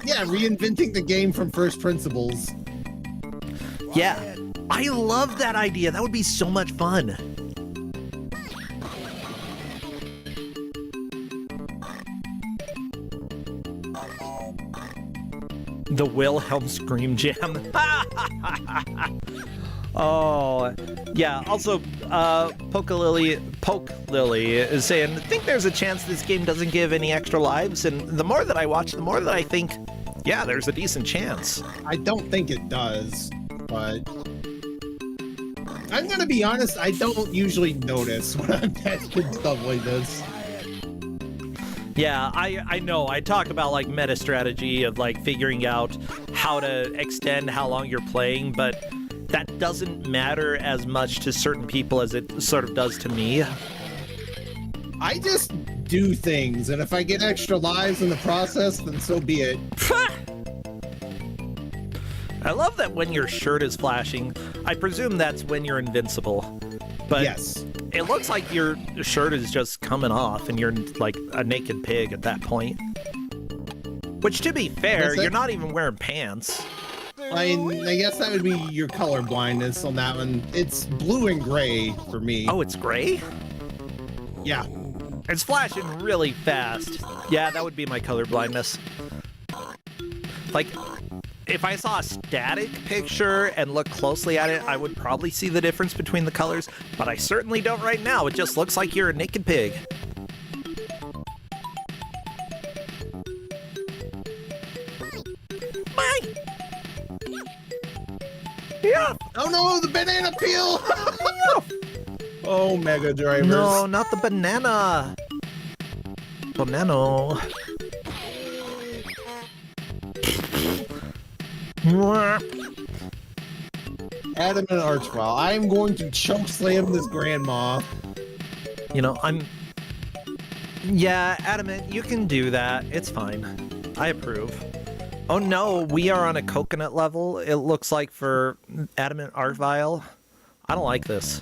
Yeah, reinventing the game from first principles. Yeah, I love that idea. That would be so much fun. The Wilhelm Scream Jam. Oh, yeah. Also, Poke Lily is saying, I think there's a chance this game doesn't give any extra lives, and the more that I watch, the more that I think, yeah, there's a decent chance. I don't think it does, but I'm gonna be honest, I don't usually notice when I'm testing stuff like this. Yeah, I know. I talk about like meta strategy of like figuring out how to extend how long you're playing, but that doesn't matter as much to certain people as it sort of does to me. I just do things, and if I get extra lives in the process, then so be it. I love that when your shirt is flashing, I presume that's when you're invincible. But yes. It looks like your shirt is just coming off and you're like a naked pig at that point. Which, to be fair, you're not even wearing pants. I guess that would be your color blindness on that one. It's blue and gray for me. Oh, it's gray? Yeah. It's flashing really fast. Yeah, that would be my color blindness. Like, if I saw a static picture and looked closely at it, I would probably see the difference between the colors, but I certainly don't right now. It just looks like you're a naked pig. Mine! Yeah! Oh no, the banana peel! Oh, Mega Drivers. No, not the banana! Banana. Adam and Archwell, I am going to choke slam this grandma. You know, Yeah, Adamant, you can do that. It's fine. I approve. Oh no, we are on a coconut level, it looks like, for Adamant Art Vial. I don't like this.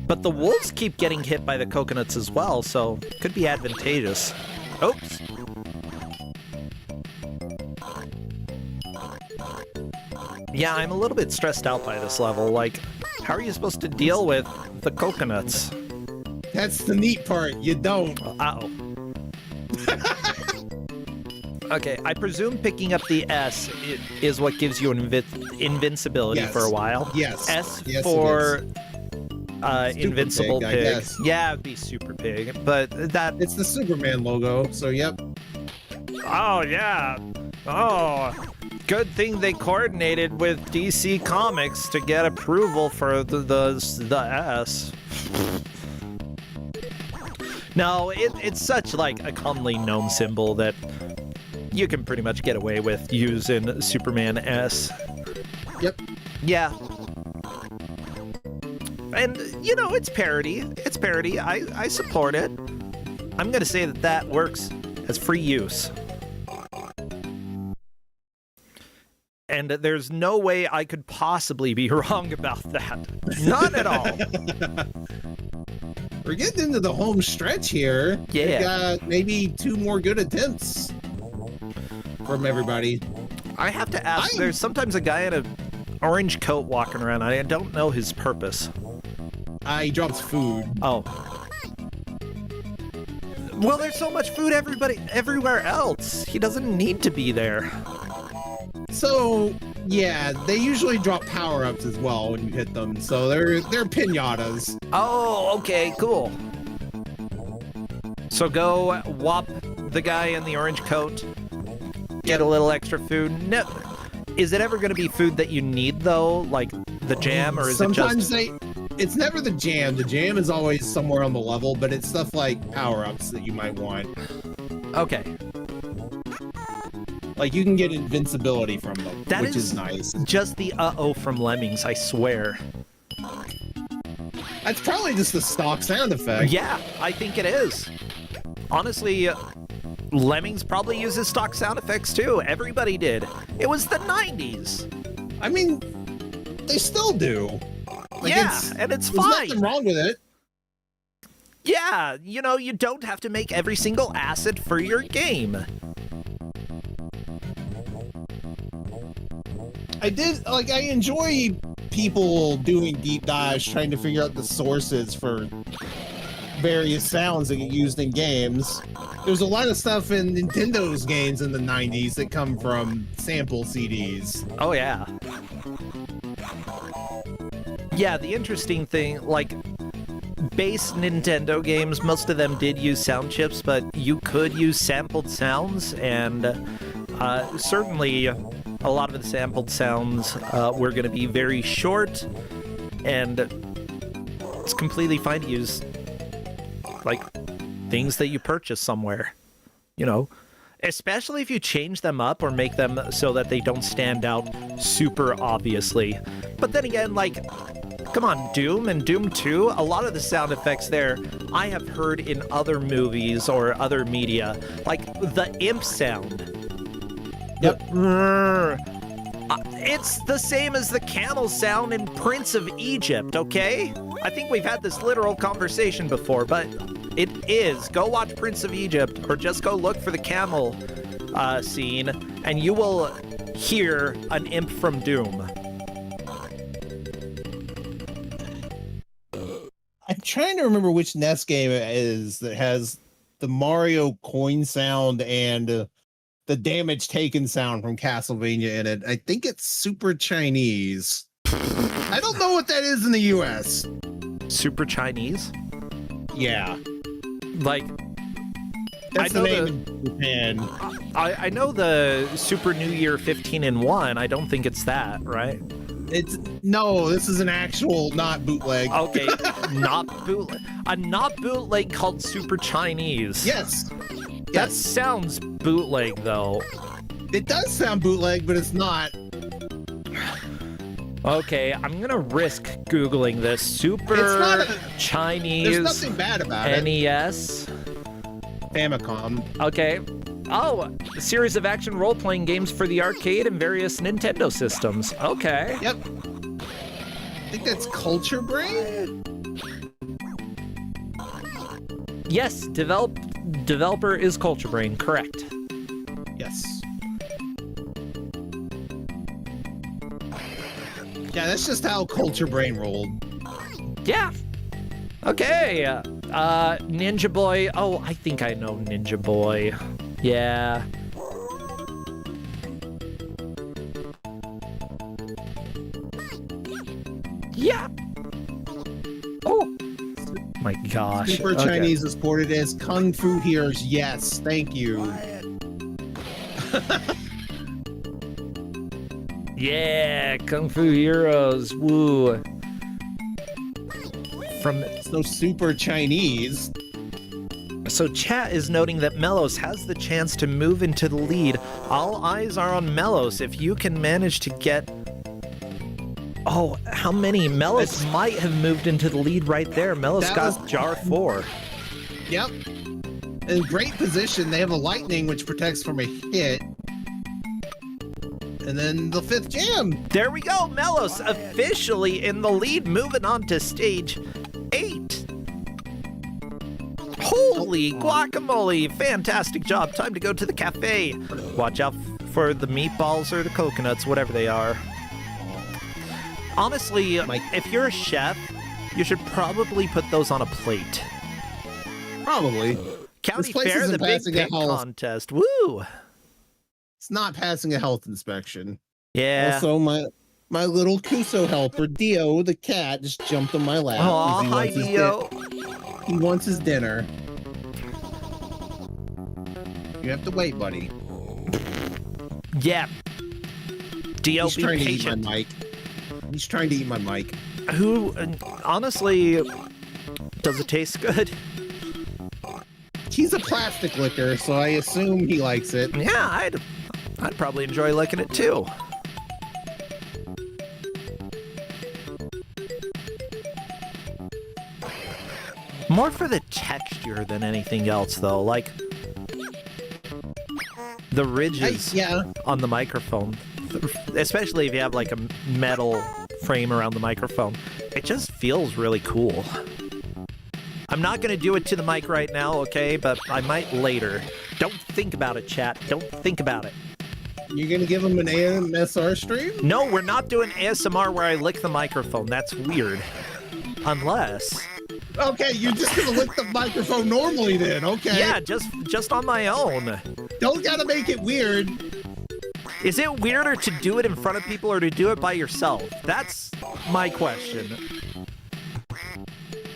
But the wolves keep getting hit by the coconuts as well, so could be advantageous. Oops. Yeah, I'm a little bit stressed out by this level. Like, how are you supposed to deal with the coconuts? That's the neat part. You don't. Uh-oh. Okay, I presume picking up the S is what gives you invincibility for a while. Yes. S Yes, for Super invincible pig, I pig. guess. Yeah, it'd be super pig, but that. It's the Superman logo, so yep. Oh yeah. Oh, good thing they coordinated with DC Comics to get approval for the S. No, it's such like a commonly known symbol that you can pretty much get away with using Superman S. Yep. Yeah. And, you know, it's parody. It's parody. I support it. I'm going to say that works as free use. And there's no way I could possibly be wrong about that. None at all. We're getting into the home stretch here. Yeah. We've got maybe 2 more good attempts from everybody. I have to ask, there's sometimes a guy in an orange coat walking around. I don't know his purpose. He drops food. Oh. Well, there's so much food everywhere else. He doesn't need to be there. So, yeah, they usually drop power-ups as well when you hit them. So they're pinatas. Oh, okay, cool. So go whop the guy in the orange coat. Get a little extra food. No. Is it ever going to be food that you need, though? Like the jam, or is Sometimes it just... It's never the jam. The jam is always somewhere on the level, but it's stuff like power-ups that you might want. Okay. Like, you can get invincibility from them, which is nice. Just the uh-oh from Lemmings, I swear. That's probably just the stock sound effect. Yeah, I think it is. Honestly, Lemmings probably uses stock sound effects too. Everybody did. It was the 90s. I mean, they still do. Like, yeah, and it's there's fine. Nothing wrong with it. Yeah, you know, you don't have to make every single asset for your game. I enjoy people doing deep dives trying to figure out the sources for various sounds that get used in games. There's a lot of stuff in Nintendo's games in the 90s that come from sample CDs. Oh, yeah. Yeah, the interesting thing, like, base Nintendo games, most of them did use sound chips, but you could use sampled sounds, and certainly a lot of the sampled sounds were going to be very short, and it's completely fine to use, like, things that you purchase somewhere, you know? Especially if you change them up or make them so that they don't stand out super obviously. But then again, like, come on, Doom and Doom 2, a lot of the sound effects there I have heard in other movies or other media, like the imp sound. Yep. It's the same as the camel sound in Prince of Egypt, okay? I think we've had this literal conversation before, but it is. Go watch Prince of Egypt, or just go look for the camel scene, and you will hear an imp from Doom. I'm trying to remember which NES game it is that has the Mario coin sound and the damage taken sound from Castlevania in it. I think it's Super Chinese. I don't know what that is in the US. Super Chinese? Yeah. Like, That's I know the name in Japan. I know the Super New Year 15-in-1. I don't think it's that, right? No, this is an actual not bootleg. Okay, not bootleg. A not bootleg called Super Chinese. Yes. That sounds bootleg, though. It does sound bootleg, but it's not. Okay, I'm gonna risk Googling this. Super Chinese. There's nothing bad about it. NES. Famicom. Okay. Oh, a series of action role-playing games for the arcade and various Nintendo systems. Okay. Yep. I think that's Culture Brain? Yes, developer is Culture Brain, correct. Yes. Yeah, that's just how Culture Brain rolled. Yeah. Okay. Ninja Boy. Oh, I think I know Ninja Boy. Yeah. Yeah. Oh. My gosh. Super Okay. Chinese is ported as Kung Fu Heroes. Yes, thank you. Yeah, Kung Fu Heroes. Woo. It's no Super Chinese. So chat is noting that Melos has the chance to move into the lead. All eyes are on Melos. If you can manage to get... Oh, how many? Melos might have moved into the lead right there. Melos got Jar 4. Yep. In great position. They have a lightning, which protects from a hit. And then the 5th jam. There we go. Melos officially in the lead, moving on to stage 8. Holy guacamole! Fantastic job. Time to go to the cafe. Watch out for the meatballs or the coconuts, whatever they are. Honestly, if you're a chef, you should probably put those on a plate. Probably. County place Fair, isn't the big passing a pig health. contest. Woo! It's not passing a health inspection. Yeah. Also, my little Kuso helper, Dio, the cat, just jumped on my lap. Aw, 'cause hi, Dio. He wants his dinner. You have to wait, buddy. Yeah. Dio, He's be trying to eat patient. my mic. He's trying to eat my mic. Who, honestly, does it taste good? He's a plastic licker, so I assume he likes it. Yeah, I'd probably enjoy licking it too. More for the texture than anything else, though. Like the ridges on the microphone, especially if you have like a metal frame around the microphone, it just feels really cool. I'm not going to do it to the mic right now, okay? But I might later. Don't think about it, chat. Don't think about it. You're going to give him an AMSR stream? No, we're not doing ASMR where I lick the microphone. That's weird. Unless... Okay, you're just going to lick the microphone normally then, okay? Yeah, just on my own. Don't gotta make it weird. Is it weirder to do it in front of people or to do it by yourself? That's my question.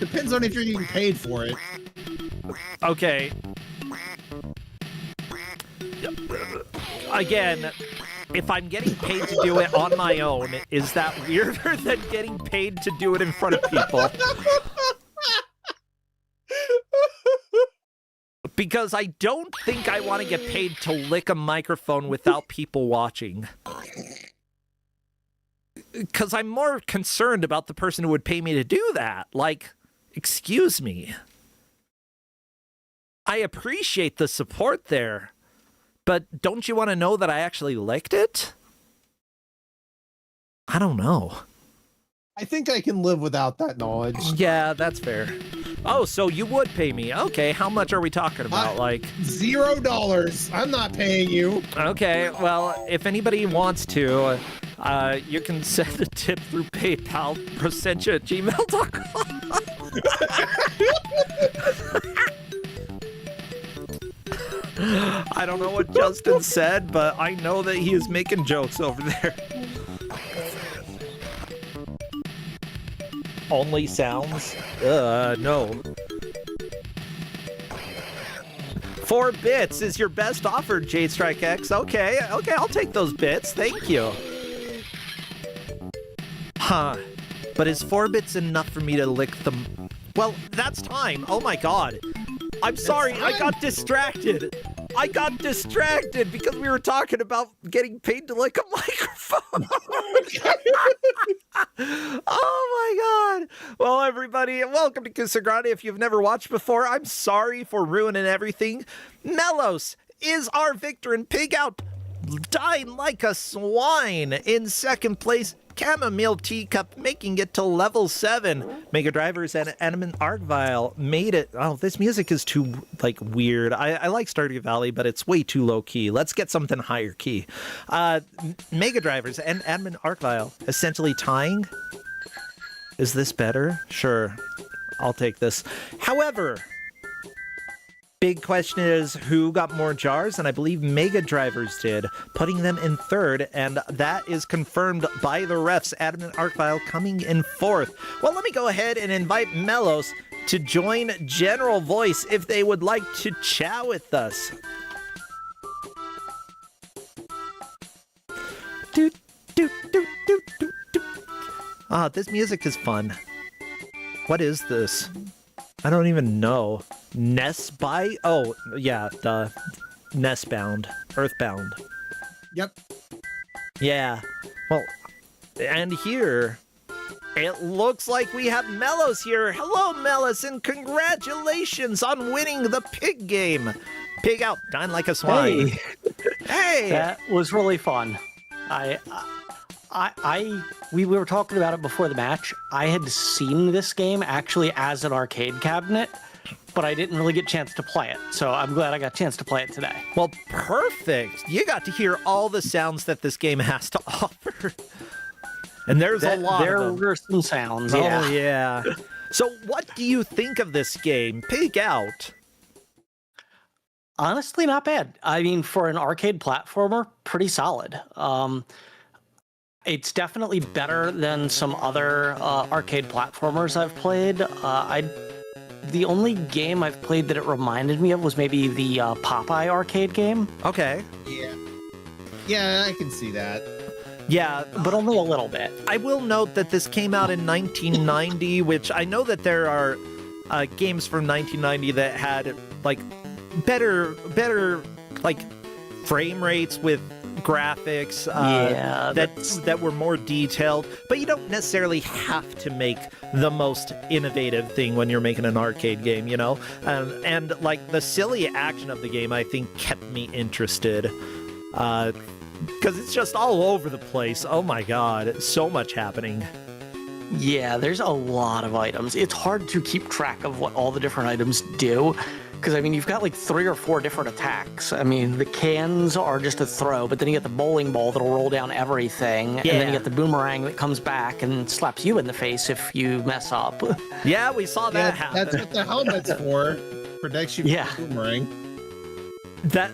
Depends on if you're getting paid for it. Okay. Again, if I'm getting paid to do it on my own, is that weirder than getting paid to do it in front of people? Because I don't think I want to get paid to lick a microphone without people watching. Because I'm more concerned about the person who would pay me to do that. Like, excuse me. I appreciate the support there, but don't you want to know that I actually licked it? I don't know. I think I can live without that knowledge. Yeah, that's fair. Oh, so you would pay me. Okay, how much are we talking about? Like $0. I'm not paying you. Okay, well, if anybody wants to, you can send a tip through PayPal, prosentia@gmail.com. I don't know what Justin said, but I know that he is making jokes over there. Only sounds? No. 4 bits is your best offer, JStrikeX. Okay, I'll take those bits. Thank you. Huh. But is 4 bits enough for me to lick them? Well, that's time. Oh my god. I'm sorry, I got distracted. I got distracted because we were talking about getting paid to lick a microphone. Oh my god. Well, everybody, welcome to Kusogrande. If you've never watched before, I'm sorry for ruining everything. Melos is our victor in Pig Out, dying like a swine. In second place, Chamomile Teacup, making it to level 7. Mega Drivers and Animate Argvile made it. Oh, this music is too, like, weird. I like Stardew Valley, but it's way too low-key. Let's get something higher key. Mega Drivers and Animate Argvile essentially tying. Is this better? Sure. I'll take this. However, big question is who got more jars, and I believe Mega Drivers did, putting them in third, and that is confirmed by the refs. Adam and Arcvile coming in fourth. Well, let me go ahead and invite Melos to join General Voice if they would like to chat with us. Doot, doot, doot, doot, doot, doot. Ah, this music is fun. What is this? I don't even know. Nestby? Oh, yeah, the Nestbound. Earthbound. Yep. Yeah. Well, and here, it looks like we have Melos here. Hello, Melos, and congratulations on winning the pig game. Pig out, dine like a swine. Hey. Hey! That was really fun. We were talking about it before the match. I had seen this game actually as an arcade cabinet, but I didn't really get a chance to play it. So I'm glad I got a chance to play it today. Well, perfect. You got to hear all the sounds that this game has to offer. And there's a lot of them. There were some sounds, yeah. Oh, yeah. So what do you think of this game? Pig Out. Honestly, not bad. I mean, for an arcade platformer, pretty solid. It's definitely better than some other arcade platformers I've played. The only game I've played that it reminded me of was maybe the Popeye arcade game. Okay. Yeah. Yeah, I can see that. Yeah, but only a little bit. I will note that this came out in 1990, which I know that there are games from 1990 that had like better like frame rates with graphics that were more detailed, but you don't necessarily have to make the most innovative thing when you're making an arcade game, you know? And like the silly action of the game, I think kept me interested because it's just all over the place. Oh my god, so much happening. Yeah, there's a lot of items. It's hard to keep track of what all the different items do. Because, I mean, you've got like 3 or 4 different attacks. I mean, the cans are just a throw, but then you get the bowling ball that'll roll down everything. Yeah. And then you get the boomerang that comes back and slaps you in the face if you mess up. Yeah, we saw that happen. That's what the helmet's for. Protects you from the boomerang. That,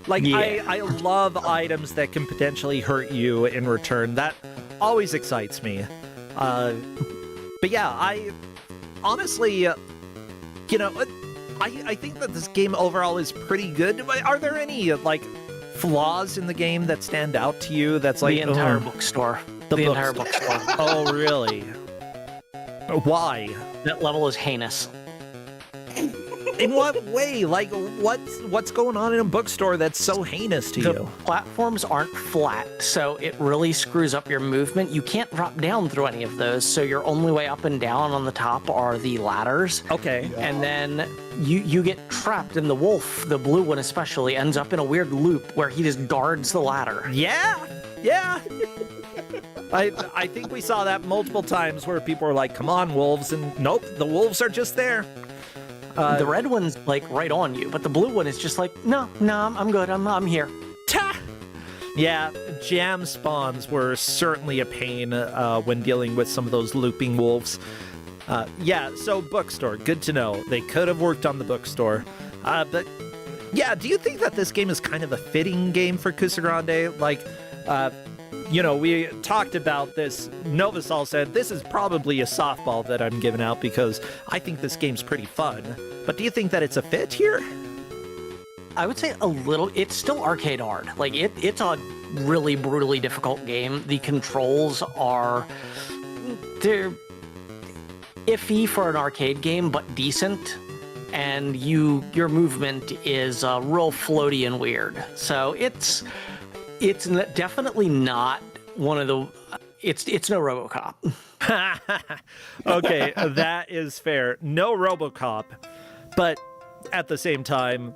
like, yeah. I love items that can potentially hurt you in return. That always excites me. But yeah, I honestly, you know... I think that this game overall is pretty good. Are there any, like, flaws in the game that stand out to you? That's like... The entire bookstore. The entire bookstore. Oh, really? Why? That level is heinous. In what way? Like, what's going on in a bookstore that's so heinous to you? The platforms aren't flat, so it really screws up your movement. You can't drop down through any of those, so your only way up and down on the top are the ladders. Okay. And then you get trapped, and the wolf, the blue one especially, ends up in a weird loop where he just guards the ladder. Yeah! I think we saw that multiple times where people were like, come on, wolves, and nope, the wolves are just there. The red one's like right on you, but the blue one is just like, no, I'm good. I'm here. Ta! Yeah, jam spawns were certainly a pain when dealing with some of those looping wolves. Yeah, so bookstore, good to know. They could have worked on the bookstore. But yeah, do you think that this game is kind of a fitting game for Kusogrande? Like, you know, we talked about this. Novasol said, this is probably a softball that I'm giving out because I think this game's pretty fun. But do you think that it's a fit here? I would say a little. It's still arcade hard. Like, it's a really brutally difficult game. The controls they're iffy for an arcade game, but decent. And your movement is real floaty and weird. So it's definitely not one of the... It's no RoboCop. Okay, that is fair. No RoboCop. But at the same time,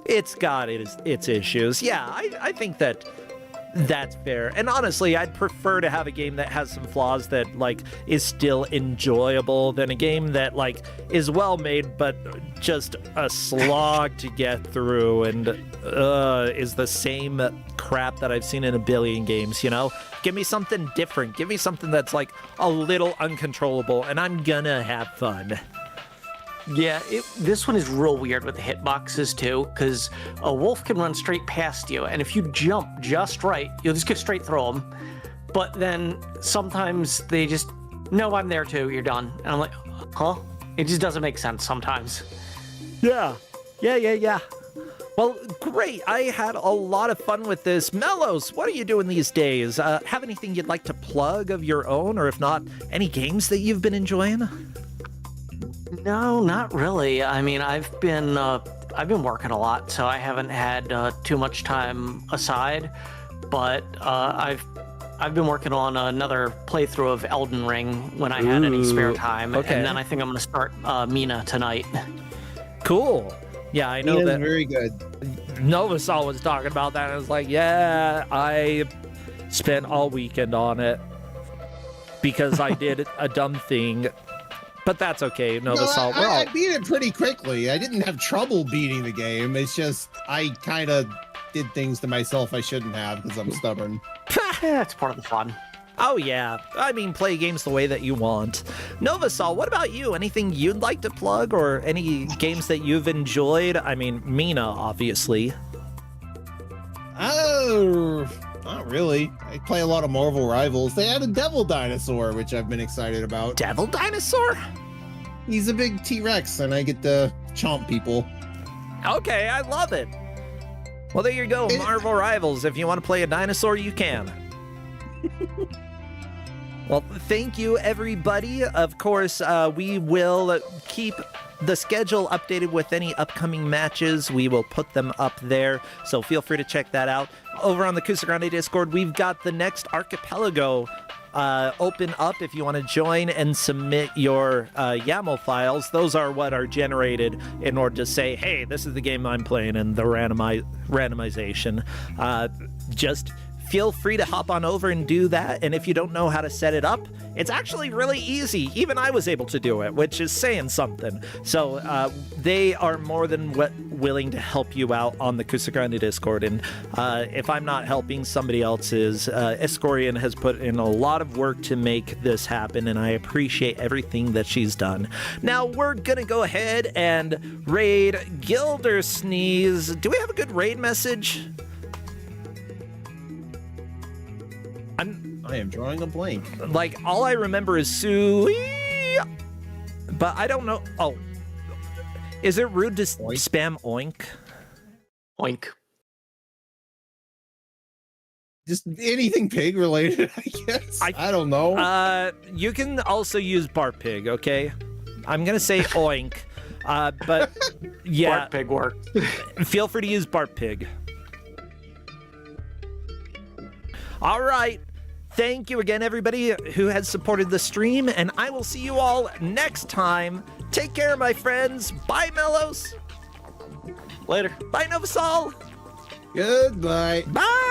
it's got its issues. Yeah, I think that's fair. And honestly, I'd prefer to have a game that has some flaws that like is still enjoyable than a game that like is well made but just a slog to get through and is the same crap that I've seen in a billion games, you know? Give me something different. Give me something that's like a little uncontrollable and I'm gonna have fun. Yeah, this one is real weird with the hitboxes too, because a wolf can run straight past you, and if you jump just right, you'll just get straight through them. But then sometimes they just, no, I'm there too, you're done. And I'm like, huh? It just doesn't make sense sometimes. Yeah. Well, great. I had a lot of fun with this. Mellows, what are you doing these days? Have anything you'd like to plug of your own, or if not, any games that you've been enjoying? No, not really. I mean, I've been working a lot, so I haven't had too much time aside. But I've been working on another playthrough of Elden Ring when I had any spare time, okay. And then I think I'm going to start Mina tonight. Cool. Yeah, I know Mina's that. very good. Novasol was talking about that. And I was like, yeah, I spent all weekend on it because I did a dumb thing. But that's okay, Novasol. No, I beat it pretty quickly. I didn't have trouble beating the game. It's just I kind of did things to myself I shouldn't have because I'm stubborn. Yeah, it's part of the fun. Oh, yeah. I mean, play games the way that you want. Novasol, what about you? Anything you'd like to plug or any games that you've enjoyed? I mean, Mina, obviously. Oh, not really. I play a lot of Marvel Rivals. They had a devil dinosaur, which I've been excited about. Devil dinosaur? He's a big T-Rex, and I get to chomp people. Okay, I love it. Well, there you go, Marvel Rivals. If you want to play a dinosaur, you can. Well, thank you, everybody. Of course, we will keep the schedule updated with any upcoming matches. We will put them up there, so feel free to check that out. Over on the Kusogrande Discord, we've got the next Archipelago open up if you want to join and submit your YAML files. Those are what are generated in order to say, hey, this is the game I'm playing, and the randomization. Just feel free to hop on over and do that. And if you don't know how to set it up, it's actually really easy. Even I was able to do it, which is saying something. So they are more than willing to help you out on the Kusogrande Discord. And if I'm not helping, somebody else is. Escorian has put in a lot of work to make this happen, and I appreciate everything that she's done. Now we're going to go ahead and raid Gildersneeze. Do we have a good raid message? I am drawing a blank. Like, all I remember is Sui, but I don't know. Oh, is it rude to spam oink? Oink. Just anything pig related, I guess. I don't know. You can also use Bart Pig, okay? I'm gonna say oink, but yeah. Bart Pig works. Feel free to use Bart Pig. All right. Thank you again, everybody who has supported the stream, and I will see you all next time. Take care, my friends. Bye, Mellows. Later. Bye, Novasol. Goodbye. Bye.